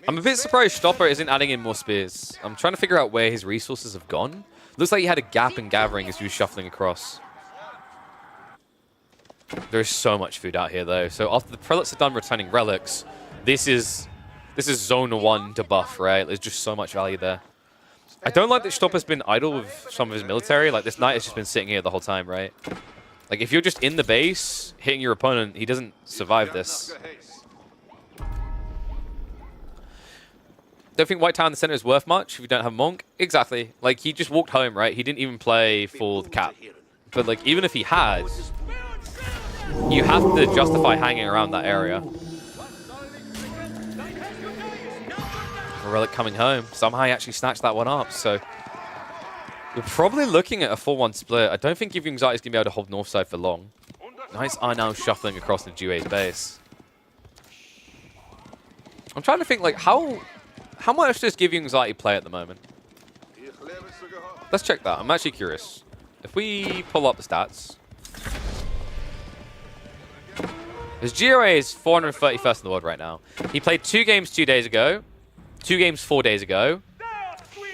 I'm a bit surprised Stopper isn't adding in more spears. I'm trying to figure out where his resources have gone. Looks like he had a gap in gathering as he was shuffling across. There's so much food out here, though. So after the Prelates are done returning relics, this is Zone 1 to buff, right? There's just so much value there. I don't like that Stopper's been idle with some of his military. Like, this knight has just been sitting here the whole time, right? Like, if you're just in the base, hitting your opponent, he doesn't survive this. Don't think White Tower in the center is worth much if you don't have Monk. Exactly. Like, he just walked home, right? He didn't even play for the cap. But, like, even if he had, you have to justify hanging around that area. A relic coming home. Somehow he actually snatched that one up, so we're probably looking at a 4-1 split. I don't think Give You Anxiety is going to be able to hold north side for long. Knights are now shuffling across the GUA's base. I'm trying to think, like, how much does Give You Anxiety play at the moment? Let's check that. I'm actually curious. If we pull up the stats. His GOA is 431st in the world right now. He played 2 games 2 days ago, 2 games 4 days ago,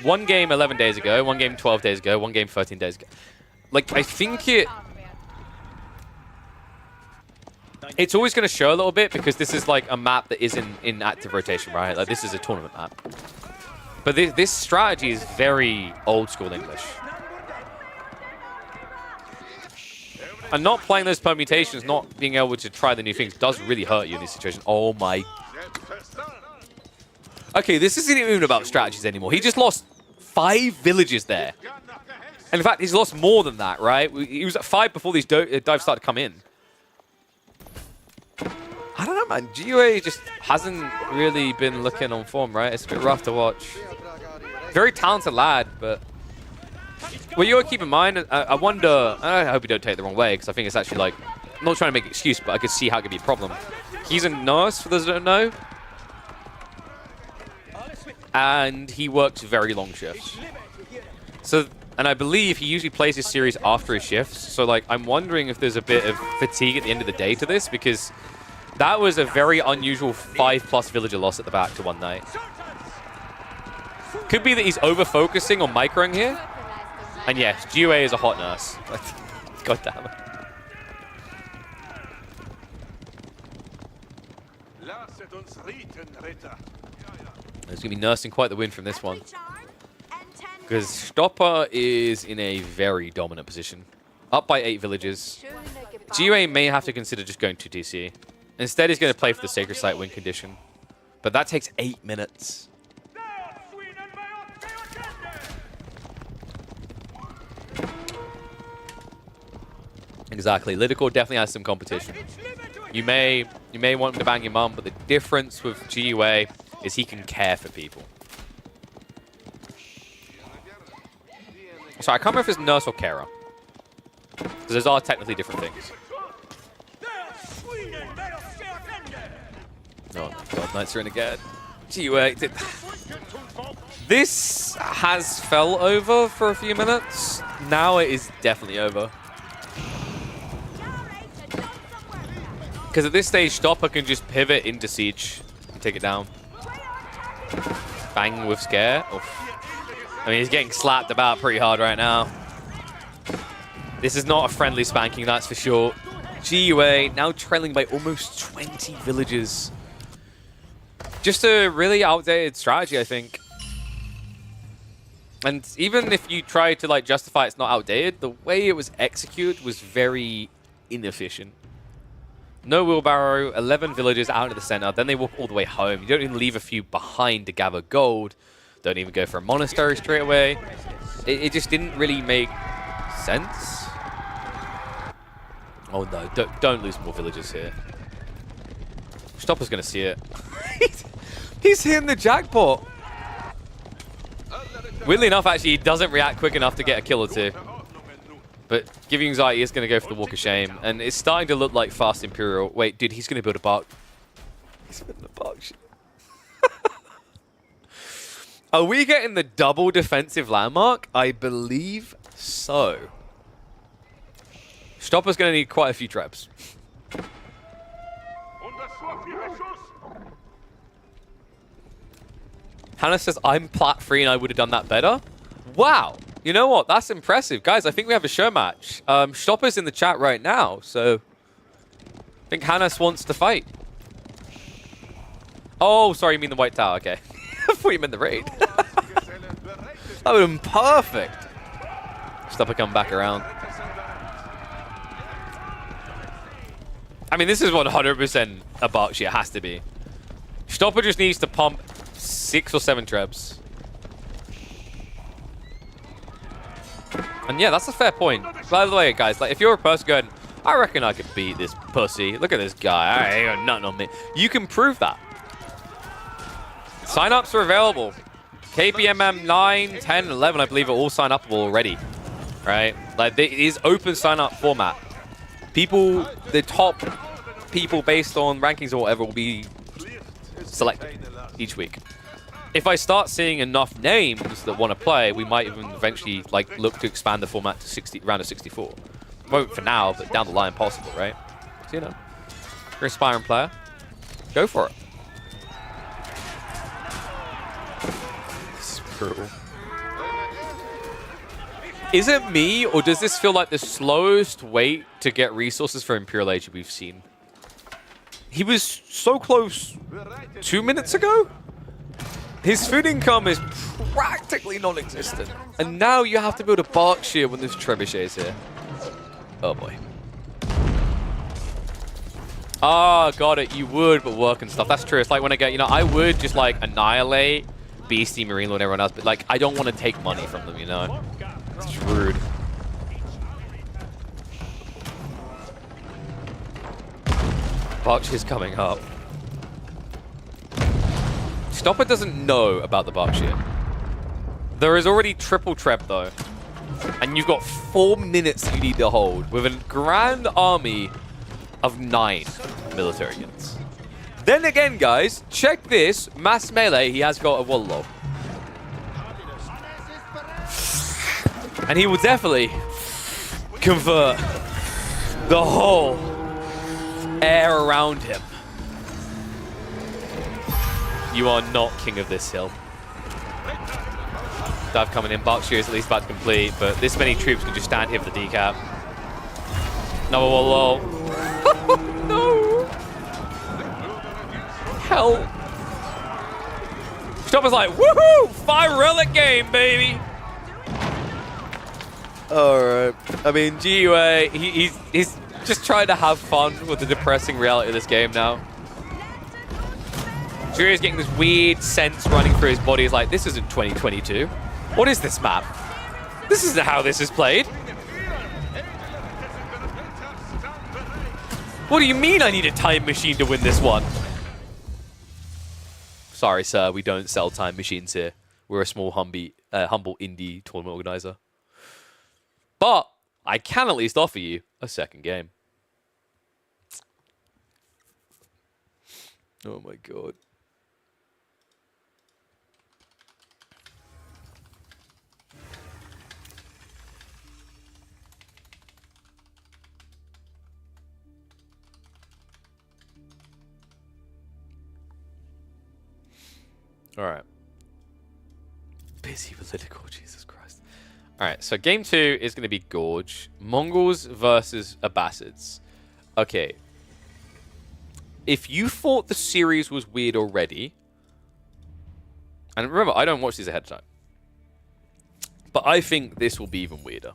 1 game 11 days ago, 1 game 12 days ago, 1 game 13 days ago. Like, I think it's always going to show a little bit because this is like a map that is in active rotation, right? Like, this is a tournament map. But this strategy is very old school English. And not playing those permutations, not being able to try the new things does really hurt you in this situation. Oh my. Okay, this isn't even about strategies anymore. He just lost 5 villages there. And in fact, he's lost more than that, right? He was at 5 before these dives started to come in. I don't know, man. GUA just hasn't really been looking on form, right? It's a bit rough to watch. Very talented lad, but well, you got to keep in mind, I wonder, I hope you don't take it the wrong way, because I think it's actually like, I'm not trying to make an excuse, but I could see how it could be a problem. He's a nurse, for those that don't know. And he works very long shifts. So, and I believe he usually plays his series after his shifts. So, like, I'm wondering if there's a bit of fatigue at the end of the day to this, because that was a very unusual 5+ villager loss at the back to one night. Could be that he's over-focusing on microing here. And yes, GUA is a hot nurse. God damn it. He's going to be nursing quite the win from this one. Because Stopper is in a very dominant position. Up by 8 villages. GUA may have to consider just going to DC. Instead, he's going to play for the Sacred Site win condition. But that takes 8 minutes. Exactly. Lidicore definitely has some competition. You may want him to bang your mum, but the difference with GUA is he can care for people. Sorry, I can't remember if it's nurse or carer. Because those are technically different things. Oh my god, Knights are in again. GUA. This has fell over for a few minutes. Now it is definitely over. Because at this stage, Stopper can just pivot into Siege and take it down. Bang with Scare. Oof. I mean, he's getting slapped about pretty hard right now. This is not a friendly spanking, that's for sure. GUA now trailing by almost 20 villages. Just a really outdated strategy, I think. And even if you try to like justify it's not outdated, the way it was executed was very inefficient. No wheelbarrow, 11 villagers out of the center, then they walk all the way home. You don't even leave a few behind to gather gold. Don't even go for a monastery straight away. It just didn't really make sense. Oh no, don't lose more villagers here. Stopper's gonna see it. He's hitting the jackpot. Weirdly enough, actually, he doesn't react quick enough to get a kill or two. But giving anxiety is going to go for the Walk of Shame. And it's starting to look like Fast Imperial. Wait, dude, he's going to build a bark. He's building a bark ship. Are we getting the double defensive landmark? I believe so. Stopper's going to need quite a few traps. Hannah says, I'm plat free and I would have done that better. Wow. You know what? That's impressive. Guys, I think we have a show match. Stopper's in the chat right now, so I think Hannes wants to fight. Oh, sorry, you mean the White Tower. Okay. I thought you meant the raid. That would have been perfect. Stopper come back around. I mean, this is 100% a bark shit. It has to be. Stopper just needs to pump 6 or 7 trebs. And yeah, that's a fair point. By the way, guys, like if you're a person going, I reckon I could beat this pussy. Look at this guy. I ain't got nothing on me. You can prove that. Sign-ups are available. KPMM 9, 10, 11, I believe, are all sign-upable already. Right? Like, it is open sign-up format. People, the top people based on rankings or whatever will be selected each week. If I start seeing enough names that want to play, we might even eventually like look to expand the format to 60, round of 64. Won't for now, but down the line possible, right? So, you know, you're an aspiring player, go for it. This is brutal. Is it me, or does this feel like the slowest wait to get resources for Imperial Age we've seen? He was so close 2 minutes ago? His food income is practically non-existent. And now you have to build a Berkshire when there's trebuchets here. Oh boy. Ah, got it. You would, but work and stuff. That's true. It's like when I get, you know, I would just like annihilate Beastie, Marine Lord, and everyone else, but like I don't want to take money from them, you know? It's rude. Berkshire's coming up. Stopper doesn't know about the Berkshire. There is already triple treb though. And you've got 4 minutes you need to hold with a grand army of 9 military units. Then again, guys, check this. Mass melee, he has got a Wallow. And he will definitely convert the whole air around him. You are not king of this hill. Dive coming in. Berkshire is at least about to complete, but this many troops can just stand here for the decap. No, Wallow. No. Hell. Stopper's like, woohoo! 5 relic game, baby. Alright. I mean, GUA, he's just trying to have fun with the depressing reality of this game now. GUA's getting this weird sense running through his body. He's like, this isn't 2022. What is this map? This isn't how this is played. What do you mean I need a time machine to win this one? Sorry, sir, we don't sell time machines here. We're a small, humble indie tournament organizer. But I can at least offer you a second game. Oh my god. All right. Busy political, Jesus Christ. All right, so game 2 is going to be Gorge. Mongols versus Abbasids. Okay. If you thought the series was weird already, and remember, I don't watch these ahead of time, but I think this will be even weirder.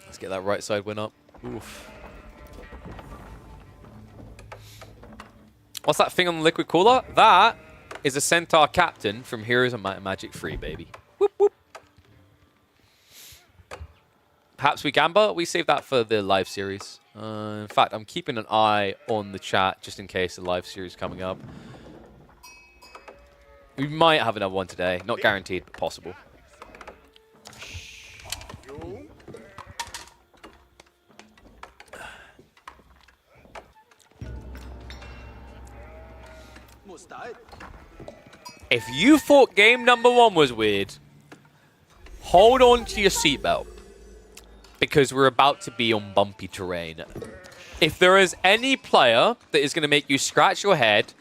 Let's get that right side win up. Oof. What's that thing on the liquid cooler? That is a Centaur Captain from Heroes of Might and Magic 3, baby. Whoop, whoop. Perhaps we gamble? We save that for the live series. In fact, I'm keeping an eye on the chat just in case the live series is coming up. We might have another one today. Not guaranteed, but possible. If you thought game number 1 was weird, hold on to your seatbelt, because we're about to be on bumpy terrain. If there is any player that is going to make you scratch your head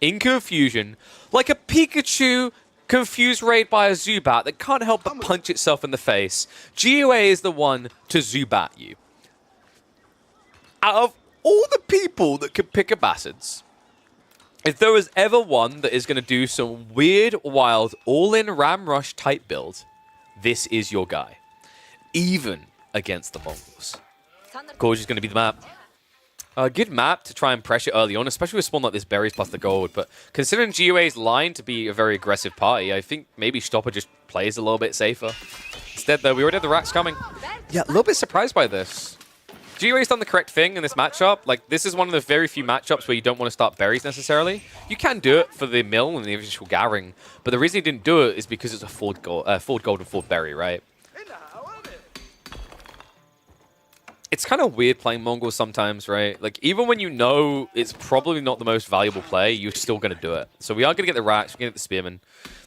in confusion, like a Pikachu confused raid by a Zubat that can't help but punch itself in the face, GOA is the one to Zubat you. Out of all the people that could pick Abbasids, if there was ever one that is going to do some weird, wild, all-in Ram Rush type build, this is your guy. Even against the Mongols. Gorge is going to be the map. A good map to try and pressure early on, especially with spawn like this, berries plus the gold. But considering GOA's line to be a very aggressive party, I think maybe Stopper just plays a little bit safer. Instead, though, we already have the racks coming. Yeah, a little bit surprised by this. GOA's done the correct thing in this matchup. Like, this is one of the very few matchups where you don't want to start berries necessarily. You can do it for the mill and the initial gathering, but the reason he didn't do it is because it's a forward gold and forward berry, right? It's kind of weird playing Mongols sometimes, right? Like, even when you know it's probably not the most valuable play, you're still going to do it. So we are going to get the racks, we're going to get the spearmen.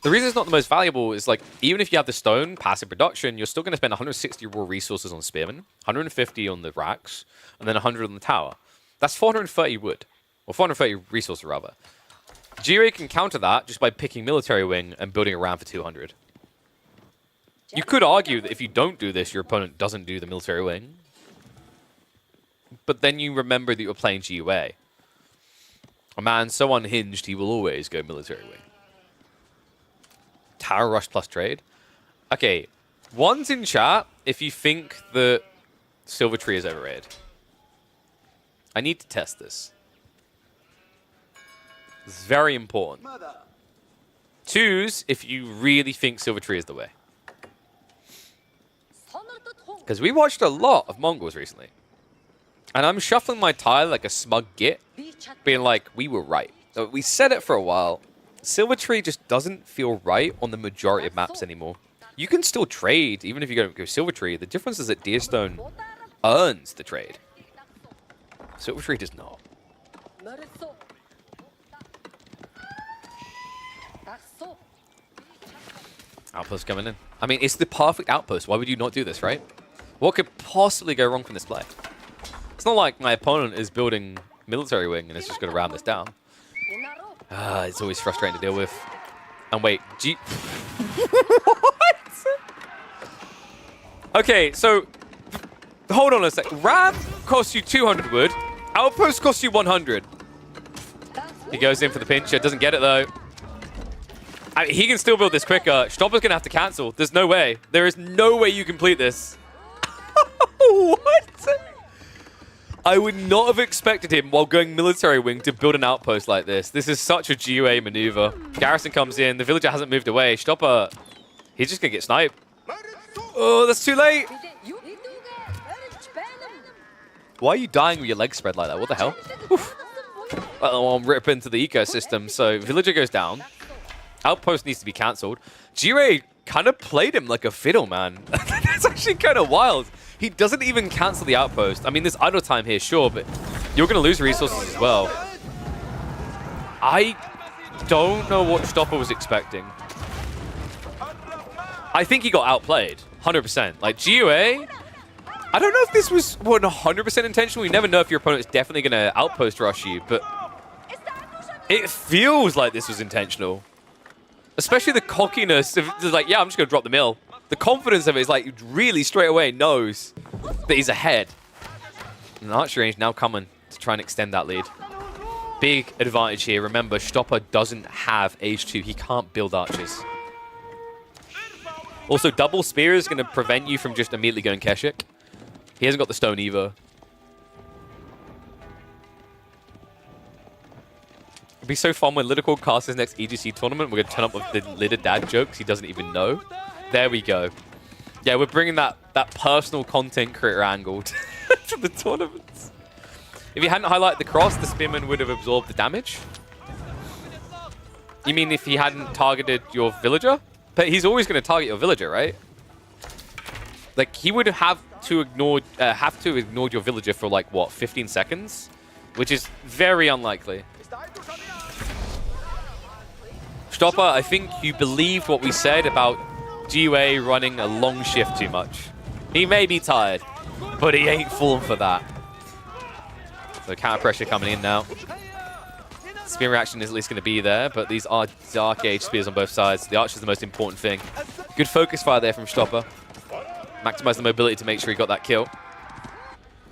The reason it's not the most valuable is, like, even if you have the stone, passive production, you're still going to spend 160 raw resources on spearmen, 150 on the racks, and then 100 on the tower. That's 430 wood. Or 430 resources, rather. GOA can counter that just by picking military wing and building a ram for 200. You could argue that if you don't do this, your opponent doesn't do the military wing. But then you remember that you're playing GOA. A man so unhinged, he will always go military wing. Tower rush plus trade. Okay, one's in chat if you think that Silver Tree is overrated. I need to test this. This is very important. Twos if you really think Silver Tree is the way. Because we watched a lot of Mongols recently. And I'm shuffling my tile like a smug git, being like, we were right. So we said it for a while. Silver Tree just doesn't feel right on the majority of maps anymore. You can still trade, even if you go Silver Tree. The difference is that Deerstone earns the trade. Silver Tree does not. Outpost coming in. I mean, it's the perfect outpost. Why would you not do this, right? What could possibly go wrong from this play? It's not like my opponent is building military wing and is just going to ram this down. It's always frustrating to deal with. And wait, what? Okay, so hold on a sec. Ram costs you 200 wood. Outpost costs you 100. He goes in for the pincher. Doesn't get it, though. I mean, he can still build this quicker. Stopper's going to have to cancel. There's no way. There is no way you complete this. What? I would not have expected him, while going military wing, to build an outpost like this. This is such a GOA maneuver. Garrison comes in. The villager hasn't moved away. Stopper, he's just going to get sniped. Oh, that's too late. Why are you dying with your legs spread like that? What the hell? Oof. I'm ripping into the ecosystem. So Villager goes down. Outpost needs to be cancelled. Jirei kind of played him like a fiddle, man. That's actually kind of wild. He doesn't even cancel the outpost. I mean, there's idle time here, sure, but you're going to lose resources as well. I don't know what Stopper was expecting. I think he got outplayed, 100%. Like, GUA, I don't know if this was 100% intentional. You never know if your opponent's definitely going to outpost rush you, but it feels like this was intentional. Especially the cockiness of, it's like, yeah, I'm just going to drop the mill. The confidence of it is like, really straight away knows that he's ahead. And archery range now coming to try and extend that lead. Big advantage here. Remember, Stopper doesn't have H2. He can't build archers. Also, double spear is going to prevent you from just immediately going Keshik. He hasn't got the stone either. It'd be so fun when Lidical casts his next EGC tournament. We're going to turn up with the Lidder dad jokes he doesn't even know. There we go. Yeah, we're bringing that personal content creator angle to the tournaments. If you hadn't highlighted the cross, the Spearman would have absorbed the damage. You mean if he hadn't targeted your villager? But he's always going to target your villager, right? Like, he would have to ignore your villager for, like, what, 15 seconds? Which is very unlikely. Stopper, I think you believed what we said about GUA running a long shift too much. He may be tired, but he ain't falling for that. So counter pressure coming in now. Spear reaction is at least going to be there, but these are Dark Age spears on both sides. The archer is the most important thing. Good focus fire there from Stopper. Maximize the mobility to make sure he got that kill.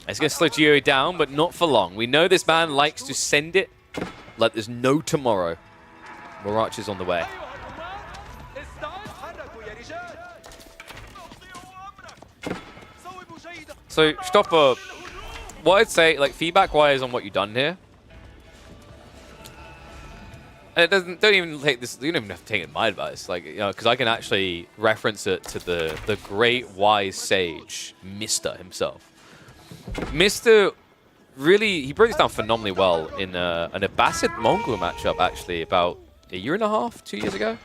It's going to slow GUA down, but not for long. We know this man likes to send it like there's no tomorrow. More archers on the way. So, Stopper, what I'd say, like, feedback-wise on what you've done here, it doesn't. Don't even take this. You don't even have to take it my advice, like, you know, because I can actually reference it to the great wise sage, Mister himself. Mister really, he broke this down phenomenally well in an Abbasid Mongol matchup, actually, about a year and a half, 2 years ago,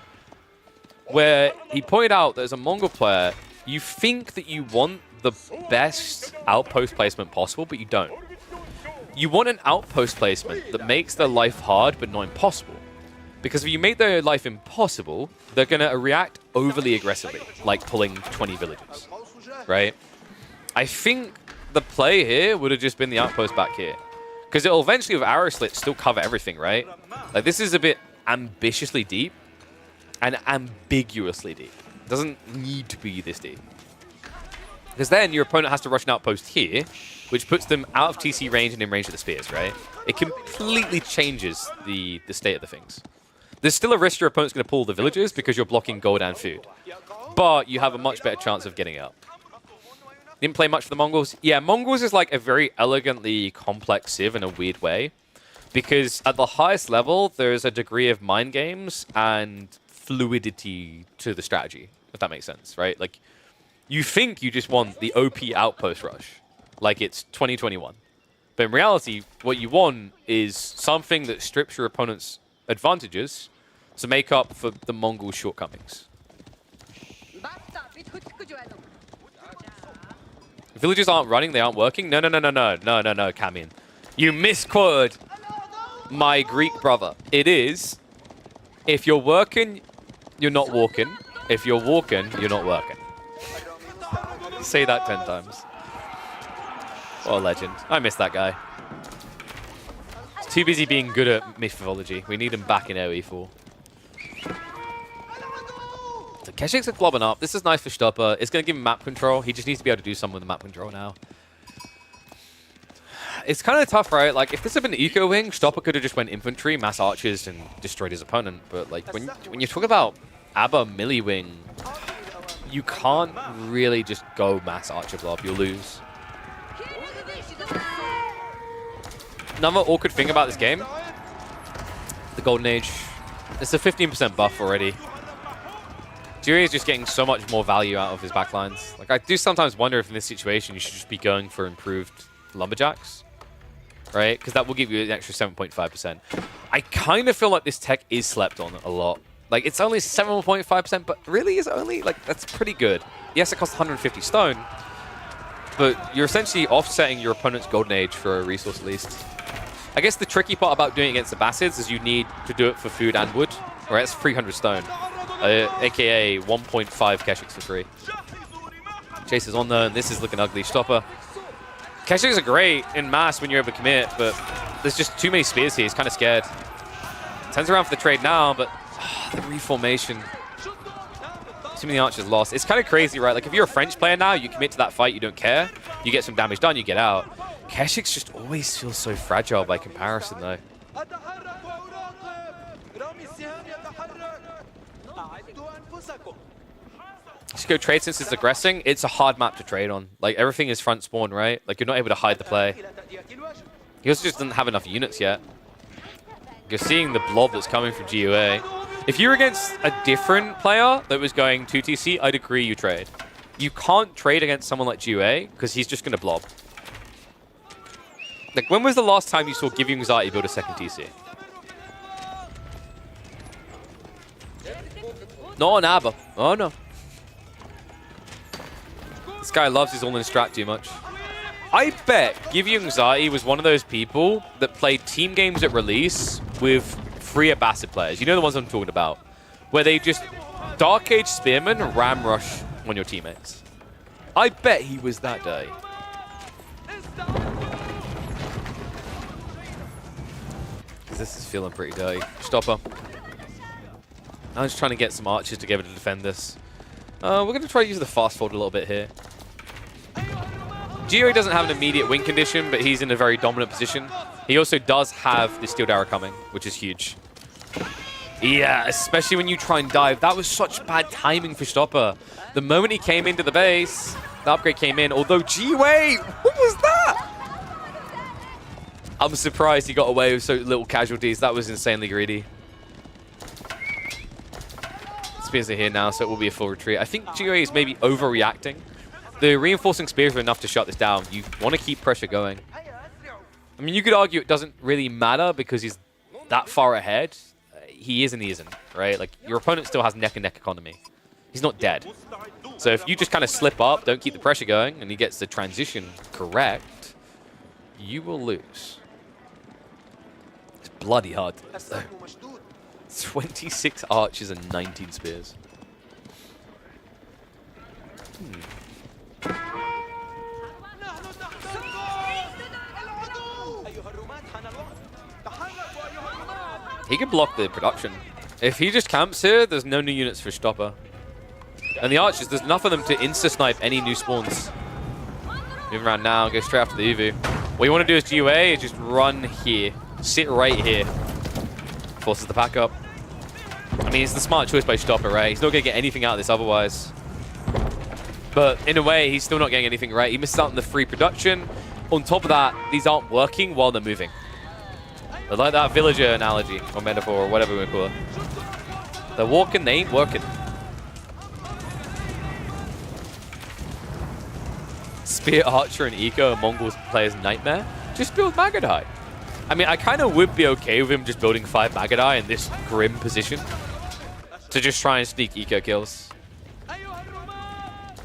where he pointed out that as a Mongol player, you think that you want the best outpost placement possible, but you don't. You want an outpost placement that makes their life hard but not impossible. Because if you make their life impossible, they're going to react overly aggressively, like pulling 20 villages, right? I think the play here would have just been the outpost back here. Because it'll eventually, with arrow slits, still cover everything, right? Like, this is a bit ambitiously deep and ambiguously deep. It doesn't need to be this deep. Because then your opponent has to rush an outpost here, which puts them out of TC range and in range of the spears, right? It completely changes the state of the things. There's still a risk your opponent's going to pull the villagers because you're blocking gold and food. But you have a much better chance of getting out. Didn't play much for the Mongols. Yeah, Mongols is like a very elegantly complex civ in a weird way. Because at the highest level, there's a degree of mind games and fluidity to the strategy, if that makes sense, right? Like, you think you just want the OP outpost rush, like it's 2021. But in reality, what you want is something that strips your opponent's advantages to make up for the Mongol shortcomings. Villages aren't running, they aren't working. No, Kamian. You misquoted my Greek brother. It is, if you're working, you're not walking. If you're walking, you're not working. Say that 10 times. What a legend. I miss that guy. He's too busy being good at mythology. We need him back in AoE4. So Keshik's globbing up. This is nice for Stopper. It's going to give him map control. He just needs to be able to do something with the map control now. It's kind of tough, right? Like, if this had been Eco Wing, Stopper could have just went infantry, mass archers, and destroyed his opponent. But, like, when you talk about Abba Millie Wing, you can't really just go mass archer blob. You'll lose. Another awkward thing about this game, the Golden Age, it's a 15% buff already. Jiri is just getting so much more value out of his backlines. Like, I do sometimes wonder if in this situation you should just be going for improved lumberjacks, right? Because that will give you an extra 7.5%. I kind of feel like this tech is slept on a lot. Like, it's only 7.5%, but really is only, like, that's pretty good. Yes, it costs 150 stone, but you're essentially offsetting your opponent's golden age for a resource at least. I guess the tricky part about doing it against the Bassids is you need to do it for food and wood, right? It's 300 stone, aka 1.5 Keshiks for free. Chase is on there, and this is looking ugly. Stopper. Keshiks are great in mass when you're able to commit, but there's just too many spears here. He's kind of scared. Turns around for the trade now, but the reformation. Too many archers lost. It's kind of crazy, right? Like, if you're a French player now, you commit to that fight, you don't care. You get some damage done, you get out. Keshiks just always feels so fragile by comparison, though. Just go trade since it's aggressing. It's a hard map to trade on. Like, everything is front spawn, right? Like, you're not able to hide the play. He also just doesn't have enough units yet. You're seeing the blob that's coming from GUA. If you're against a different player that was going 2TC, I'd agree you trade. You can't trade against someone like GUA because he's just going to blob. Like, when was the last time you saw Give You Anxiety build a second TC? No, never. Oh, no. This guy loves his all-in strat too much. I bet Give You Anxiety was one of those people that played team games at release with free Bassid players. You know the ones I'm talking about. Where they just Dark Age Spearman ram rush on your teammates. I bet he was that day. This is feeling pretty dirty. Stopper. I'm just trying to get some archers together to defend this. We're going to try to use the fast forward a little bit here. GUA doesn't have an immediate win condition, but he's in a very dominant position. He also does have the Steeled Arrow coming, which is huge. Yeah, especially when you try and dive. That was such bad timing for Stopper. The moment he came into the base, the upgrade came in. Although GUA, what was that? I'm surprised he got away with so little casualties. That was insanely greedy. Spears are here now, so it will be a full retreat. I think GUA is maybe overreacting. The reinforcing spears are enough to shut this down. You want to keep pressure going. I mean, you could argue it doesn't really matter because he's that far ahead. He is and he isn't, right? Like, your opponent still has neck-and-neck economy. He's not dead. So if you just kind of slip up, don't keep the pressure going, and he gets the transition correct, you will lose. It's bloody hard to lose, though. 26 archers and 19 spears. He can block the production. If he just camps here, there's no new units for Stopper. And the archers, there's enough of them to insta-snipe any new spawns. Moving around now, go straight after the Uvu. What you want to do as GUA is just run here. Sit right here. Forces the pack up. I mean, it's the smart choice by Stopper, right? He's not going to get anything out of this otherwise. But in a way, he's still not getting anything right. He missed out on the free production. On top of that, these aren't working while they're moving. I like that villager analogy, or metaphor, or whatever we call it. They're walking, they ain't working. Spear, Archer, and Eco are Mongol players' nightmare. Just build Magadai. I mean, I kind of would be okay with him just building 5 Magadai in this grim position to just try and sneak Eco kills.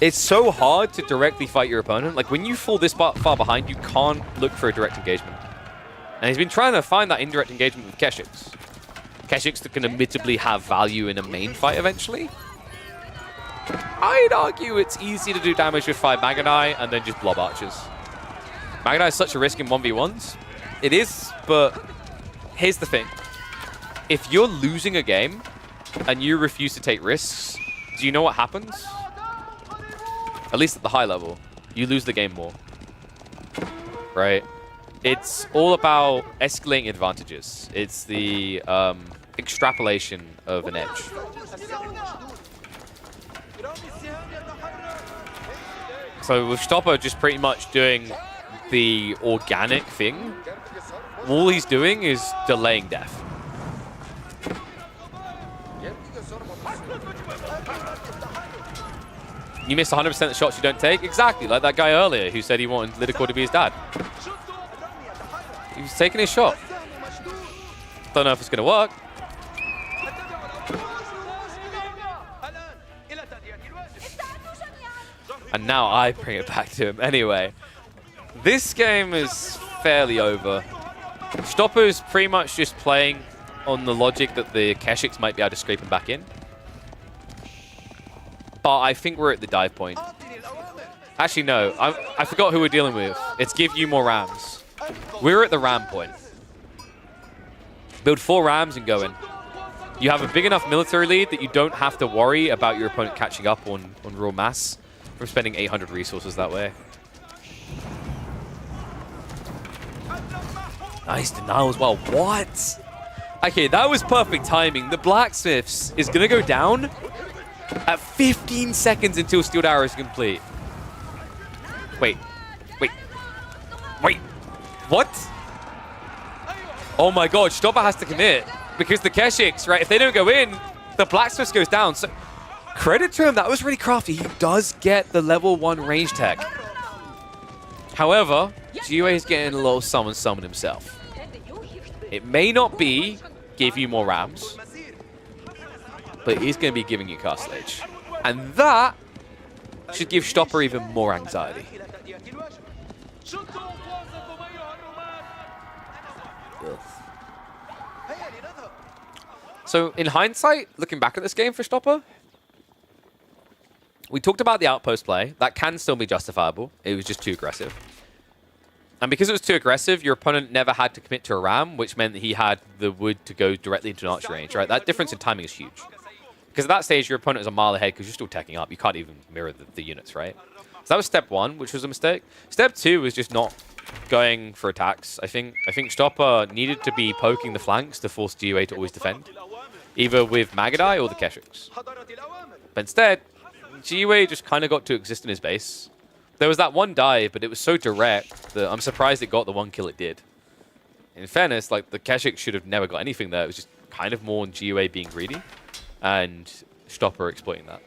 It's so hard to directly fight your opponent. Like, when you fall this far behind, you can't look for a direct engagement. And he's been trying to find that indirect engagement with Keshiks. Keshiks that can admittedly have value in a main fight eventually. I'd argue it's easy to do damage with 5 Magadai and then just blob archers. Magadai is such a risk in 1v1s. It is, but here's the thing. If you're losing a game and you refuse to take risks, do you know what happens? At least at the high level, you lose the game more. Right? It's all about escalating advantages. It's the extrapolation of an edge. So with Stopper just pretty much doing the organic thing, all he's doing is delaying death. You miss 100% of the shots you don't take? Exactly, like that guy earlier who said he wanted Lidakor to be his dad. He was taking his shot. Don't know if it's going to work. And now I bring it back to him. Anyway, this game is fairly over. Stopper's pretty much just playing on the logic that the Keshiks might be able to scrape him back in. But I think we're at the dive point. Actually, no. I forgot who we're dealing with. It's give you more rams. We're at the ram point. Build 4 rams and go in. You have a big enough military lead that you don't have to worry about your opponent catching up on raw mass from spending 800 resources that way. Nice denial as well. What? Okay, that was perfect timing. The Blacksmiths is going to go down at 15 seconds until Steeled Arrow is complete. Wait. What? Oh my god, Stopper has to commit. Because the Keshiks, right, if they don't go in, the Blacksmiths goes down. So, credit to him, that was really crafty. He does get the level 1 range tech. However, GUA is getting a little summon himself. It may not be give you more rams, but he's going to be giving you Castle Age. And that should give Stopper even more anxiety. Ugh. So in hindsight, looking back at this game for Stopper, we talked about the outpost play. That can still be justifiable. It was just too aggressive. And because it was too aggressive, your opponent never had to commit to a ram, which meant that he had the wood to go directly into an archer range, right? That difference in timing is huge. Because at that stage, your opponent is a mile ahead because you're still teching up. You can't even mirror the units, right? So that was step 1, which was a mistake. Step 2 was just not going for attacks. I think Stopper needed to be poking the flanks to force GUA to always defend, either with Magadai or the Keshiks. But instead, GUA just kind of got to exist in his base. There was that one dive, but it was so direct that I'm surprised it got the 1 kill it did. In fairness, like the Keshiks should have never got anything there. It was just kind of more on GUA being greedy and Stopper exploiting that.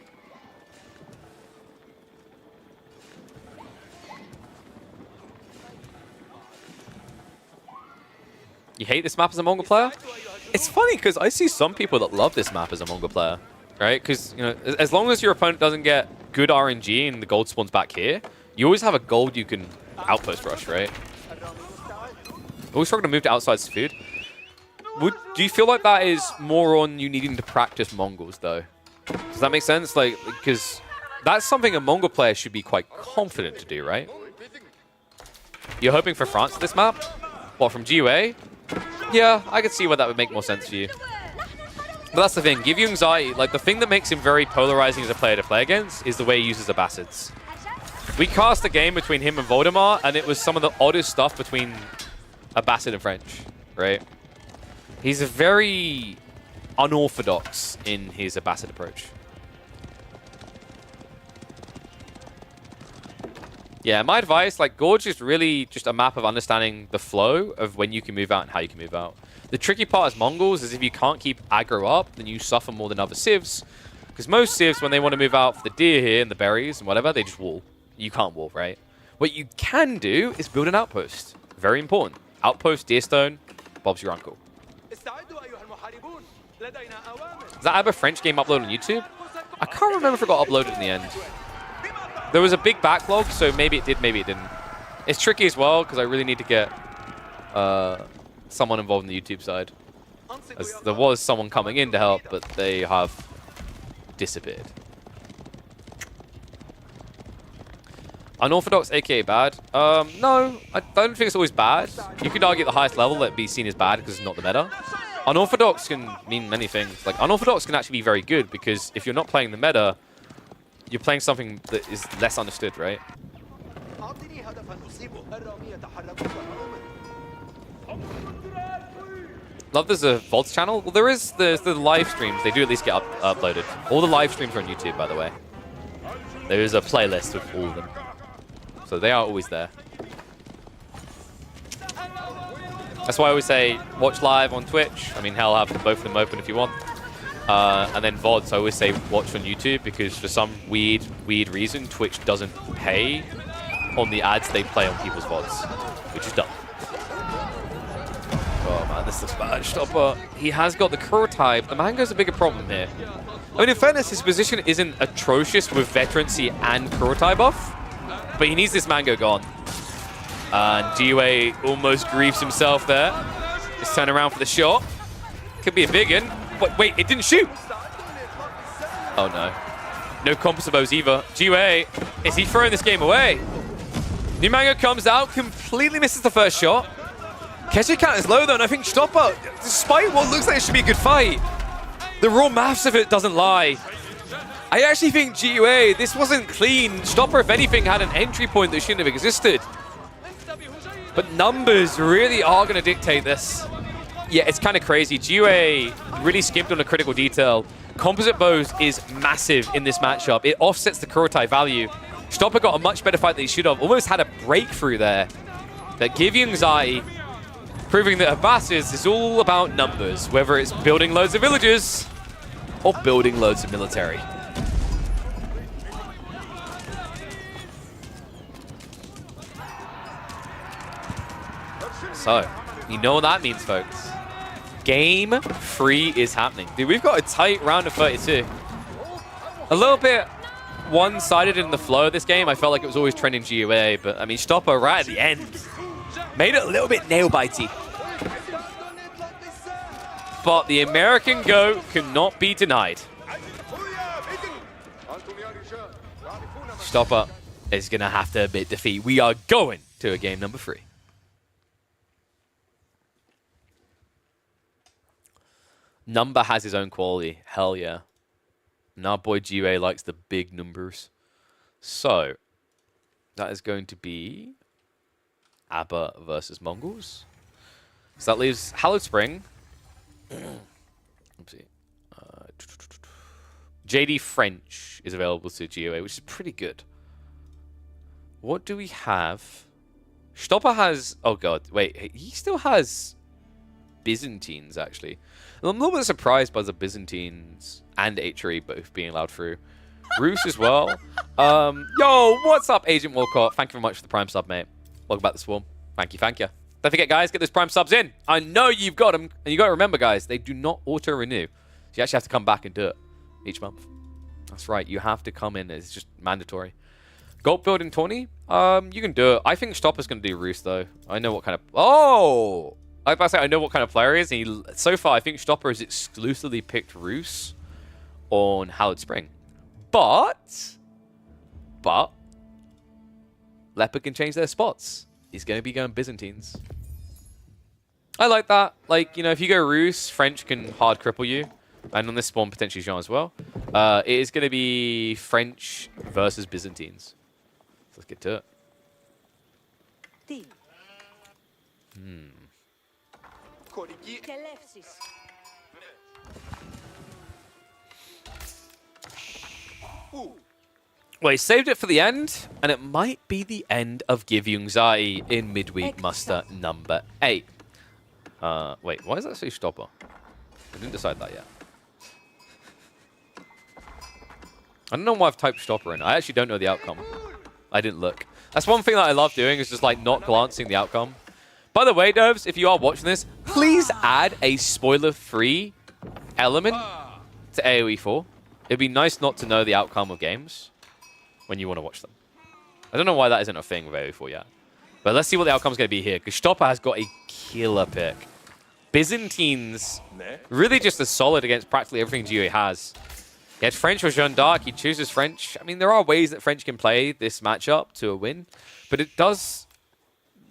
You hate this map as a Mongol player? It's funny because I see some people that love this map as a Mongol player, right? Because, you know, as long as your opponent doesn't get good RNG and the gold spawns back here, you always have a gold you can outpost rush, right? Always trying to move to outside food. Do you feel like that is more on you needing to practice Mongols, though? Does that make sense? Like, because that's something a Mongol player should be quite confident to do, right? You're hoping for France at this map? What, from GUA? Yeah, I could see where that would make more sense for you. But that's the thing. Give you anxiety. Like, the thing that makes him very polarizing as a player to play against is the way he uses Abbasids. We cast a game between him and Voldemar, and it was some of the oddest stuff between Abbasid and French, right? He's a very unorthodox in his Abbasid approach. Yeah, my advice, like, Gorge is really just a map of understanding the flow of when you can move out and how you can move out. The tricky part as Mongols is if you can't keep aggro up, then you suffer more than other civs. Because most civs, when they want to move out for the deer here and the berries and whatever, they just wall. You can't wall, right? What you can do is build an outpost. Very important. Outpost, deerstone, Bob's your uncle. Is that Abba French game uploaded on YouTube? I can't remember if it got uploaded in the end. There was a big backlog, so maybe it did, maybe it didn't. It's tricky as well, because I really need to get someone involved in the YouTube side. As there was someone coming in to help, but they have disappeared. Unorthodox, aka bad? No, I don't think it's always bad. You could argue at the highest level that it'd be seen as bad because it's not the meta. Unorthodox can mean many things. Like, unorthodox can actually be very good because if you're not playing the meta, you're playing something that is less understood, right? Love there's a VODs channel. Well, there's the live streams. They do at least get uploaded. All the live streams are on YouTube, by the way. There is a playlist with all of them. So they are always there. That's why I always say, watch live on Twitch. I mean, hell, have both of them open if you want. And then VODs, I always say watch on YouTube because for some weird weird reason, Twitch doesn't pay on the ads they play on people's VODs, which is dumb. Oh man, this looks bad. Stopper, he has got the curl type. The Mango's a bigger problem here. I mean, in fairness, his position isn't atrocious with veterancy and curl type buff, but he needs this Mango gone. And GUA almost grieves himself there. Just turn around for the shot. Could be a big one. Wait, it didn't shoot. Oh no. No composabos either. GUA, is he throwing this game away? New Mango comes out, completely misses the first shot. Catcher count is low though, and I think Stopper, despite what looks like it should be a good fight, the raw maths of it doesn't lie. I actually think GUA, this wasn't clean. Stopper, if anything, had an entry point that shouldn't have existed. But numbers really are going to dictate this. Yeah, it's kind of crazy. GUA really skimped on a critical detail. Composite bows is massive in this matchup. It offsets the Kurotai value. Stopper got a much better fight than he should have. Almost had a breakthrough there. That give you anxiety, proving that Abbasis is all about numbers, whether it's building loads of villages or building loads of military. So, you know what that means, folks. Game 3 is happening. Dude, we've got a tight round of 32. A little bit one-sided in the flow of this game. I felt like it was always trending GUA, but I mean, Stopper right at the end made it a little bit nail-bitey. But the American GOAT cannot be denied. Stopper is going to have to admit defeat. We are going to a game number 3. Number has his own quality. Hell yeah. And our boy GUA likes the big numbers. So, that is going to be ABBA versus Mongols. So that leaves Hallowed Spring. Oopsie. JD French is available to GUA, which is pretty good. What do we have? Stopper has... Oh god, wait. He still has Byzantines, actually. And I'm a little bit surprised by the Byzantines and HRE both being allowed through. Roos as well. Yo, what's up, Agent Walcott? Thank you very much for the Prime sub, mate. Welcome back to Swarm. Thank you, thank you. Don't forget, guys, get those Prime subs in. I know you've got them. And you got to remember, guys, they do not auto-renew. So you actually have to come back and do it each month. That's right. You have to come in. It's just mandatory. Gold build in 20? You can do it. I think Stopper's going to do Roos, though. I know what kind of... Oh! I was about to say, I know what kind of player he is. So far, I think Stopper has exclusively picked Roos on Hallowed Spring. But Leopard can change their spots. He's going to be going Byzantines. I like that. Like, you know, if you go Roos, French can hard cripple you. And on this spawn, potentially Jean as well. It is going to be French versus Byzantines. So let's get to it. Well, he saved it for the end, and it might be the end of Give You Anxiety in Midweek Muster number 8. Wait, why does that say Stopper? I didn't decide that yet. I don't know why I've typed Stopper in. I actually don't know the outcome. I didn't look. That's one thing that I love doing, is just like not glancing the outcome. By the way, Doves, if you are watching this, please add a spoiler-free element to AoE 4. It'd be nice not to know the outcome of games when you want to watch them. I don't know why that isn't a thing with AoE 4 yet. But let's see what the outcome's going to be here, because Stopper has got a killer pick. Byzantines, really just as solid against practically everything GUA has. He had French or Jeanne d'Arc. He chooses French. I mean, there are ways that French can play this matchup to a win, but it does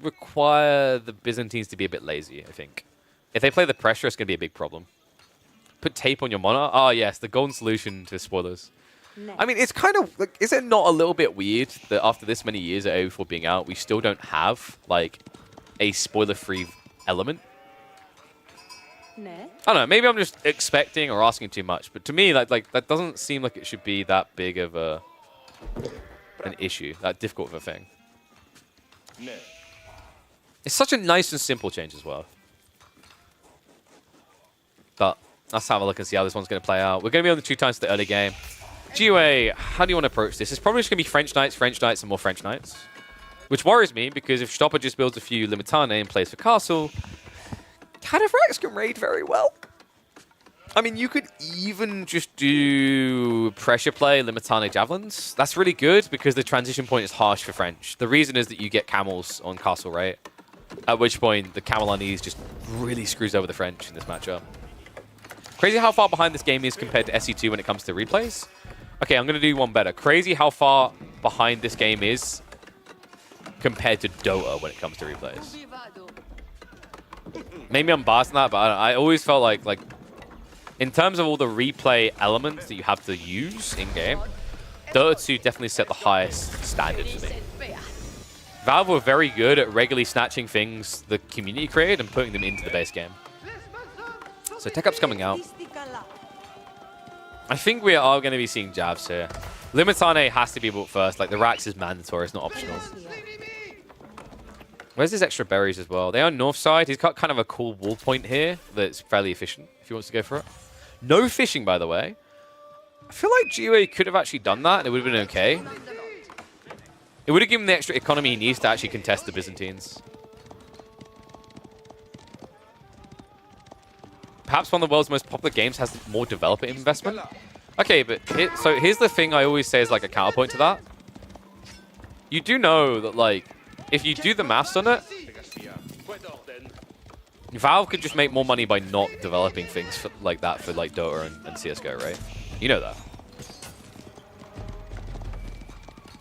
require the Byzantines to be a bit lazy, I think. If they play the pressure, it's going to be a big problem. Put tape on your mono. Oh, yes, the golden solution to spoilers. I mean, it's kind of, like, is it not a little bit weird that after this many years of AoE4 being out, we still don't have, like, a spoiler-free element? I don't know, maybe I'm just expecting or asking too much, but to me, like that doesn't seem like it should be that big of an issue, that difficult of a thing. It's such a nice and simple change as well. But let's have a look and see how this one's going to play out. We're going to be on the 2 times to the early game. GUA, how do you want to approach this? It's probably just going to be French Knights, and more French Knights. Which worries me, because if Stopper just builds a few Limitane and plays for Castle, Cataphracts can raid very well. I mean, you could even just do pressure play Limitane Javelins. That's really good, because the transition point is harsh for French. The reason is that you get camels on Castle, right? At which point, the camel on ease just really screws over the French in this matchup. Crazy how far behind this game is compared to SE2 when it comes to replays. Okay, I'm going to do one better. Crazy how far behind this game is compared to Dota when it comes to replays. Maybe I'm biased on that, but I always felt like in terms of all the replay elements that you have to use in-game, Dota 2 definitely set the highest standard for me. Valve were very good at regularly snatching things the community created and putting them into the base game. So Tech Up's coming out. I think we are going to be seeing jabs here. Limitane has to be built first. Like, the Rax is mandatory. It's not optional. Where's his extra berries as well? They are north side. He's got kind of a cool wall point here that's fairly efficient if he wants to go for it. No fishing, by the way. I feel like GUA could have actually done that and it would have been okay. It would have given him the extra economy he needs to actually contest the Byzantines. Perhaps one of the world's most popular games has more developer investment. Okay, but so here's the thing I always say is like a counterpoint to that. You do know that, like, if you do the maths on it, Valve could just make more money by not developing things for, like that for like Dota and CSGO, right? You know that.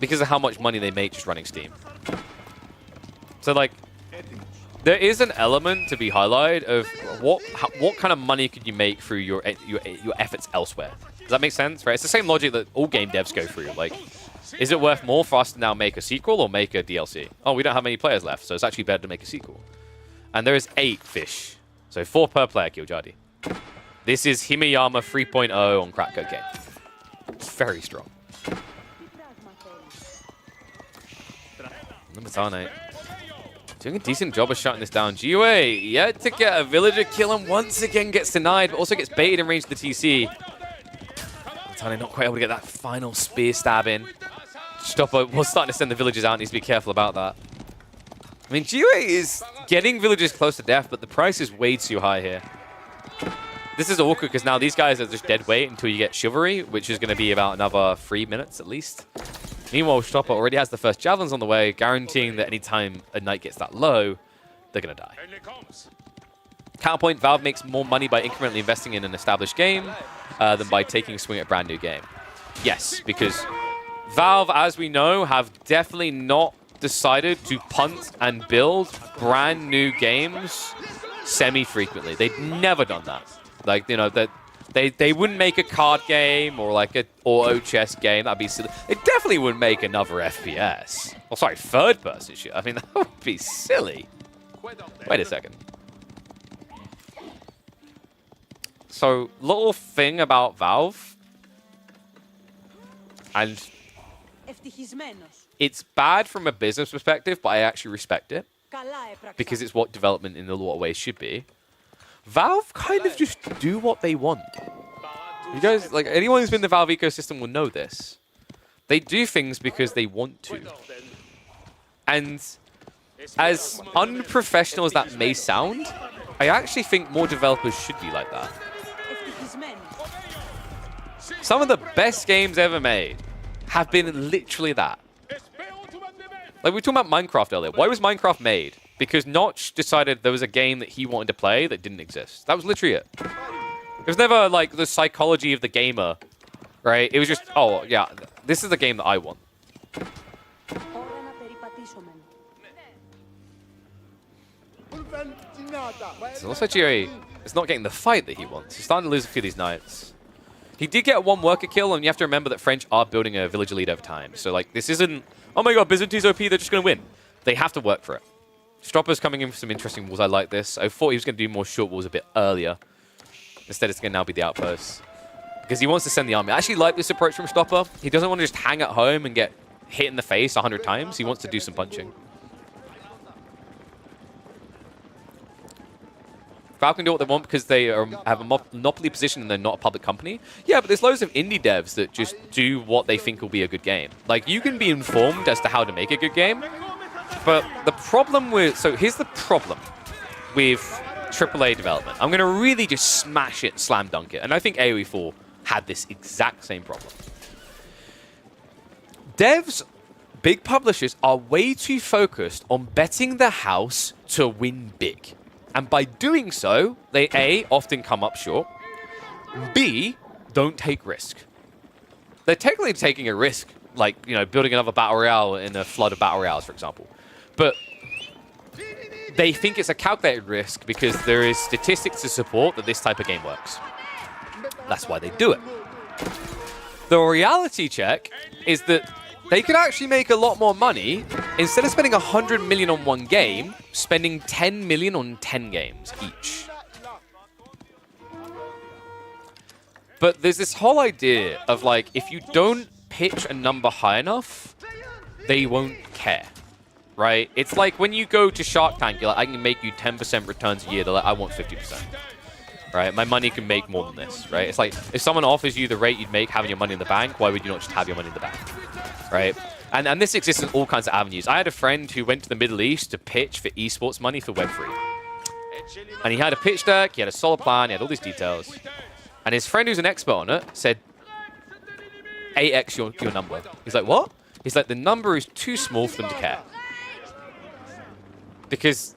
Because of how much money they make just running Steam. So, like, there is an element to be highlighted of what kind of money could you make through your efforts elsewhere. Does that make sense? Right? It's the same logic that all game devs go through. Like, is it worth more for us to now make a sequel or make a DLC? Oh, we don't have many players left, so it's actually better to make a sequel. And there is 8 fish. So 4 per player, Kiljadi. This is Himeyama 3.0 on crack cocaine. Very strong. Limitane doing a decent job of shutting this down. GUA yet to get a villager kill and once again gets denied, but also gets baited in range of the TC. Limitane not quite able to get that final spear stab in. Stopper was starting to send the villagers out, needs to be careful about that. I mean, GUA is getting villagers close to death, but the price is way too high here. This is awkward because now these guys are just dead weight until you get Chivalry, which is going to be about another 3 minutes at least. Meanwhile, Stopper already has the first javelins on the way, guaranteeing that anytime a knight gets that low, they're going to die. Counterpoint, Valve makes more money by incrementally investing in an established game than by taking a swing at a brand new game. Yes, because Valve, as we know, have definitely not decided to punt and build brand new games semi-frequently. They've never done that. Like, you know, that they wouldn't make a card game or like an auto chess game. That'd be silly. They definitely wouldn't make another FPS. Oh, sorry, third-person shit. I mean, that would be silly. Wait a second. So, little thing about Valve, and it's bad from a business perspective, but I actually respect it because it's what development in a lot of ways should be. Valve kind of just do what they want. You guys, like, anyone who's been in the Valve ecosystem will know this. They do things because they want to. And as unprofessional as that may sound, I actually think more developers should be like that. Some of the best games ever made have been literally that. Like, we were talking about Minecraft earlier. Why was Minecraft made? Because Notch decided there was a game that he wanted to play that didn't exist. That was literally it. It was never, like, the psychology of the gamer, right? It was just, oh, yeah, this is the game that I want. So it looks like GUA is not getting the fight that he wants. He's starting to lose a few of these knights. He did get one worker kill, and you have to remember that French are building a village elite over time. So, like, this isn't, oh my god, Byzantine's OP, they're just going to win. They have to work for it. Stropper's coming in for some interesting walls. I like this. I thought he was going to do more short walls a bit earlier. Instead, it's going to now be the outpost. Because he wants to send the army. I actually like this approach from Stopper. He doesn't want to just hang at home and get hit in the face 100 times. He wants to do some punching. Valve can do what they want because they have a monopoly position and they're not a public company. Yeah, but there's loads of indie devs that just do what they think will be a good game. Like, you can be informed as to how to make a good game, but the problem with... So here's the problem with AAA development. I'm going to really just smash it, slam dunk it. And I think AoE4 had this exact same problem. Devs, big publishers, are way too focused on betting the house to win big. And by doing so, they A, often come up short, B, don't take risk. They're technically taking a risk, like, you know, building another Battle Royale in a flood of Battle Royales, for example. But they think it's a calculated risk because there is statistics to support that this type of game works. That's why they do it. The reality check is that they could actually make a lot more money instead of spending 100 million on one game, spending 10 million on 10 games each. But there's this whole idea of, like, if you don't pitch a number high enough, they won't care, right? It's like when you go to Shark Tank, you're like, I can make you 10% returns a year. They're like, I want 50%. Right? My money can make more than this, right? It's like, if someone offers you the rate you'd make having your money in the bank, why would you not just have your money in the bank, right? And this exists in all kinds of avenues. I had a friend who went to the Middle East to pitch for esports money for Web3. And he had a pitch deck, he had a solid plan, he had all these details. And his friend who's an expert on it said, 8x your number. He's like, what? He's like, the number is too small for them to care. Because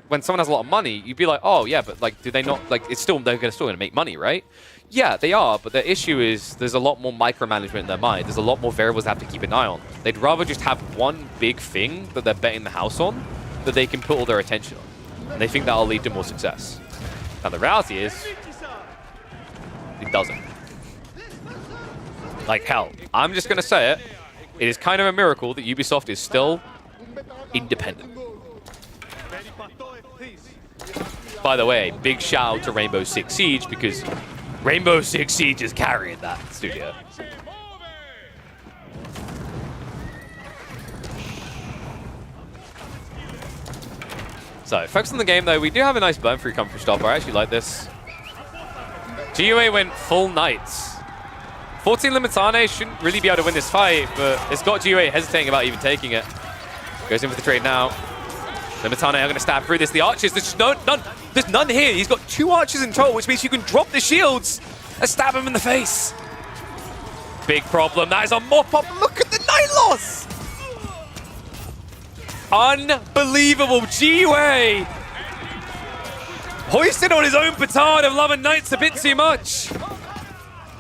when someone has a lot of money, you'd be like, oh, yeah, but, like, do they not, like, it's still, they're still going to make money, right? Yeah, they are, but the issue is there's a lot more micromanagement in their mind. There's a lot more variables they have to keep an eye on. They'd rather just have one big thing that they're betting the house on that they can put all their attention on. And they think that'll lead to more success. Now, the reality is, it doesn't. Like, hell, I'm just going to say it. It is kind of a miracle that Ubisoft is still independent. By the way, big shout out to Rainbow Six Siege because Rainbow Six Siege is carrying that studio. So, focus on the game though. We do have a nice burn free come from Stopper. I actually like this. GUA went full Knights. 14 Limitane shouldn't really be able to win this fight, but it's got GUA hesitating about even taking it. Goes in for the trade now. Limitane are going to stab through this. The archers, there's none here. He's got 2 archers in total, which means you can drop the shields and stab him in the face. Big problem. That is a mop-up. Look at the night loss. Unbelievable. G-Way hoisted on his own petard of Love and Knights a bit too much.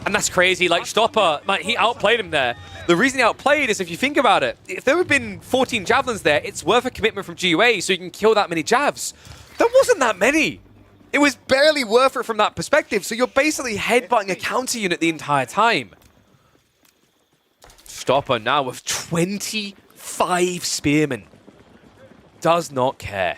And that's crazy. Like, Stopper, man, he outplayed him there. The reason he outplayed is, if you think about it, if there had been 14 javelins there, it's worth a commitment from GUA so you can kill that many javs. There wasn't that many. It was barely worth it from that perspective, so you're basically headbutting a counter unit the entire time. Stopper now with 25 spearmen. Does not care.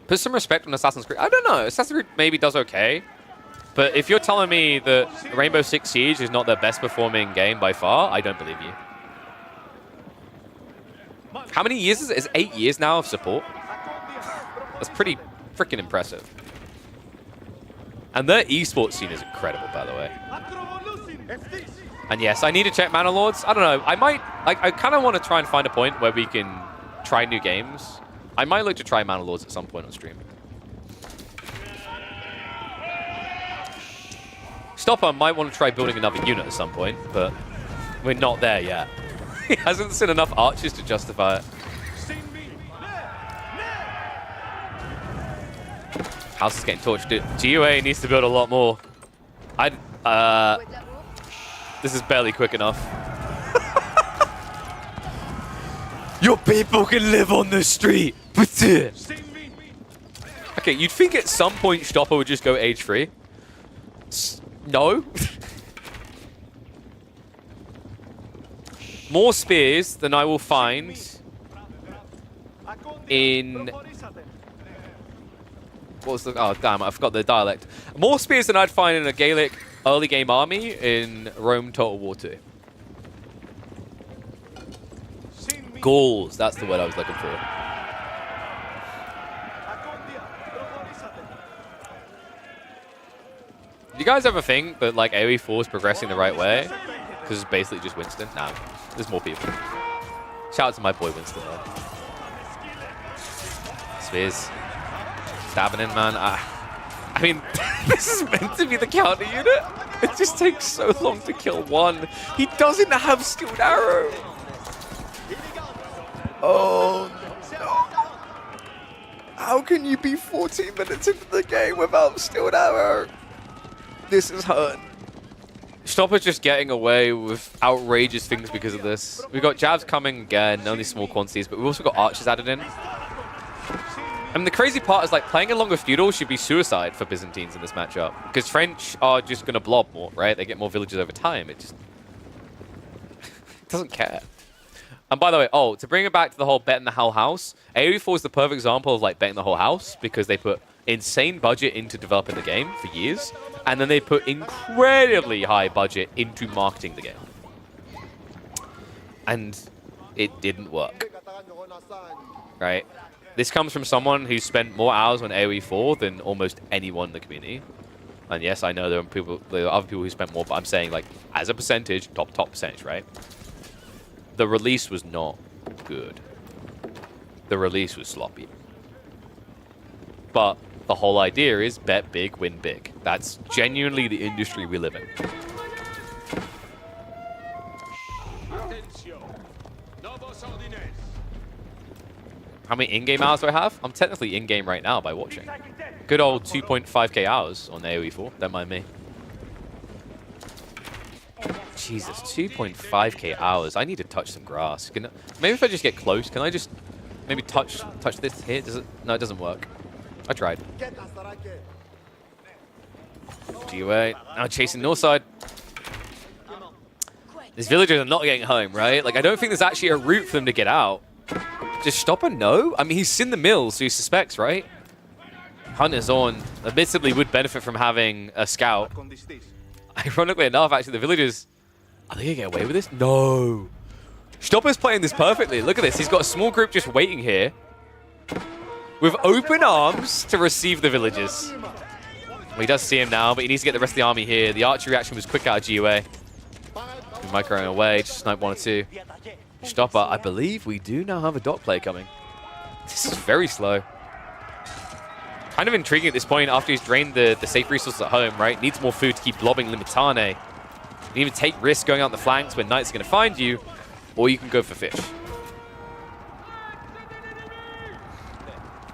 Put some respect on Assassin's Creed. I don't know. Assassin's Creed maybe does okay. But if you're telling me that Rainbow Six Siege is not their best performing game by far, I don't believe you. How many years is it? It's 8 years now of support. That's pretty freaking impressive. And their esports scene is incredible, by the way. And yes, I need to check Mana Lords. I don't know. I kind of want to try and find a point where we can try new games. I might look to try Mana Lords at some point on stream. Stopper might want to try building another unit at some point, but we're not there yet. He hasn't seen enough archers to justify it. House is getting torched. GUA needs to build a lot more. This is barely quick enough. Your people can live on the street. Okay, you'd think at some point Stopper would just go age-free. No. More spears than I will find in... What was the... Oh, damn, I forgot the dialect. More spears than I'd find in a Gaelic early game army in Rome Total War 2. Gauls, that's the word I was looking for. Do you guys ever think that like AoE4 is progressing the right way? Because it's basically just Winston? Nah, there's more people. Shout out to my boy Winston though. Spheres. Stabbing in, man. I mean, this is meant to be the counter unit. It just takes so long to kill one. He doesn't have skilled arrow. Oh, no. How can you be 14 minutes into the game without skilled arrow? This is hurt. Stopper's just getting away with outrageous things because of this. We've got jabs coming again, only small quantities, but we've also got archers added in. I mean, the crazy part is like playing along with feudal should be suicide for Byzantines in this matchup because French are just going to blob more, right? They get more villages over time. It just doesn't care. And by the way, to bring it back to the whole bet in the whole house, AoE4 is the perfect example of like betting the whole house because they put insane budget into developing the game for years, and then they put incredibly high budget into marketing the game. And it didn't work, right? This comes from someone who spent more hours on AoE4 than almost anyone in the community. And yes, I know there are other people who spent more, but I'm saying like as a percentage, top percentage, right? The release was not good. The release was sloppy. But the whole idea is bet big, win big. That's genuinely the industry we live in. How many in-game hours do I have? I'm technically in-game right now by watching. Good old 2.5k hours on AoE4. Don't mind me. Jesus, 2.5k hours. I need to touch some grass. Maybe if I just get close, can I just maybe touch this here? Does it? No, it doesn't work. I tried. GUA. Now chasing north side. These villagers are not getting home, right? Like, I don't think there's actually a route for them to get out. Just Stopper? No? I mean, he's in the mill, so he suspects, right? Hunter's on. Admittedly, would benefit from having a scout. Ironically enough, actually, the villagers... Are they going to get away with this? No. Stopper's playing this perfectly. Look at this. He's got a small group just waiting here with open arms to receive the villagers. Well, he does see him now, but he needs to get the rest of the army here. The archer reaction was quick out of GUA. Microing away, just snipe 1 or 2. Stopper, I believe we do now have a dot play coming. This is very slow. Kind of intriguing at this point after he's drained the safe resources at home, right? Needs more food to keep blobbing Limitane. You can even take risks going out the flanks when Knights are going to find you, or you can go for fish.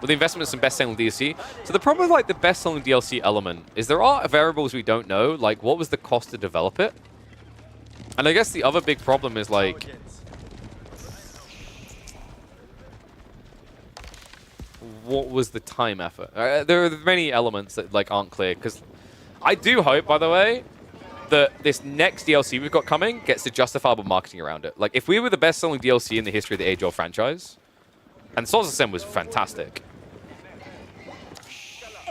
With the investment in some best-selling DLC. So the problem with like the best-selling DLC element is there are variables we don't know, like what was the cost to develop it? And I guess the other big problem is like... what was the time effort? There are many elements that like aren't clear, because I do hope, by the way, that this next DLC we've got coming gets the justifiable marketing around it. Like, if we were the best-selling DLC in the history of the Age-Old franchise, and Swords of Ascent was fantastic,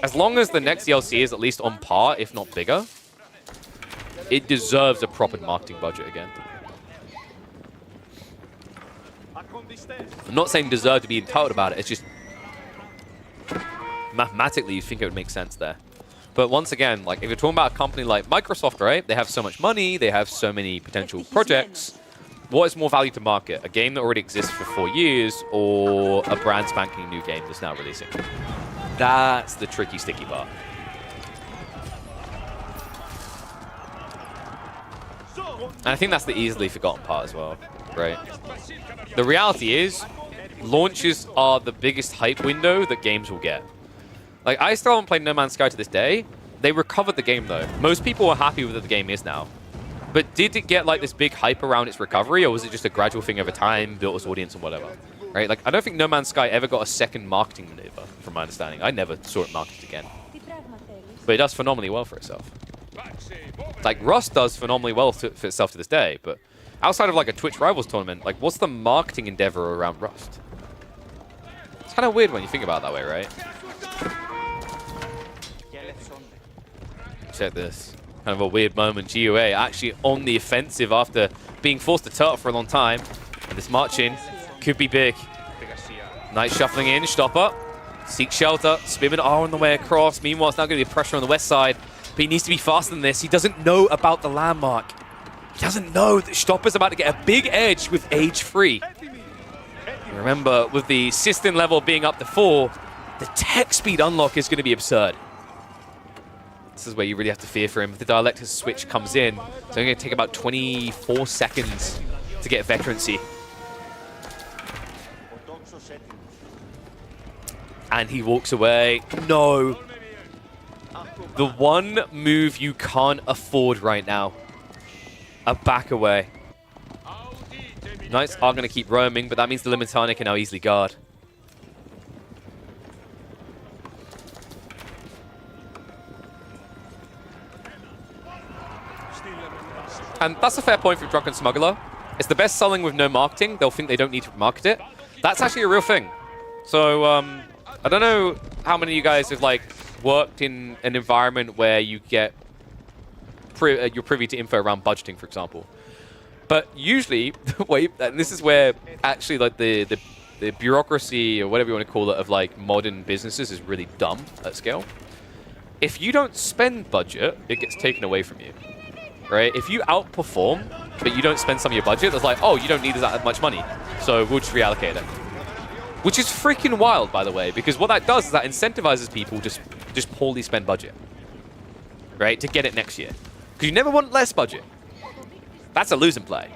as long as the next DLC is at least on par, if not bigger, it deserves a proper marketing budget again. I'm not saying deserve to be entitled about it, it's just mathematically you think it would make sense there. But once again, like if you're talking about a company like Microsoft, right? They have so much money, they have so many potential projects. What is more value to market? A game that already exists for 4 years or a brand spanking new game that's now releasing? That's the tricky, sticky part. And I think that's the easily forgotten part as well, right? The reality is, launches are the biggest hype window that games will get. Like, I still haven't played No Man's Sky to this day. They recovered the game, though. Most people are happy with what the game is now. But did it get, like, this big hype around its recovery, or was it just a gradual thing over time, built its audience and whatever? Right? Like, I don't think No Man's Sky ever got a second marketing maneuver, from my understanding. I never saw it marketed again. But it does phenomenally well for itself. Like, Rust does phenomenally well for itself to this day, but outside of, like, a Twitch Rivals tournament, like, what's the marketing endeavor around Rust? It's kind of weird when you think about it that way, right? Check this. Kind of a weird moment. GUA actually on the offensive after being forced to turtle for a long time. And this march in could be big. Nice shuffling in, stopper. Seek shelter. Spinman are on the way across. Meanwhile, it's now going to be pressure on the west side. But he needs to be faster than this. He doesn't know about the landmark. He doesn't know that Stopper's about to get a big edge with age 3. Remember, with the system level being up to 4, the tech speed unlock is going to be absurd. This is where you really have to fear for him. If the Dialector's switch comes in, it's only going to take about 24 seconds to get veterancy. And he walks away. No. The one move you can't afford right now. A back away. Knights are going to keep roaming, but that means the Limitane can now easily guard. And that's a fair point for Drunken Smuggler. It's the best selling with no marketing. They'll think they don't need to market it. That's actually a real thing. So, I don't know how many of you guys have, like, worked in an environment where you get you're privy to info around budgeting, for example. But usually, and this is where actually, like, the bureaucracy, or whatever you want to call it, of, like, modern businesses is really dumb at scale. If you don't spend budget, it gets taken away from you. Right? If you outperform, but you don't spend some of your budget, it's like, oh, you don't need that much money, so we'll just reallocate it. Which is freaking wild, by the way, because what that does is that incentivizes people just poorly spend budget, right, to get it next year. Because you never want less budget. That's a losing play.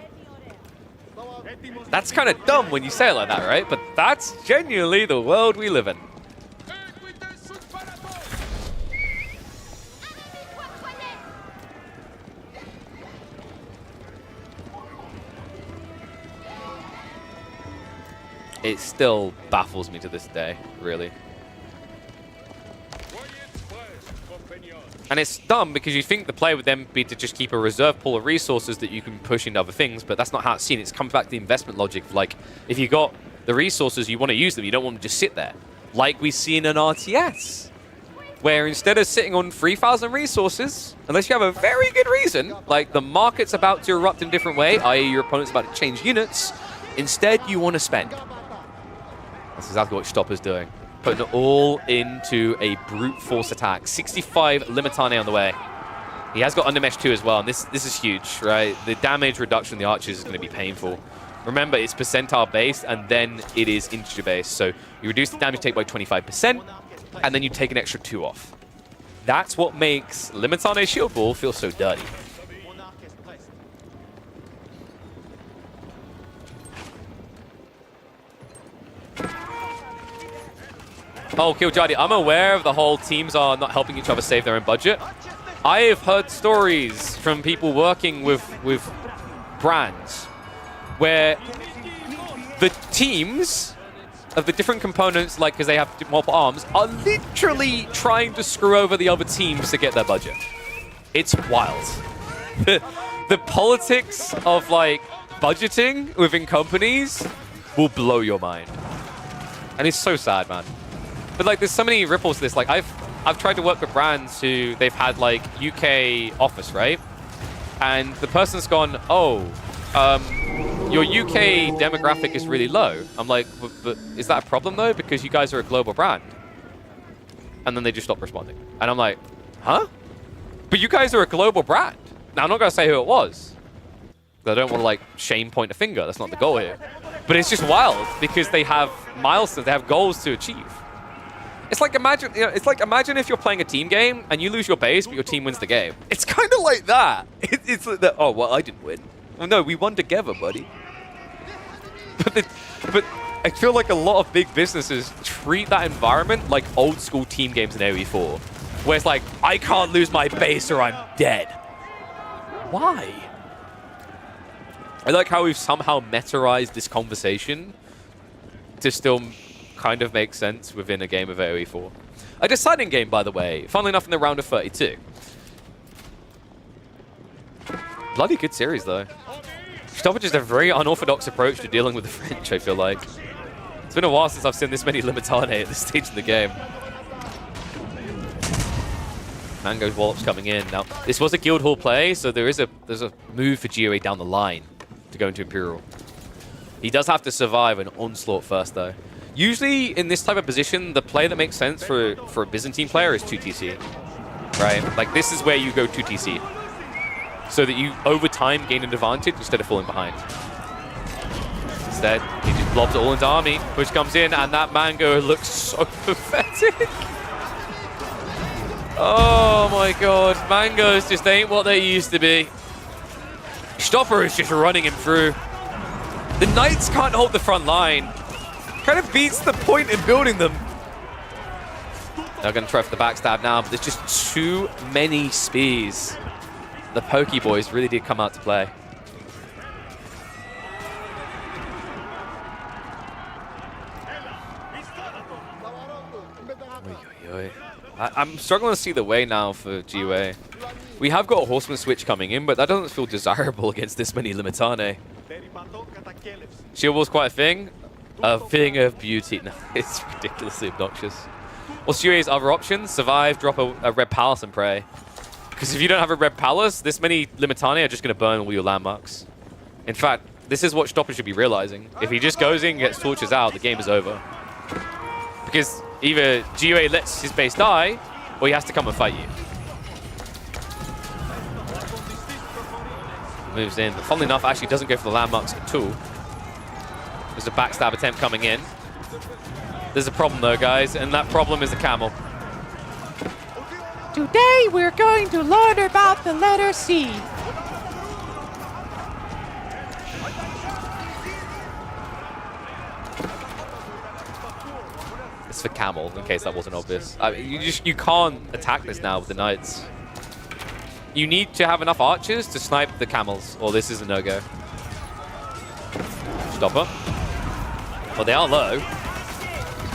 That's kind of dumb when you say it like that, right? But that's genuinely the world we live in. It still baffles me to this day, really. And it's dumb because you think the play would then be to just keep a reserve pool of resources that you can push into other things, but that's not how it's seen. It comes back to the investment logic of, like, if you got the resources, you want to use them. You don't want them to just sit there. Like we see in an RTS, where instead of sitting on 3,000 resources, unless you have a very good reason, like the market's about to erupt in a different way, i.e. your opponent's about to change units, instead you want to spend. That's exactly what Stopper's doing. Putting it all into a brute force attack. 65 Limitane on the way. He has got Undermesh too as well, and this is huge, right? The damage reduction on the archers is going to be painful. Remember, it's percentile based, and then it is integer based. So you reduce the damage take by 25%, and then you take an extra 2 off. That's what makes Limitane's Shield Ball feel so dirty. Oh, Killjadi, I'm aware of the whole teams are not helping each other save their own budget. I have heard stories from people working with brands where the teams of the different components, like because they have multiple arms, are literally trying to screw over the other teams to get their budget. It's wild. The politics of, like, budgeting within companies will blow your mind. And it's so sad, man. But, like, there's so many ripples to this. Like, I've tried to work with brands who they've had, like, UK office, right? And the person's gone, oh, your UK demographic is really low. I'm like, but is that a problem, though? Because you guys are a global brand. And then they just stop responding. And I'm like, huh? But you guys are a global brand. Now, I'm not going to say who it was. I don't want to, like, shame point a finger. That's not the goal here. But it's just wild because they have milestones. They have goals to achieve. It's like imagine, imagine if you're playing a team game and you lose your base, but your team wins the game. It's kind of like that. It's like that. Oh, well, I didn't win. Well, no, we won together, buddy. But I feel like a lot of big businesses treat that environment like old school team games in AoE4, where it's like, I can't lose my base or I'm dead. Why? I like how we've somehow metaized this conversation to still kind of make sense within a game of AoE4. A deciding game, by the way, funnily enough, in the round of 32. Bloody good series, though. Stoppage is a very unorthodox approach to dealing with the French, I feel like. It's been a while since I've seen this many Limitane at this stage in the game. Mango's Wallops coming in. Now, this was a Guildhall play, so there's a move for GOA down the line to go into Imperial. He does have to survive an onslaught first, though. Usually, in this type of position, the play that makes sense for a Byzantine player is 2TC, right? Like, this is where you go 2TC, so that you, over time, gain an advantage instead of falling behind. Instead, he just blobs it all into army. Push comes in, and that Mango looks so pathetic. Oh my god, Mangoes just ain't what they used to be. Stopper is just running him through. The Knights can't hold the front line. Kind of beats the point in building them. They're going to try for the backstab now, but there's just too many speeds. The Pokey Boys really did come out to play. I'm struggling to see the way now for GUA. We have got a Horseman switch coming in, but that doesn't feel desirable against this many Limitane. Shield Wall's quite a thing. A thing of beauty. No, it's ridiculously obnoxious. What's GUA's other options? Survive, drop a Red Palace and pray. Because if you don't have a Red Palace, this many Limitane are just going to burn all your landmarks. In fact, this is what Stopper should be realizing. If he just goes in and gets torches out, the game is over. Because either GUA lets his base die, or he has to come and fight you. Moves in, but funnily enough, actually doesn't go for the landmarks at all. There's a backstab attempt coming in. There's a problem though, guys, and that problem is the camel. Today we're going to learn about the letter C. It's for camel, in case that wasn't obvious. You can't attack this now with the Knights. You need to have enough archers to snipe the camels, or this is a no-go. Stopper. Well, they are low.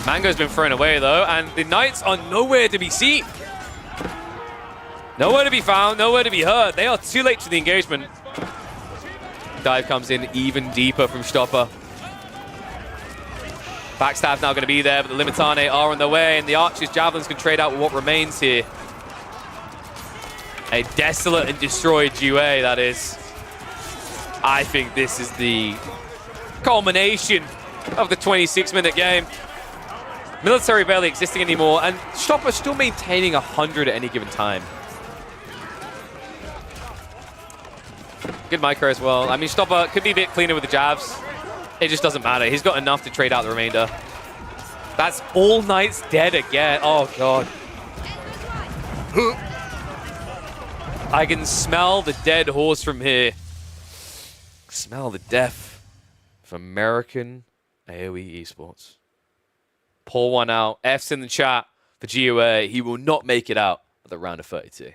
Mango's been thrown away, though, and the Knights are nowhere to be seen. Nowhere to be found, nowhere to be heard. They are too late to the engagement. Dive comes in even deeper from Stopper. Backstab's now going to be there, but the Limitane are on their way, and the Archers' Javelins can trade out with what remains here. A desolate and destroyed GUA, that is. I think this is the culmination of the 26-minute game. Military barely existing anymore, and Stopper still maintaining 100 at any given time. Good micro as well. I mean, Stopper could be a bit cleaner with the jabs. It just doesn't matter. He's got enough to trade out the remainder. That's all Knights dead again. Oh, God. I can smell the dead horse from here. Smell the death of American AoE Esports. Pour one out. F's in the chat for GUA. He will not make it out of the round of 32.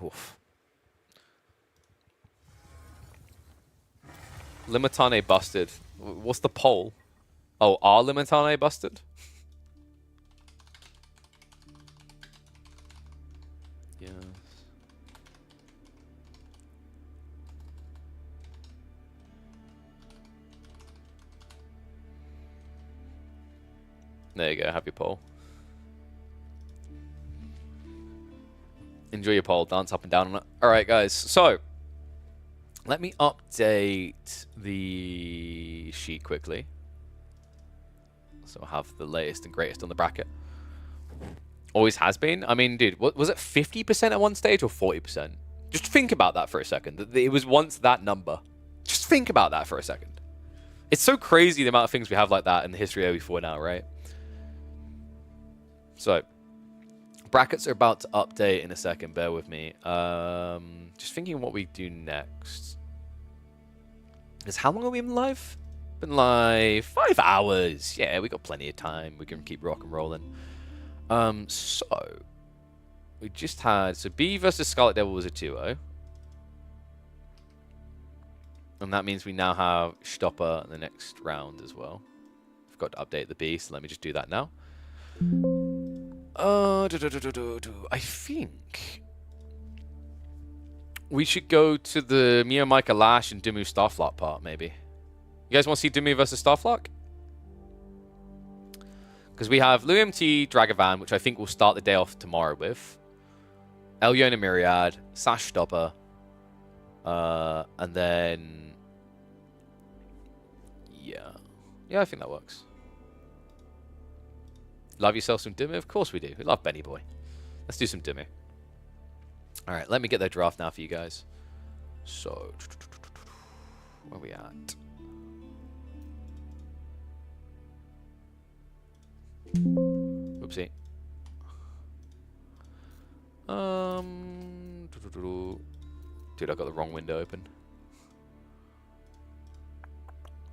Oof. Limitane busted. What's the poll? Oh, are Limitane busted? Yes. There you go, have your poll. Enjoy your poll, dance up and down on it. Alright guys, so let me update the sheet quickly. So I'll have the latest and greatest on the bracket. Always has been. I mean, dude, what was it 50% at one stage or 40%? Just think about that for a second. It was once that number. Just think about that for a second. It's so crazy the amount of things we have like that in the history of AoE4 now, right? So, brackets are about to update in a second. Bear with me. Just thinking what we do next. Because how long have we been live? Been live 5 hours. Yeah, we got plenty of time. We can keep rock and rolling. So we just had B versus Scarlet Devil was a 2-0. And that means we now have Stopper in the next round as well. Forgot to update the B, so let me just do that now. I think we should go to the Mio Micah Lash and Dimu Starflock part, maybe. You guys want to see Dimu versus Starflock? Because we have LuMT Dragavan, which I think we'll start the day off tomorrow with. Elyona Myriad, Sash Stopper, And then... Yeah. Yeah, I think that works. Love yourself some Dimmu? Of course we do. We love Benny Boy. Let's do some Dimmu. Alright, let me get their draft now for you guys. So... Where are we at? Oopsie. Dude, I got the wrong window open.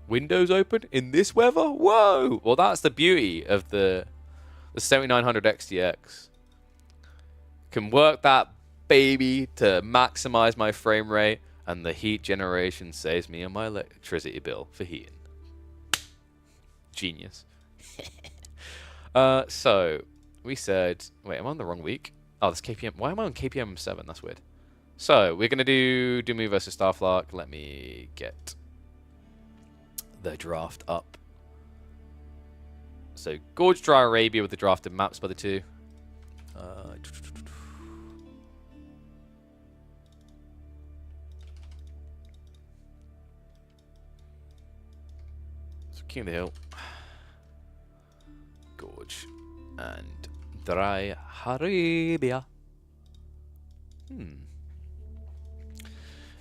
Windows open in this weather? Whoa! Well, that's the beauty of the 7900 XTX. Can work that baby to maximize my frame rate, and the heat generation saves me on my electricity bill for heating. Genius. So we said, wait, am I on the wrong week? Oh, that's KPM. Why am I on KPM 7? That's weird. So we're gonna do Dimmu versus Starflark. Let me get the draft up. So Gorge Dry Arabia with the drafted maps by the two. So King of the Hill, Gorge, and Dry Arabia.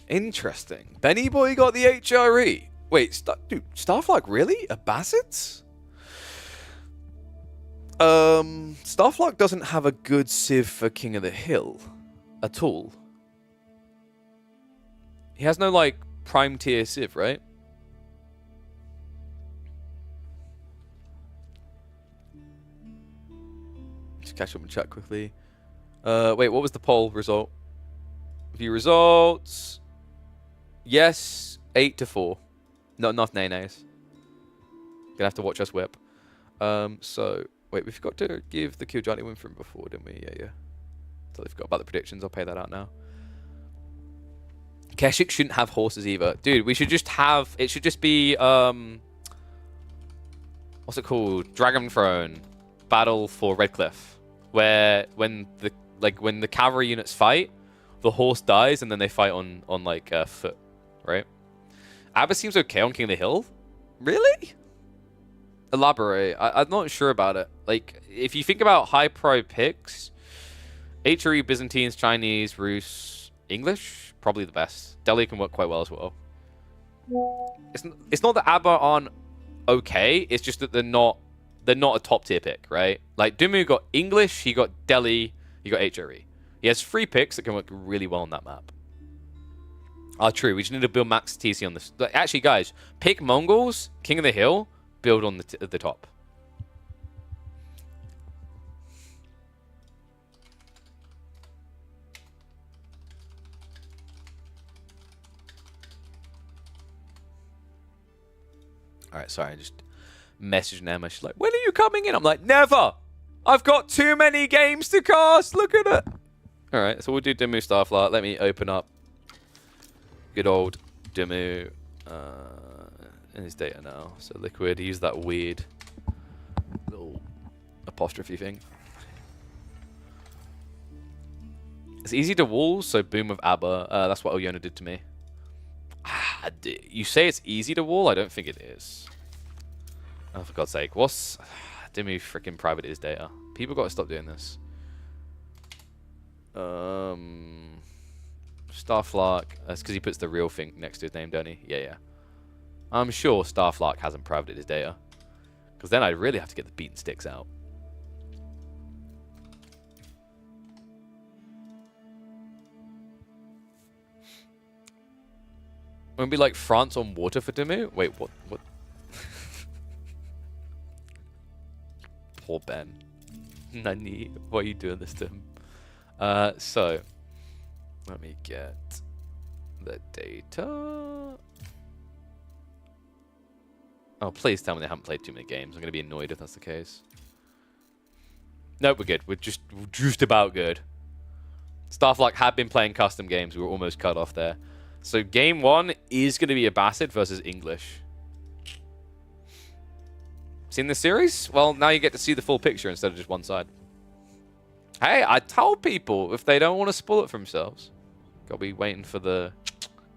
Interesting. Benny Boy got the HRE. Wait, dude, Starflark really? A Bassett's? Starflark doesn't have a good civ for King of the Hill at all. He has no, like, prime tier civ, right? Just catch up and chat quickly. Wait, what was the poll result? View results. Yes, 8-4. Not enough nay-nays. Gonna have to watch us whip. So, wait, we forgot to give the Kill Johnny win from before, didn't we? Yeah. Totally forgot about the predictions. I'll pay that out now. Keshik shouldn't have horses either. Dude, we should just have... It should just be... what's it called? Dragon Throne. Battle for Redcliffe. Where when the cavalry units fight, the horse dies and then they fight on foot, right? Abba seems okay on King of the Hill. Really? Elaborate. I'm not sure about it. Like, if you think about high pro picks, HRE, Byzantines, Chinese, Rus, English, probably the best. Delhi can work quite well as well. It's not that Abba aren't okay. It's just that they're not a top tier pick, right? Like Dimmu got English, he got Delhi, he got HRE. He has 3 picks that can work really well on that map. Ah, true. We just need to build max TC on this. Actually, guys, pick Mongols, King of the Hill, build on the top. All right, sorry, I just messaged Emma. She's like, when are you coming in? I'm like, never. I've got too many games to cast. Look at it. All right, so we'll do Dimmu Starflark. Let me open up good old Dimmu in his data now. So Liquid, he used that weird little apostrophe thing. It's easy to wall, so boom of Abba. That's what Oyona did to me. You say it's easy to wall? I don't think it is. Oh, for God's sake. What's... Dimmu freaking private his data. People got to stop doing this. Starflark. That's because he puts the real thing next to his name, don't he? Yeah. I'm sure Starflark hasn't privated his data. Because then I'd really have to get the beaten sticks out. Won't be like France on water for Dimmu? Wait, what? Poor Ben. Nani, why are you doing this to him? So, let me get the data. Oh, please tell me they haven't played too many games. I'm going to be annoyed if that's the case. Nope, we're good. We're just about good. Starflark had been playing custom games. We were almost cut off there. So game 1 is going to be a Bassett versus English. Seen this series? Well, now you get to see the full picture instead of just one side. Hey, I tell people if they don't want to spoil it for themselves. Gotta be waiting for the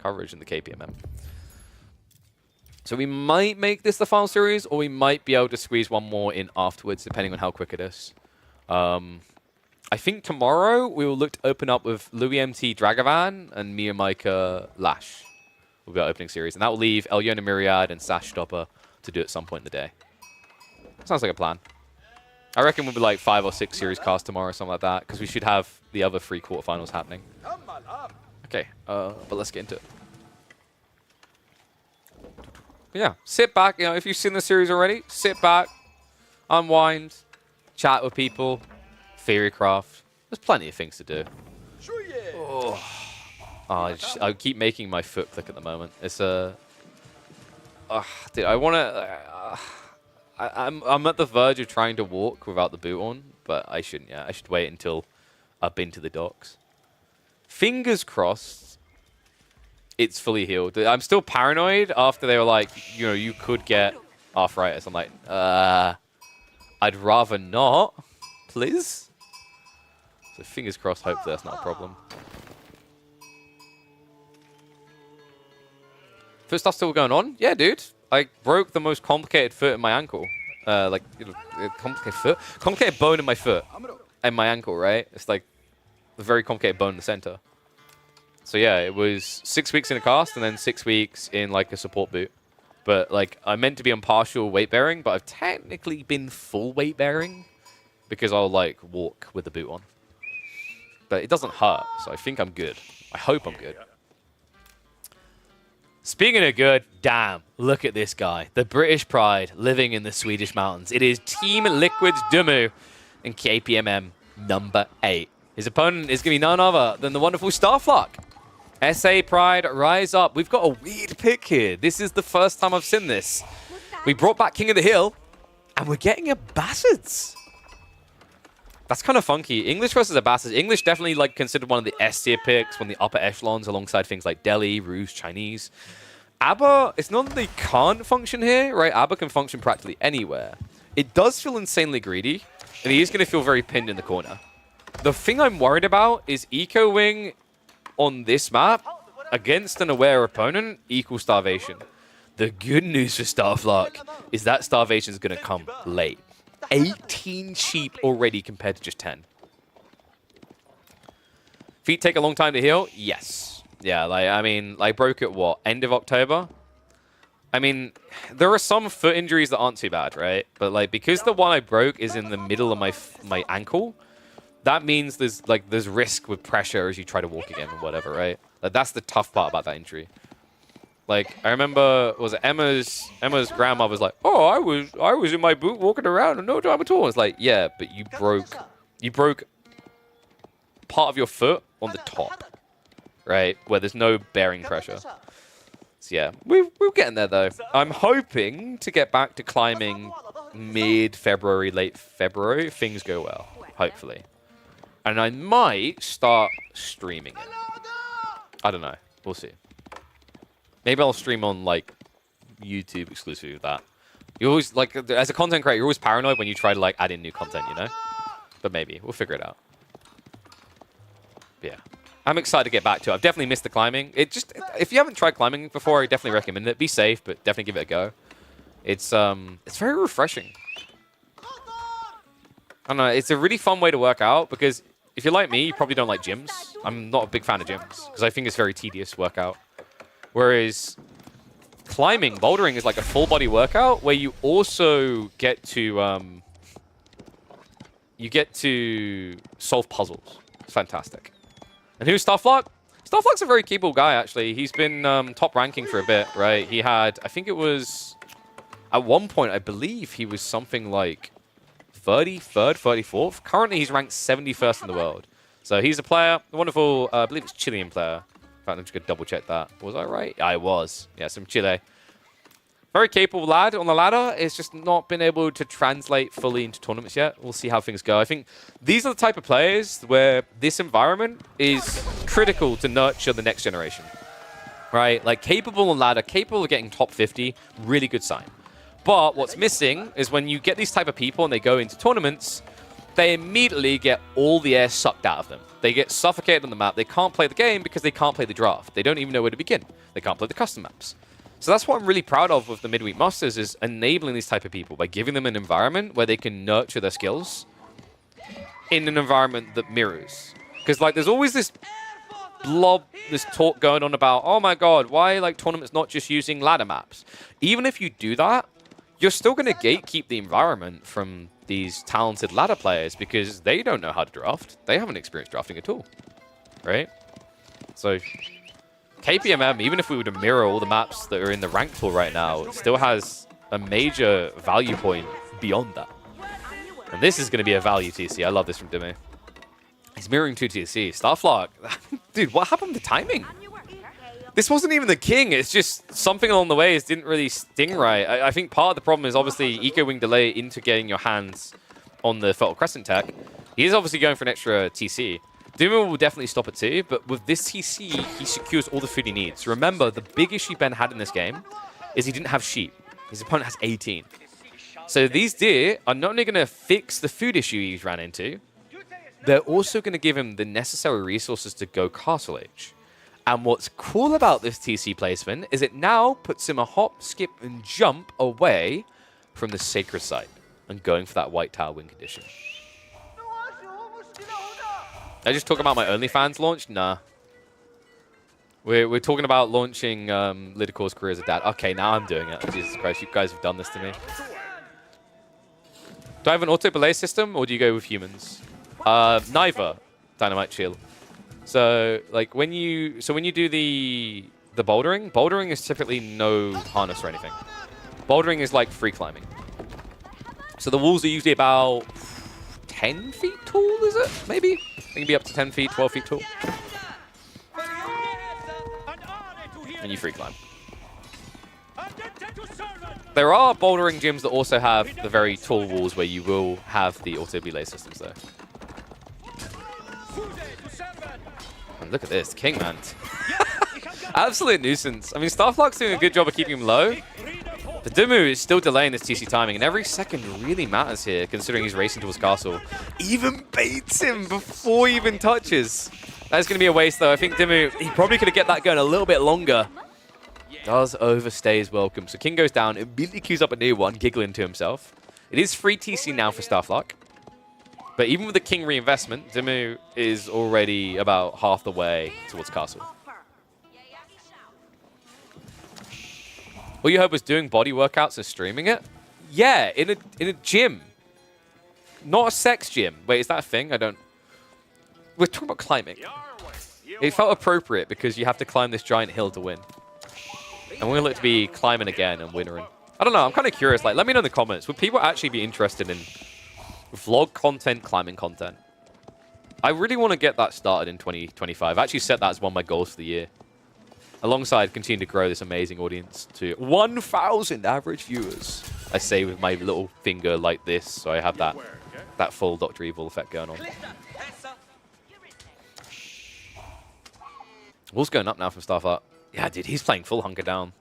coverage in the KPMM. So we might make this the final series, or we might be able to squeeze one more in afterwards, depending on how quick it is. I think tomorrow we will look to open up with Louis MT Dragavan and Mia Micah Lash. Will be our opening series, and that will leave Elyona Myriad and Sash Stopper to do at some point in the day. Sounds like a plan. I reckon we'll be like 5 or 6 series casts tomorrow or something like that, because we should have the other 3 quarterfinals happening. Okay, but let's get into it. Yeah, sit back. You know, if you've seen the series already, sit back, unwind, chat with people. Theorycraft. There's plenty of things to do. Oh, I keep making my foot click at the moment. It's a... dude, I want to... I'm at the verge of trying to walk without the boot on, but I shouldn't yet. I should wait until I've been to the docks. Fingers crossed it's fully healed. I'm still paranoid after they were like, you know, you could get arthritis. I'm like, I'd rather not, please. So fingers crossed, hopefully that's not a problem. Foot stuff still going on? Yeah, dude. I broke the most complicated foot in my ankle. Like, you know, complicated foot? Complicated bone in my foot. And my ankle, right? It's like a very complicated bone in the center. So yeah, it was 6 weeks in a cast and then 6 weeks in like a support boot. But like, I meant to be on partial weight bearing, but I've technically been full weight bearing because I'll like walk with the boot on. But it doesn't hurt, so I think I'm good. I hope I'm good. Speaking of good, damn, look at this guy. The British pride living in the Swedish mountains. It is Team Liquid's Dumu in KPMM number 8. His opponent is going to be none other than the wonderful Starfluck. SA Pride, rise up. We've got a weird pick here. This is the first time I've seen this. We brought back King of the Hill, and we're getting a Bastards. That's kind of funky. English versus a Bastards. English definitely like considered one of the S tier picks, one of the upper echelons alongside things like Delhi, Rus, Chinese. ABBA, it's not that they can't function here, right? ABBA can function practically anywhere. It does feel insanely greedy, and he is going to feel very pinned in the corner. The thing I'm worried about is Eco Wing on this map against an aware opponent equals starvation. The good news for Starfluck is that starvation is going to come late. 18 sheep already compared to just 10. Feet take a long time to heal? Yes. Yeah, like, I mean, I broke it, what, end of October? I mean, there are some foot injuries that aren't too bad, right? But, like, because the one I broke is in the middle of my ankle, that means there's risk with pressure as you try to walk again or whatever, right? Like, that's the tough part about that injury. Like, I remember, was it Emma's grandma was like, oh, I was in my boot walking around and no time at all. It's like, yeah, but you broke part of your foot on the top, right? Where there's no bearing pressure. So yeah, we're getting there though. I'm hoping to get back to climbing mid-February, late February, if things go well, hopefully. And I might start streaming it. I don't know. We'll see. Maybe I'll stream on, like, YouTube exclusively with that. You always, like, as a content creator, you're always paranoid when you try to, like, add in new content, you know? But maybe. We'll figure it out. But yeah. I'm excited to get back to it. I've definitely missed the climbing. It just, if you haven't tried climbing before, I definitely recommend it. Be safe, but definitely give it a go. It's very refreshing. I don't know. It's a really fun way to work out because if you're like me, you probably don't like gyms. I'm not a big fan of gyms because I think it's very tedious workout. Whereas climbing, bouldering is like a full body workout where you also get to solve puzzles. It's fantastic. And who's Starfluck? Starfluck's a very capable guy, actually. He's been top ranking for a bit, right? He had, I think it was, at one point, I believe he was something like 33rd, 34th. Currently, he's ranked 71st in the world. So he's a player, a wonderful, I believe it's Chilean player. In fact, I'm just going to double check that. Was I right? I was. Yeah, from Chile. Very capable lad on the ladder. It's just not been able to translate fully into tournaments yet. We'll see how things go. I think these are the type of players where this environment is critical to nurture the next generation. Right? Like, capable on ladder, capable of getting top 50, really good sign. But what's missing is when you get these type of people and they go into tournaments, they immediately get all the air sucked out of them. They get suffocated on the map. They can't play the game because they can't play the draft. They don't even know where to begin. They can't play the custom maps. So that's what I'm really proud of with the Midweek Masters, is enabling these type of people by giving them an environment where they can nurture their skills in an environment that mirrors. Because like there's always this this talk going on about, oh my god, why like tournaments not just using ladder maps? Even if you do that, you're still going to gatekeep the environment from these talented ladder players because they don't know how to draft. They haven't experienced drafting at all, right? So KPMM, even if we were to mirror all the maps that are in the rank pool right now, it still has a major value point beyond that. And this is going to be a value TC. I love this from Dimi. He's mirroring 2 TC. Starflock. Dude, what happened to timing? This wasn't even the king. It's just something along the way didn't really sting right. I think part of the problem is obviously eco-wing delay into getting your hands on the Fertile Crescent tech. He is obviously going for an extra TC. Duma will definitely stop at 2, but with this TC, he secures all the food he needs. Remember, the big issue Ben had in this game is he didn't have sheep. His opponent has 18. So these deer are not only going to fix the food issue he's ran into, they're also going to give him the necessary resources to go Castle Age. And what's cool about this TC placement is it now puts him a hop, skip, and jump away from the sacred site and going for that white tower win condition. I just talk about my OnlyFans launch? Nah. We're talking about launching Lidicor's career as a dad. Okay, now I'm doing it. Jesus Christ, you guys have done this to me. Do I have an auto belay system, or do you go with humans? Neither. Dynamite Shield. So like when you do the bouldering is typically no harness or anything. Bouldering is like free climbing. So the walls are usually about 10 feet tall, is it? Maybe? They can be up to 10 feet, 12 feet tall. And you free climb. There are bouldering gyms that also have the very tall walls where you will have the auto belay systems though. And look at this, King, man. Absolute nuisance. I mean, Starflock's doing a good job of keeping him low. But Dumu is still delaying this TC timing, and every second really matters here, considering he's racing towards castle. Even baits him before he even touches. That's going to be a waste, though. I think Dumu, he probably could have kept that going a little bit longer. Does overstay his welcome. So King goes down, immediately queues up a new one, giggling to himself. It is free TC now for Starflock. But even with the King reinvestment, Dumu is already about half the way towards castle. All you hope was doing body workouts and streaming it? Yeah, in a gym. Not a sex gym. Wait, is that a thing? I don't... We're talking about climbing. It felt appropriate because you have to climb this giant hill to win. And we're going to look to be climbing again and winnering. I don't know, I'm kind of curious. Like, let me know in the comments. Would people actually be interested in vlog content, climbing content? I really want to get that started in 2025. I actually set that as one of my goals for the year. Alongside continue to grow this amazing audience to 1,000 average viewers. I say with my little finger like this, so I have that full Dr. Evil effect going on. Wall's going up now from Starflock. Yeah, dude, he's playing full hunker down.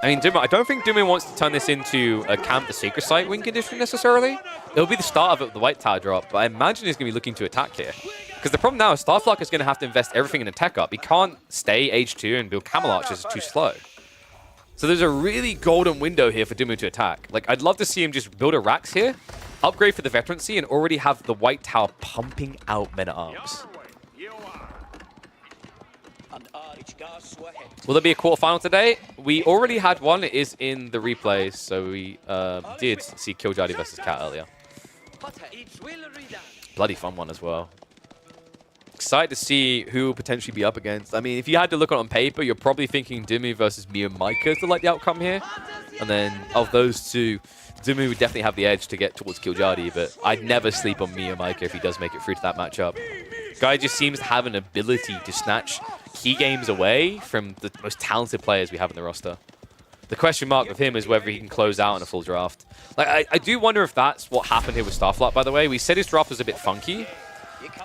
I mean, I don't think Duma wants to turn this into a camp the sacred site win condition necessarily. It'll be the start of it with the white tower drop, but I imagine he's going to be looking to attack here. Because the problem now is Starflock is going to have to invest everything in a tech up. He can't stay H2 and build camel archers. It's too slow. So there's a really golden window here for Dumu to attack. Like, I'd love to see him just build a Rax here, upgrade for the veterancy, and already have the white tower pumping out men-at-arms. Will there be a quarterfinal today? We already had one. It is in the replay, so we did see Killjadi versus Cat earlier. Bloody fun one as well. Excited to see who will potentially be up against. I mean, if you had to look at it on paper, you're probably thinking Dumu versus Mia Micah to like the outcome here. And then of those two, Dumu would definitely have the edge to get towards Killjadi, but I'd never sleep on Mia Micah if he does make it through to that matchup. Guy just seems to have an ability to snatch key games away from the most talented players we have in the roster. The question mark with him is whether he can close out in a full draft. Like, I do wonder if that's what happened here with Starflock, by the way. We said his draft was a bit funky.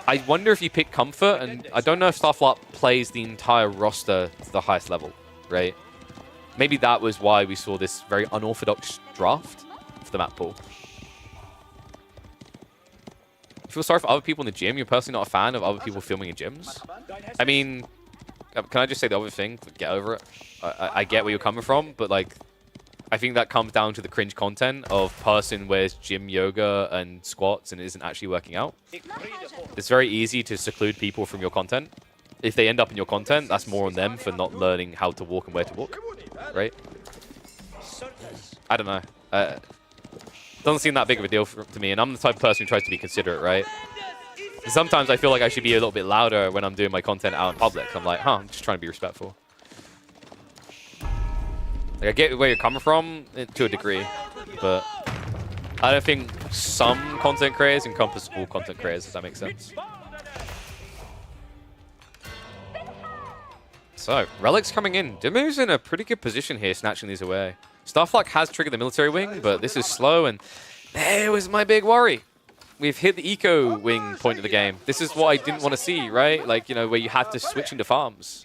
I wonder if he picked Comfort, and I don't know if Starflock plays the entire roster to the highest level, right? Maybe that was why we saw this very unorthodox draft for the map pool. feel sorry for other people in the gym. You're personally not a fan of other people filming in gyms. I mean, can I just say the other thing? Get over it. I get where you're coming from, but like, I think that comes down to the cringe content of person wears gym yoga and squats and isn't actually working out. It's very easy to seclude people from your content. If they end up in your content, that's more on them for not learning how to walk and where to walk, right? I don't know. Doesn't seem that big of a deal to me, and I'm the type of person who tries to be considerate, right? Sometimes I feel like I should be a little bit louder when I'm doing my content out in public. I'm like, I'm just trying to be respectful. Like, I get where you're coming from to a degree, but I don't think some content creators encompass all content creators, if that makes sense. So, Relic's coming in. Dimu's in a pretty good position here, snatching these away. Starflux has triggered the military wing, but this is slow, and there was my big worry. We've hit the eco wing point of the game. This is what I didn't want to see, right? Like, you know, where you have to switch into farms.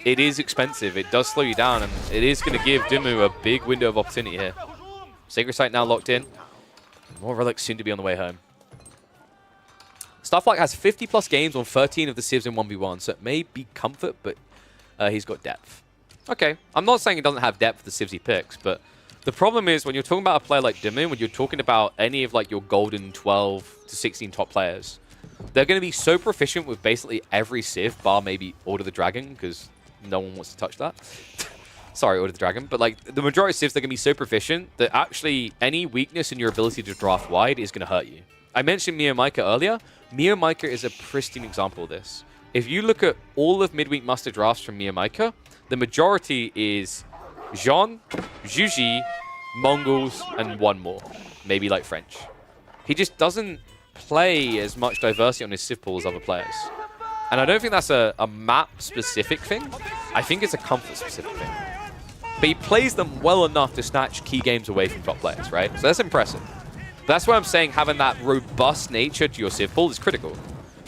It is expensive. It does slow you down, and it is going to give Dimu a big window of opportunity here. Sacred Site now locked in. More Relics soon to be on the way home. Starflux has 50+ games on 13 of the civs in 1v1, so it may be comfort, but he's got depth. Okay, I'm not saying he doesn't have depth for the civs he picks, but the problem is when you're talking about a player like Dimu, when you're talking about any of like your golden 12 to 16 top players, they're going to be so proficient with basically every civ, bar maybe Order the Dragon, because no one wants to touch that. Sorry, Order the Dragon. But like the majority of civs, they're going to be so proficient that actually any weakness in your ability to draft wide is going to hurt you. I mentioned Mio Micah earlier. Mio Micah is a pristine example of this. If you look at all of midweek muster drafts from Mio Micah, the majority is Jean, Juji, Mongols, and one more. Maybe like French. He just doesn't play as much diversity on his civ pool as other players. And I don't think that's a map-specific thing. I think it's a comfort-specific thing. But he plays them well enough to snatch key games away from top players, right? So that's impressive. That's why I'm saying having that robust nature to your civ pool is critical.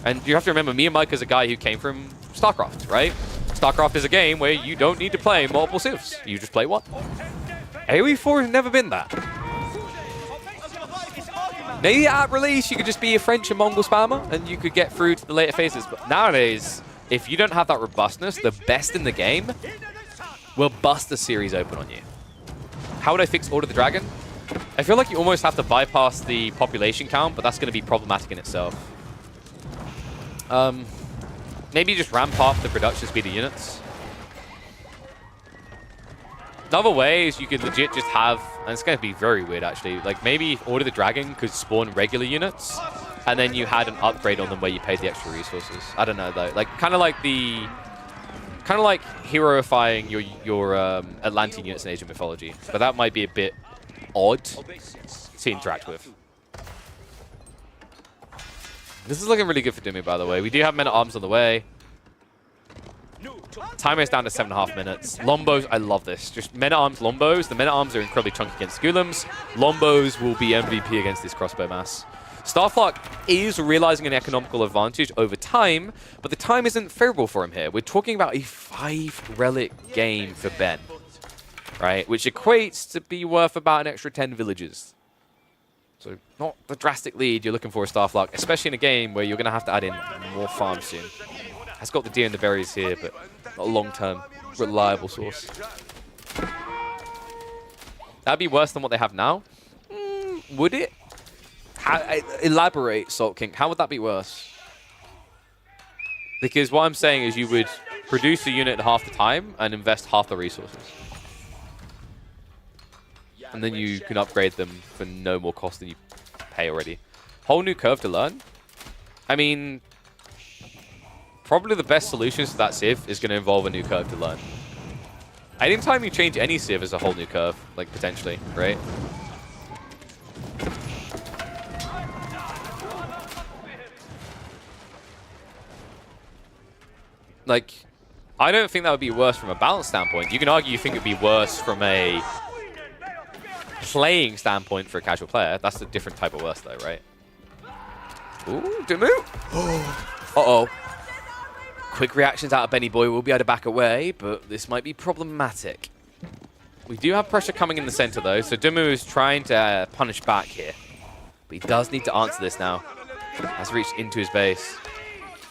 And you have to remember, Mio Micah is a guy who came from StarCraft, right? StarCraft is a game where you don't need to play multiple civs. You just play one. AoE 4 has never been that. Maybe at release you could just be a French and Mongol spammer and you could get through to the later phases. But nowadays, if you don't have that robustness, the best in the game will bust the series open on you. How would I fix Order the Dragon? I feel like you almost have to bypass the population count, but that's going to be problematic in itself. Maybe just ramp up the production speed of units. Another way is you could legit just have, and it's going to be very weird actually, like maybe Order the Dragon could spawn regular units, and then you had an upgrade on them where you paid the extra resources. I don't know though, like kind of like heroifying your Atlantean units in Asian mythology, but that might be a bit odd to interact with. This is looking really good for Dimu, by the way. We do have men-at-arms on the way. Timer is down to 7.5 minutes. Lombos, I love this. Just men-at-arms, Lombos. The men-at-arms are incredibly chunky against Golems. Lombos will be MVP against this crossbow mass. Starflux is realizing an economical advantage over time, but the time isn't favorable for him here. We're talking about a 5-relic game for Ben, right? Which equates to be worth about an extra 10 villages. So not the drastic lead you're looking for a Starflux, especially in a game where you're going to have to add in more farms soon. Has got the deer and the berries here, but not a long-term, reliable source. That'd be worse than what they have now? Would it? Elaborate, Salt King. How would that be worse? Because what I'm saying is you would produce a unit half the time and invest half the resources. And then you can upgrade them for no more cost than you pay already. Whole new curve to learn. I mean, probably the best solutions to that civ is going to involve a new curve to learn. Anytime you change any civ is a whole new curve, like potentially, right? Like, I don't think that would be worse from a balance standpoint. You can argue you think it would be worse from a playing standpoint for a casual player. That's a different type of worse though, right? Ooh, Dimu! Uh-oh. Quick reactions out of Benny Boy. We'll be able to back away, but this might be problematic. We do have pressure coming in the center though, so Dimu is trying to punish back here. But he does need to answer this now. Has reached into his base.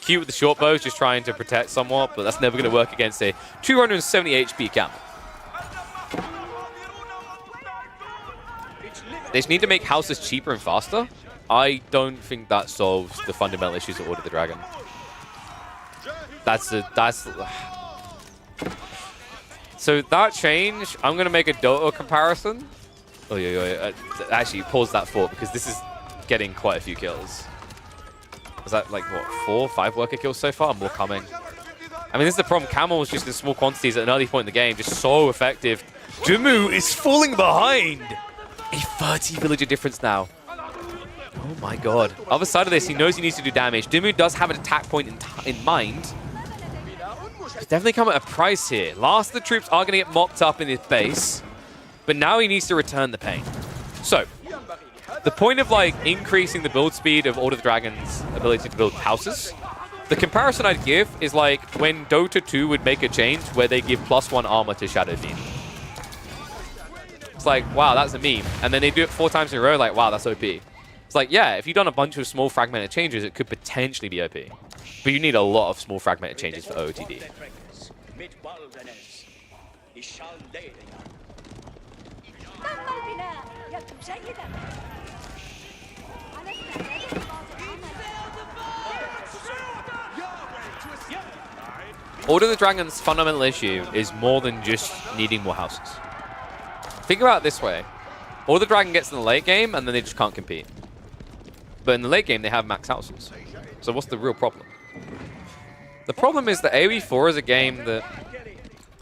Cute with the short bows, just trying to protect somewhat, but that's never going to work against a 270 HP camel. They just need to make houses cheaper and faster. I don't think that solves the fundamental issues of Order of the Dragon. So that change, I'm going to make a Dota comparison. Oh, yeah. Actually, pause that thought because this is getting quite a few kills. Was that like, what, 4, 5 worker kills so far? More coming. I mean, this is the problem. Camel was just in small quantities at an early point in the game, just so effective. Dumu is falling behind. A 30 villager difference now. Oh my god. Other side of this, he knows he needs to do damage. Dumu does have an attack point in mind. It's definitely come at a price here. Last of the troops are going to get mopped up in his base, but now he needs to return the pain. So, the point of like increasing the build speed of Order of the Dragon's ability to build houses, the comparison I'd give is like when Dota 2 would make a change where they give +1 armor to Shadow Fiend. It's like, wow, that's a meme. And then they do it 4 times in a row, like, wow, that's OP. It's like, yeah, if you've done a bunch of small fragmented changes, it could potentially be OP. But you need a lot of small fragmented changes for OOTD. Order of the Dragon's fundamental issue is more than just needing more houses. Think about it this way. Order of the Dragon gets in the late game, and then they just can't compete. But in the late game, they have max houses. So what's the real problem? The problem is that AoE 4 is a game that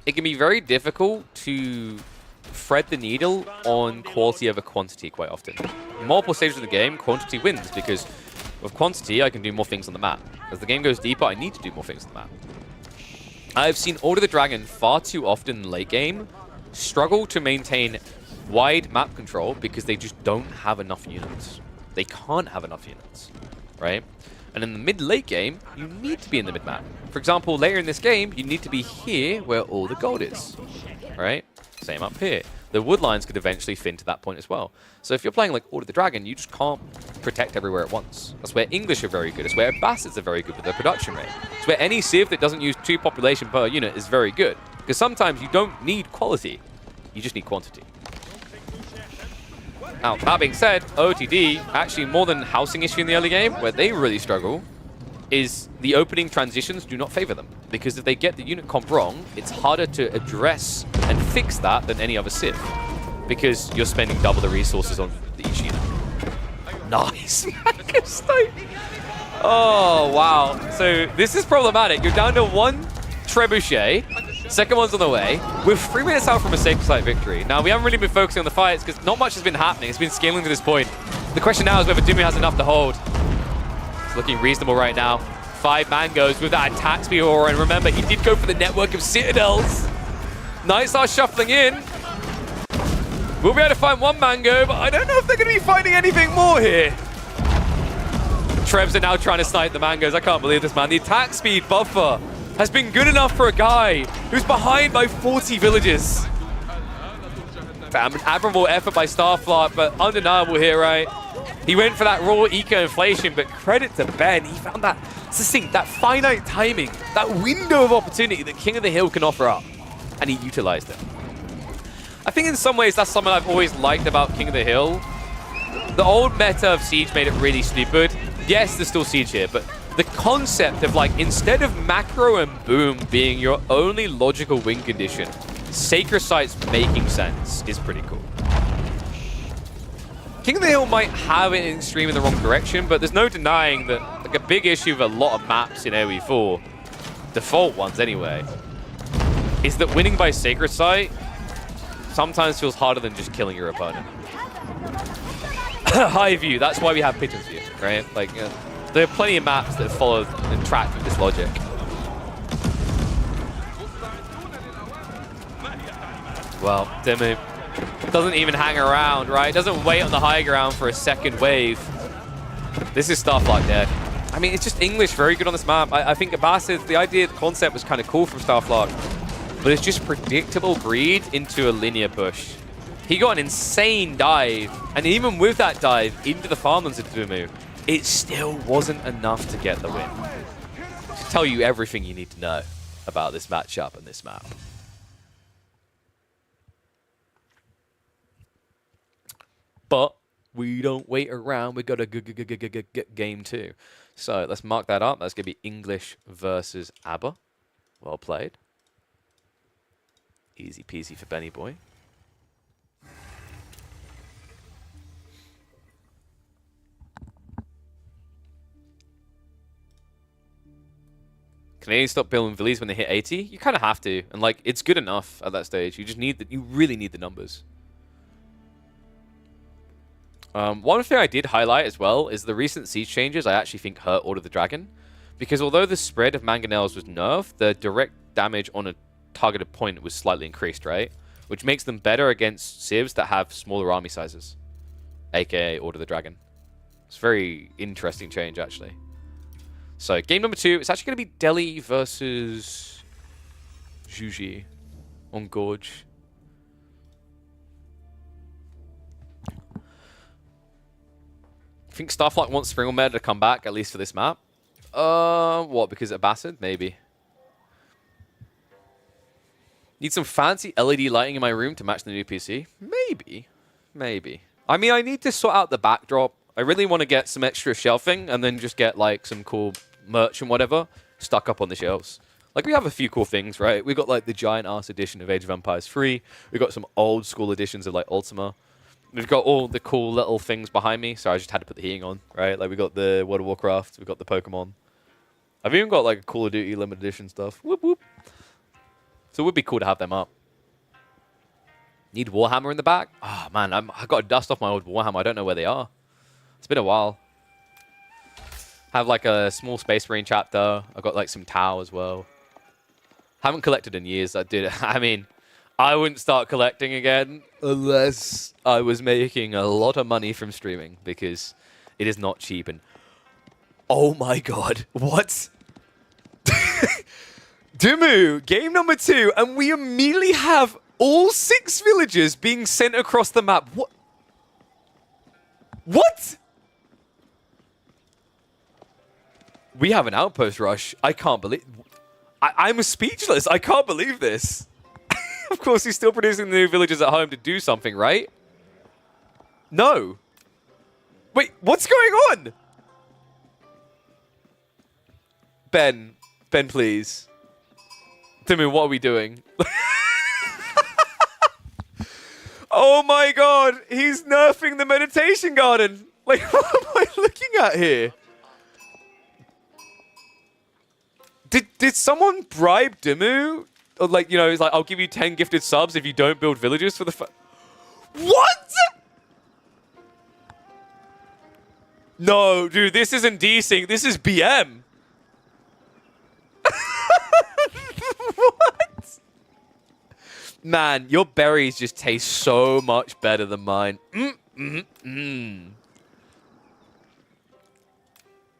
it can be very difficult to thread the needle on quality over quantity quite often. In multiple stages of the game, quantity wins, because with quantity, I can do more things on the map. As the game goes deeper, I need to do more things on the map. I've seen Order of the Dragon far too often in late game struggle to maintain wide map control because they just don't have enough units. They can't have enough units, right? And in the mid-late game, you need to be in the mid-map. For example, later in this game, you need to be here where all the gold is, right? Same up here. The wood lines could eventually fit to that point as well. So if you're playing like Order of the Dragon, you just can't protect everywhere at once. That's where English are very good. It's where Bastards are very good with their production rate. It's where any civ that doesn't use 2 population per unit is very good. Because sometimes you don't need quality, you just need quantity. Now, that being said, OTD, actually more than housing issue in the early game, where they really struggle, is the opening transitions do not favor them. Because if they get the unit comp wrong, it's harder to address and fix that than any other civ. Because you're spending double the resources on each unit. Nice! Oh, wow. So this is problematic. You're down to 1 trebuchet. Second one's on the way. We're 3 minutes out from a sacred site victory. Now, we haven't really been focusing on the fights because not much has been happening. It's been scaling to this point. The question now is whether Dumu has enough to hold. It's looking reasonable right now. 5 mangoes with that attack speed aura. And remember, he did go for the network of citadels. Knights are shuffling in. We'll be able to find 1 mango, but I don't know if they're going to be finding anything more here. Trebs are now trying to snipe the mangoes. I can't believe this, man. The attack speed buffer has been good enough for a guy who's behind by 40 villages. Damn, an admirable effort by Starflart, but undeniable here, right? He went for that raw eco-inflation, but credit to Ben. He found that succinct, that finite timing, that window of opportunity that King of the Hill can offer up, and he utilized it. I think in some ways that's something I've always liked about King of the Hill. The old meta of Siege made it really stupid. Yes, there's still Siege here, but the concept of, like, instead of macro and boom being your only logical win condition, Sacred Sites making sense is pretty cool. King of the Hill might have an extreme in the wrong direction, but there's no denying that, like, a big issue with a lot of maps in AoE 4, default ones anyway, is that winning by Sacred Site sometimes feels harder than just killing your opponent. High view, that's why we have Pigeon's view, right? Like, there are plenty of maps that follow and track with this logic. Well, Dumu doesn't even hang around, right? Doesn't wait on the high ground for a second wave. This is Starflart dead. I mean, it's just English very good on this map. I think Bastards, the idea, the concept was kind of cool from Starflart, but it's just predictable greed into a linear push. He got an insane dive, and even with that dive into the farmlands of Dumu, it still wasn't enough to get the win. To tell you everything you need to know about this matchup and this map. But we don't wait around. We got a good game too. So let's mark that up. That's going to be English versus ABBA. Well played. Easy peasy for Benny Boy. Canadians stop building villies when they hit 80. You kind of have to, and like it's good enough at that stage. You just need the, you really need the numbers. One thing I did highlight as well is the recent siege changes. I actually think hurt Order of the Dragon, because although the spread of mangonels was nerfed, the direct damage on a targeted point was slightly increased, right? Which makes them better against civs that have smaller army sizes, aka Order of the Dragon. It's a very interesting change actually. So game number 2, it's actually going to be Delhi versus Juji on Gorge. I think Starflight wants Spring Meta to come back, at least for this map. What, because of Bassett? Maybe. Need some fancy LED lighting in my room to match the new PC? Maybe. Maybe. I mean, I need to sort out the backdrop. I really want to get some extra shelving and then just get like some cool merch and whatever stuck up on the shelves. Like we have a few cool things, right? We got like the giant ass edition of Age of Empires 3. We got some old school editions of like Ultima. We've got all the cool little things behind me, so I just had to put the heating on, right? Like we got the World of Warcraft, we got the Pokemon. I've even got like a Call of Duty limited edition stuff. Whoop whoop. So it would be cool to have them up. Need Warhammer in the back? Oh man, I got to dust off my old Warhammer. I don't know where they are. It's been a while. Have like a small Space Marine chapter. I got like some Tau as well. Haven't collected in years. I mean, I wouldn't start collecting again unless I was making a lot of money from streaming, because it is not cheap. And oh my god, what? Dimu, game number 2, and we immediately have all 6 villagers being sent across the map. What? What? We have an outpost rush. I can't believe... I'm speechless. I can't believe this. Of course, he's still producing the new villagers at home to do something, right? No. Wait, what's going on? Ben, please. Timmy, what are we doing? Oh my god, he's nerfing the meditation garden. Like, what am I looking at here? Did someone bribe Dimu? Or like, you know, it's like, I'll give you 10 gifted subs if you don't build villages for the What? No, dude, this isn't desync. This is BM. What? Man, your berries just taste so much better than mine.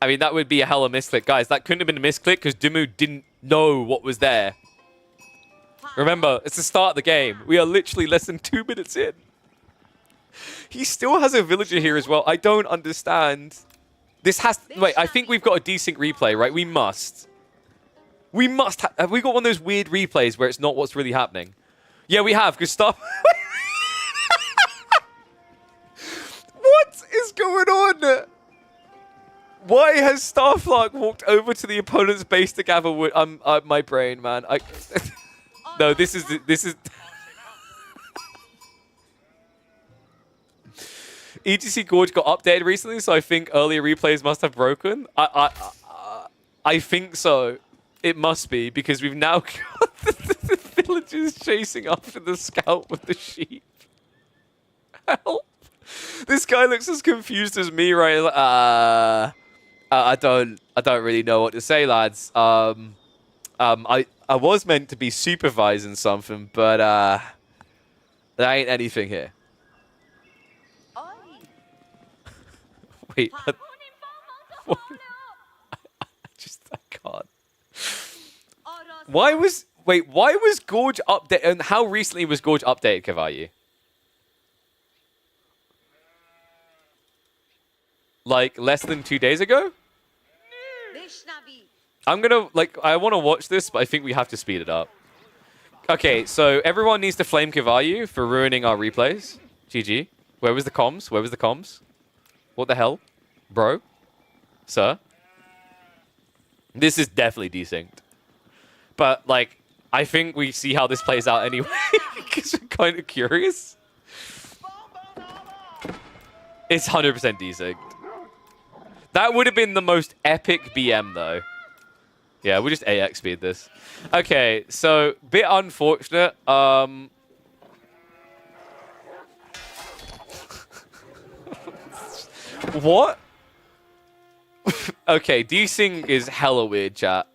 I mean, that would be a hella misclick. Guys, that couldn't have been a misclick because Dimu didn't know what was there. Remember, it's the start of the game. We are literally less than 2 minutes in. He still has a villager here as well. I don't understand. This has... Wait, I think we've got a desync replay, right? We must. We must... Have we got one of those weird replays where it's not what's really happening? Yeah, we have, because stuff... What is going on? Why has Starflark walked over to the opponent's base to gather wood? My brain, man. No, this is... ETC Gorge got updated recently, so I think earlier replays must have broken. I think so. It must be, because we've now got the villagers chasing after the scout with the sheep. Help! This guy looks as confused as me, right? I don't really know what to say, lads. I was meant to be supervising something, but there ain't anything here. Wait, I can't. Why was Gorge updated? And how recently was Gorge updated, Cavayu? like less than 2 days ago. I'm gonna I want to watch this, but I think we have to speed it up. Okay, so everyone needs to flame Kivayu for ruining our replays. GG. Where was the comms? Where was the comms? What the hell? Bro? Sir? This is definitely desynced. But, like, I think we see how this plays out anyway, because we're kind of curious. It's 100% desynced. That would have been the most epic BM, though. Yeah, we'll just AX speed this. Okay, so, bit unfortunate. What? Okay, desync is hella weird, chat.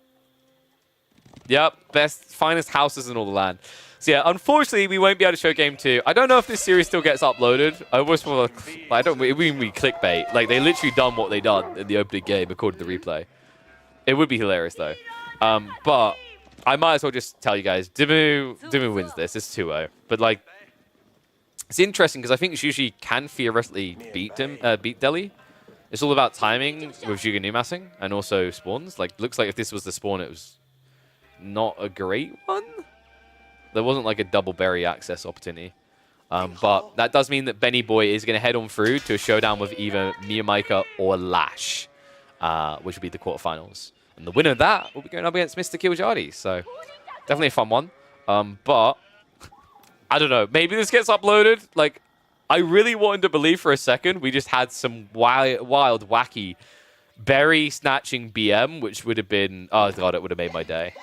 Yep, finest houses in all the land. So yeah, unfortunately, we won't be able to show game 2. I don't know if this series still gets uploaded. I almost want to... I don't mean we clickbait. Like, they literally done what they done in the opening game according to the replay. It would be hilarious, though. But I might as well just tell you guys, Dimu wins this. It's 2-0. But, like, it's interesting because I think Juji can theoretically beat Delhi. It's all about timing with Juga Numassing and also spawns. Like, looks like if this was the spawn, it was not a great one. There wasn't like a double berry access opportunity. But that does mean that Benny Boy is going to head on through to a showdown with either Miyamaika or Lash, which will be the quarterfinals. And the winner of that will be going up against Mr. Kiljadi. So definitely a fun one. But I don't know. Maybe this gets uploaded. Like, I really wanted to believe for a second we just had some wild wacky berry snatching BM, which would have been... Oh, God, it would have made my day.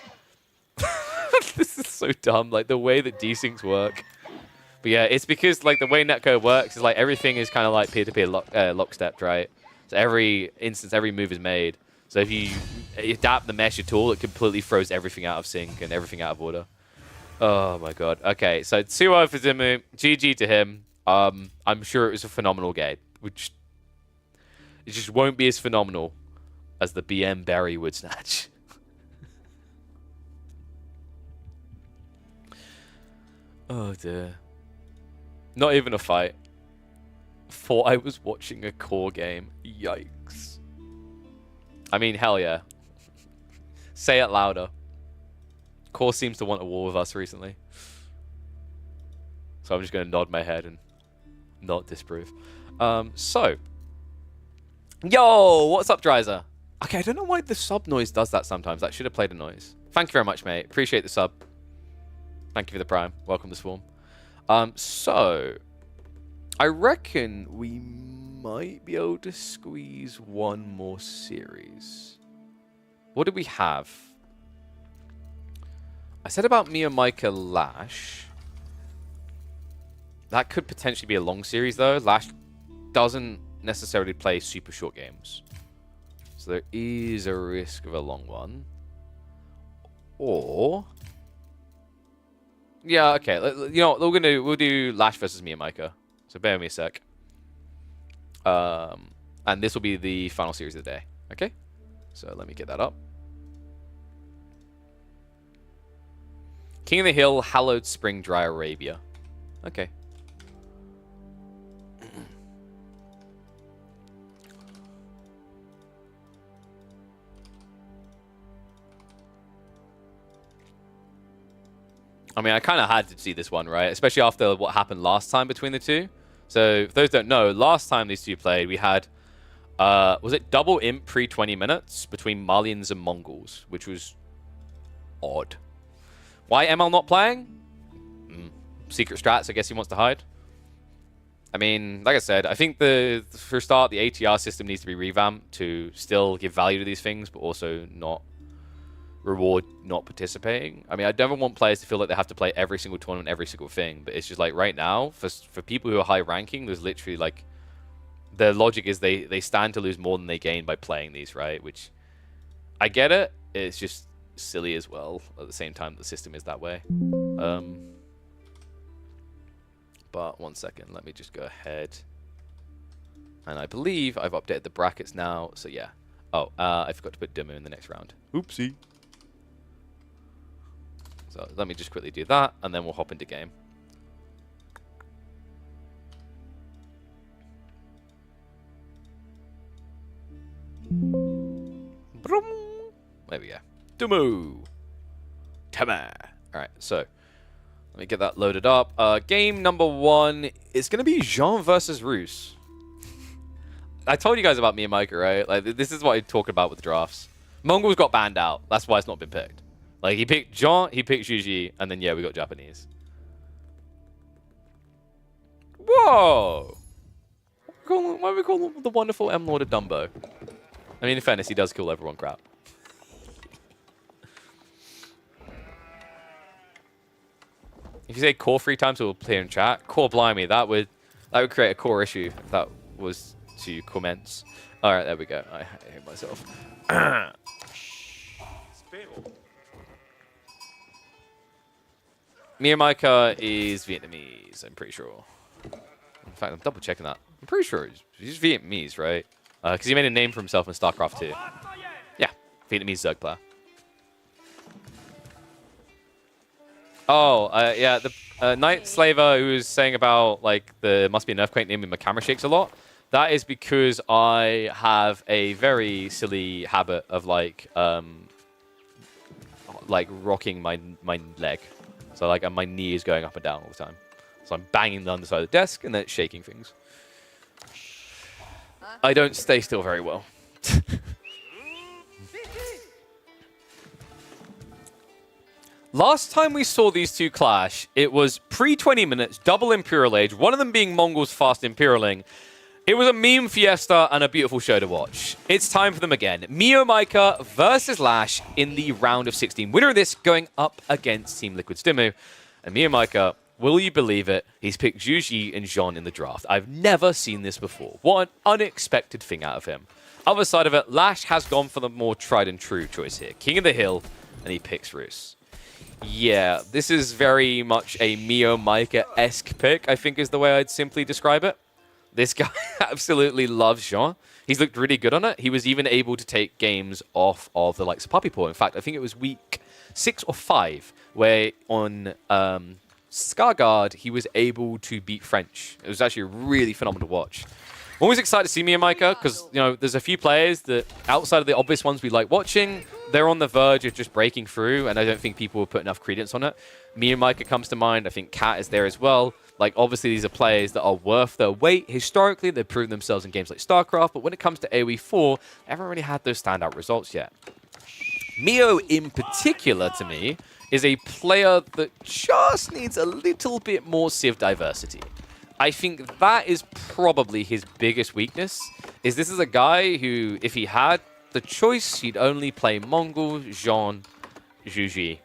This is so dumb, like the way that desyncs work. But yeah, it's because like the way netcode works is like everything is kind of like peer-to-peer lockstep, right? So every instance, every move is made. So if you adapt the mesh at all, it completely throws everything out of sync and everything out of order. Oh my God. Okay, so 2-0 for Zimu. GG to him. I'm sure it was a phenomenal game, which it just won't be as phenomenal as the BM Berry would snatch. Oh dear. Not even a fight. Thought I was watching a core game. Yikes. I mean, hell yeah. Say it louder. Core seems to want a war with us recently. So I'm just going to nod my head and not disprove. So. Yo, what's up, Dryzer? Okay, I don't know why the sub noise does that sometimes. I should have played a noise. Thank you very much, mate. Appreciate the sub. Thank you for the prime. Welcome to Swarm. So, I reckon we might be able to squeeze one more series. What do we have? I said about Miyamaika Lash. That could potentially be a long series, though. Lash doesn't necessarily play super short games. So there is a risk of a long one. Or... Yeah, okay. You know what we'll do Lash versus Miyamaika. So bear with me a sec. And this will be the final series of the day. Okay? So let me get that up. King of the Hill, Hallowed Spring, Dry Arabia. Okay. I mean, I kind of had to see this one, right? Especially after what happened last time between the two. So, for those who don't know, last time these two played, we had, was it double imp pre-20 minutes between Malians and Mongols, which was odd. Why ML not playing? Secret strats, I guess he wants to hide. I mean, like I said, I think for a start, the ATR system needs to be revamped to still give value to these things, but also not reward not participating. I mean, I never want players to feel like they have to play every single tournament, every single thing, but it's just like right now, for people who are high ranking, there's literally like, the logic is they stand to lose more than they gain by playing these, right? Which, I get it, it's just silly as well, at the same time the system is that way. But one second, let me just go ahead. And I believe I've updated the brackets now, so yeah. Oh, I forgot to put Dimu in the next round. Oopsie. So let me just quickly do that, and then we'll hop into game. Stimu. Tama. All right, so let me get that loaded up. Game number 1 is going to be Jean versus Roos. I told you guys about me and Micah, right? Like, this is what I talk about with drafts. Mongols got banned out. That's why it's not been picked. Like, he picked Jean, he picked Juji, and then, yeah, we got Japanese. Whoa! Why do we call him the wonderful M. Lord of Dumbo? I mean, in fairness, he does kill everyone crap. If you say core 3 times, we'll play in chat. Core blimey, that would create a core issue if that was to commence. All right, there we go. I hate myself. Mia Micah is Vietnamese, I'm pretty sure. In fact, I'm double checking that. I'm pretty sure he's Vietnamese, right? Because he made a name for himself in StarCraft 2. Yeah, Vietnamese Zerg player. Oh, yeah, the Night Slaver who was saying about, like, there must be an earthquake near me, my camera shakes a lot. That is because I have a very silly habit of, like rocking my leg. So, like, my knee is going up and down all the time. So I'm banging the underside of the desk, and then it's shaking things. I don't stay still very well. Last time we saw these two clash, it was pre-20 minutes, double Imperial Age, one of them being Mongols fast Imperialing. It was a meme fiesta and a beautiful show to watch. It's time for them again. Mio Micah versus Lash in the round of 16. Winner of this going up against Team Liquid Stimu. And Mio Micah, will you believe it? He's picked Juji and Jean in the draft. I've never seen this before. What an unexpected thing out of him. Other side of it, Lash has gone for the more tried and true choice here. King of the Hill, and he picks Roos. Yeah, this is very much a Mio Micah-esque pick, I think is the way I'd simply describe it. This guy absolutely loves Jean. He's looked really good on it. He was even able to take games off of the likes of Puppy Paw. In fact, I think it was week 6 or 5, where on Scarguard, he was able to beat French. It was actually really phenomenal to watch. I'm always excited to see Mio Micah because, you know, there's a few players that, outside of the obvious ones we like watching, they're on the verge of just breaking through, and I don't think people will put enough credence on it. Mio Micah comes to mind. I think Cat is there as well. Like, obviously, these are players that are worth their weight. Historically, they've proven themselves in games like StarCraft, but when it comes to AoE 4, they haven't really had those standout results yet. Mio, in particular, to me, is a player that just needs a little bit more Civ diversity. I think that is probably his biggest weakness, is this is a guy who, if he had the choice, he'd only play Mongol, Jean, Juji,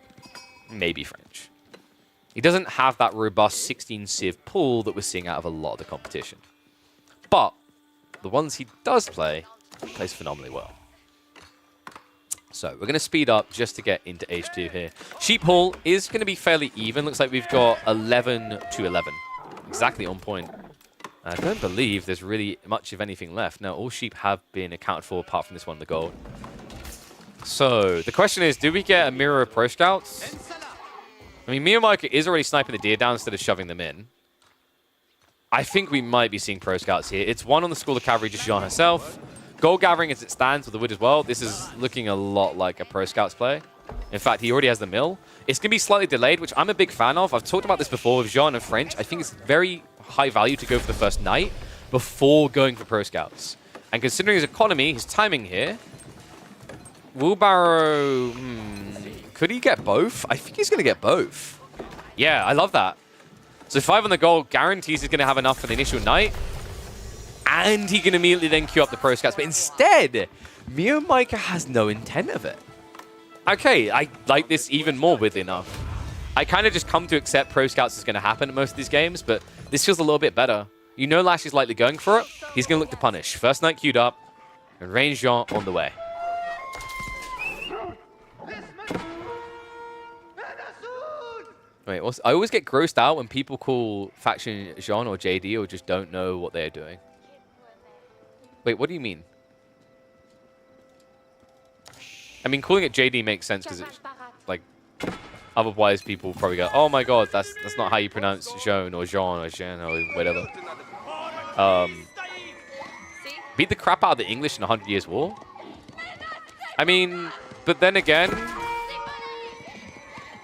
maybe French. He doesn't have that robust 16 Civ pool that we're seeing out of a lot of the competition. But the ones he does play, he plays phenomenally well. So we're going to speed up just to get into H2 here. Sheep Hall is going to be fairly even. Looks like we've got 11 to 11. Exactly on point. I don't believe there's really much of anything left. No, all sheep have been accounted for apart from this one, the gold. So the question is, do we get a mirror of Pro Scouts? I mean, Mio Micah is already sniping the deer down instead of shoving them in. I think we might be seeing Pro Scouts here. It's one on the School of Cavalry, just Jean herself. Gold gathering as it stands with the wood as well. This is looking a lot like a Pro Scouts play. In fact, he already has the mill. It's going to be slightly delayed, which I'm a big fan of. I've talked about this before with Jean and French. I think it's very high value to go for the first night before going for Pro Scouts. And considering his economy, his timing here, Wheelbarrow, could he get both? I think he's going to get both. Yeah, I love that. So 5 on the gold guarantees he's going to have enough for the initial night. And he can immediately then queue up the Pro Scouts. But instead, Mio Micah has no intent of it. Okay, I like this even more, weirdly enough. I kind of just come to accept Pro Scouts is going to happen in most of these games, but this feels a little bit better. You know Lash is likely going for it. He's going to look to punish. First night queued up, and range Jean on the way. Wait, I always get grossed out when people call Faction Jean or JD or just don't know what they're doing. Wait, what do you mean? I mean, calling it JD makes sense because it's like, otherwise people probably go, "Oh my God, that's not how you pronounce Jean or Jean or whatever." Beat the crap out of the English in 100 Years' War. I mean, but then again,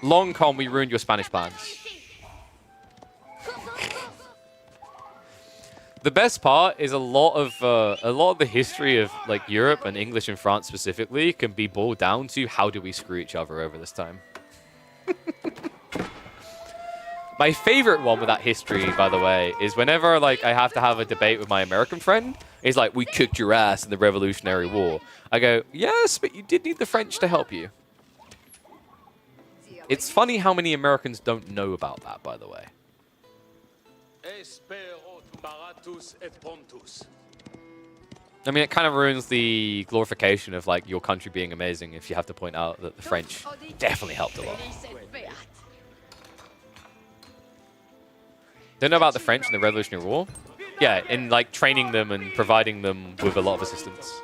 Long con, we ruined your Spanish plans. The best part is a lot of the history of like Europe and English and France specifically can be boiled down to how do we screw each other over this time. My favorite one with that history, by the way, is whenever like I have to have a debate with my American friend, he's like, "We kicked your ass in the Revolutionary War." I go, "Yes, but you did need the French to help you." It's funny how many Americans don't know about that, by the way. I mean, it kind of ruins the glorification of like your country being amazing if you have to point out that the French definitely helped a lot. Don't know about the French in the Revolutionary War? Yeah, in like training them and providing them with a lot of assistance.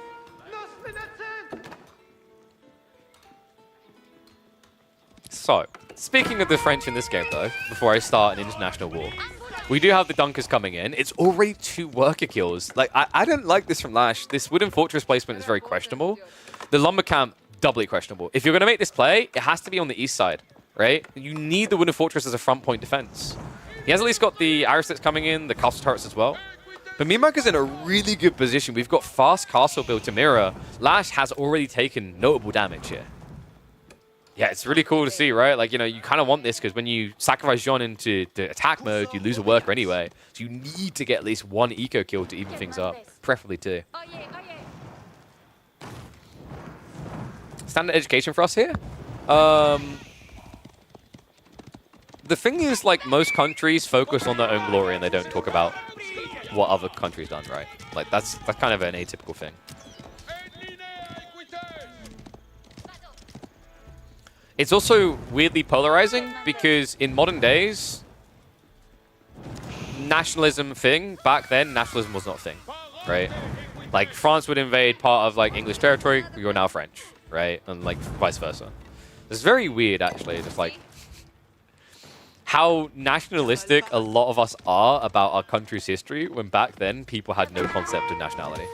So, speaking of the French in this game though, before I start an international war, we do have the Dunkers coming in. It's already 2 worker kills. Like, I don't like this from Lash. This Wooden Fortress placement is very questionable. The Lumber Camp, doubly questionable. If you're going to make this play, it has to be on the east side, right? You need the Wooden Fortress as a front point defense. He has at least got the Aristats coming in, the castle turrets as well. But Mimaika's in a really good position. We've got fast castle build to mirror. Lash has already taken notable damage here. Yeah, it's really cool to see, right? Like, you know, you kind of want this because when you sacrifice Jean into the attack mode, you lose a worker anyway. So you need to get at least 1 eco kill to even things up. Preferably 2. Standard education for us here. The thing is, like, most countries focus on their own glory and they don't talk about what other countries done, right? Like, that's kind of an atypical thing. It's also weirdly polarizing because in modern days, nationalism thing, back then, nationalism was not a thing, right? Like, France would invade part of, like, English territory, you're now French, right? And, like, vice versa. It's very weird, actually, just, like, how nationalistic a lot of us are about our country's history when back then people had no concept of nationality.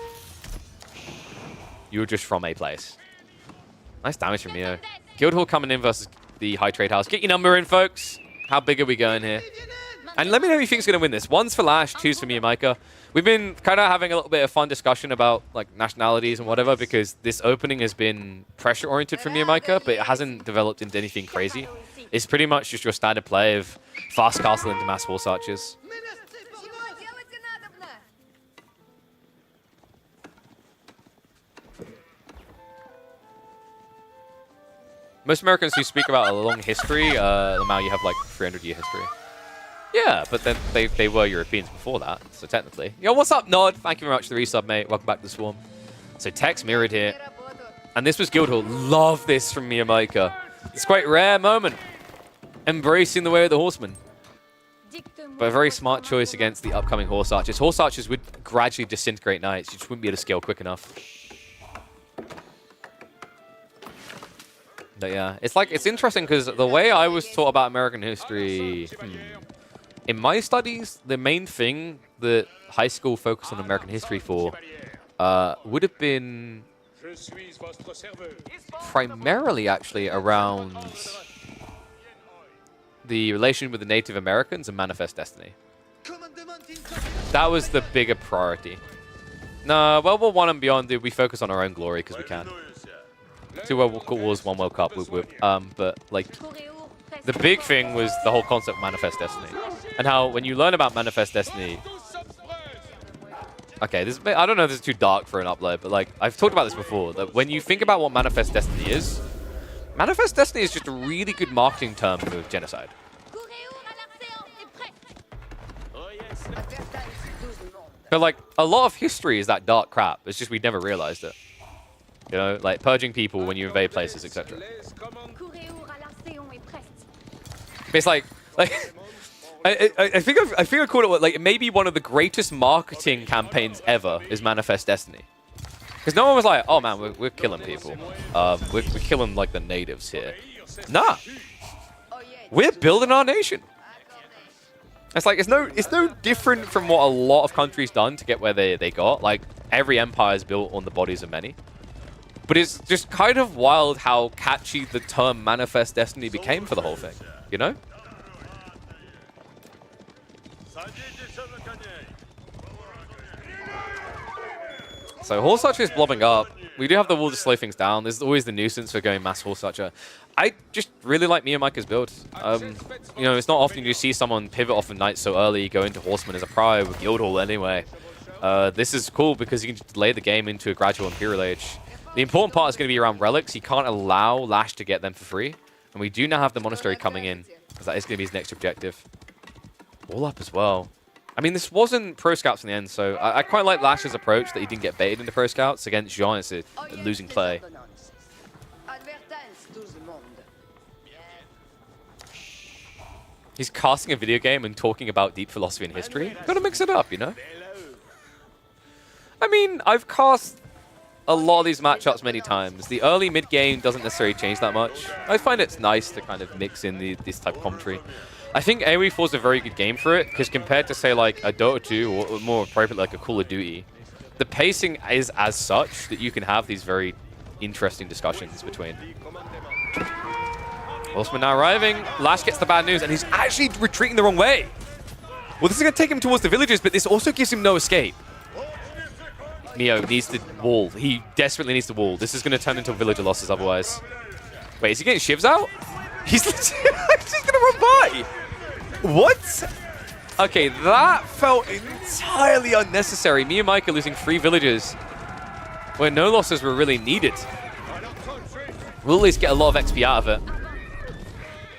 You were just from a place. Nice damage from Mio. Guildhall coming in versus the High Trade House. Get your number in, folks. How big are we going here? And let me know who you think is going to win this. 1's for Lash, 2's for Miyamaika. We've been kind of having a little bit of fun discussion about like nationalities and whatever because this opening has been pressure-oriented for Miyamaika, but it hasn't developed into anything crazy. It's pretty much just your standard play of fast castle into mass horse archers. Most Americans who speak about a long history, Lamau, you have like 300-year history. Yeah, but then they were Europeans before that, so technically. Yo, what's up, Nod? Thank you very much for the resub, mate. Welcome back to the Swarm. So Tech's mirrored here. And this was Guildhall. Love this from Miyamaika. It's quite a rare moment. Embracing the way of the horseman. But a very smart choice against the upcoming horse archers. Horse archers would gradually disintegrate knights. You just wouldn't be able to scale quick enough. But yeah, it's interesting because the way I was taught about American history, in my studies, the main thing that high school focused on American history for would have been primarily actually around the relation with the Native Americans and Manifest Destiny. That was the bigger priority. No, World War I and beyond, dude, we focus on our own glory because we can. 2 World Wars, 1 World Cup, but like the big thing was the whole concept of Manifest Destiny and how when you learn about Manifest Destiny, okay, this I don't know if this is too dark for an upload, but like I've talked about this before, that when you think about what Manifest Destiny is just a really good marketing term for genocide. But like a lot of history is that dark crap. It's just we never realized it. You know, like purging people when you invade places, etc. It's like I think I called it like maybe one of the greatest marketing campaigns ever is Manifest Destiny, because no one was like, oh man, we're killing people, we're killing like the natives here. Nah, we're building our nation. It's like it's no different from what a lot of countries done to get where they got. Like every empire is built on the bodies of many. But it's just kind of wild how catchy the term Manifest Destiny became for the whole thing, you know? So Horse Archer is blobbing up. We do have the wall to slow things down. There's always the nuisance for going mass Horse Archer. I just really like Miyamika's build. You know, it's not often you see someone pivot off of Knight so early, go into Horseman as a prio with Guildhall anyway. This is cool because you can just delay the game into a gradual Imperial Age. The important part is going to be around relics. You can't allow Lash to get them for free. And we do now have the Monastery coming in, because that is going to be his next objective. Wall up as well. I mean, this wasn't Pro Scouts in the end, so I quite like Lash's approach that he didn't get baited into Pro Scouts. Against Jean, it's a losing play. He's casting a video game and talking about deep philosophy and history. Gotta mix it up, you know? I mean, I've cast a lot of these matchups many times. The early mid-game doesn't necessarily change that much. I find it's nice to kind of mix in this type of commentary. I think AoE 4 is a very good game for it, because compared to, say, like a Dota 2, or more appropriately, like a Call of Duty, the pacing is as such that you can have these very interesting discussions between. Horseman now arriving. Lash gets the bad news, and he's actually retreating the wrong way. Well, this is going to take him towards the villagers, but this also gives him no escape. Mio needs the wall. He desperately needs the wall. This is going to turn into villager losses otherwise. Wait, is he getting shivs out? He's just going to run by. What? Okay, that felt entirely unnecessary. Miyamika losing 3 villagers where no losses were really needed. We'll at least get a lot of XP out of it.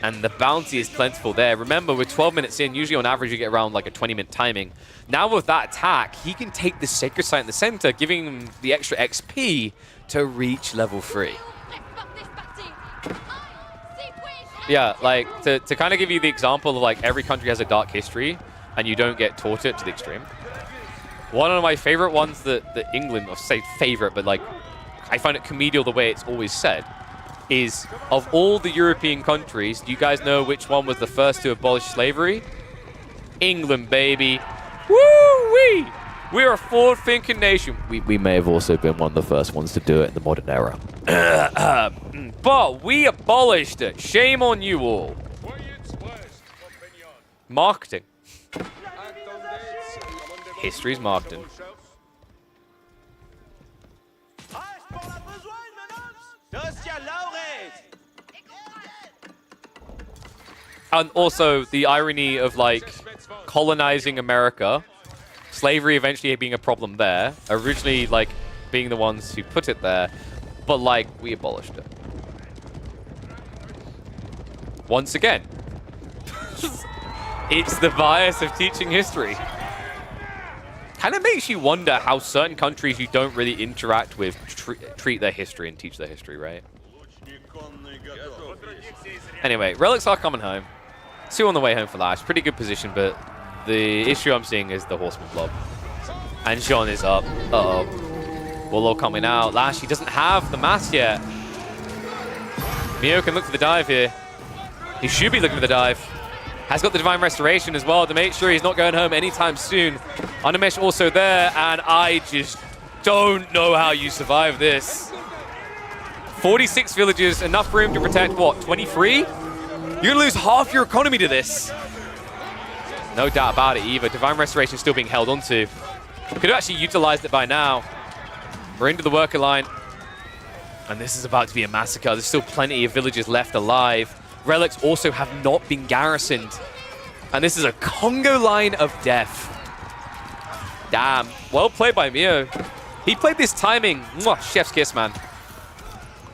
And the bounty is plentiful there. Remember, we're 12 minutes in. Usually on average, you get around like a 20-minute timing. Now with that attack, he can take the Sacred Site in the center, giving him the extra XP to reach level 3. Yeah, like, to kind of give you the example of, like, every country has a dark history, and you don't get taught it to the extreme. One of my favorite ones that England, or say favorite, but, like, I find it comedial the way it's always said, is, of all the European countries, do you guys know which one was the first to abolish slavery? England, baby. Woo-wee! We're a forward-thinking nation. We may have also been one of the first ones to do it in the modern era. But we abolished it. Shame on you all. Marketing. History's marketing. And also the irony of, like, colonizing America, slavery eventually being a problem there, originally, like, being the ones who put it there, but, like, we abolished it. Once again, it's the bias of teaching history. Kind of makes you wonder how certain countries you don't really interact with treat their history and teach their history, right? Anyway, relics are coming home. 2 on the way home for Lash. Pretty good position, but the issue I'm seeing is the Horseman blob. And Jean is up. Uh-oh. Warlord coming out. Lash, he doesn't have the mass yet. Mio can look for the dive here. He should be looking for the dive. Has got the Divine Restoration as well to make sure he's not going home anytime soon. Undermesh also there, and I just don't know how you survive this. 46 villagers, enough room to protect, what, 23? You're going to lose half your economy to this. No doubt about it either. Divine Restoration still being held onto. Could have actually utilized it by now. We're into the worker line. And this is about to be a massacre. There's still plenty of villagers left alive. Relics also have not been garrisoned. And this is a Congo line of death. Damn. Well played by Mio. He played this timing. Mwah, chef's kiss, man.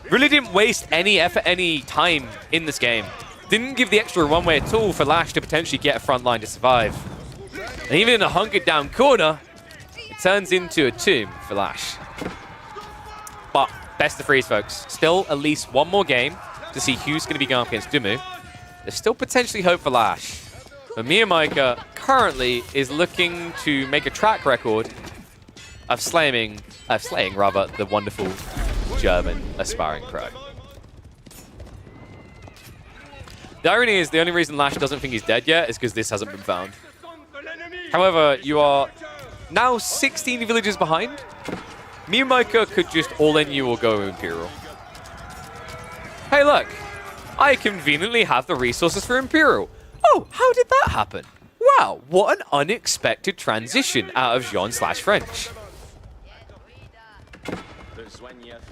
Really didn't waste any effort, any time in this game. Didn't give the extra runway at all for Lash to potentially get a front line to survive. And even in a hunkered down corner, it turns into a tomb for Lash. But best of 3s, folks. Still at least one more game to see who's going to be going up against Dumu. There's still potentially hope for Lash. But Miyamika currently is looking to make a track record of slaying the wonderful German aspiring pro. The irony is the only reason Lash doesn't think he's dead yet is because this hasn't been found. However, you are now 16 villagers behind. Miyamika could just all in you or go Imperial. Hey, look. I conveniently have the resources for Imperial. Oh, how did that happen? Wow, what an unexpected transition out of Jean/French.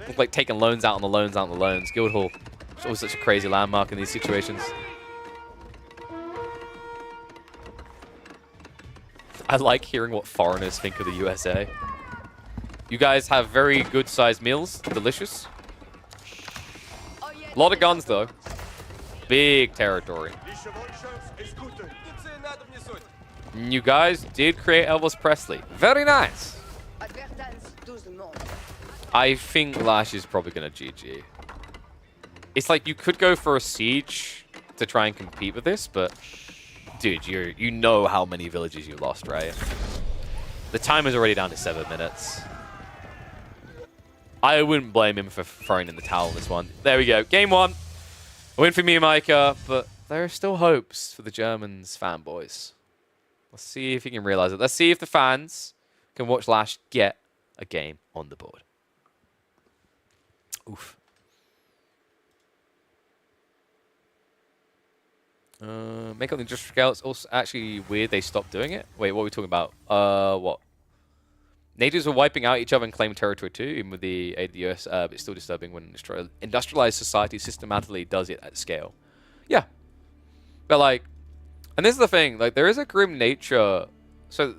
Look like taking loans out on the loans out on the loans. Guildhall is always such a crazy landmark in these situations. I like hearing what foreigners think of the USA. You guys have very good-sized meals. Delicious. A lot of guns, though. Big territory. You guys did create Elvis Presley. Very nice. I think Lash is probably going to GG. It's like you could go for a siege to try and compete with this, but dude, you know how many villages you lost, right? The time is already down to 7 minutes. I wouldn't blame him for throwing in the towel on this one. There we go. Game 1. A win for Miyamika, but there are still hopes for the Germans fanboys. Let's see if he can realize it. Let's see if the fans can watch Lash get a game on the board. Oof. Make up the industrial scale. It's also actually weird they stopped doing it. Wait, what are we talking about? What? Natives were wiping out each other and claiming territory too, even with the aid of the US. But it's still disturbing when industrialized society systematically does it at scale. Yeah. But like, and this is the thing, like there is a grim nature. So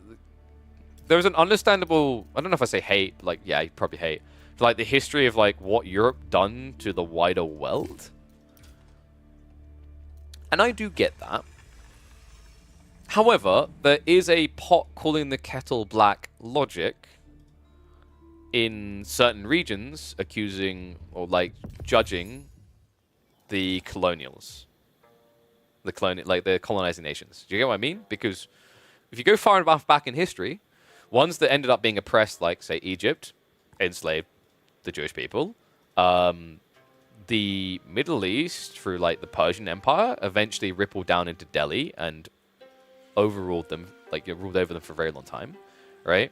there's an understandable, I don't know if I say hate, but like, yeah, you probably hate, for like the history of like what Europe done to the wider world. And I do get that. However, there is a pot calling the kettle black logic in certain regions accusing or like judging the colonials. The colonizing nations. Do you get what I mean? Because if you go far enough back in history, ones that ended up being oppressed, like say Egypt, enslaved the Jewish people. The Middle East, through like the Persian Empire, eventually rippled down into Delhi and overruled them, like ruled over them for a very long time, right?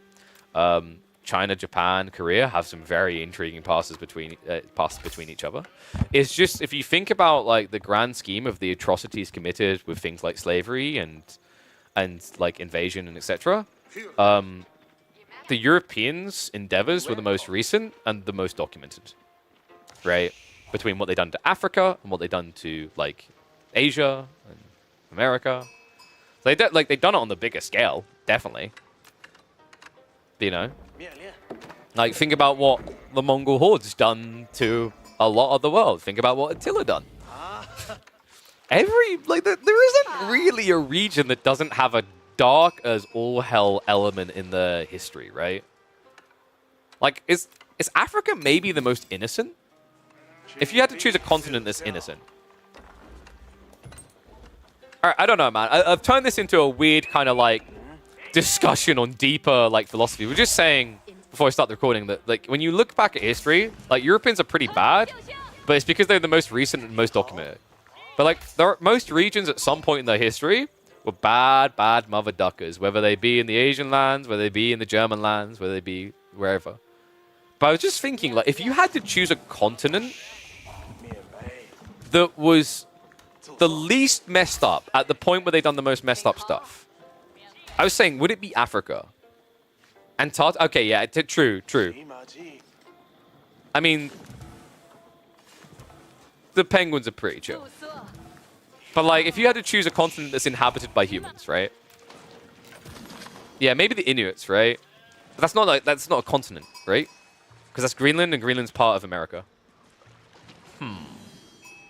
China, Japan, Korea have some very intriguing passes between each other. It's just, if you think about like the grand scheme of the atrocities committed with things like slavery and like invasion and etc., the Europeans' endeavors were the most recent and the most documented, right? Between what they've done to Africa and what they've done to like Asia and America. So they've done it on the bigger scale, definitely. You know? Like, think about what the Mongol horde's done to a lot of the world. Think about what Attila done. There isn't really a region that doesn't have a dark as all hell element in the history, right? Like, is Africa maybe the most innocent? If you had to choose a continent that's innocent. Alright, I don't know, man. I've turned this into a weird kind of like discussion on deeper like philosophy. We're just saying before I start the recording that like when you look back at history, like Europeans are pretty bad, but it's because they're the most recent and most documented. But like most regions at some point in their history were bad mother duckers, whether they be in the Asian lands, whether they be in the German lands, whether they be wherever. But I was just thinking, like, if you had to choose a continent that was the least messed up at the point where they've done the most messed up stuff, I was saying, would it be Africa? Antarctica? Okay, yeah, true. I mean, the penguins are pretty chill. But, like, if you had to choose a continent that's inhabited by humans, right? Yeah, maybe the Inuits, right? But that's not a continent, right? Because that's Greenland, and Greenland's part of America. All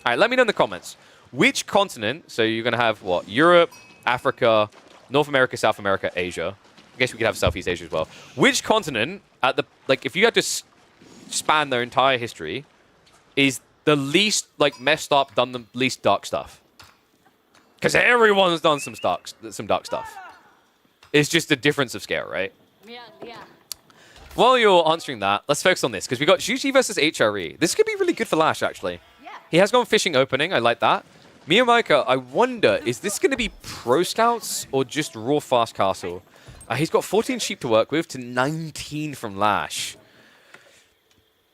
right, let me know in the comments. Which continent, so you're going to have, what, Europe, Africa, North America, South America, Asia. I guess we could have Southeast Asia as well. Which continent, if you had to span their entire history, is the least, like, messed up, done the least dark stuff? Because everyone's done some dark stuff. It's just a difference of scale, right? Yeah. While you're answering that, let's focus on this, because we got Juji versus HRE. This could be really good for Lash, actually. Yeah. He has gone fishing opening. I like that. Miyamika, I wonder, is this going to be pro scouts or just raw fast castle? He's got 14 sheep to work with to 19 from Lash.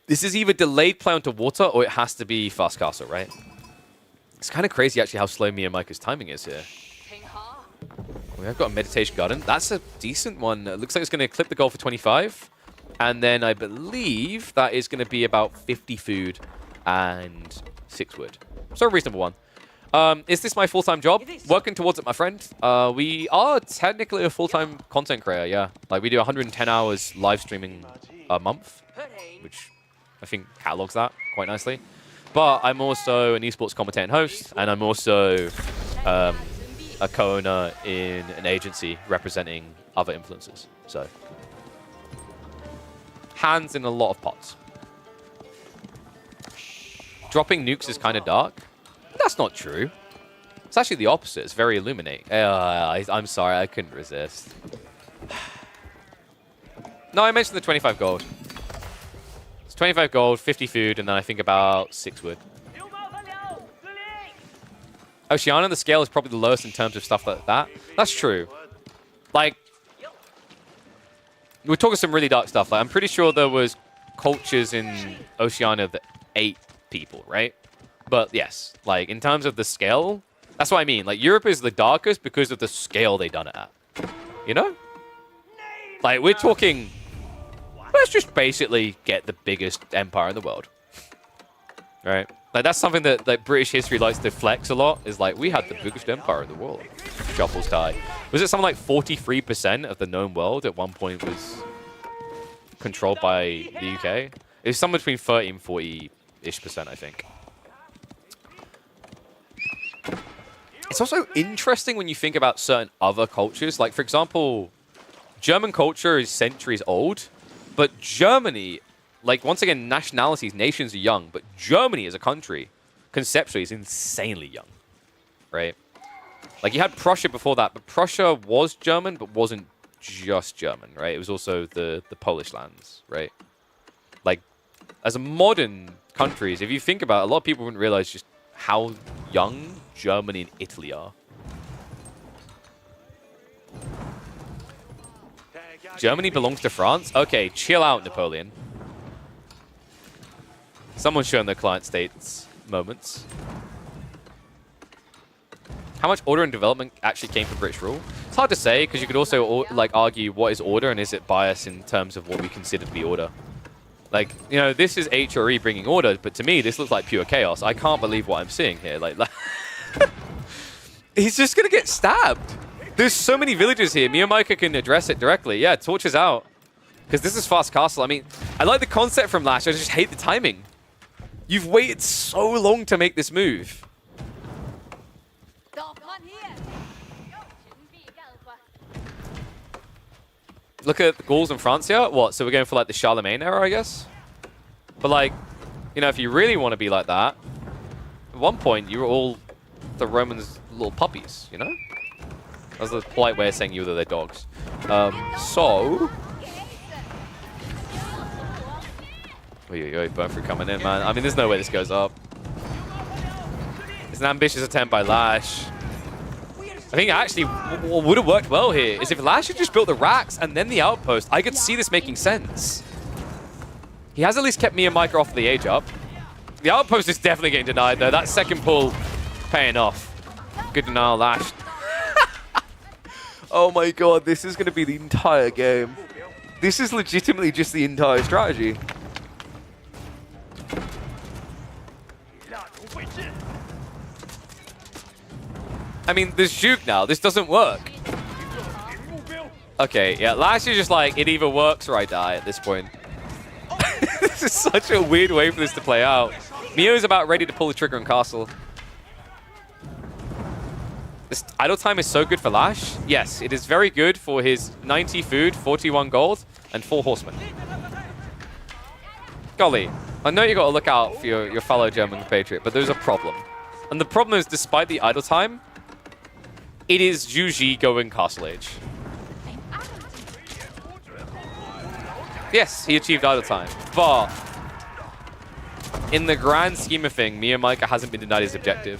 This is either delayed play onto water or it has to be fast castle, right? It's kind of crazy, actually, how slow me and Micah's timing is here. We have got a meditation garden. That's a decent one. It looks like it's going to clip the goal for 25. And then I believe that is going to be about 50 food and 6 wood. So a reasonable one. Is this my full-time job? Working towards it, my friend. We are technically a full-time content creator, yeah. Like, we do 110 hours live streaming a month, which I think catalogs that quite nicely. But I'm also an esports commentator and host, and I'm also a co-owner in an agency representing other influencers. So, hands in a lot of pots. Dropping nukes is kind of dark. That's not true. It's actually the opposite. It's very illuminating. I'm sorry, I couldn't resist. No, I mentioned the 25 gold. 25 gold, 50 food, and then I think about 6 wood. Oceania, the scale is probably the lowest in terms of stuff like that. That's true. Like, we're talking some really dark stuff. Like, I'm pretty sure there was cultures in Oceania that ate people, right? But yes, like, in terms of the scale, that's what I mean. Like, Europe is the darkest because of the scale they done it at. You know? Like, we're talking... Let's just basically get the biggest empire in the world. Right? Like, that's something that like British history likes to flex a lot, is like, we had the biggest empire in the world. Shuffles tie. Was it something like 43% of the known world at one point was controlled by the UK? It was somewhere between 30 and 40-ish %, I think. It's also interesting when you think about certain other cultures. Like, for example, German culture is centuries old. But Germany, like, once again, nationalities, nations are young. But Germany as a country, conceptually, is insanely young, right? Like, you had Prussia before that, but Prussia was German, but wasn't just German, right? It was also the Polish lands, right? Like, as a modern countries, if you think about it, a lot of people wouldn't realize just how young Germany and Italy are. Germany belongs to France? Okay, chill out, Napoleon. Someone's showing their client states moments. How much order and development actually came from British rule? It's hard to say, because you could also like argue what is order and is it biased in terms of what we consider to be order. Like, you know, this is HRE bringing order, but to me, this looks like pure chaos. I can't believe what I'm seeing here. Like he's just going to get stabbed. There's so many villagers here. Me and Micah can address it directly. Yeah, torches out. Because this is fast castle. I mean, I like the concept from Lash. I just hate the timing. You've waited so long to make this move. Look at the Gauls and Francia. What? So we're going for like the Charlemagne era, I guess? But like, you know, if you really want to be like that, at one point you were all the Romans' little puppies, you know? That's the polite way of saying you were their dogs. So... Both are coming in, man. I mean, there's no way this goes up. It's an ambitious attempt by Lash. I think actually what would have worked well here is if Lash had just built the racks and then the outpost. I could see this making sense. He has at least kept me and Micah off the age up. The outpost is definitely getting denied, though. That second pull paying off. Good denial, Lash. Oh my god, this is going to be the entire game. This is legitimately just the entire strategy. I mean, there's juke now. This doesn't work. Okay, yeah, Lash is just like, it either works or I die at this point. This is such a weird way for this to play out. Mio's about ready to pull the trigger on Castle. This idle time is so good for Lash. Yes, it is very good for his 90 food, 41 gold, and 4 horsemen. Golly, I know you got to look out for your fellow German compatriot, but there's a problem. And the problem is, despite the idle time, it is Juji going Castle Age. Yes, he achieved idle time, but in the grand scheme of things, Mia Micah hasn't been denied his objective.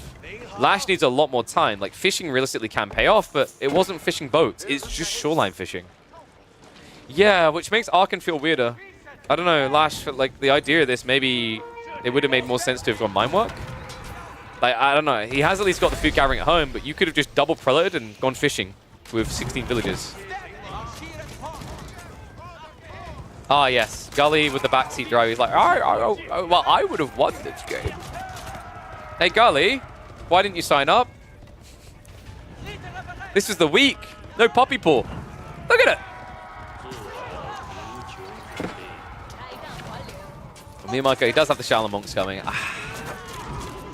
Lash needs a lot more time. Like, fishing realistically can pay off, but it wasn't fishing boats. It's just shoreline fishing. Yeah, which makes Arkan feel weirder. I don't know, Lash, like, the idea of this, maybe it would have made more sense to have gone mine work. Like, I don't know. He has at least got the food gathering at home, but you could have just double preloaded and gone fishing with 16 villagers. Ah, yes. Gully with the backseat drive. He's like, oh, well, I would have won this game. Hey, Gully, why didn't you sign up? This was the week. No puppy paw. Look at it. Miyamaka, he does have the Shallow Monks coming.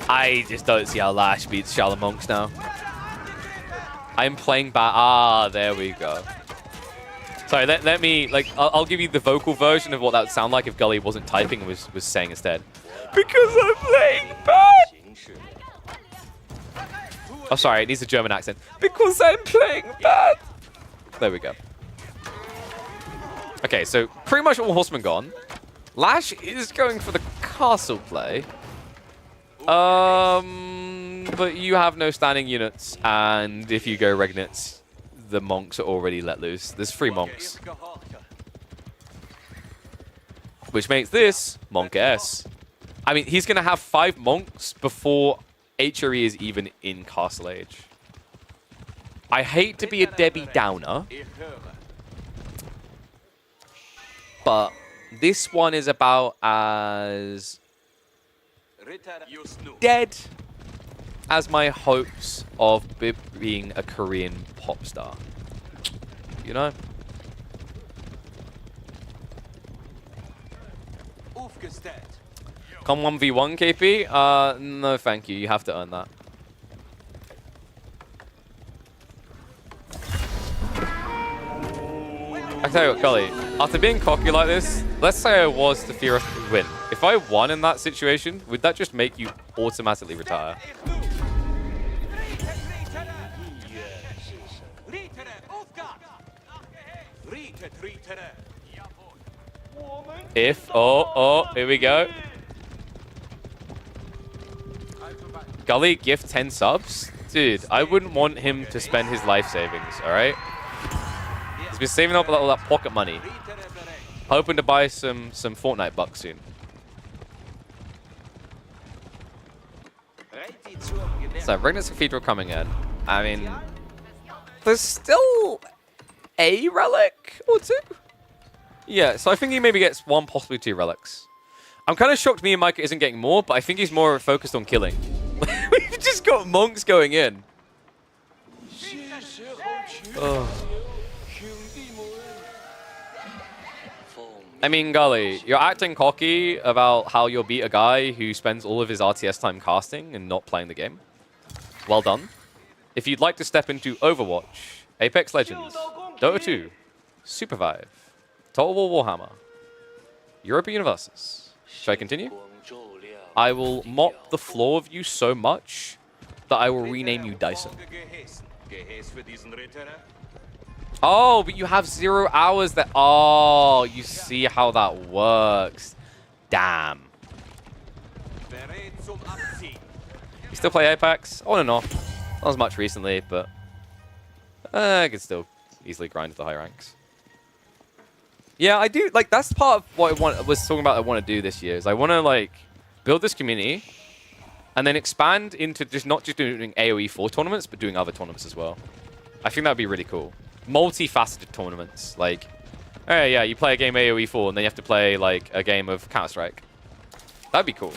I just don't see how Lash beats Shallow Monks now. I'm playing bad. Ah, there we go. Sorry, let me, like, I'll give you the vocal version of what that would sound like if Gully wasn't typing and was saying instead. Because I'm playing bad. Oh, sorry, it needs a German accent. Because I'm playing bad. There we go. Okay, so pretty much all horsemen gone. Lash is going for the castle play. But you have no standing units, and if you go Regnits, the monks are already let loose. There's 3 monks. Which makes this Monk S. I mean, he's going to have 5 monks before HRE is even in Castle Age. I hate to be a Debbie Downer, but this one is about as dead as my hopes of being a Korean pop star. You know? Come 1v1, KP? No, thank you. You have to earn that. I tell you what, Gully, after being cocky like this, let's say I was to theoretically win. If I won in that situation, would that just make you automatically retire? If, here we go. Gully, gift 10 subs? Dude, I wouldn't want him to spend his life savings, alright? He's been saving up all that pocket money. Hoping to buy some Fortnite bucks soon. So, Regnit's Cathedral coming in. I mean, there's still a relic or 2? Yeah, so I think he maybe gets 1, possibly 2 relics. I'm kind of shocked Miyamaka isn't getting more, but I think he's more focused on killing. We've just got monks going in. Oh. I mean, Gully, you're acting cocky about how you'll beat a guy who spends all of his RTS time casting and not playing the game. Well done. If you'd like to step into Overwatch, Apex Legends, Dota 2, Supervive, Total War Warhammer, European Versus. Should I continue? I will mop the floor of you so much that I will rename you Dyson. Oh, but you have 0 hours that... Oh, you see how that works. Damn. You still play Apex? On and off. Not as much recently, but... I can still easily grind to the high ranks. Yeah, I do. Like, that's part of what I was talking about I want to do this year. Is I want to, like, build this community and then expand into just not just doing AoE 4 tournaments, but doing other tournaments as well. I think that would be really cool. Multifaceted tournaments. Like, oh yeah, you play a game AoE 4 and then you have to play, like, a game of Counter-Strike. That'd be cool.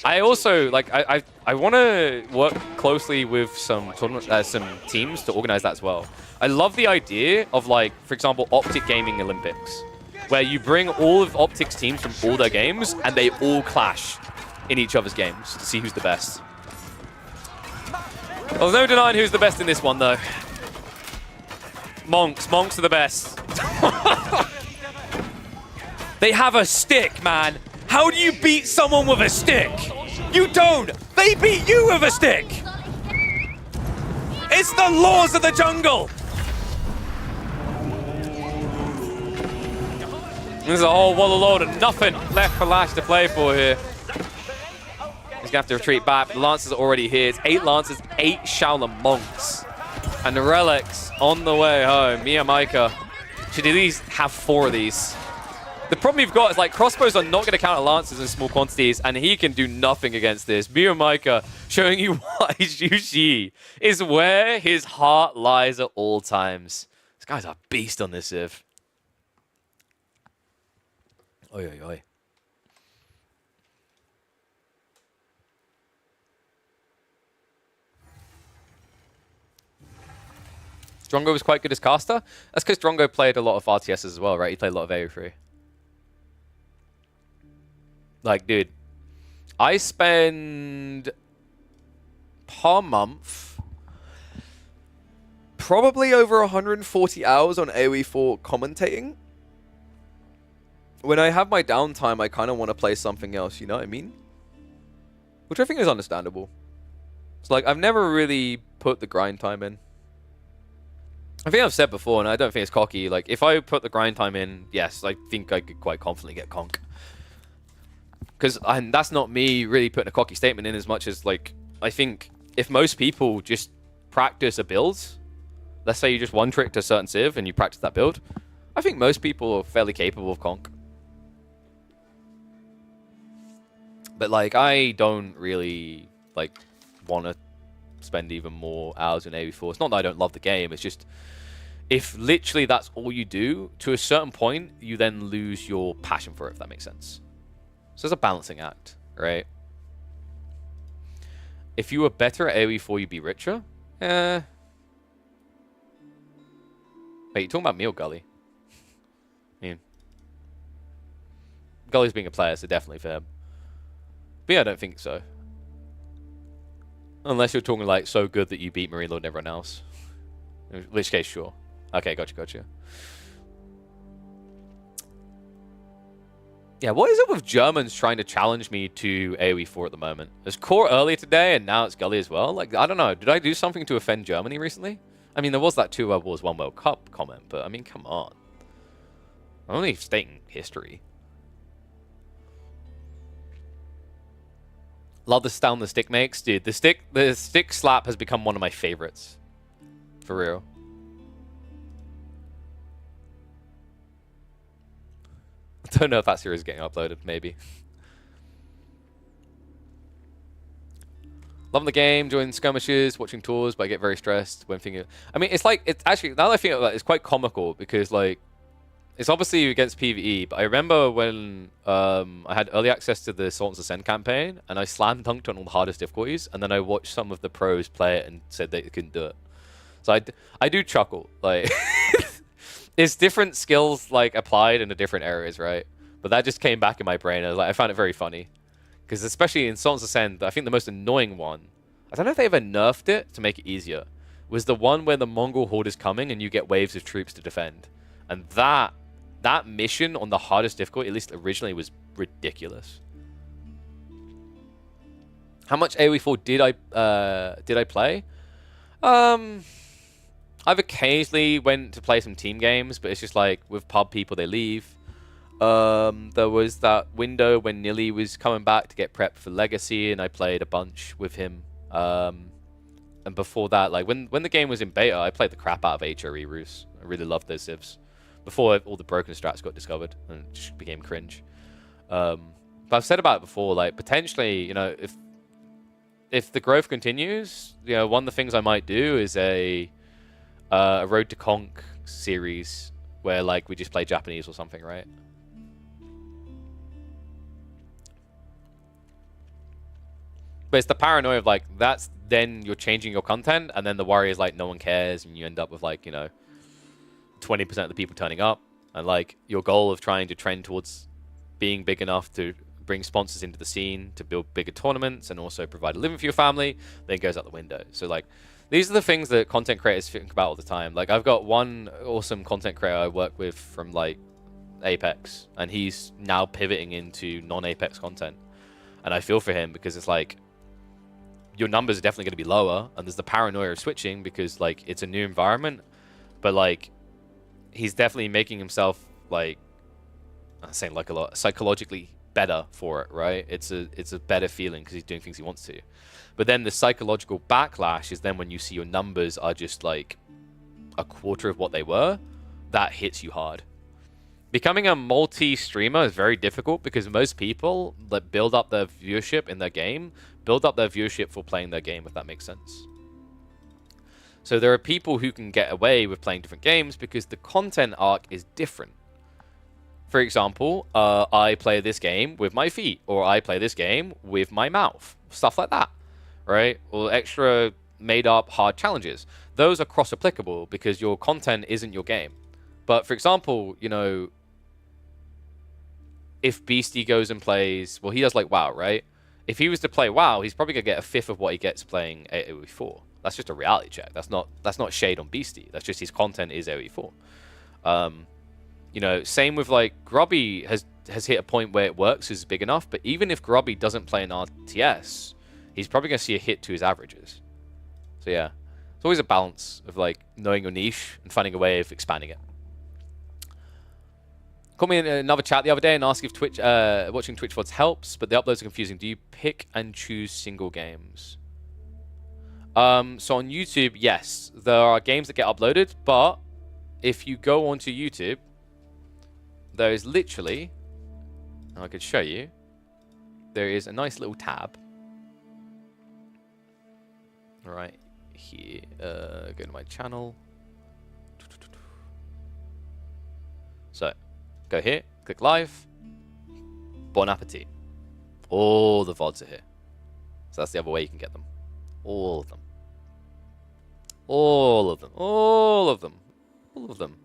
I also, like, I want to work closely with some teams to organize that as well. I love the idea of, like, for example, Optic Gaming Olympics, where you bring all of Optic's teams from all their games and they all clash in each other's games to see who's the best. There's no denying who's the best in this one, though. Monks are the best. They have a stick, man. How do you beat someone with a stick? You don't. They beat you with a stick. It's the laws of the jungle. There's a whole wall of load and nothing left for Lash to play for here. He's gonna have to retreat back. The Lancers are already here. It's 8 Lancers, 8 Shaolin Monks. And the relics on the way home. Miyamaka should at least have 4 of these. The problem you've got is like crossbows are not going to counter lances in small quantities, and he can do nothing against this. Miyamika showing you why Zhu Xi is where his heart lies at all times. This guy's a beast on this Civ. Oi, oi, oi. Drongo was quite good as caster. That's because Drongo played a lot of RTSs as well, right? He played a lot of AO3. Like, dude, I spend per month probably over 140 hours on AoE4 commentating. When I have my downtime, I kind of want to play something else, you know what I mean? Which I think is understandable. It's like, I've never really put the grind time in. I think I've said before, and I don't think it's cocky, like, if I put the grind time in, yes, I think I could quite confidently get conk. Because that's not me really putting a cocky statement in as much as, like, I think if most people just practice a build, let's say you just one-tricked a certain civ and you practice that build, I think most people are fairly capable of conk. But, like, I don't really, like, want to spend even more hours in AoE4. It's not that I don't love the game, it's just if literally that's all you do, to a certain point, you then lose your passion for it, if that makes sense. So it's a balancing act, right? If you were better at AoE4, you'd be richer? Wait, you're talking about me or Gully? I mean, Gully's being a player, so definitely for him. But yeah, I don't think so. Unless you're talking like so good that you beat Marine Lord and everyone else. In which case, sure. Okay, gotcha. Yeah, what is it with Germans trying to challenge me to AoE4 at the moment? There's Core earlier today, and now it's Gully as well. Like, I don't know. Did I do something to offend Germany recently? I mean, there was that 2 World Wars, 1 World Cup comment, but I mean, come on. I'm only stating history. Love the sound the stick makes. Dude, the stick slap has become one of my favorites. For real. I don't know if that series is getting uploaded, maybe. Loving the game, joining skirmishes, watching tours, but I get very stressed when thinking... I mean, it's like, it's actually, now that I think of that, it's quite comical because, like, it's obviously against PvE, but I remember when I had early access to the Salt and Ascend campaign, and I slam dunked on all the hardest difficulties, and then I watched some of the pros play it and said they couldn't do it. So I do chuckle. Like, it's different skills, like, applied in the different areas, right? But that just came back in my brain, and I found it very funny. Because especially in Salt and Ascend, I think the most annoying one, I don't know if they ever nerfed it to make it easier, was the one where the Mongol horde is coming and you get waves of troops to defend. And that mission on the hardest difficulty, at least originally, was ridiculous. How much AoE4 did I play? I've occasionally went to play some team games, but it's just like with pub people, they leave. There was that window when Nilly was coming back to get prepped for Legacy, and I played a bunch with him. And before that, like when the game was in beta, I played the crap out of HRE Roos. I really loved those civs. Before all the broken strats got discovered and it just became cringe. But I've said about it before, like potentially, you know, if the growth continues, you know, one of the things I might do is a Road to Conk series where like we just play Japanese or something, right? But it's the paranoia of like, that's then you're changing your content, and then the worry is like no one cares, and you end up with like, you know, 20% of the people turning up, and like your goal of trying to trend towards being big enough to bring sponsors into the scene, to build bigger tournaments, and also provide a living for your family, then goes out the window. So like, these are the things that content creators think about all the time. Like I've got one awesome content creator I work with from like Apex, and he's now pivoting into non-Apex content. And I feel for him because it's like, your numbers are definitely going to be lower, and there's the paranoia of switching because like it's a new environment, but like he's definitely making himself like, I'm saying like a lot, psychologically better for it, right? It's a better feeling because he's doing things he wants to. But then the psychological backlash is then when you see your numbers are just like a quarter of what they were, that hits you hard. Becoming a multi-streamer is very difficult because most people that build up their viewership in their game build up their viewership for playing their game, if that makes sense. So there are people who can get away with playing different games because the content arc is different. For example, I play this game with my feet, or I play this game with my mouth, stuff like that, right? Or extra made-up hard challenges. Those are cross-applicable because your content isn't your game. But for example, you know, if Beastie goes and plays, well, he does like WoW, right? If he was to play WoW, he's probably gonna get a fifth of what he gets playing AoE4. That's just a reality check. That's not shade on Beastie. That's just his content is AoE4. You know, same with like Grubby has hit a point where it works, is big enough. But even if Grubby doesn't play an RTS, he's probably gonna see a hit to his averages. So yeah, it's always a balance of like knowing your niche and finding a way of expanding it. Called me in another chat the other day and asked if Twitch, watching Twitch VODs helps, but the uploads are confusing. Do you pick and choose single games? So on YouTube, yes, there are games that get uploaded, but if you go onto YouTube, there is literally, and I could show you, there is a nice little tab. Right here, go to my channel. So, go here, click live. Bon appetit. All the VODs are here. So that's the other way you can get them. All of them. All of them. All of them. All of them.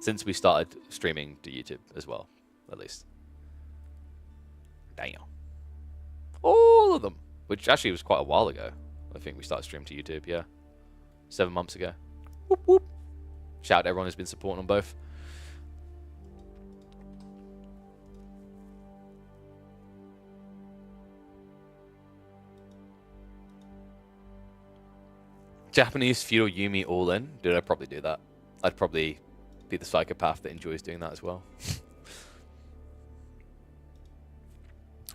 Since we started streaming to YouTube as well, at least. Damn. All of them. Which actually was quite a while ago. I think we started streaming to YouTube, yeah. 7 months ago. Whoop, whoop. Shout out to everyone who's been supporting on both. Japanese feudal Yumi all in. Dude, I'd probably do that. I'd probably be the psychopath that enjoys doing that as well.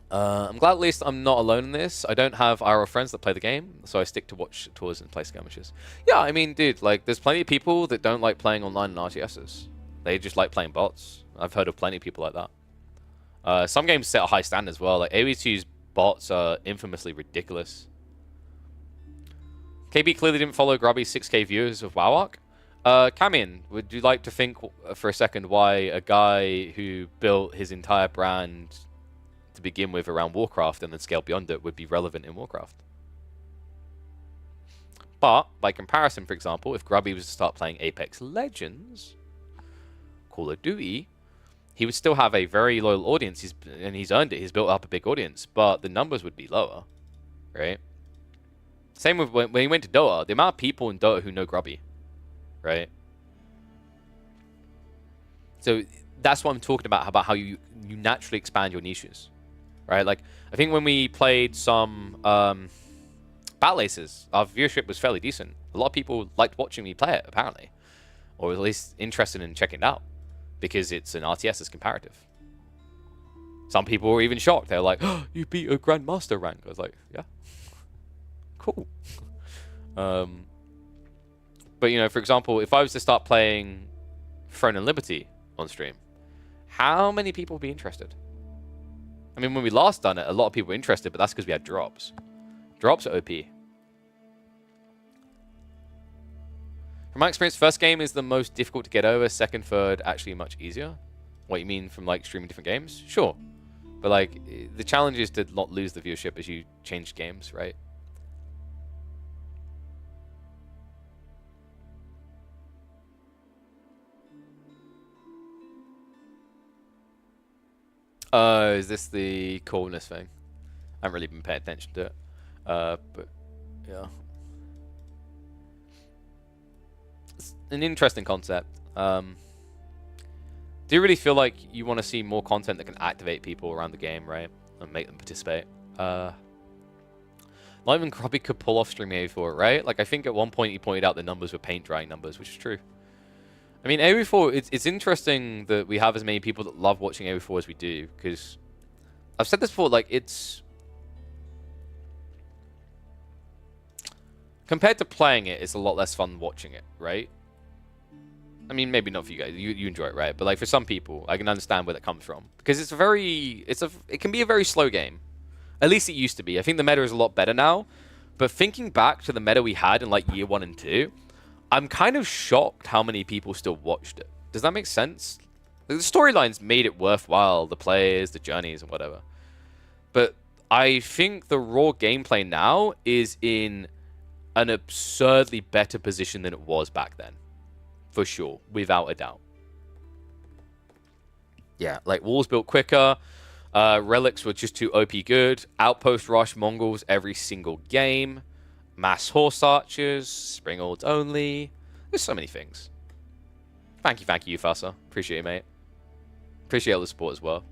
I'm glad at least I'm not alone in this. I don't have IRL friends that play the game, so I stick to watch tours and play skirmishes. Yeah, I mean, dude, like, there's plenty of people that don't like playing online in RTSs. They just like playing bots. I've heard of plenty of people like that. Some games set a high standard as well. Like, AoE2's bots are infamously ridiculous. KB clearly didn't follow Grubby's 6k viewers of WoW Arc. Kamian, would you like to think for a second why a guy who built his entire brand to begin with around Warcraft and then scaled beyond it would be relevant in Warcraft? But, by comparison, for example, if Grubby was to start playing Apex Legends, Call of Duty, he would still have a very loyal audience, and he's earned it. He's built up a big audience, but the numbers would be lower, right? Same with when he went to Dota, the amount of people in Dota who know Grubby, right? So that's what I'm talking about how you naturally expand your niches, right? Like, I think when we played some Battle Aces, our viewership was fairly decent. A lot of people liked watching me play it, apparently, or at least interested in checking it out, because it's an RTS that's comparative. Some people were even shocked. They were like, "Oh, you beat a Grandmaster rank." I was like, "Yeah. Cool." But, you know, for example, if I was to start playing Throne and Liberty on stream, how many people would be interested? I mean, when we last done it, a lot of people were interested, but that's because we had drops. Drops are OP. From my experience, first game is the most difficult to get over. Second, third, actually much easier. What you mean from, like, streaming different games? Sure. But, like, the challenge is to not lose the viewership as you change games, right? Is this the coolness thing? I haven't really been paying attention to it. But, yeah. It's an interesting concept. Do you really feel like you want to see more content that can activate people around the game, right? And make them participate? Not even Grubby could pull off streaming AoE4, right? Like, I think at one point he pointed out the numbers were paint drying numbers, which is true. I mean, AoE4, it's interesting that we have as many people that love watching AoE4 as we do, because I've said this before, like, it's... Compared to playing it, it's a lot less fun watching it, right? I mean, maybe not for you guys. You enjoy it, right? But like for some people, I can understand where that comes from because it can be a very slow game. At least it used to be. I think the meta is a lot better now. But thinking back to the meta we had in like year 1 and 2, I'm kind of shocked how many people still watched it. Does that make sense? The storylines made it worthwhile, the players, the journeys, and whatever. But I think the raw gameplay now is in an absurdly better position than it was back then. For sure, without a doubt. Yeah, like walls built quicker. Relics were just too OP good. Outpost rush Mongols every single game. Mass horse archers. Spring olds only. There's so many things. Thank you, Ufasa. Appreciate it, mate. Appreciate all the support as well.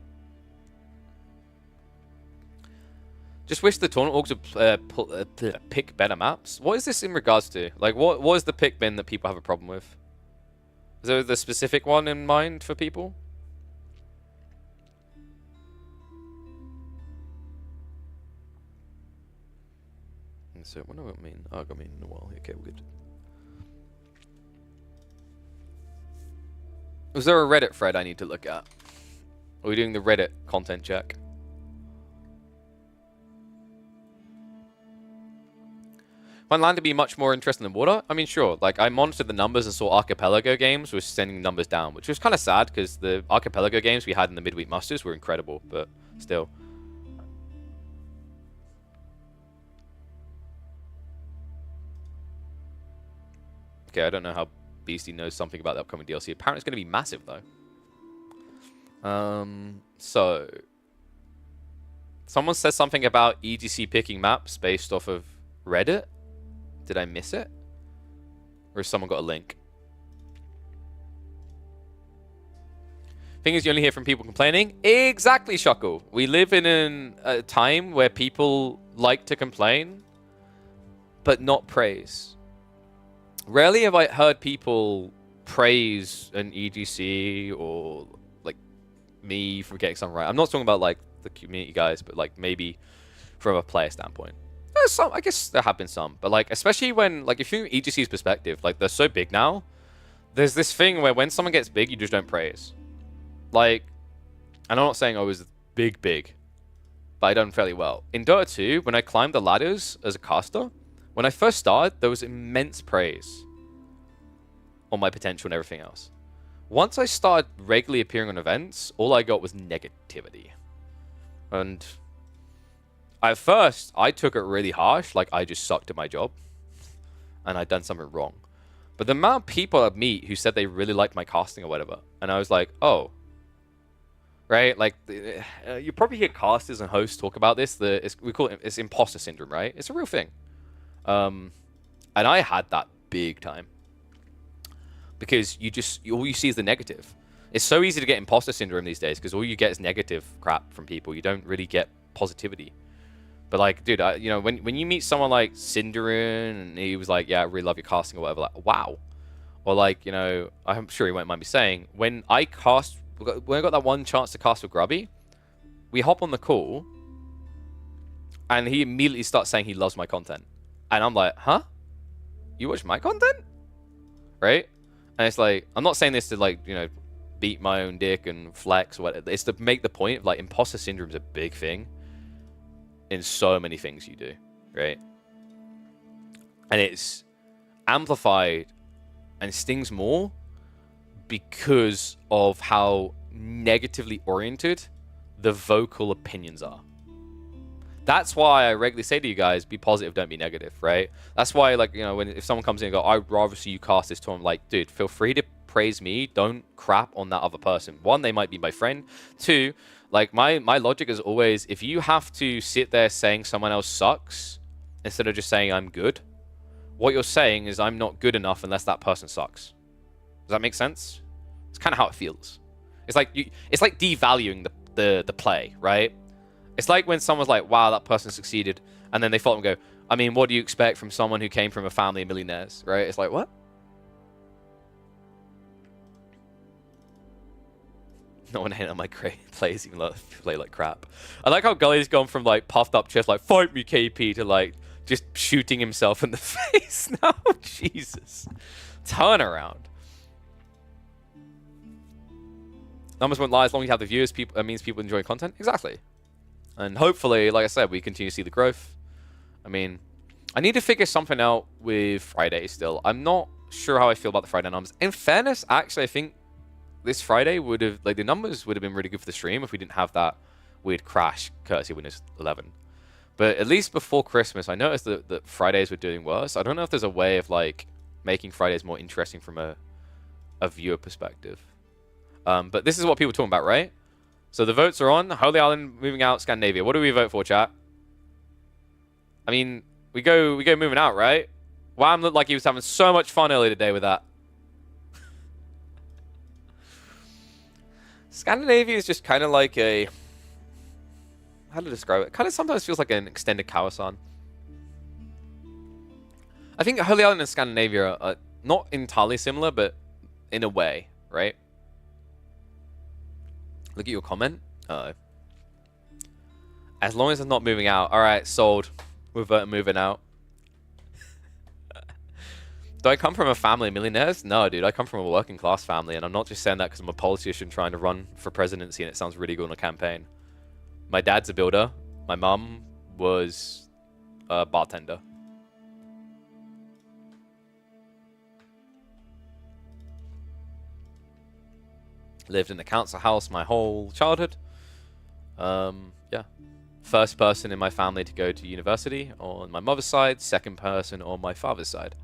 Just wish the tournament orgs would pick better maps. What is this in regards to? Like, what is the pick bin that people have a problem with? Is there the specific one in mind for people? So, what do I mean? Oh, I mean in a while. Okay, we're good. Was there a Reddit thread I need to look at? Are we doing the Reddit content check? Find land to be much more interesting than water? I mean, sure. Like, I monitored the numbers and saw Archipelago games was sending numbers down, which was kind of sad because the Archipelago games we had in the Midweek Masters were incredible, but still. Okay, I don't know how Beastie knows something about the upcoming DLC. Apparently it's going to be massive, though. So, someone says something about EGC picking maps based off of Reddit. Did I miss it? Or has someone got a link? Thing is, you only hear from people complaining. Exactly, Shuckle. We live in a time where people like to complain, but not praise. Rarely have I heard people praise an EGC or like me for getting something right. I'm not talking about like the community guys, but like maybe from a player standpoint. There's some, I guess there have been some, but like especially when like if you EGC's perspective, like they're so big now. There's this thing where when someone gets big, you just don't praise. Like, and I'm not saying I was big, but I done fairly well in Dota 2 when I climbed the ladders as a caster. When I first started, there was immense praise on my potential and everything else. Once I started regularly appearing on events, all I got was negativity. And at first, I took it really harsh, like I just sucked at my job. And I'd done something wrong. But the amount of people I meet who said they really liked my casting or whatever, and I was like, oh. Right? Like, you probably hear casters and hosts talk about this. We call it's imposter syndrome, right? It's a real thing. And I had that big time because all you see is the negative. It's so easy to get imposter syndrome these days because all you get is negative crap from people. You don't really get positivity. But like, dude, you know, when you meet someone like Cinderin and he was like, yeah, I really love your casting or whatever, like, wow. Or like, you know, I'm sure he won't mind me saying, when I got that one chance to cast with Grubby, we hop on the call and he immediately starts saying he loves my content. And I'm like, huh? You watch my content? Right? And it's like, I'm not saying this to like, you know, beat my own dick and flex or whatever. It's to make the point of like imposter syndrome is a big thing in so many things you do, right? And it's amplified and stings more because of how negatively oriented the vocal opinions are. That's why I regularly say to you guys, be positive, don't be negative, right? That's why, like, you know, if someone comes in and go, I'd rather see you cast this tournament, like, dude, feel free to praise me. Don't crap on that other person. One, they might be my friend. Two, like, my logic is always, if you have to sit there saying someone else sucks instead of just saying I'm good, what you're saying is I'm not good enough unless that person sucks. Does that make sense? It's kind of how it feels. It's like devaluing the play, right? It's like when someone's like, wow, that person succeeded. And then they follow and go, I mean, what do you expect from someone who came from a family of millionaires, right? It's like, what? No one hate on my plays even like, play like crap. I like how Gully's gone from like puffed up chest, like, fight me, KP, to like just shooting himself in the face now. Jesus. Turn around. Numbers won't lie as long as you have the viewers. People, it means people enjoy content. Exactly. And hopefully, like I said, we continue to see the growth. I mean, I need to figure something out with Friday still. I'm not sure how I feel about the Friday numbers. In fairness, actually, I think this Friday would have, like, the numbers would have been really good for the stream if we didn't have that weird crash courtesy Windows 11. But at least before Christmas, I noticed that Fridays were doing worse. I don't know if there's a way of, like, making Fridays more interesting from a viewer perspective. But this is what people are talking about, right? So the votes are on. Holy Island moving out, Scandinavia. What do we vote for, chat? I mean, we go moving out, right? Wham looked like he was having so much fun earlier today with that. Scandinavia is just kind of like a... How to describe it? Kind of sometimes feels like an extended Kawasan. I think Holy Island and Scandinavia are not entirely similar, but in a way, right? Look at your comment. Uh-oh. As long as it's not moving out. All right, sold. We're moving out. Do I come from a family of millionaires? No, dude. I come from a working class family, and I'm not just saying that because I'm a politician trying to run for presidency and it sounds really good on a campaign. My dad's a builder. My mum was a bartender. Lived in the council house my whole childhood. Yeah. First person in my family to go to university on my mother's side. Second person on my father's side.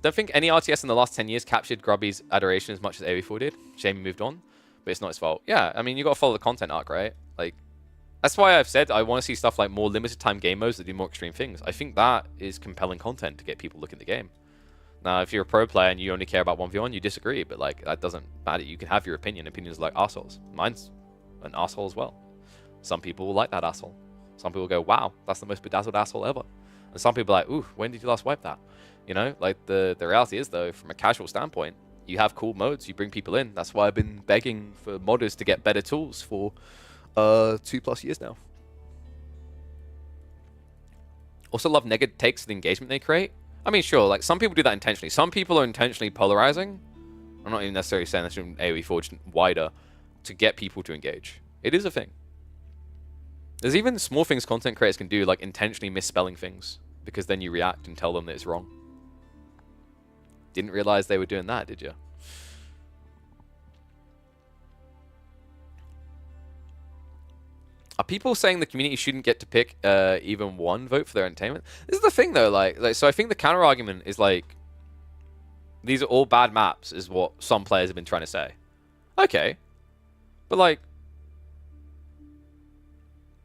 Don't think any RTS in the last 10 years captured Grubby's adoration as much as AoE4 did. Shame he moved on, but it's not his fault. Yeah, I mean, you got to follow the content arc, right? Like, that's why I've said I want to see stuff like more limited time game modes that do more extreme things. I think that is compelling content to get people looking at the game. Now, if you're a pro player and you only care about 1v1, you disagree, but like that doesn't matter. You can have your opinion. Opinions are like assholes. Mine's an asshole as well. Some people will like that asshole. Some people go, wow, that's the most bedazzled asshole ever. And some people are like, ooh, when did you last wipe that? You know, like the reality is, though, from a casual standpoint, you have cool modes, you bring people in. That's why I've been begging for modders to get better tools for 2+ years now. Also love negative takes to the engagement they create. I mean, sure, like some people do that intentionally. Some people are intentionally polarizing. I'm not even necessarily saying this from AoE Forge wider to get people to engage. It is a thing. There's even small things content creators can do, like intentionally misspelling things, because then you react and tell them that it's wrong. Didn't realize they were doing that, did you? Are people saying the community shouldn't get to pick even one vote for their entertainment? This is the thing, though. Like, so I think the counter argument is like, these are all bad maps, is what some players have been trying to say. Okay, but like,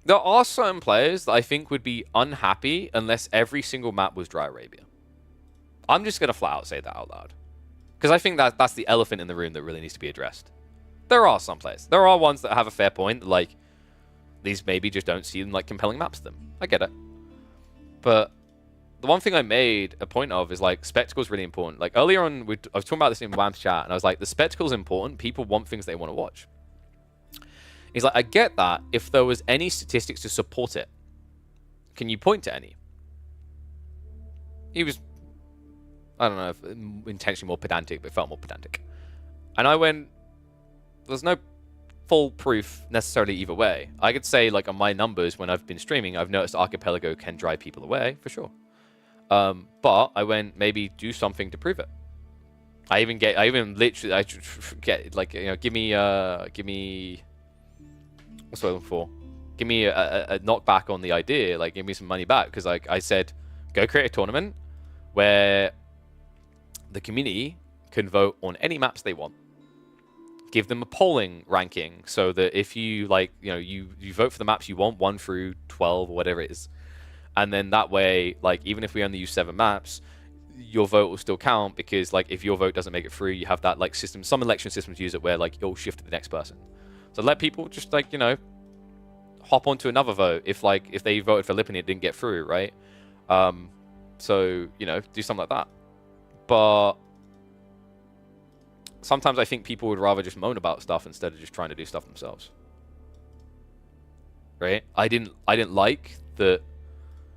there are certain players that I think would be unhappy unless every single map was Dry Arabia. I'm just going to flat out say that out loud. Because I think that's the elephant in the room that really needs to be addressed. There are some players. There are ones that have a fair point. Like, these maybe just don't see them like compelling maps to them. I get it. But the one thing I made a point of is like, spectacle is really important. Like, earlier on, I was talking about this in Wham's chat, and I was like, the spectacle is important. People want things they want to watch. He's like, I get that. If there was any statistics to support it, can you point to any? He was, I don't know if intentionally more pedantic, but felt more pedantic. And I went, there's no full proof necessarily either way. I could say, like, on my numbers when I've been streaming, I've noticed Archipelago can drive people away, for sure. But I went, maybe do something to prove it. I even literally, I get, like, you know, give me, what's what I'm looking for? Give me a knockback on the idea, like, give me some money back, because, like, I said, go create a tournament where the community can vote on any maps they want. Give them a polling ranking so that if you, like, you know, you vote for the maps you want, 1 through 12 or whatever it is. And then that way, like, even if we only use 7 maps, your vote will still count, because, like, if your vote doesn't make it through, you have that, like, system. Some election systems use it where, like, you'll shift to the next person. So let people just, like, you know, hop onto another vote if, like, if they voted for Lip and it didn't get through, right? So, you know, do something like that. But sometimes I think people would rather just moan about stuff instead of just trying to do stuff themselves. Right? I didn't like that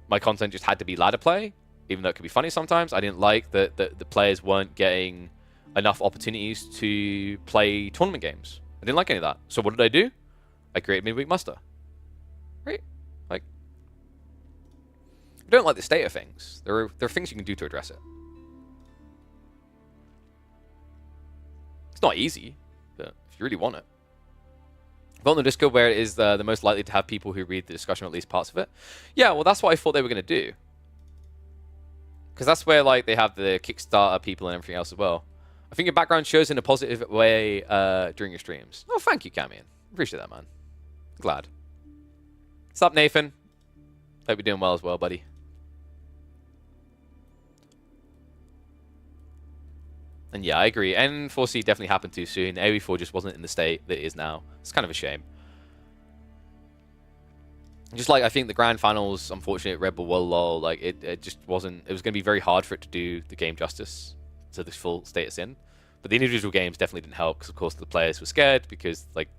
my content just had to be ladder play, even though it could be funny sometimes. I didn't like that the players weren't getting enough opportunities to play tournament games. I didn't like any of that. So what did I do? I created Midweek Muster. Right? Like, I don't like the state of things. There are things you can do to address it. It's not easy, but if you really want it. Vote on the Discord where it is the most likely to have people who read the discussion, or at least parts of it. Yeah, well, that's what I thought they were going to do. Because that's where like they have the Kickstarter people and everything else as well. I think your background shows in a positive way during your streams. Oh, thank you, Camian. Appreciate that, man. Glad. What's up, Nathan? Hope you're doing well as well, buddy. And yeah, I agree. N4C definitely happened too soon. AoE4 just wasn't in the state that it is now. It's kind of a shame. Just like I think the grand finals, unfortunately, at Red Bull World LoL, like it just wasn't. It was going to be very hard for it to do the game justice to this full state it's in. But the individual games definitely didn't help because, of course, the players were scared because, like,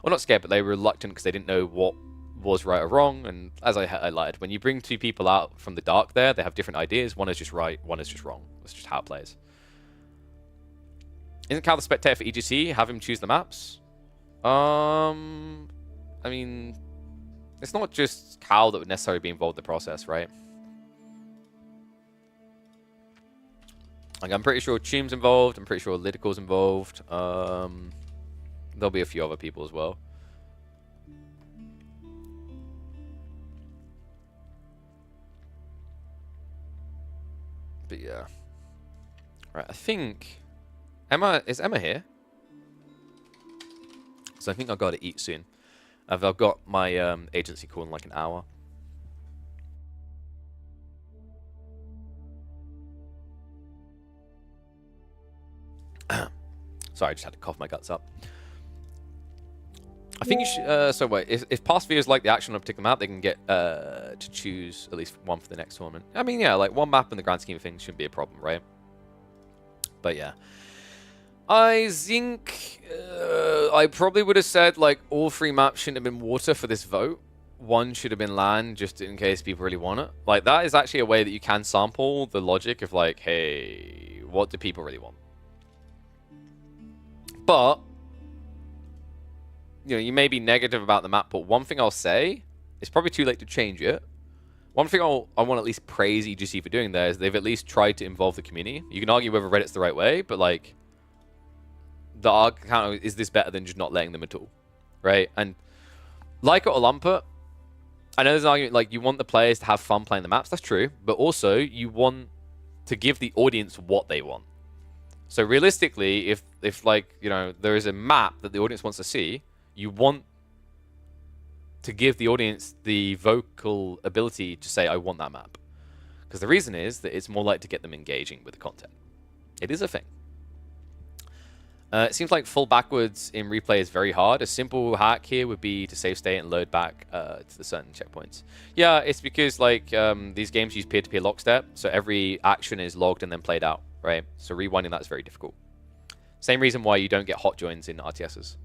well, not scared, but they were reluctant because they didn't know what was right or wrong. And as I highlighted, when you bring two people out from the dark there, they have different ideas. One is just right, one is just wrong. That's just how it plays. Isn't Cal the spectator for EGC? Have him choose the maps? I mean, it's not just Cal that would necessarily be involved in the process, right? Like, I'm pretty sure Chim's involved. I'm pretty sure Lidical's involved. There'll be a few other people as well. But yeah. Right, I think... Is Emma here? So I think I've got to eat soon. I've got my agency call in like an hour. Sorry, I just had to cough my guts up. I think you should... so wait, if past viewers like the action on a particular map, they can get to choose at least one for the next tournament. I mean, yeah, like one map in the grand scheme of things shouldn't be a problem, right? But yeah. I think I probably would have said like all three maps shouldn't have been water for this vote. One should have been land just in case people really want it. Like that is actually a way that you can sample the logic of like, hey, what do people really want? But you know, you may be negative about the map, but one thing I'll say, it's probably too late to change it. One thing I want to at least praise EGC for doing there is they've at least tried to involve the community. You can argue whether Reddit's the right way, but like the argument is this better than just not letting them at all, right? And like at Olympia, I know there's an argument like you want the players to have fun playing the maps. That's true, but also you want to give the audience what they want. So realistically, if like you know there is a map that the audience wants to see, you want to give the audience the vocal ability to say, "I want that map," because the reason is that it's more likely to get them engaging with the content. It is a thing. It seems like full backwards in replay is very hard. A simple hack here would be to save state and load back to the certain checkpoints. Yeah, it's because like these games use peer-to-peer lockstep, so every action is logged and then played out, right? So rewinding that is very difficult. Same reason why you don't get hot joins in RTSs,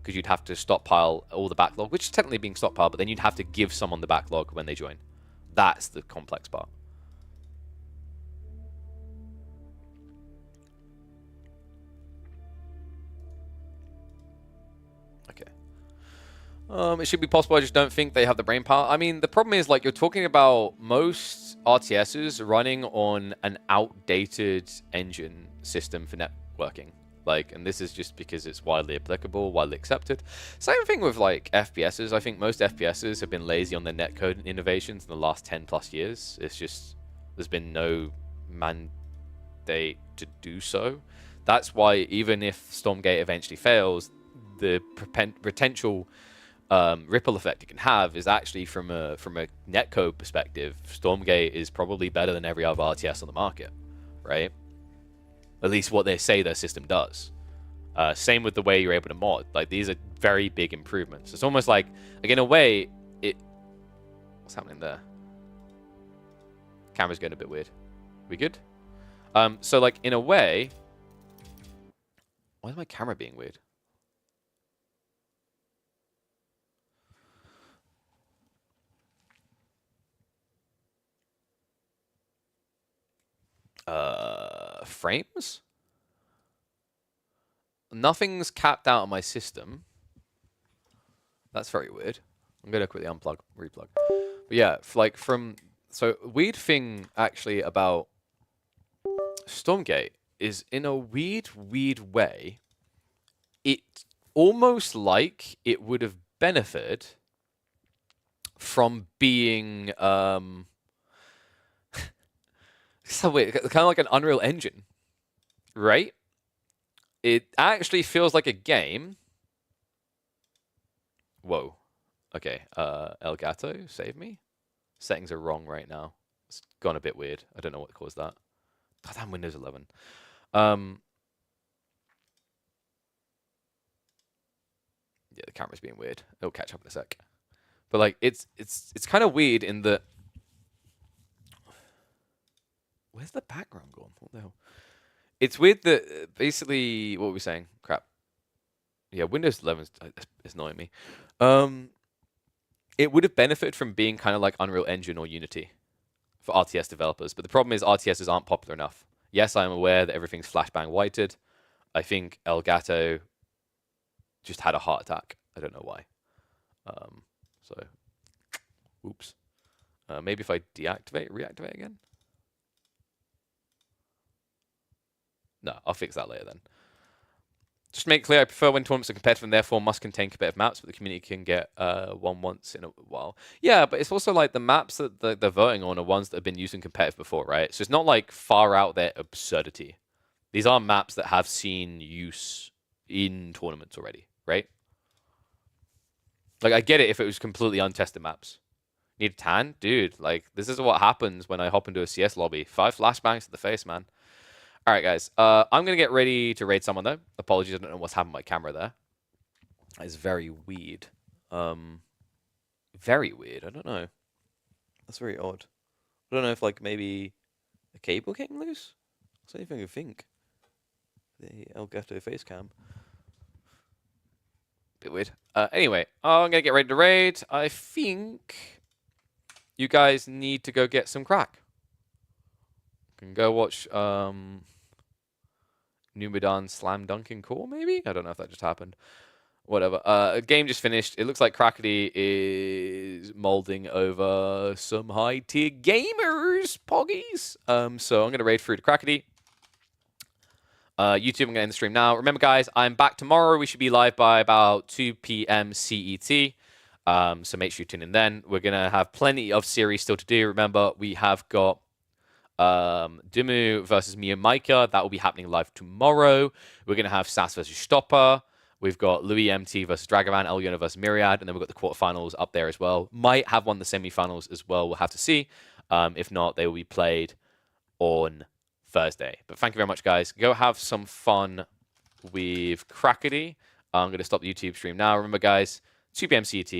because you'd have to stockpile all the backlog, which is technically being stockpiled, but then you'd have to give someone the backlog when they join. That's the complex part. It should be possible. I just don't think they have the brain power. I mean, the problem is, like, you're talking about most RTSs running on an outdated engine system for networking. Like, and this is just because it's widely applicable, widely accepted. Same thing with, like, FPSs. I think most FPSs have been lazy on their netcode innovations in the last 10 plus years. It's just, there's been no mandate to do so. That's why even if Stormgate eventually fails, the potential ripple effect it can have is actually from a netcode perspective, Stormgate is probably better than every other RTS on the market, right? At least what they say their system does. Same with the way you're able to mod. Like, these are very big improvements. It's almost like in a way, what's happening there? Camera's getting a bit weird. We good? So like in a way, why is my camera being weird? Frames? nothing's capped out on my system. That's very weird. I'm gonna quickly unplug, replug. But yeah, so weird thing actually about Stormgate is in a weird way, it almost like it would have benefited from being so weird, kind of like an Unreal Engine, right? It actually feels like a game. Whoa. Okay, Elgato, save me. Settings are wrong right now. It's gone a bit weird. I don't know what caused that. God damn Windows 11. Yeah, the camera's being weird. It'll catch up in a sec. But like, it's kind of weird in that. Where's the background gone? What the hell? It's weird that basically, what were we saying? Crap. Yeah, Windows 11 is annoying me. It would have benefited from being kind of like Unreal Engine or Unity for RTS developers, but the problem is RTSs aren't popular enough. Yes, I am aware that everything's flashbang whited. I think Elgato just had a heart attack. I don't know why. So, oops. Maybe if I reactivate again? No, I'll fix that later then. Just to make it clear, I prefer when tournaments are competitive and therefore must contain competitive maps, but the community can get one once in a while. Yeah, but it's also like the maps that they're voting on are ones that have been used in competitive before, right? So it's not like far out there absurdity. These are maps that have seen use in tournaments already, right? Like, I get it if it was completely untested maps. Need a tan? Dude, like, this is what happens when I hop into a CS lobby. 5 flashbangs to the face, man. All right, guys. I'm going to get ready to raid someone, though. Apologies, I don't know what's happened to my camera there. It's very weird. Very weird. I don't know. That's very odd. I don't know if, like, maybe a cable came loose? That's the only thing I think. The Elgato face cam. Bit weird. Anyway, I'm going to get ready to raid. I think you guys need to go get some crack. Can go watch Numidan slam dunking core, maybe? I don't know if that just happened. Whatever. A game just finished. It looks like Crackety is molding over some high-tier gamers, poggies. So I'm going to raid through to Crackety. YouTube, I'm going to end the stream now. Remember, guys, I'm back tomorrow. We should be live by about 2 p.m. CET. So make sure you tune in then. We're going to have plenty of series still to do. Remember, we have got Dimu versus Mia Micah. That will be happening live tomorrow. We're going to have Sass versus Stopper. We've got Louis MT versus Dragavan, Eliona versus Myriad, and then we've got the quarterfinals up there as well. Might have one of the semifinals as well. We'll have to see. If not, they will be played on Thursday. But thank you very much, guys. Go have some fun with Crackety. I'm going to stop the YouTube stream now. Remember, guys, 2 p.m. CET.